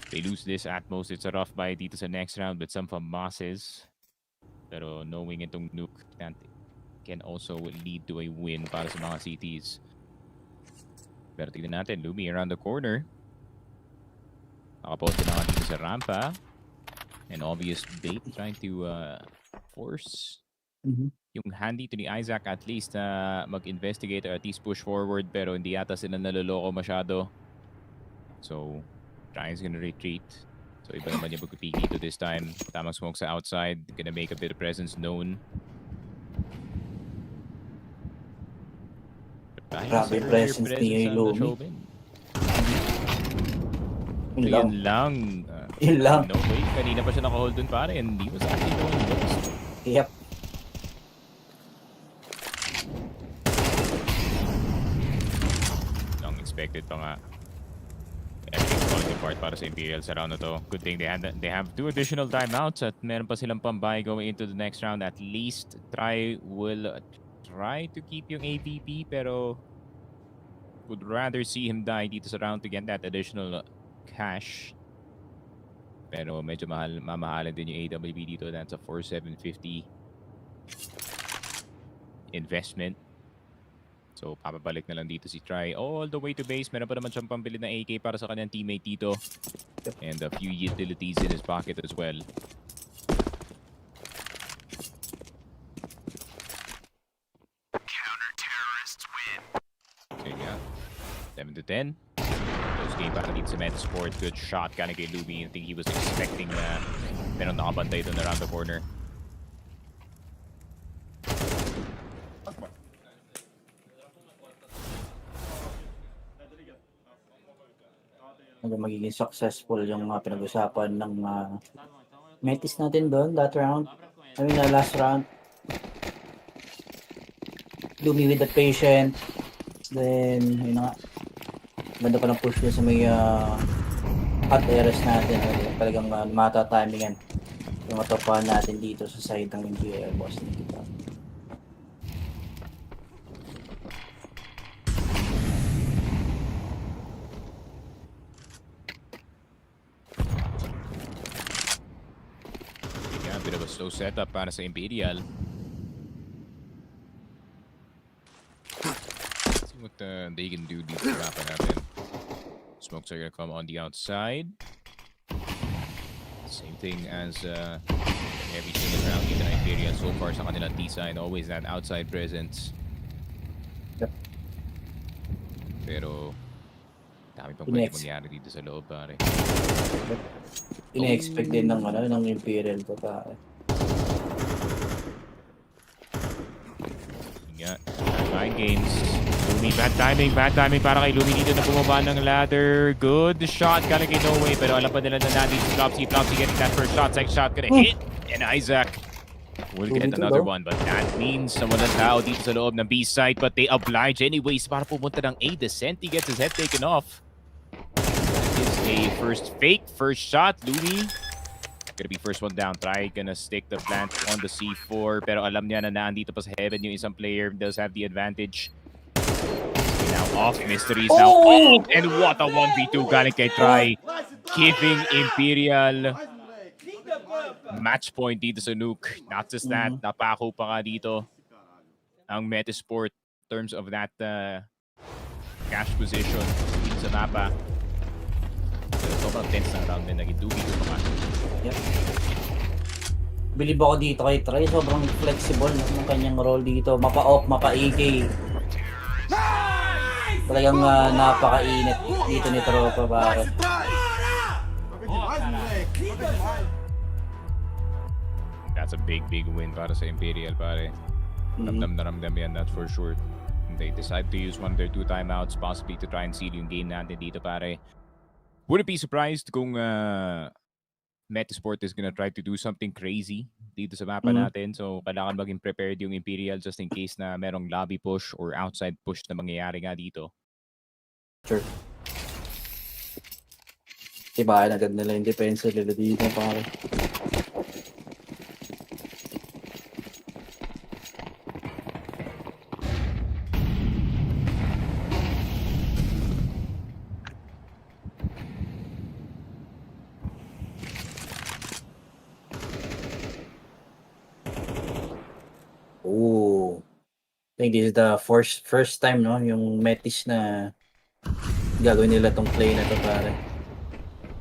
They lose this at most. It's a rough buy dito sa next round with some FAMASes. Pero knowing itong nuke can also lead to a win para sa mga CTs. Pero tignan natin, Lumi around the corner. Nakaposte na nga dito sa rampa. An obvious bait trying to force yung hand dito ni Isaac at least mag-investigate or at least push forward, pero hindi yata sila naloloko masyado. So, Ryan's gonna retreat. So, iba naman yung pagpipiki dito this time. Tamang smoke sa outside. Gonna make a bit of presence known. Grabe yung presence ni Lumi. Yun lang. Yun lang. No way. Kanina pa siya naka-hold dun pare and he was actually going first. Yep. Long expected pa nga. Everything's falling apart para sa Imperial sa round na to. Good thing they have 2 additional timeouts at meron pa silang pambay going into the next round. At least will try to keep yung AVP pero would rather see him die dito sa round to get that additional cash. Pero medyo mamahalan din yung AWP dito. That's a 4,750 investment. So, papabalik na lang dito si Try all the way to base. Meron pa naman siyang pambili ng AK para sa kanyang teammate dito. And a few utilities in his pocket as well. Counter-terrorists win. Okay, yeah. 7-10. Close game para dito sa Metizport. Good shot kind of kay Lumi. I think he was expecting meron nakabantay doon around the corner. Magiging successful yung pinag-usapan ng Metis natin doon that round. I mean, last round. Lumi with the patient. Then, yun na nga. Ganda pa ng push niya sa may hot areas natin. Talagang mata-timingan yung matopahan natin dito sa side ng Imperial boss dito. Yeah, a bit of a slow setup para sa Imperial. Let's see what they can do dito sa mapa natin. Smokes are gonna come on the outside. Same thing as every single round dito na Imperial so far sa kanilang D-side. Always that outside presence. Yep. Pero dami pang pwede mangyari dito sa loob, pare. Ina-expect din ng Imperial to, pare. Yeah, mind games. Lumi, bad timing para kay Lumi dito na bumaba ng ladder. Good shot, galing kay No Way, pero alam pa nila na nandito si Flopsy. Flopsy getting that first shot, second shot gonna hit. And Isaac will get another one, but that means na walang tao dito sa loob ng B-side, but they oblige anyways para pumunta ng A. Descent, he gets his head taken off. That is a first fake, first shot. Lumi gonna be first one down. Try gonna stick the plant on the C4, pero alam niya na naandito pa sa heaven yung isang player. Does have the advantage. Now off, Mysteries now off, and what a 1v2 galing kay Try, giving Imperial match point dito sa Nuke. Not just that, napako pa nga dito ang Metizport in terms of that cash position dito sa mapa. Pero sobrang tense na round din, naging 2v2 pa nga. Yep. Bilib ako dito kay Try, sobrang flexible ng kanyang role dito. Mapa-off, mapa-AK. Talagang napakainit dito ni Tropa, pare. That's a big win para sa Imperial, pare. Ramdam na ramdam yan, that's for sure. They decide to use one of their 2 timeouts, possibly to try and seal yung game natin dito, pare. Wouldn't be surprised kung Metizport is gonna try to do something crazy dito sa mapa natin. So, kailangan maging prepared yung Imperial just in case na merong lobby push or outside push na mangyayari nga dito. Sure. Diba, agad nila yung defense nila dito, pare. I think this is the first time, no, yung Metis na gagawin nila tong play na to, pare.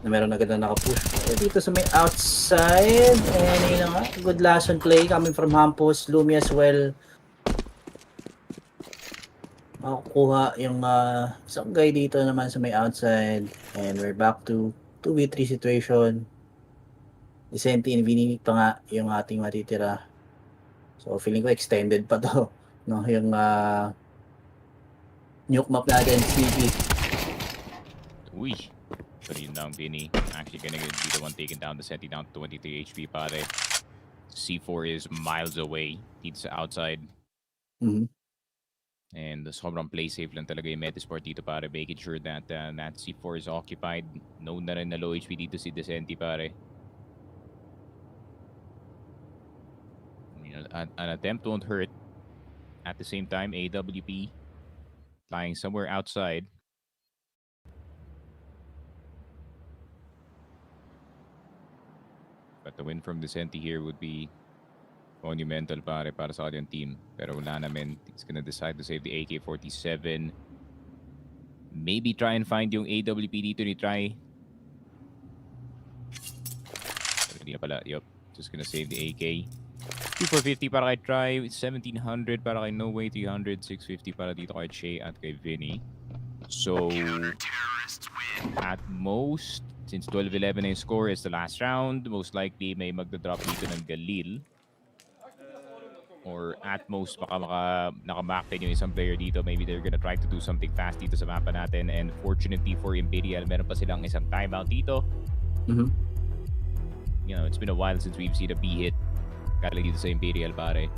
Na meron agad na nakapush. Dito sa may outside, and yun nga, good last on play coming from Hampos, Lumi as well. Makukuha yung isang guy dito naman sa may outside, and we're back to 2v3 situation. Decente and Vinny pa nga yung ating matitira. So feeling ko extended pa to. No, yung nuke map natin, CP. Uy, but yun lang, Vinny. Actually gonna be the one taking down the Senti down to 23 HP, pare. C4 is miles away. Dito sa outside. And sobrang play safe lang talaga yung Metizport dito, pare. Making sure that that C4 is occupied. Known na rin na low HP dito si Descenti, pare. You know, an attempt won't hurt. At the same time, AWP flying somewhere outside. But the win from Descenti here would be monumental, pare, para sa kanyang team. Pero wala naman. He's gonna decide to save the AK-47. Maybe try and find yung AWP dito ni Try. Pero hindi na pala. Yup. Just gonna save the AK. 2,450 para kay Try, 1,700 para kay No Way, 300, 650 para dito kay Che at kay Vinny. So, at most, since 12-11 na yung score, is the last round. Most likely, may magdadrop dito ng Galil. Or at most, baka nakaback din yung isang player dito. Maybe they're gonna try to do something fast dito sa mapa natin. And fortunately for Imperial, meron pa silang isang timeout dito. You know, it's been a while since we've seen a B hit. Galing dito sa Imperial, pare.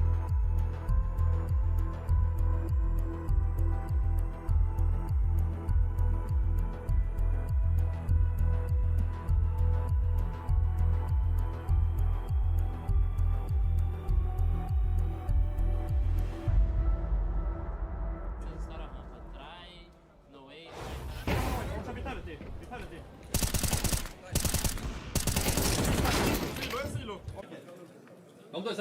Let's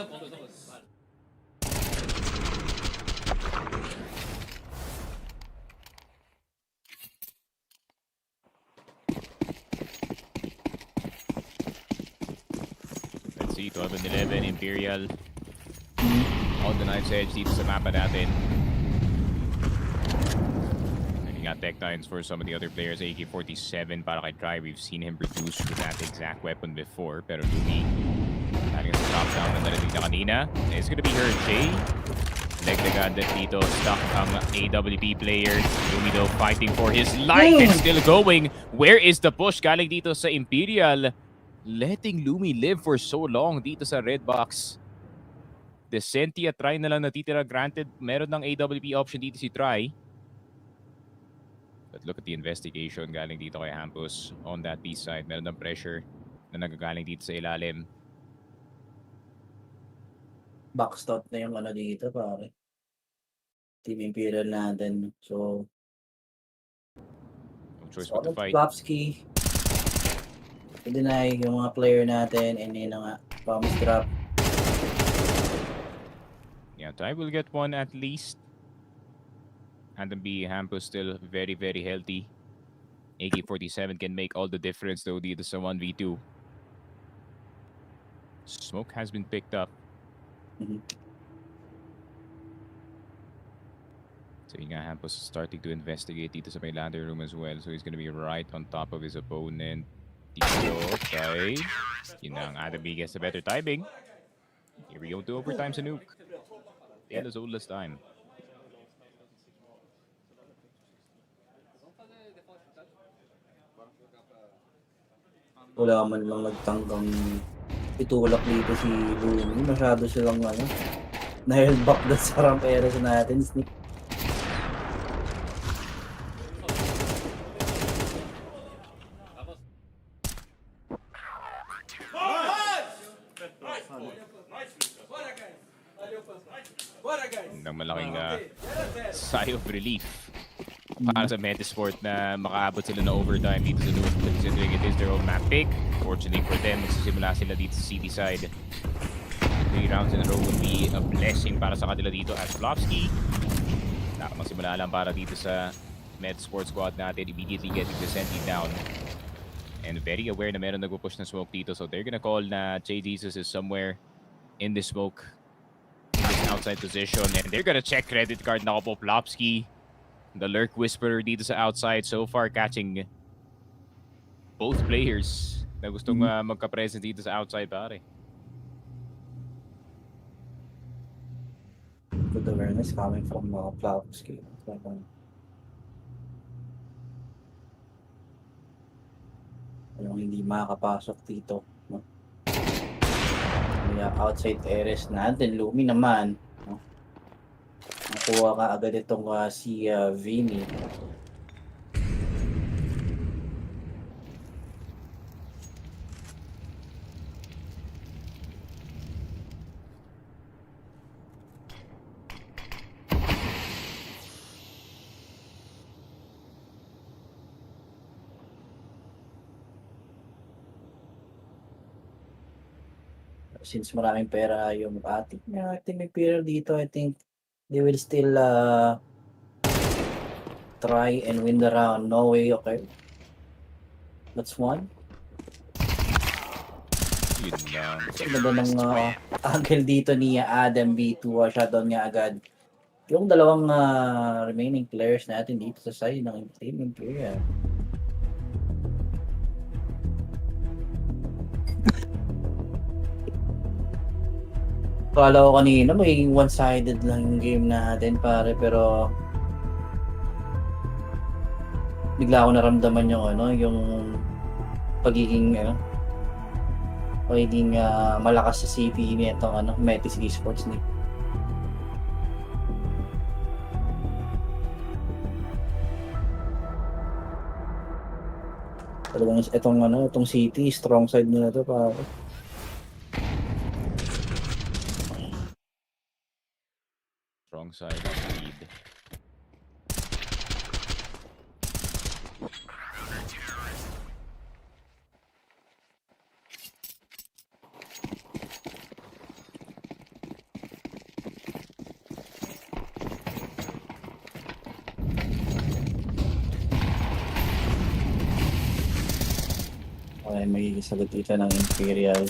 see, 12 and 11, Imperial. On the knife's edge dito sa mapa natin. And you got tech tines for some of the other players. AK-47 para kay Try. We've seen him produce with that exact weapon before. Pero Lumi, having a drop down na nalating na kanina. It's gonna be her, Jay. Nagdagad dito, stuck ang AWP player. Lumi though fighting for his life and still going. Where is the push? Galing dito sa Imperial. Letting Lumi live for so long dito sa red box. The Sentia Try na lang natitira. Granted, meron ng AWP option dito si Try. But look at the investigation galing dito kay Hampus on that B side. Meron ng pressure na nagagaling dito sa ilalim. Backstop na yung ano dito, pare. Team Imperial natin. So, No choice but to fight. Klopsky. I-deny yung mga player natin. And yun na nga, promise drop. Yeah, Ty will get one at least. And then B, Hampus still very, very healthy. AK-47 can make all the difference though dito sa 1v2. Smoke has been picked up. So yung nga, Hampus is starting to investigate dito sa may ladder room as well. So he's gonna be right on top of his opponent. Dito, Ty. Yun ang Adam B gets a better timing. Here we go to overtime sa nuke. Tale as old as time. Wala man lang nagtanggang itulak dito si Lumi. Masyado silang ano, na-held back doon sa ramp areas natin. Sneak. Ng malaking sigh of relief para sa Metizport na makaabot sila na overtime dito sa Nuke, considering it is their own map pick. Fortunately for them, magsisimula sila dito sa CB side. 3 rounds in a row would be a blessing para sa kanila dito as Flopsky. Nakasimula lang para dito sa Metizport squad natin, immediately getting the senti down. And very aware na meron nagpupush na smoke dito, so they're gonna call na Jay Jesus is somewhere in the smoke. Outside position, and they're gonna check credit card na po Plopsky. The Lurk Whisperer dito sa outside, so far catching both players na gustong magka-present dito sa outside, pare. Good awareness coming from Klopsky. Yung hindi makakapasok dito. No? Outside areas natin, Lumi naman. No? Nakuha ka agad itong si Vini. Since maraming pera yung ating Imperial dito, I think they will still try and win the round. No way, okay. That's one. Yun lang. Ganda ng angle dito ni Adam B2. Shutdown niya agad. Yung dalawang remaining players natin dito sa side ng Team Imperial. Kala ko kanina may one-sided lang yung game natin, pare, pero bigla ko naramdaman yung yung pagiging malakas sa city nitong Metis Esports ni. Talagang itong city, strong side nila to, pare. Strong side of lead. Ay, may sagot dito ng Imperial.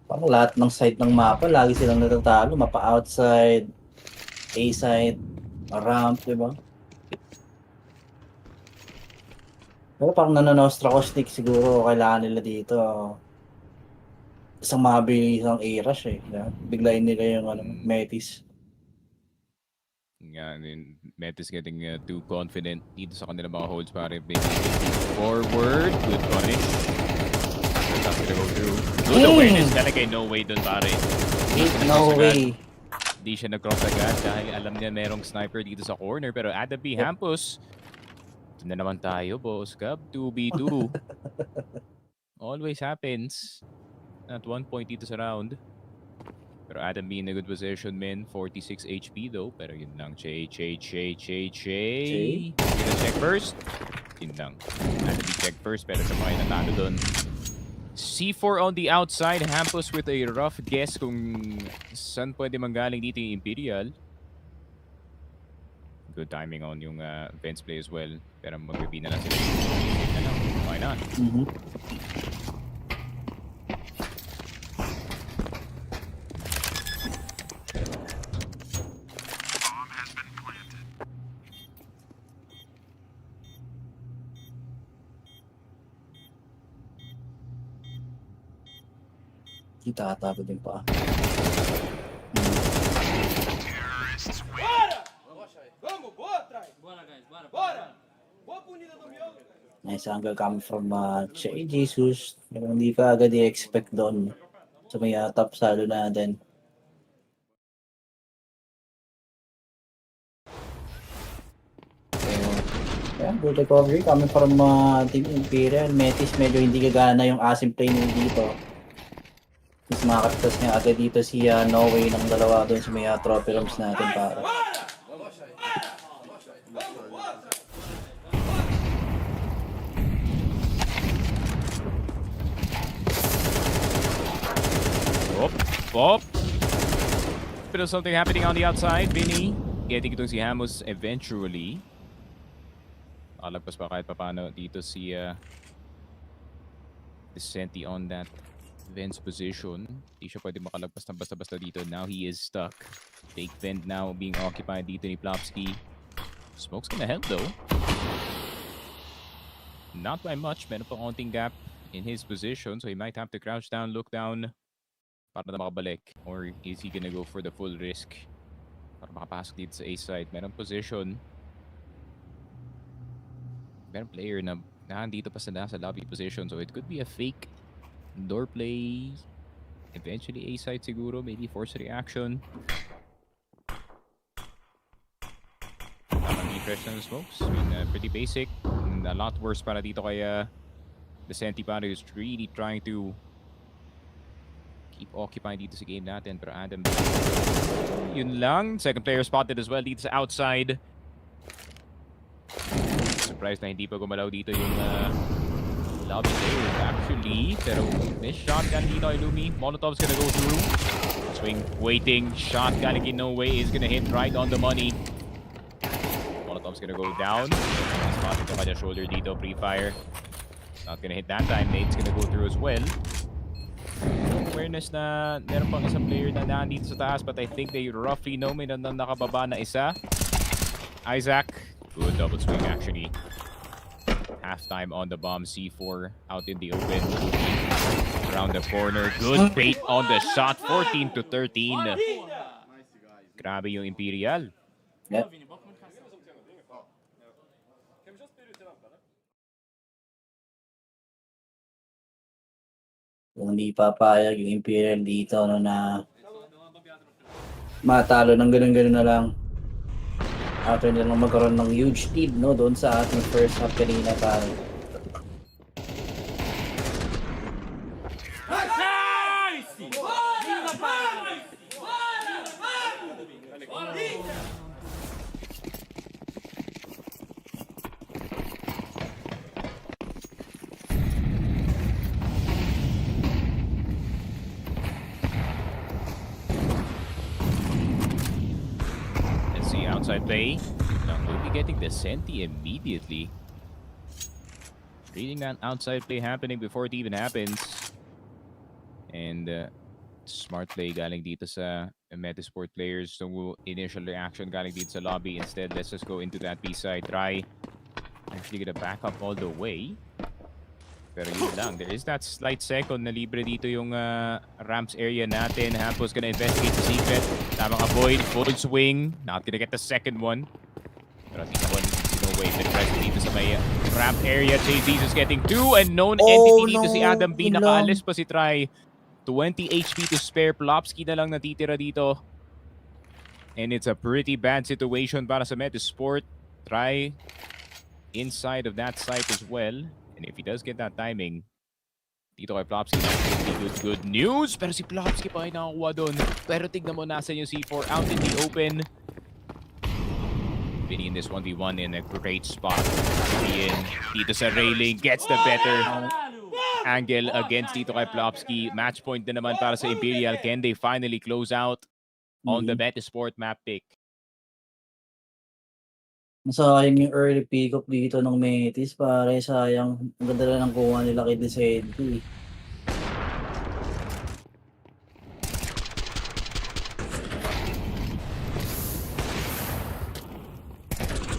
Parang lahat ng side ng mapa, lagi silang natatalo. Mapa outside, A side, ramp, di ba? Pero parang nanonostrakostick siguro kailangan nila dito. Isang mabilisang A-rush eh. Yeah? Biglayin nila yung Metis. Yeah, I mean, Met is getting too confident dito sa kanila mga holds, pare. Maybe forward. Good punish. That's gonna go through. Good awareness. Talaga no way dun, pare. No way. Di siya nag-cross agad dahil alam niya merong sniper dito sa corner. Pero Adam B. Hampus, ito na naman tayo, boss. Gab, 2v2. Always happens. At one point dito sa round. Pero Adam B in a good position, men. 46 HP though. Pero yun lang. Che. Gonna check first. Yun lang. Adam B check first. Pero sa mga natalo dun. C4 on the outside. Hampus with a rough guess kung saan pwede manggaling dito yung Imperial. Good timing on yung fence play as well. Pero mag-repeat na lang sila. Why not? Kita tapos din pa. Nice angle coming from Che Jesus. Pero hindi ka agad i-expect doon. So may top salo natin. Yeah, good recovery coming from Team Imperial. Metis medyo hindi gagana yung asim play dito. Mas makakatas niya agad dito si No Way ng dalawa doon sa may trophy rooms natin para. Pop. Bit of something happening on the outside. Vinny getting itong si Hamus eventually. Alagpas pa kahit papano dito si Vicente on that Vent's position. Di siya pwede makalagpas ng basta-basta dito. Now he is stuck. Fake vent now being occupied dito ni Plopsky. Smoke's gonna help though. Not by much. Meron pa konting gap in his position. So he might have to crouch down, look down para na makabalik. Or is he gonna go for the full risk para makapasok dito sa A side? Meron position. Meron player na nandito pa sa nasa lobby position. So it could be a fake door play. Eventually A side siguro. Maybe force reaction. Tamang impression ng smokes. I mean, pretty basic. And a lot worse para dito kay Vicente para who's really trying to keep occupying dito sa game natin. Pero Adam, yun lang. Second player spotted as well dito sa outside. Surprised na hindi pa gumalaw dito yung lobby player actually. Pero may shotgun dito kay Lumi. Molotov's gonna go through. Swing, waiting. Shotgun again, no way. Is gonna hit right on the money. Molotov's gonna go down. Spotted sa kanya shoulder dito. Pre-fire. Not gonna hit that time. Nate's gonna go through as well. Awareness na meron pang isang player na nandito sa taas, but I think they roughly know may nakababa na isa. Isaac. Good double swing actually. Halftime on the bomb. C4 out in the open. Around the corner. Good bait on the shot. 14-13. Grabe yung Imperial. Yep. Kung hindi papayag yung Imperial dito na matalo ng ganun-ganun na lang. After nilang magkaroon ng huge lead doon sa ating first half kanina para. play. Now Luby getting the Senti immediately. Reading that outside play happening before it even happens. And smart play galing dito sa Metizport players. So initial reaction galing dito sa lobby. Instead, let's just go into that B-side. Try actually gonna back up all the way. Pero yun lang. There is that slight second na libre dito yung ramps area natin. Hampos gonna investigate the secret. Tamang avoid. Full swing. Not gonna get the second one. Pero at least one no way. But present dito sa may ramp area. JZ's is getting 2 and known entity dito si Adam B. Nakaalis pa si Try. 20 HP to spare. Plopsky na lang natitira dito. And it's a pretty bad situation para sa Metizport. Try inside of that site as well. And if he does get that timing, dito kay Plopsky, good news. Pero si Plopsky pa ay nakakuha doon. Pero tignan mo nasa yung C4 out in the open. Vinny in this 1v1 in a great spot. Ian dito sa railing, gets the better angle against dito kay Plopsky. Match point din naman para sa Imperial. Can they finally close out on the Metizport map pick? Sayang yung early pick-up dito ng Metis, pare. Sayang. Ang ganda lang ng kuha nila kay Desedi.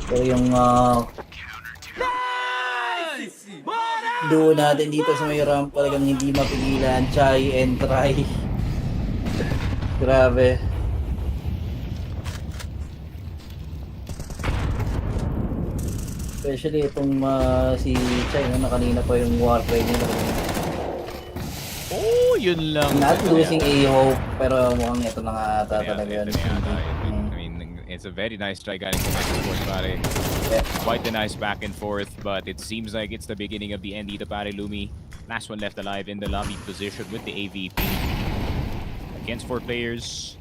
So yung duo natin dito sa may ramp talagang hindi mapigilan. Chai and Try. Grabe. Especially itong si Chai na kanina pa yung warplay nila. Oh, yun lang. Not losing a hope, pero mukhang ito na nga ata talaga yun. I mean, it's a very nice try galing from Metizport, pare. Quite a nice back and forth, but it seems like it's the beginning of the end dito, pare. Lumi, last one left alive in the lobby position with the AVP. Against 4 players.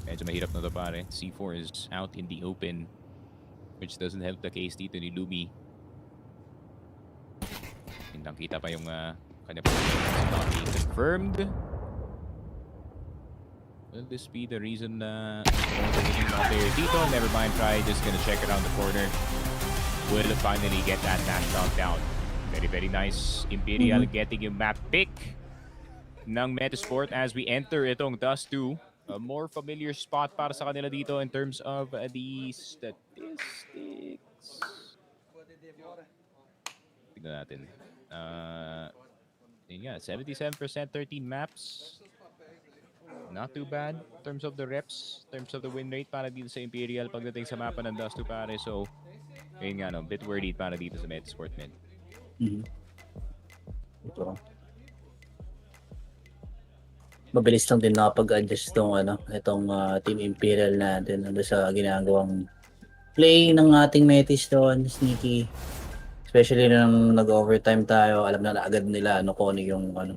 Medyo mahirap na to, pare. C4 is out in the open, which doesn't help the case dito ni Lumi. Hindang kita pa yung kanya not being confirmed. Will this be the reason na not there dito? Never mind, Try just gonna check around the corner. Will finally get that knocked down. Very, very nice. Imperial getting yung map pick ng Metizport as we enter itong Dust 2. A more familiar spot para sa kanila dito in terms of the statistics. Tignan natin. Yeah, 77%, 13 maps. Not too bad in terms of the reps, in terms of the win rate para dito sa Imperial pagdating sa mapa ng Dust 2, pare. So, yun nga, no, bit worried para dito sa Metizport mid. Ito. Mabilis lang din nakapag-adjust itong Team Imperial natin sa ginagawang play ng ating Metis doon, sneaky. Especially nung nag-overtime tayo, alam na agad nila kung ano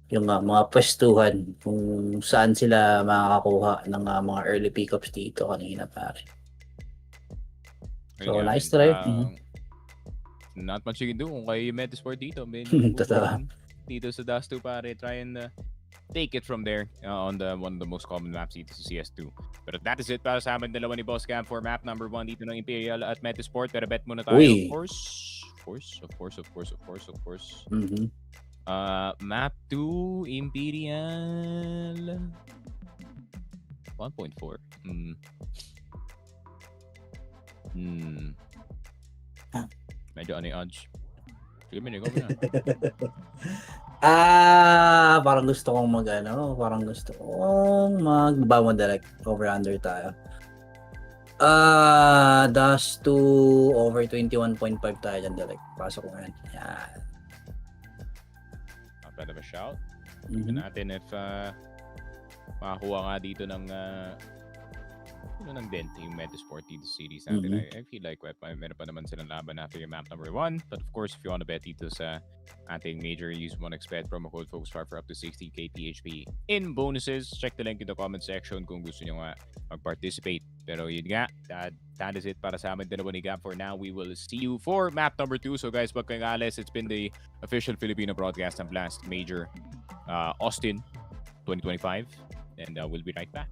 yung mga pwestuhan, kung saan sila makakakuha ng mga early pickups dito kanina, pare. So, nice try. Not much you can do kung kayo yung Metizport dito. Dito sa Dust 2, pare. Try and take it from there on one of the most common maps dito sa CS2. Pero that is it para sa amin dalawa ni Boss Cam for map number 1 dito ng Imperial at Metizport. Pero bet muna tayo, of course. Map 2, Imperial 1.4. Medyo ano yung odds? Sige, ikaw na. Parang gusto kong magbawa direct over under tayo. Dust 2 over 21.5 tayo dyan direct. Pasok ko yan. Yan. Not bad of a shout. Tignan natin if makakuha nga dito ng dent yung Metizport dito series natin. I feel like meron pa naman silang laban after yung map number 1. But of course, if you want to bet dito sa ating major, use 1xbet promo code FocusFire for up to 16k PHP in bonuses. Check the link in the comment section kung gusto nyo nga mag-participate. Pero yun nga, that is it para sa amin dalawa ni Gab for now. We will see you for map number 2. So guys, wag kayong alis. It's been the official Filipino broadcast ng Blast Major Austin 2025. And we'll be right back.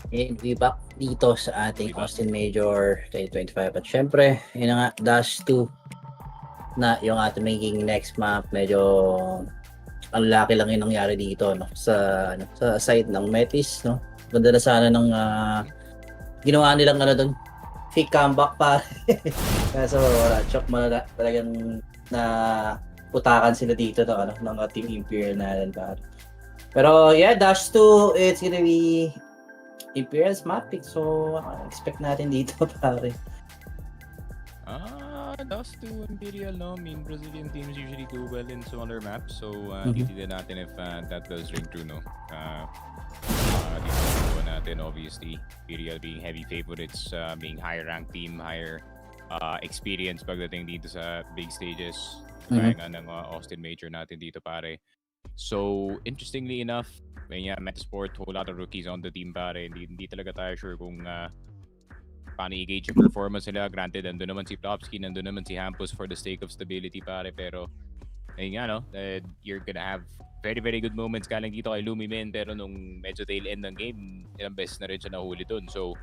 And we back dito sa ating Austin Major 2025. At syempre, yun na nga, Dash 2 na yung ating magiging next map. Medyo ang laki lang yung nangyari dito, no? Sa side ng Metis, no? Ganda na sana ng ginawa nilang doon, fake comeback pa. Kaso wala, chok malala. Talagang na putakan sila dito ng Team Imperial natin, pare. Pero yeah, Dash 2, it's gonna be Imperial's map pick, so expect natin dito, pare. Dust to Imperial, no? I mean, Brazilian teams usually do well in smaller maps, so titignan natin if that does ring true, no? Dito natin, obviously, Imperial being heavy favorites, being higher ranked team, higher experience pagdating dito sa big stages. Kaya nga ng Austin Major natin dito, pare. So, interestingly enough, may Metizport, whole lot of rookies on the team, pare. Hindi talaga tayo sure kung paano i-gauge yung performance nila. Granted, nandun naman si Plopsky, nandun naman si Hampus for the sake of stability, pare. Pero, ayun nga, no? You're gonna have very, very good moments galing dito kay Lumimin. Pero nung medyo tail end ng game, ilang beses na rin siya nahuli dun. So,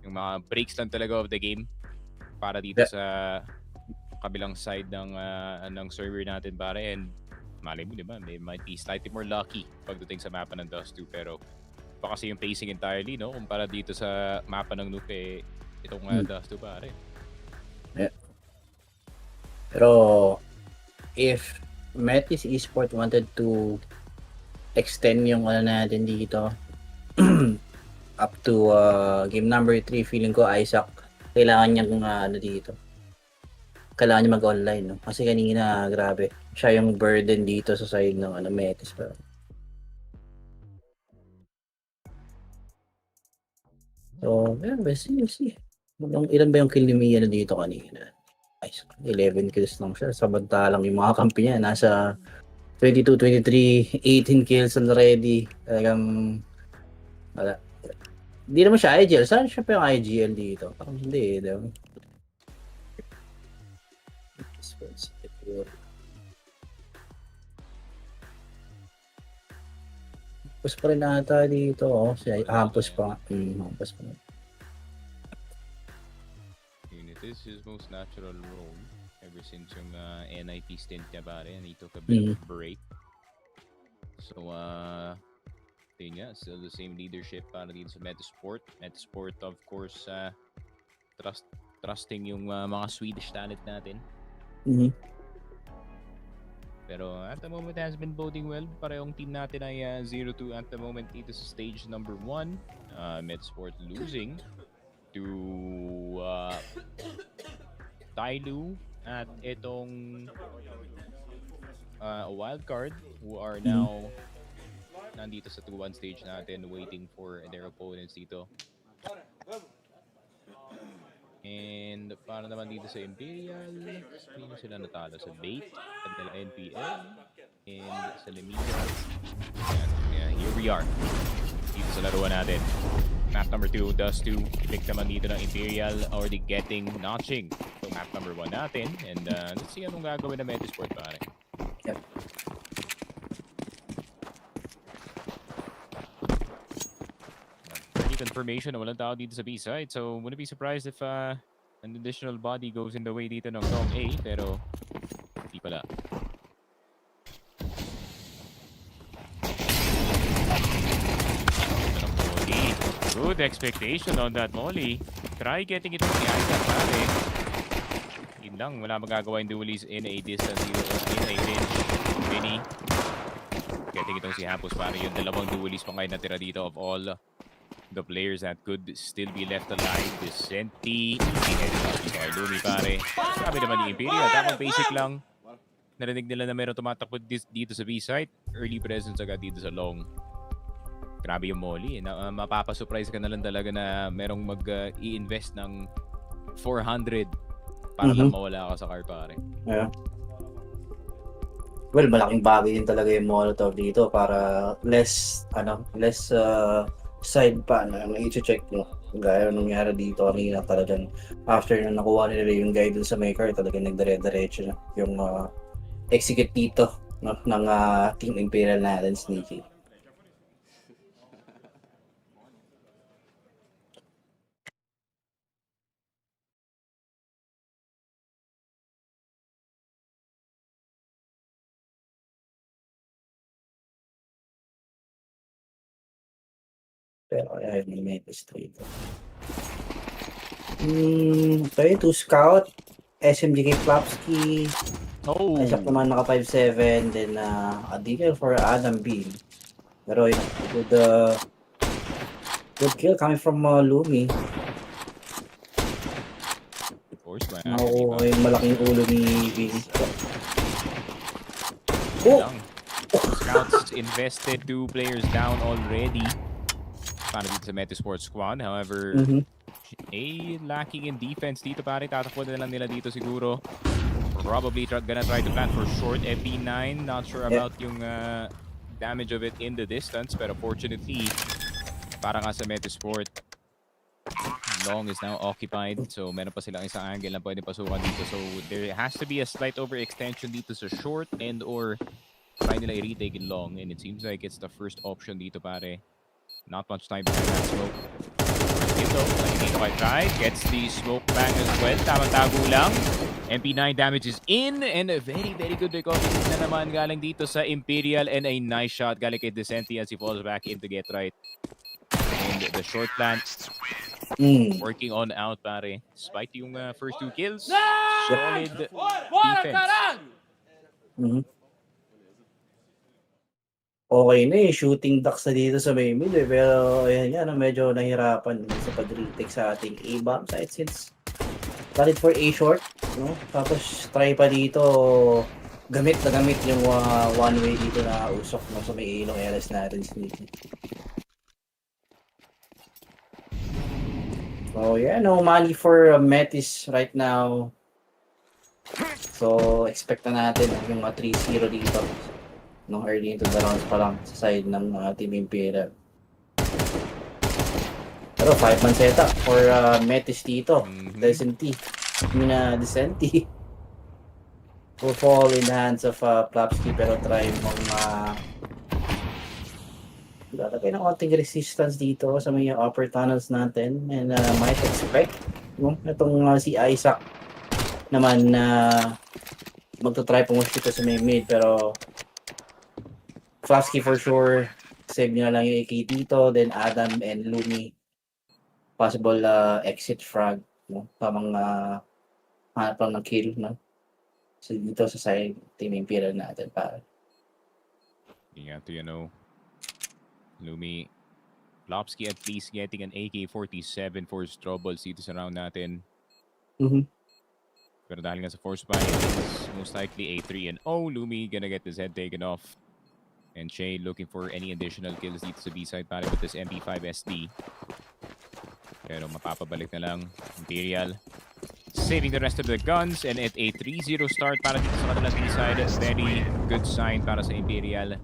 yung mga breaks lang talaga of the game para dito sa kabilang side ng server natin, pare. And malay mo, di ba? They might be slightly more lucky pagdating sa mapa ng Dust 2. Pero, pa kasi yung pacing entirely, no? Kumpara dito sa mapa ng Nuke, itong Dust 2, pare. Yeah. Pero, if Metis Esport wanted to extend yung natin dito up to game number 3, feeling ko Isaac, kailangan niyang dito. Kailangan niya mag-online, no? Kasi kanina, grabe, siya yung burden dito sa side ng Metis. Pero so, yeah, we'll see. Ilan ba yung kill ni Mia dito kanina? 11 kills lang siya. Samantalang yung mga kampi niya, nasa 22, 23, 18 kills already. Talagang, wala. Hindi naman siya IGL. Saan siya pa yung IGL dito? Parang hindi, diba? Hampus pa rin ata dito. Hampus pa. Hampus pa. This is his most natural role ever since yung NIP stint niya, pare, and he took a bit of a break. So, yun nga, still the same leadership para dito sa Metizport. Metizport, of course, trusting yung mga Swedish talent natin. Pero at the moment has been boding well. Parehong team natin ay 0-2 at the moment dito sa stage number 1. Metizport losing to TyLOO at itong wild card who are now nandito sa 2-1 stage natin waiting for their opponents dito. And para naman dito sa Imperial, hindi sila natalo sa Bait at nila NPL and sa Lemida. And here we are dito sa laruan natin. Map number 2, Dust 2. Pick naman dito ng Imperial, already getting notching. So map number 1 natin. And let's see anong gagawin na Metizport, pare. Yep. Confirmation na walang tao dito sa B-side. So wouldn't be surprised if an additional body goes in the way dito ng Dong A. Pero hindi pala. Good expectation on that Molly. Try getting it on the Isaac, pare. Yun lang, wala magagawa yung duelies in a distance in a pinch. Vinny. Getting itong si Hampus, pare. Yung dalawang duelies pa ngayon natira dito of all the players that could still be left alive. Vicente, Lumi, pare. Sabi naman ni Imperial, tamang basic lang. Narinig nila na meron tumatakbo dito sa B-site. Early presence agad dito sa long. Grabe yung Molly. Mapapasurprise ka na lang talaga na merong mag-i-invest ng 400 para lang mawala ka sa car, pare. Yeah. Well, malaking bagay din talaga yung Molotov dito para less side pa na i-check mo. Gaya nung nangyari dito kanina, talagang after na nakuha nila yung guidance sa maker, talagang nagdire-diretso na yung execute dito ng Team Imperial natin, Sneaky. Pero ayaw ni Metis dito. Okay, 2 scout. SMG kay Flapsky. Oh! Isaac naman naka 5-7. Then a deal for Adam B. Pero good kill coming from Lumi. Force by Nakukuha yung malaking ulo ni Vin. Oh! Scouts invested 2 players down already. Para dito sa Metizport squad. However, lacking in defense dito pare. Tatakbo na lang nila dito siguro. Probably gonna try to plant for short FP9. Not sure about yung damage of it in the distance. Pero fortunately, para nga sa Metizport, long is now occupied. So meron pa silang isang angle na pwede pasukan dito. So there has to be a slight overextension dito sa short and or try nila i-retake in long. And it seems like it's the first option dito pare. Not much time behind that smoke. Ito, nakikita ko try. Gets the smoke bang as well. Tamang tago lang. MP9 damage is in. And a very, very good recovery na naman galing dito sa Imperial. And a nice shot galing kay Decenti as he falls back in to get right. And the short plant working on out pare. Despite yung first 2 kills. Solid defense. Okay na shooting ducks na dito sa may mid pero ayan yan, medyo nahirapan sa pag-retake sa ating A-bomb site since valid for A short, no? Tapos try pa dito gamit yung one way dito na usok no, sa may ilong LS natin dito. So yeah, no money for Metis right now. So expect na natin yung 3-0 dito. No, early into the rounds pa lang sa side ng Team Imperial. Pero 5-man setup for Metis dito. Decenti. Will fall in the hands of Plapsky pero try mong lalagay ng konting resistance dito sa mga upper tunnels natin and might expect itong si Isaac naman na magto-try pumush dito sa may mid pero Flapsky for sure. Save nyo na lang yung AK dito. Then Adam and Lumi. Possible exit frag. No? Tamang hanap lang ng kill. No? So dito sa side Team Imperial natin. Yeah, Lumi. Flapsky at least getting an AK-47 for his troubles dito sa round natin. Pero dahil nga sa force buy, it's most likely A3 and Lumi gonna get his head taken off. And Shay looking for any additional kills dito sa B-side para with this MP5 SD. Pero mapapabalik na lang Imperial. Saving the rest of the guns and at a 3-0 start para dito sa kanilang B-side. Very good sign para sa Imperial.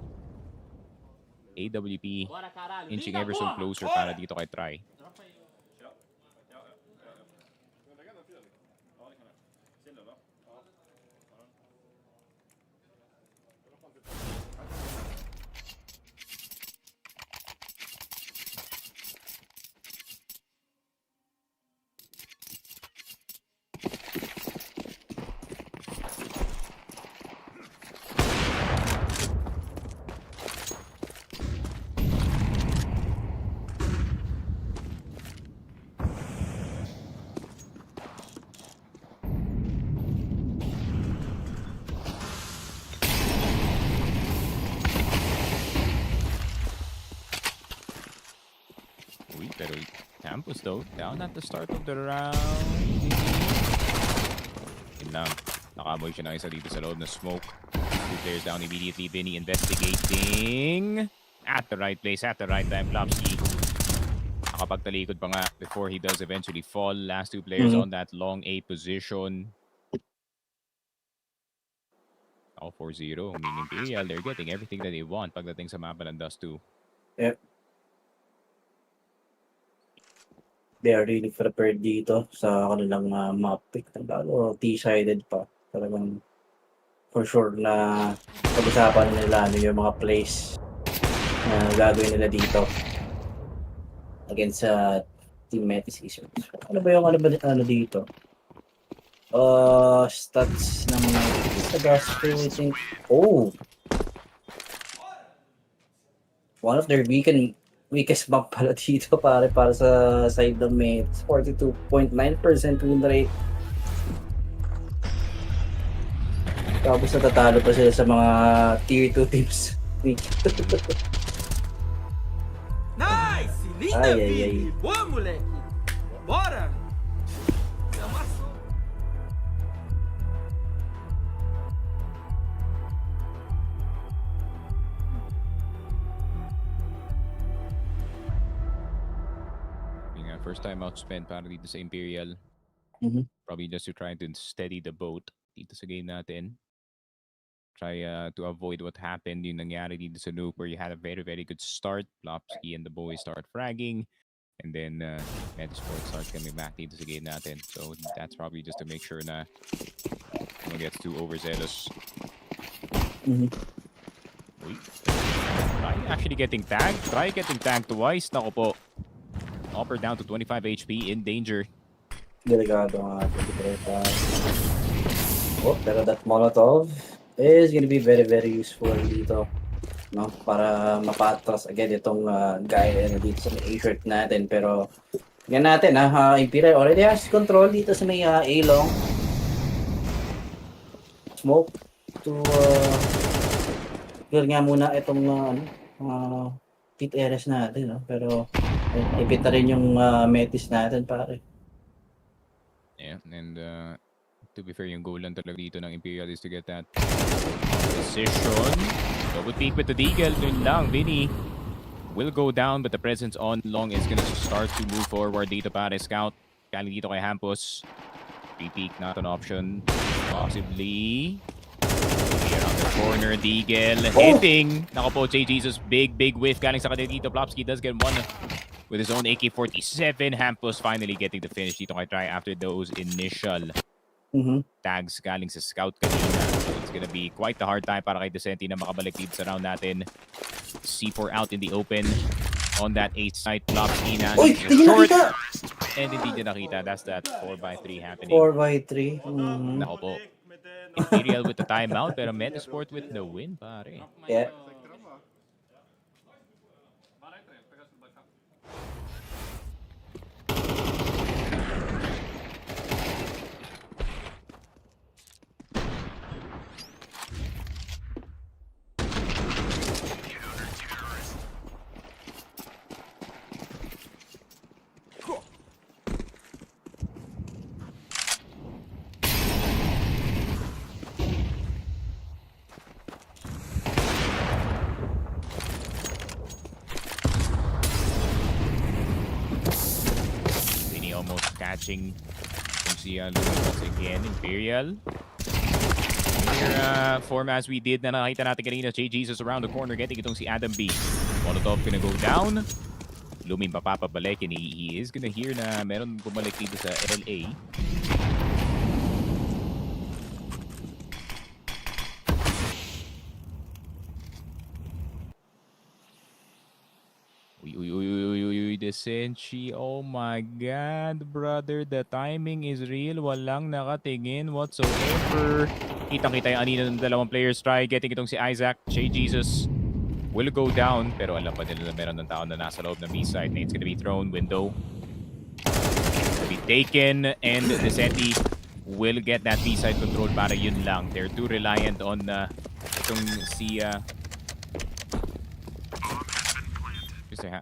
AWP inching ever so closer para dito kay Try. Pero Campus though, down at the start of the round. Yun lang. Nakamoy siya ng isa dito sa loob na smoke. 2 players down immediately. Vinny investigating. At the right place, at the right time. Flapsky nakapagtalikod pa nga before he does eventually fall. Last 2 players on that long A position. All 4-0. Meaning Imperial, they're getting everything that they want pagdating sa mapa ng Dust 2. Yep. They are really prepared dito sa kanilang map pick. Lalo T-sided pa. Talagang for sure na pag-usapan nila yung mga plays na gagawin nila dito against sa Team Metis. Ano ba yung dito? Stats ng sa gospel, I think. Oh! One of their beacon weakest map pala dito pare para sa side ng Mets. 42.9% win rate. Tapos natatalo pa sila sa mga tier 2 teams. Nice! Linda, Ai, ai, Vini! Boa, moleque! Bora! Amassou! Yung first time outspent para dito sa Imperial. Probably just to try to steady the boat dito sa game natin. Try to avoid what happened yung nangyari dito sa Nuke where you had a very, very good start. Plopsky and the boys start fragging. And then Metizport starts coming back dito sa game natin. So that's probably just to make sure na no one gets too overzealous. Wait. Try actually getting tagged. Try getting tagged twice. Nako po. Upper down to 25 HP in danger. Delikado nga ito. Oh, pero that Molotov is gonna be very, very useful dito. No? Para mapa-atras agad itong guy dito sa may A-shirt natin. Pero, yan natin Imperial already has control dito sa may A-long. Smoke to clear nga muna itong pit areas natin. No? Pero, ipit na rin yung Metis natin pare. Yeah, and to be fair, yung goal lang talaga dito ng Imperial is to get that position. Double peek with the Deagle. Yun lang, Vinny will go down, but the presence on long is gonna start to move forward dito para Scout. Galing dito kay Hampus. Free peek, not an option. Possibly. Around the corner, Deagle hitting. Nako po, J. Jesus, big whiff galing sa kanila dito. Plopsky does get one with his own AK-47. Hampus finally getting the finish dito kay Try after those initial tags galing sa Scout kanina. So it's gonna be quite the hard time para kay Decenti na makabalik dito sa round natin. C4 out in the open on that A side. Plopsky na short. And hindi niya nakita. That's that 4x3 happening. 4x3. Nako po. Imperial with the timeout pero Metizport with the win pare. Yeah. Catching kung si Lucas again, Imperial. Here, form as we did na nakita natin kanina, J. Jesus around the corner getting itong si Adam B. Molotov gonna go down. Luming papapabalik and he is gonna hear na meron bumalik dito sa LA. Uy, Desenchi. Oh my God, brother. The timing is real. Walang nakatingin whatsoever. Kitang-kita yung anina ng dalawang players. Try getting itong si Isaac. J. Jesus will go down. Pero alam pa nila na meron ng tao na nasa loob ng B-side. It's gonna be thrown. Window. Gonna be taken. And Decenti will get that B-side control para yun lang. They're too reliant on itong si...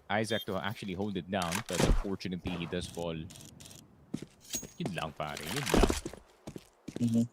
Isaac to actually hold it down, but unfortunately he does fall. Yun lang pare, yun lang.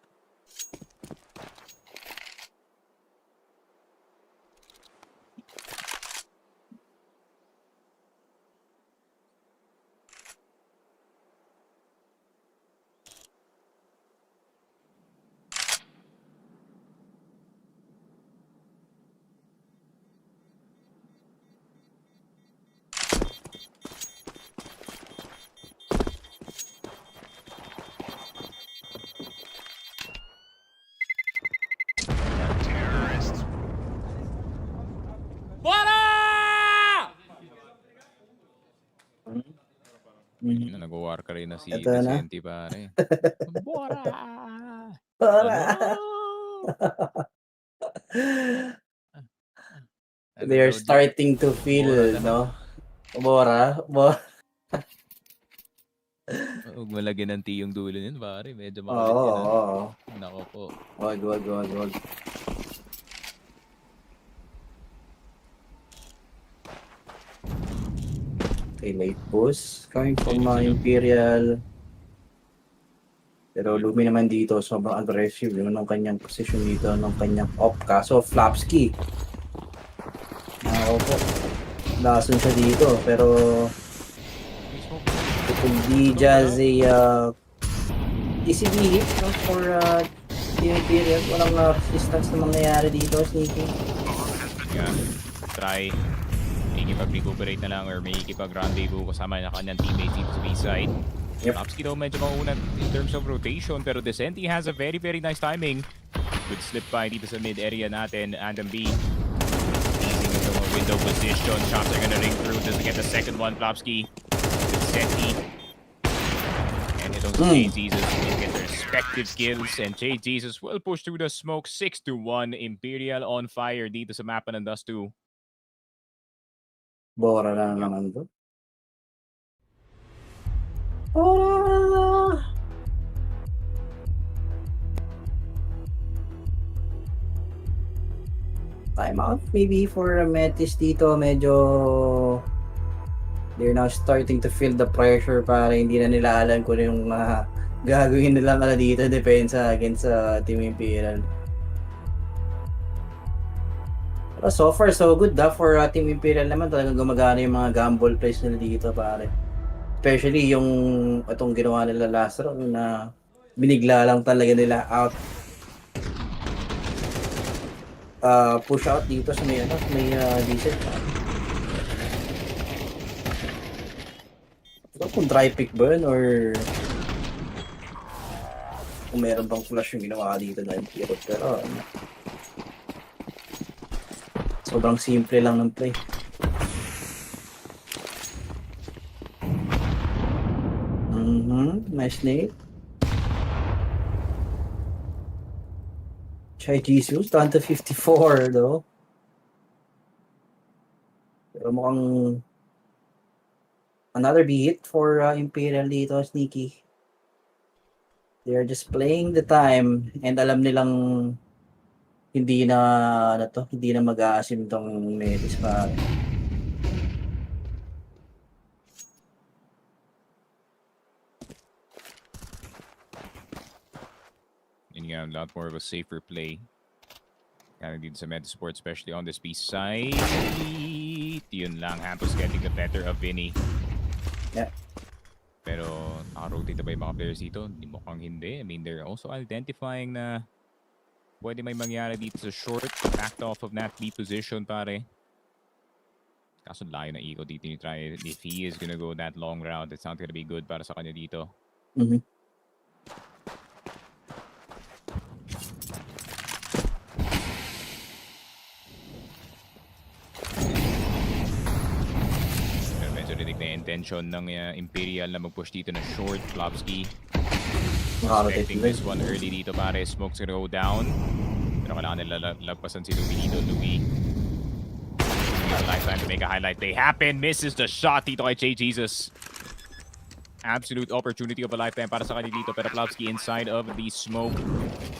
Nag-war ka rin na si Vicente pare. Bora! Bora! They're starting to feel, no? Bora. Huwag mo lagyan ng T yung dulo nun, pare. Medyo Oo, makulit yun, ah. oo. Nako po. Wag. Okay, late boost. Coming from Imperial. Pero Lumi naman dito, sobrang aggressive yung ng kanyang position dito, ng kanyang off. Kaso, Flapsky. Ako po. Lason siya dito, pero hindi Jazzy easy hit no, for the Imperial. Walang resistance na mangyayari dito, Sneaky. Yeah. Try. Makikipag-recuperate na lang or makikipag-rendezvous kasama na kanyang teammates dito sa B-side. Yep. Flapsky daw medyo mauna in terms of rotation pero Decenti has a very nice timing. Good slip by dito sa mid area natin. Adam B. Teasing into a window position. Shots are gonna ring through. Doesn't get the second one. Flapsky. Decenti. And itong si Jay Jesus will get their respective kills. And Jay Jesus will push through the smoke. 6-1. Imperial on fire dito sa mapa ng Dust 2. Bora na naman to. Time out maybe for Metis dito. Medyo they're now starting to feel the pressure para hindi na nila alam kung yung gagawin nila dito depensa against Team Imperial. Pero so far so good for Team Imperial naman. Talagang gumagana yung mga gamble plays nila dito pare. Especially yung itong ginawa nila last round na binigla lang talaga nila out. Push out dito sa may decent. Ito kung dry pick ba yun or kung meron bang flash yung ginawa dito na Imperial. Pero sobrang simple lang ng play. Nice nade. Chai Jesus down to 54 though. Pero mukhang another beat for Imperial dito, Sneaky. They are just playing the time and alam nilang hindi na mag-aasim tong Metis pa. A lot more of a safer play. Kind of dito sa Metizport, especially on this B side. Yun lang, Hampus getting the better of Vinny. Yeah. Pero naka-rotate ba yung mga players dito? Mukhang hindi. I mean, they're also identifying na pwede may mangyari dito sa short. Backed off of that B position, pare. Kaso layo na Eagle dito yung try. If he is gonna go that long route, it's not gonna be good para sa kanya dito. Intention ng Imperial na mag-push dito na short. Flapsky expecting this one early dito pare. Smoke's gonna go down. Pero kailangan nila lagpasan si Louie dito. Louie lifetime to make a highlight. They happen. Misses the shot dito kay Jay Jesus. Absolute opportunity of a lifetime para sa kanya dito. Pero Flapsky inside of the smoke.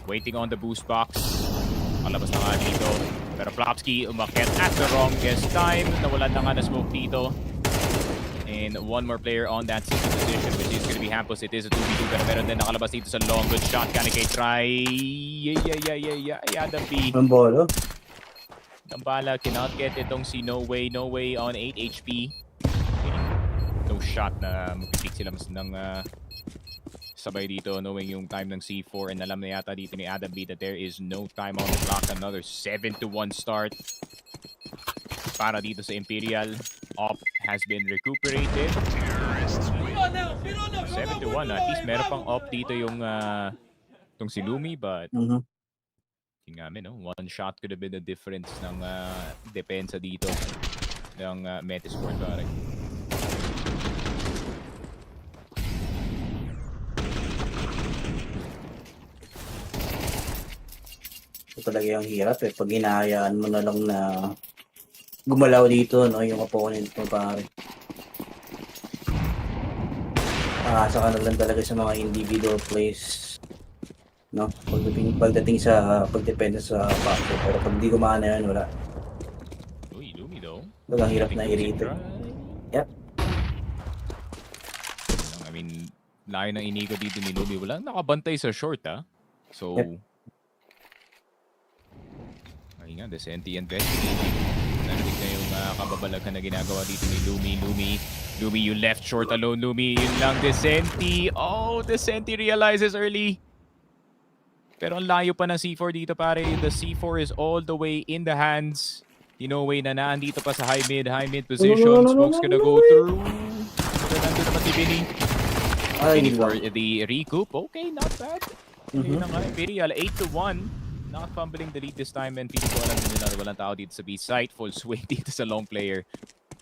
Waiting on the boost box. Malabas na nga dito. Pero Flapsky umakyat at the wrongest time. Nawalan na nga na smoke dito. And one more player on that 60 position, which is going to be Hampus. It is a 2v2, pero meron din nakalabas dito sa long. Good shot, Kanike try. Adam B. Nambolo. Dambala cannot get itong si No Way on 8 HP. No shot na magpipick sila mas ng sabay dito, knowing yung time ng C4. And alam na yata dito ni Adam B that there is no time on the clock. Another 7-1 start para dito sa Imperial. Op has been recuperated. 7-1. At least meron pang op dito yung tong si Lumi, but yun nga no? One shot could have been the difference ng depensa dito ng Metizport pare. Ito talaga yung hirap pag hinahayaan mo na lang na gumalaw dito, no, yung opponent mo pare. Asa ka na lang talaga sa mga individual plays. No? Pagdating sa pagdepende sa backcourt. Pero pag di gumana yan, wala. Uy, Lumi though. Talagang hirap na i-rate. Yep. I mean, layo ng inigo dito ni Lumi. Walang nakabantay sa short, ah. So, ayun nga, Decenti investigating. Narinig na yung kababalaghan na ginagawa dito ni Lumi. Lumi, you left short alone, Lumi. Yun lang, Decenti. Oh, Decenti realizes early. Pero ang layo pa ng C4 dito, pare. The C4 is all the way in the hands. Way na naandito pa sa high mid position. Smoke's gonna go through. Pero nandun naman si Vinny. Vinny for the recoup. Okay, not bad. Yun na nga, Imperial, 8-1. Not fumbling the lead this time. And feeling ko alam din nila na walang tao dito sa B site. Full swing dito sa long player.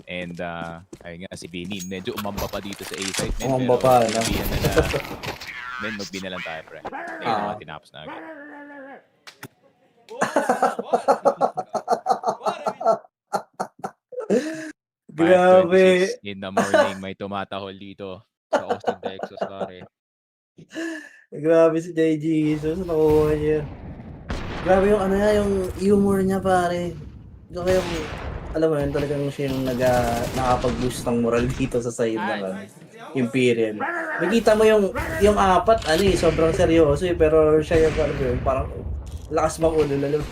And ayun nga, si Vinny. Medyo umamba pa dito sa A site. Umamba pa, no? Men, mag-B na lang tayo, pre. Ayun naman, tinapos na agad. Grabe. 5:26 in the morning, may tumatahol dito sa Austin, Texas, pare. Grabe si JG Jesus, nakuha niya. Grabe yung yung humor niya, pare. Kaya alam mo yun, talagang siya yung nakapag-boost ng moral dito sa side ng Imperial. Nakita mo yung apat, sobrang seryoso pero siya yung parang lakas mang ulo lalo.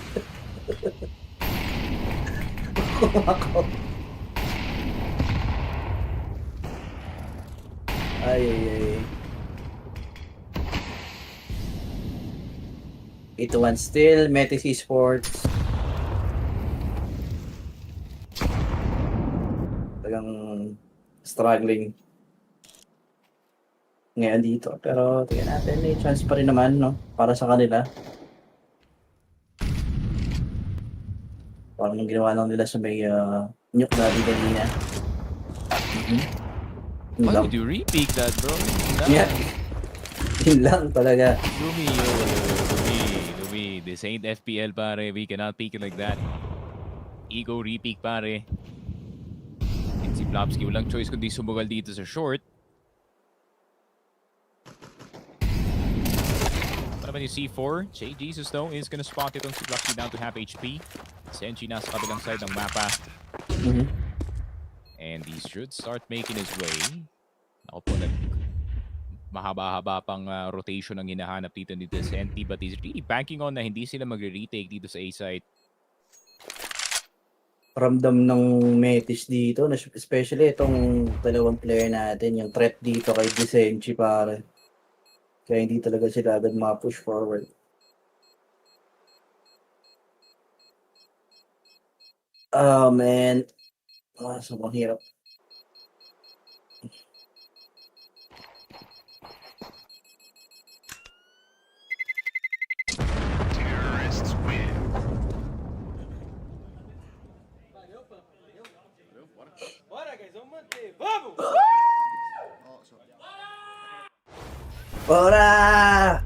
Ay. 8-1 still, Metizport. Talagang struggling ngayon dito. Pero tingnan natin, may chance pa rin naman, no? Para sa kanila. Parang yung ginawa lang nila sa may nuke natin kanina. Why would you repeat that, bro? Yeah. Yun lang talaga. Lumi, this ain't FPL, pare. We cannot peek it like that. Ego repeat, pare. And si Plopsky, walang choice kundi sumugal dito sa short. Para naman yung C4, Jay Jesus though is gonna spot itong si Plopsky down to half HP. Senchi nasa kabilang side ng mapa. And he should start making his way. Ako po, mahaba-haba pang rotation ang hinahanap dito ni Decenti, but he's really banking on na hindi sila magre-retake dito sa A-site. Ramdam ng Metis dito, especially itong dalawang player natin, yung threat dito kay Desenchi, pare. Kaya hindi talaga sila agad ma-push forward. Oh man, sobrang hirap. Bora!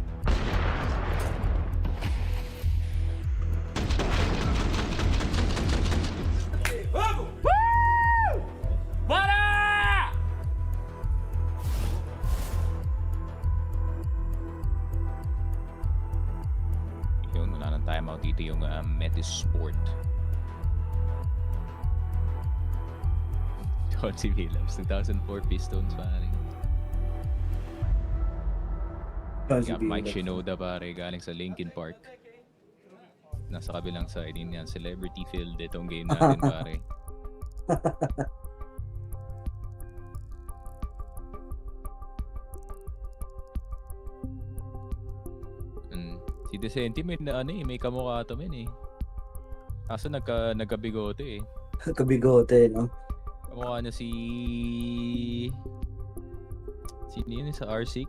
Yun, wala ng timeout dito yung Metizport. Chauncey Williams, 2004 Pistons, pare. Got Mike Shinoda, pare, galing sa Linkin Park. Nasa kabilang side, yun yan, celebrity field itong game natin, pare. Si Decenti may may kamukha ito eh. Kaso nagkabigote eh. Nagkabigote, no? Kamukha niya sino yun sa R6?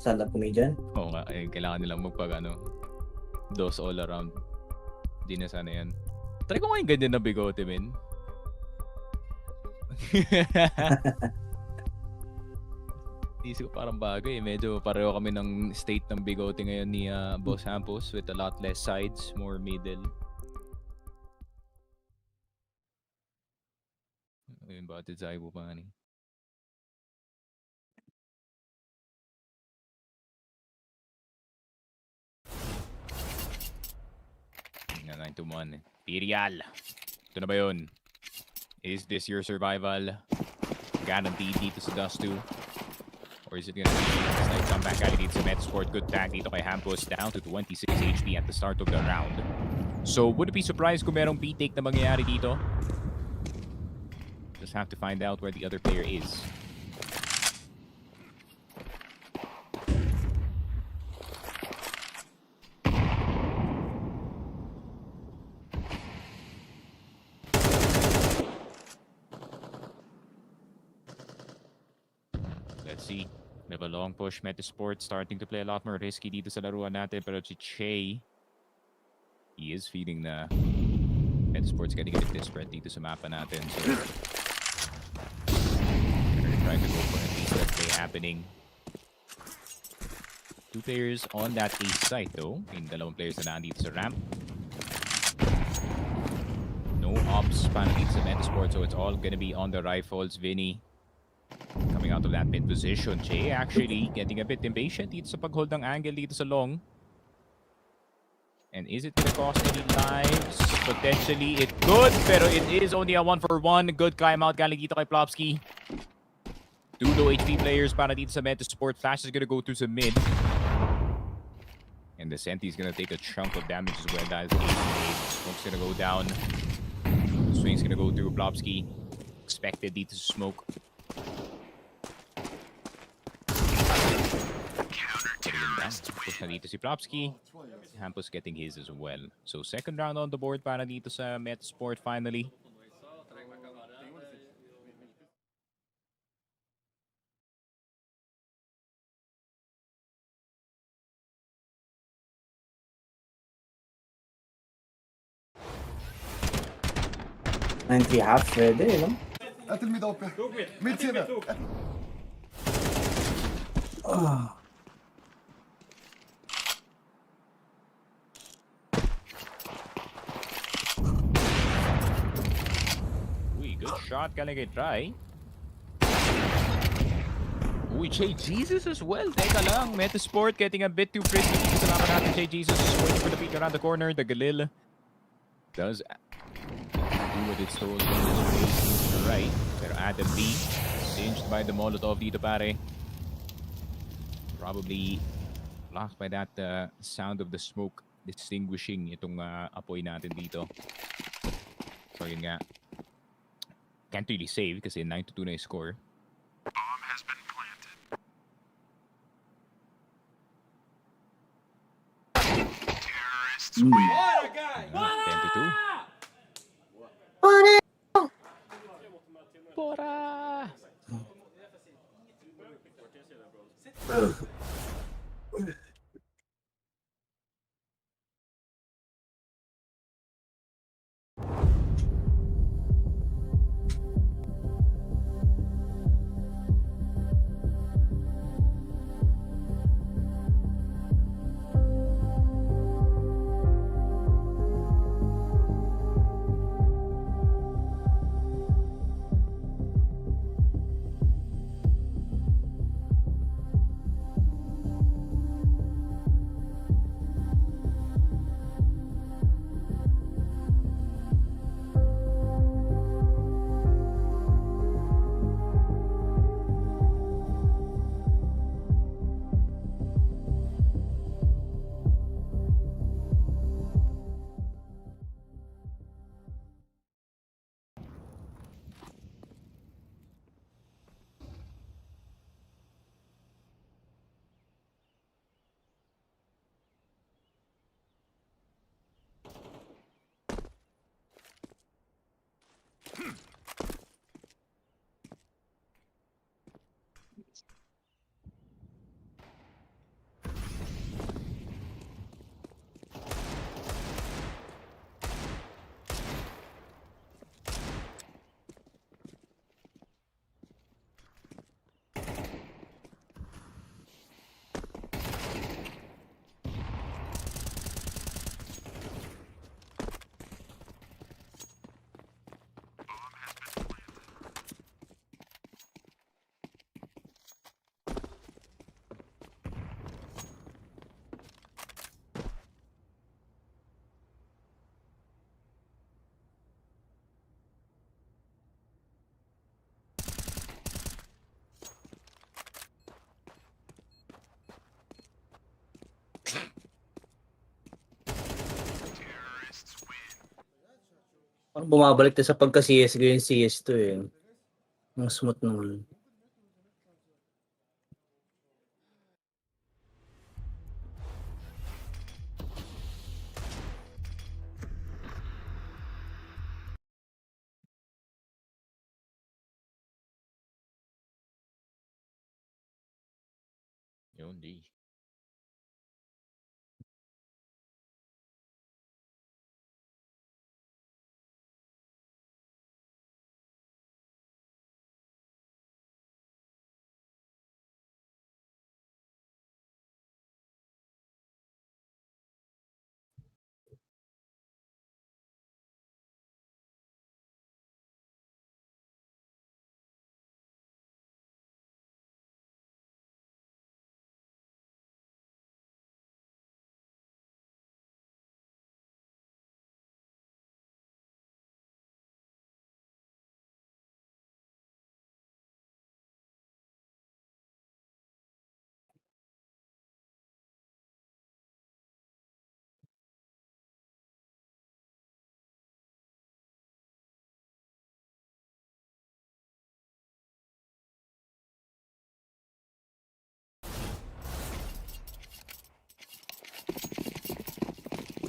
Stand-up comedian? Oo nga, kailangan nilang dos all around. Di na sana yan. Try ko ngayon ganyan na bigote, men. Isip ko parang bagay. Medyo pareho kami ng state ng bigote ngayon ni Boss Hampos with a lot less sides, more middle. Ayun, batid sa ibo pa ni. Nga 9-1. Imperial. Ito na ba yun? Is this your survival? Guaranteed dito sa Dust 2? Or is it gonna be a slight comeback ali dito sa Metizport? Good tag dito kay Hampus, down to 26 HP at the start of the round. So, would it be surprised kung merong B-take na mangyayari dito? Just have to find out where the other player is. Let's see. We have a long push. Metizport starting to play a lot more risky dito sa laruan natin. Pero si Che, he is feeling na Metizport's getting a bit desperate dito sa mapa natin. So, they're trying to go for at least that play happening. Two players on that A site though. Yung dalawang players na nandito sa ramp. No ops pa dito sa Metizport. So it's all gonna be on the rifles. Vinny coming out of that mid position. Che actually getting a bit impatient dito sa pag-hold ng angle dito sa long. And is it gonna cost any lives? Potentially it could, pero it is only a 1-for-1. Good climb out galing dito kay Plopsky. Two low HP players para dito sa Metizport. Flash is gonna go through some mid. And the Senti is gonna take a chunk of damage as well. That is 8. Smoke's gonna go down. Swing's gonna go through Plopsky. Expected dito sa smoke. Push na dito si Plopsky. Hampus getting his as well. So second round on the board para dito sa Metizport finally. half pwede, no? هات الميد اوبن ميد سيبر Good shot, galing kay Try. Uy, Che Jesus as well. Teka lang, Metizport getting a bit too frisky dito sa laban natin. Che Jesus waiting for the peek around the corner. The Galil does do what it's told in this race to the right. Pero Adam B, singed by the Molotov dito pare. Probably blocked by that sound of the smoke distinguishing itong apoy natin dito. So yun nga. Can't really save kasi 9-2 na yung score. Bomb has been planted. Terrorists win. 10-2. Bora! Parang bumabalik na sa pagka-CSGO yung CS2 eh. Ang smooth naman. Yun, di.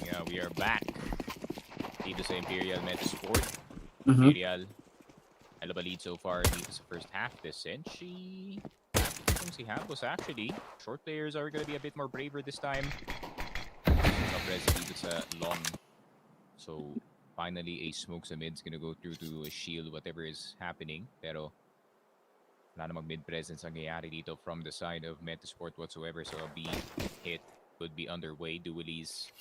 Yeah, we are back. Dito sa Imperial Metizport. Imperial, hell of a lead so far dito sa first half. This Senshi, si Hampus actually. Short players are gonna be a bit more braver this time. Press dito sa long. So, finally a smoke sa mid's gonna go through to a shield whatever is happening. Pero, wala namang mid presence ang nangyayari dito from the side of Metizport whatsoever. So, a B hit could be underway. Dualies.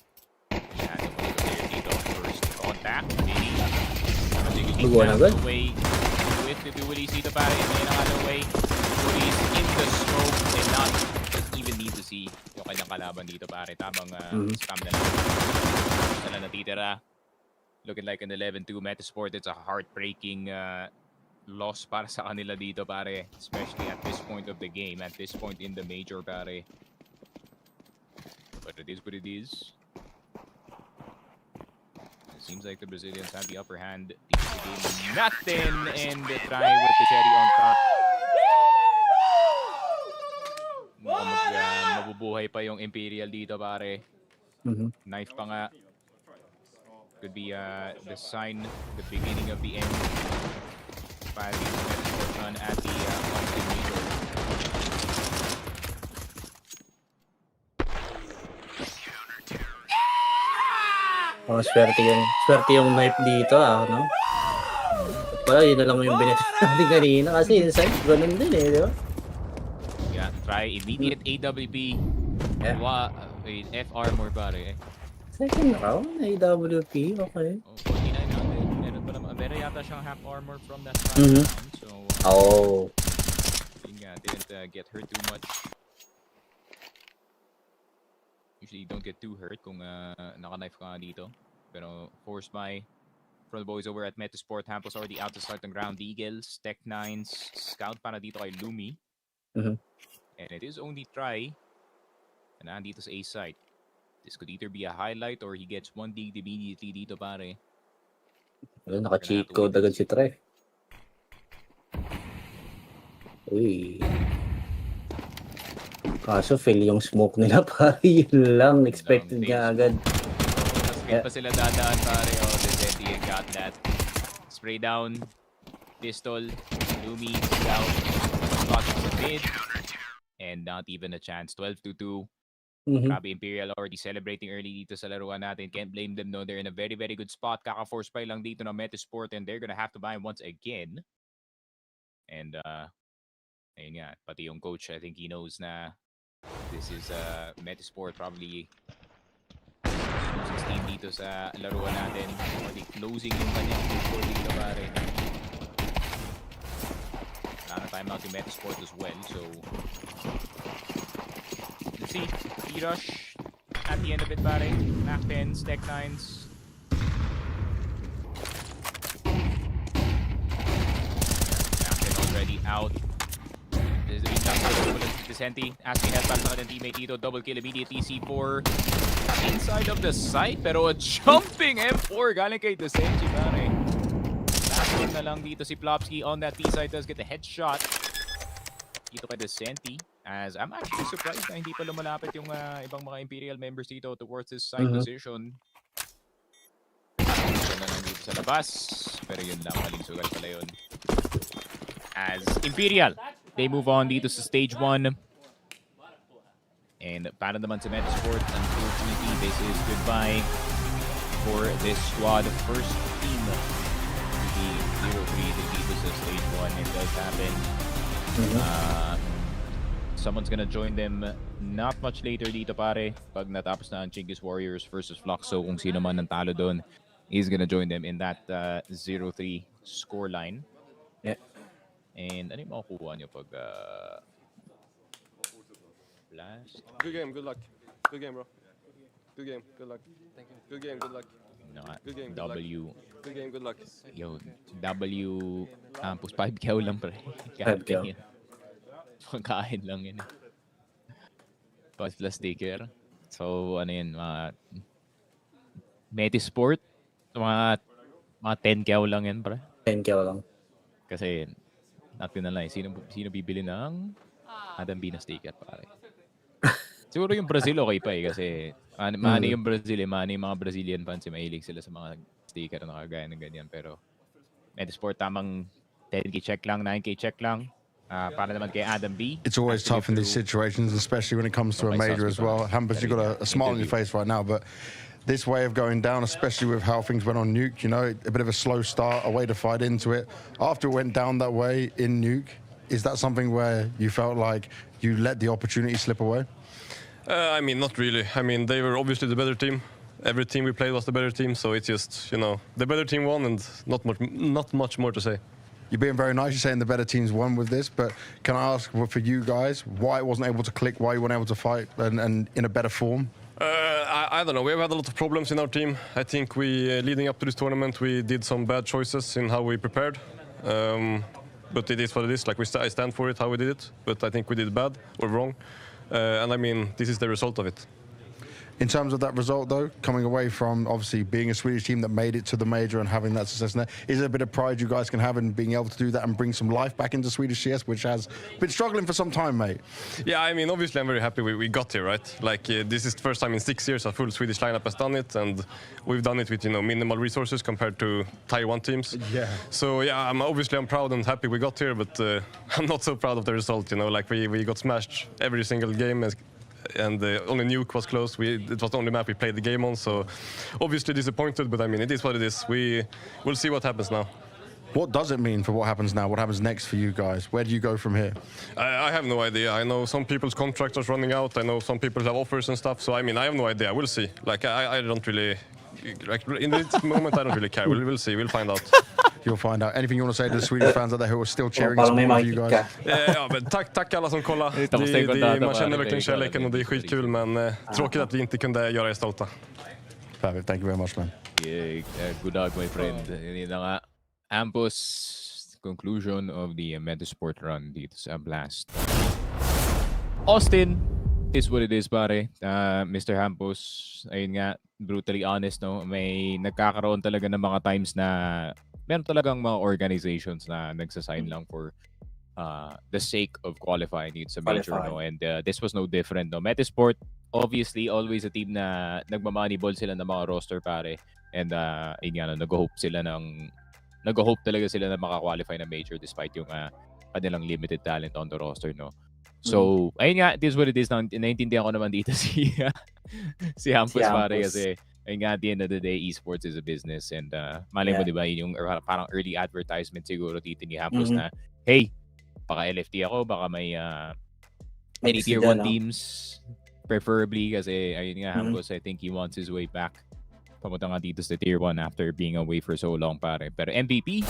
Had a player dito. First contact. Mini. Away with the Dualies dito pare. May nakalaw-away. Dualies in the smoke and not even need to see yung kanyang kalaban dito pare. Tamang spam na lang. Saan na natitira. Looking like an 11-2 Metizport. It's a heartbreaking loss para sa kanila dito pare. Especially at this point of the game. At this point in the major pare. But it is what it is. It seems like the Brazilians have the upper hand. Deep the game, nothing, and they try with the cherry on top. Mabubuhay pa yung Imperial dito pare. Knife pa nga. Could be the sign, the beginning of the end. Finally, run at the mountain meter. Oh, swerte yung knife dito no? Wala, yun na lang yung binit natin kanina kasi inside, ganun din di ba? Yeah, try immediate AWP. Yeah. Wait, F armor pare. Second round, AWP, okay. Oh, 49 natin. Meron pa naman. Meron yata siyang half armor from that round. So, yun nga, didn't get hurt too much. Usually you don't get too hurt kung naka-knife ka nga dito. Pero forced by from the boys over at Metizport. Hampus already out to start the ground. Eagles, Tech 9s, scout para dito kay Lumi. And it is only try. And nandito sa A site. This could either be a highlight or he gets one dig immediately dito pare. Ayun, naka-cheat code agad si Tre. Uy. Kaso fail yung smoke nila pare, yun lang. Expected niya agad. Mas pa sila dadaan pare. Oh, Dezenti got that. Spray down. Pistol. Lumi. Scout. Spot sa mid. And not even a chance. 12-2. Grabe, Imperial already celebrating early dito sa laruan natin. Can't blame them, no. They're in a very, very good spot. Kaka-force spy lang dito ng Metizport and they're gonna have to buy once again. And, ayun nga. Pati yung coach, I think he knows na this is Metizport probably losing steam dito sa laruan natin. Already closing yung kanyang score dito pare. Wala na timeout yung Metizport as well. So, let's see. E-rush at the end of it pare. Mac 10s, Tech 9s. Mac 10 already out. This Descenti asking help para sa kanyang teammate dito. Double kill immediately. C4 inside of the site. Pero a jumping M4 galing kay Descenti, pare. Last one na lang dito si Plopsky on that B-side. Does get the headshot dito kay Descenti. As I'm actually surprised na hindi pa lumalapit yung ibang mga Imperial members dito towards this side position. Na lang dito sa labas. Pero yun lang, maling sugal pala yun. As Imperial, they move on dito sa stage 1. And para naman sa Metizport, unfortunately, this is goodbye for this squad. First team to be 0-3 dito sa stage 1. It does happen. Someone's gonna join them not much later dito, pare. Pag natapos na ang Chinggis Warriors versus Fluxo, kung sino man ang talo doon, he's gonna join them in that 0-3 scoreline. Yeah. And ano yung makukuha nyo pag blast? Good game, good luck. Good game, bro. Good game, good luck. Thank you. Good game, good luck. No, Good game, good W. luck. Good game, good luck. Yo, W. Campus 5K lang, pre. 5K. Pagkain lang yun. Plus sticker. So, ano yun, Metizport. Mga 10K lang yan, pre. 10K lang. Kasi, natin na lang, sino bibili ng Adam B na sticker, pare? Siguro yung Brazil okay pa kasi money yung Brazil, money yung mga Brazilian fans, mahilig sila sa mga sticker na kagaya ng ganyan. Pero Metizport tamang 10K check lang, 9K check lang. Para naman kay Adam B. It's always tough in these situations, especially when it comes to a major as well. Hampus, you've got a smile on your face right now, but this way of going down, especially with how things went on Nuke, you know, a bit of a slow start, a way to fight into it. After it went down that way in Nuke, is that something where you felt like you let the opportunity slip away? I mean, not really. I mean, they were obviously the better team. Every team we played was the better team, so it's just, you know, the better team won and not much more to say. You're being very nice. You're saying the better teams won with this, but can I ask for you guys why it wasn't able to click, why you weren't able to fight and in a better form? I don't know. We've had a lot of problems in our team. I think leading up to this tournament, we did some bad choices in how we prepared. But it is what it is. Like I stand for it, how we did it. But I think we did bad or wrong. And I mean, this is the result of it. In terms of that result, though, coming away from obviously being a Swedish team that made it to the major and having that success in there, is there a bit of pride you guys can have in being able to do that and bring some life back into Swedish CS, which has been struggling for some time, mate? Yeah, I mean, obviously I'm very happy we got here, right? Like, this is the first time in 6 years a full Swedish lineup has done it, and we've done it with, you know, minimal resources compared to Taiwan teams. Yeah. So, yeah, I'm proud and happy we got here, but I'm not so proud of the result, you know, like we got smashed every single game. And only Nuke was close. It was the only map we played the game on, so obviously disappointed, but I mean, it is what it is. We'll see what happens now. What does it mean for what happens now? What happens next for you guys? Where do you go from here? I have no idea. I know some people's contracts are running out. I know some people have offers and stuff, so I mean, I have no idea. We'll see. Like, I don't really... Like, in this moment, I don't really care. We'll see. We'll find out. You'll find out. Anything you want to say to the Swedish fans out there who are still cheering for you guys? Ja, men tack alla som kollar. Man känner verkligen kärleken och det är skitkul, men tråkigt att vi inte kunde göra er stolta. Perfect. Thank you very much, man. Yeah, good luck, my friend. Yun na nga, Ampus conclusion of the Metizport run dito sa Blast. Austin is what it is, pare. Mr. Hampus, ayun nga, brutally honest, no? May nagkakaroon talaga ng mga times na meron talagang mga organizations na nagsasign lang for the sake of qualifying dito sa major, no? And this was no different, no? Metizport, obviously, always a team na nagmamoneyball sila ng mga roster, pare. And yun nga, no, nag-hope talaga sila na makakwalify na major despite yung kanilang limited talent on the roster, no? So, ayun nga, this is what it is. Naintindihan ko naman dito si Hampus, pare, kasi ayun nga, at the end of the day, esports is a business. And malay mo, di ba, yun yung parang early advertisement siguro dito ni Hampus na, hey, baka LFT ako, baka may tier 1 teams, preferably, kasi ayun nga, Hampus, I think he wants his way back. Pamunta nga dito sa tier 1 after being away for so long, pare. Pero MVP?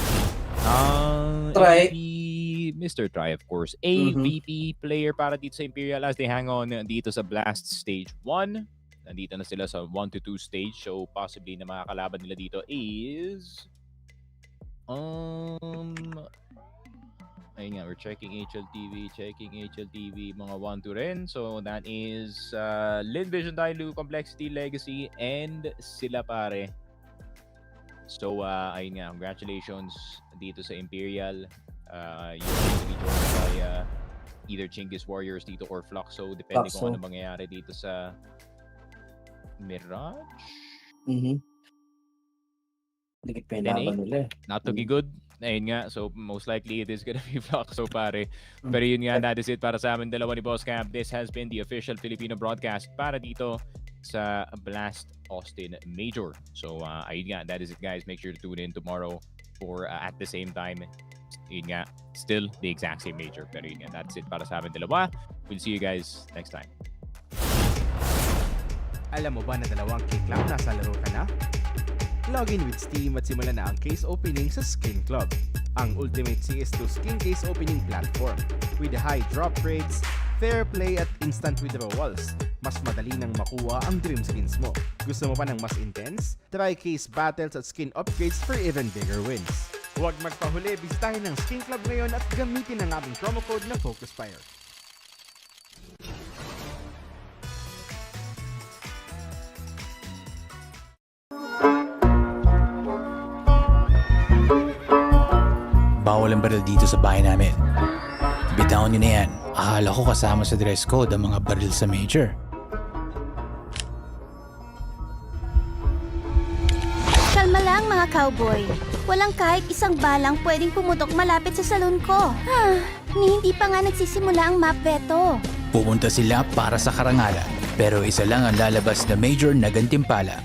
MVP, Mr. Try, of course. MVP player para dito sa Imperial as they hang on dito sa Blast Stage 1. Nandito na sila sa 1-2 stage. So, possibly na makakalaban nila dito is... ayun ayun nga, we're checking HLTV, mga 1-2 rin. So that is Lin Vision, TyLOO, Complexity, Legacy, and sila pare. So ayun nga, congratulations dito sa Imperial. You're going to be joined by either Chinggis Warriors dito or Fluxo, depende kung ano mangyayari dito sa Mirage. Dikit pa yung laban nila. Not to be good. Ayun nga, so most likely it is gonna be Fluxo pare. Pero yun nga, that is it para sa amin dalawa ni Boss Camp. This has been the official Filipino broadcast para dito sa Blast Austin Major. So ayun nga, that is it guys. Make sure to tune in tomorrow for at the same time. Yun nga, still the exact same major. Pero yun nga, that's it para sa amin dalawa. We'll see you guys next time. Alam mo ba na dalawang kick lang nasa laro ka na? Login with Steam at simulan na ang case opening sa Skin Club, ang ultimate CS2 skin case opening platform. With high drop rates, fair play at instant withdrawals, mas madali nang makuha ang dream skins mo. Gusto mo pa ng mas intense? Try case battles at skin upgrades for even bigger wins. Huwag magpahuli, bisitahin ng Skin Club ngayon at gamitin ang aming promo code na FocusFire. Bawal ang baril dito sa bahay namin. Bitawan nyo na yan. Akala ko kasama sa dress code ang mga baril sa major. Kalma lang mga cowboy. Walang kahit isang balang pwedeng pumutok malapit sa salon ko. Hindi pa nga nagsisimula ang map veto. Pupunta sila para sa karangalan. Pero isa lang ang lalabas na major na gantimpala.